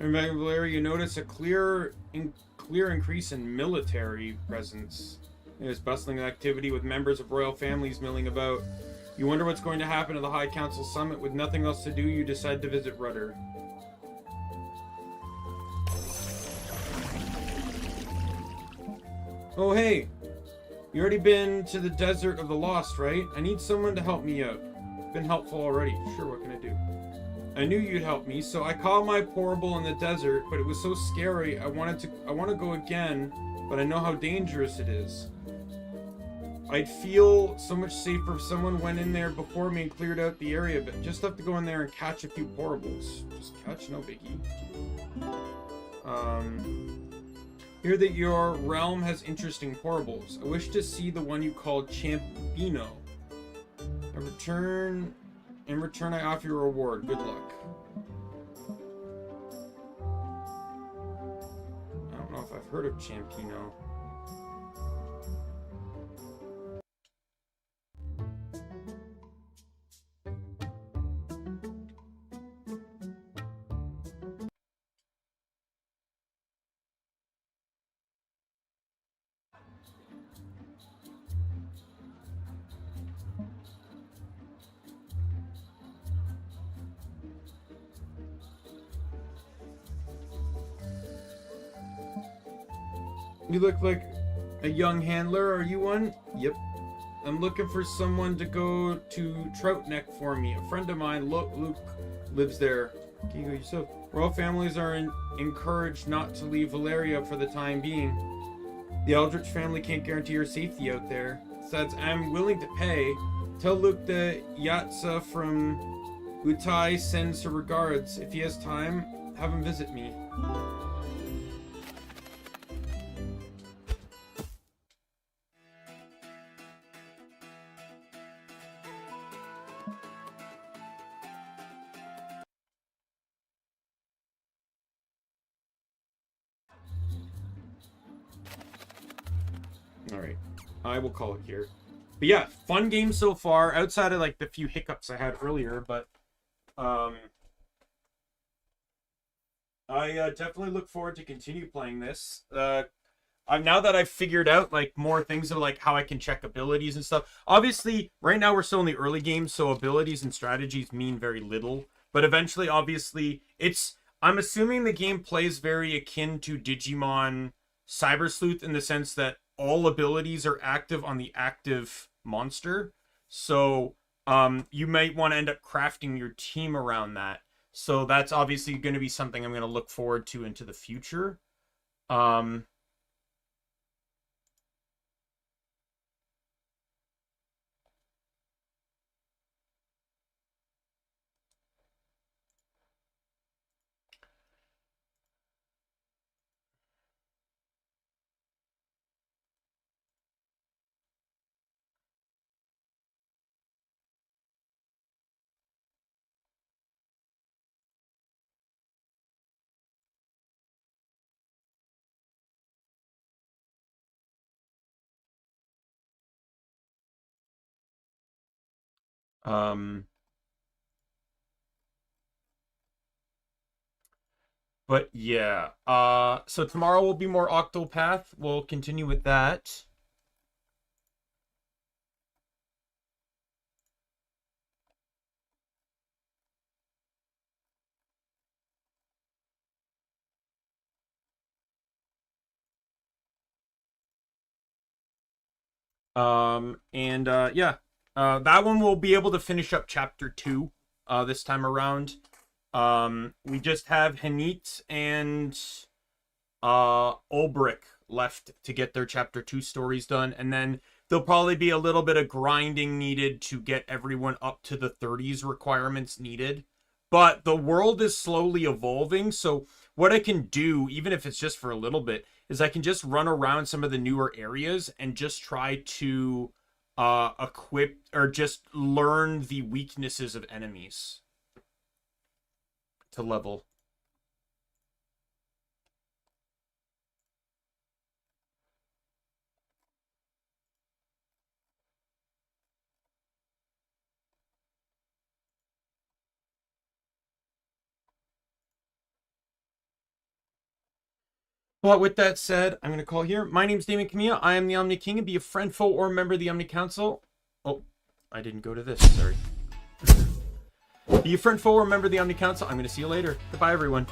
In Valeria, you notice a clear increase in military presence. There's bustling activity with members of royal families milling about. You wonder what's going to happen to the High Council Summit. With nothing else to do, you decide to visit Rudder. Oh, hey. You already been to the Desert of the Lost, right? I need someone to help me out. Been helpful already. Sure, what can I do? I knew you'd help me, so I caught my portable in the desert, but it was so scary. I want to go again, but I know how dangerous it is. I'd feel so much safer if someone went in there before me and cleared out the area, but just have to go in there and catch a few portables. Just catch, no biggie. Hear that your realm has interesting portables. I wish to see the one you called Champino. In return, I offer you a reward. Good luck. I don't know if I've heard of Champino. You look like a young handler. Are you one? Yep. I'm looking for someone to go to Trout Neck for me. A friend of mine, Luke, lives there. Can you go yourself? Royal families are encouraged not to leave Valeria for the time being. The Eldritch family can't guarantee your safety out there. Besides, I'm willing to pay. Tell Luke the Yatsa from Utai sends her regards. If he has time, have him visit me. Alright, I will call it here. But yeah, fun game so far, outside of like the few hiccups I had earlier, but I definitely look forward to continue playing this. Now that I've figured out like more things of like how I can check abilities and stuff. Obviously, right now we're still in the early game, so abilities and strategies mean very little. But eventually, obviously, I'm assuming the game plays very akin to Digimon Cyber Sleuth in the sense that all abilities are active on the active monster. So you might want to end up crafting your team around that. So that's obviously going to be something I'm going to look forward to into the future. But yeah, so tomorrow will be more Octopath. We'll continue with that. Yeah, that one will be able to finish up chapter 2 this time around. We just have Hanit and Ulbrich left to get their chapter 2 stories done, and then there'll probably be a little bit of grinding needed to get everyone up to the 30s requirements needed. But the world is slowly evolving, so what I can do, even if it's just for a little bit, is I can just run around some of the newer areas and just try to equip or just learn the weaknesses of enemies to level. But with that said, I'm going to call here. My name's Daimien Kamiya. I am the Omni King, and be a friend, foe, or member of the Omni Council. Oh, I didn't go to this. Sorry. Be a friend, foe, or member of the Omni Council. I'm going to see you later. Goodbye, everyone.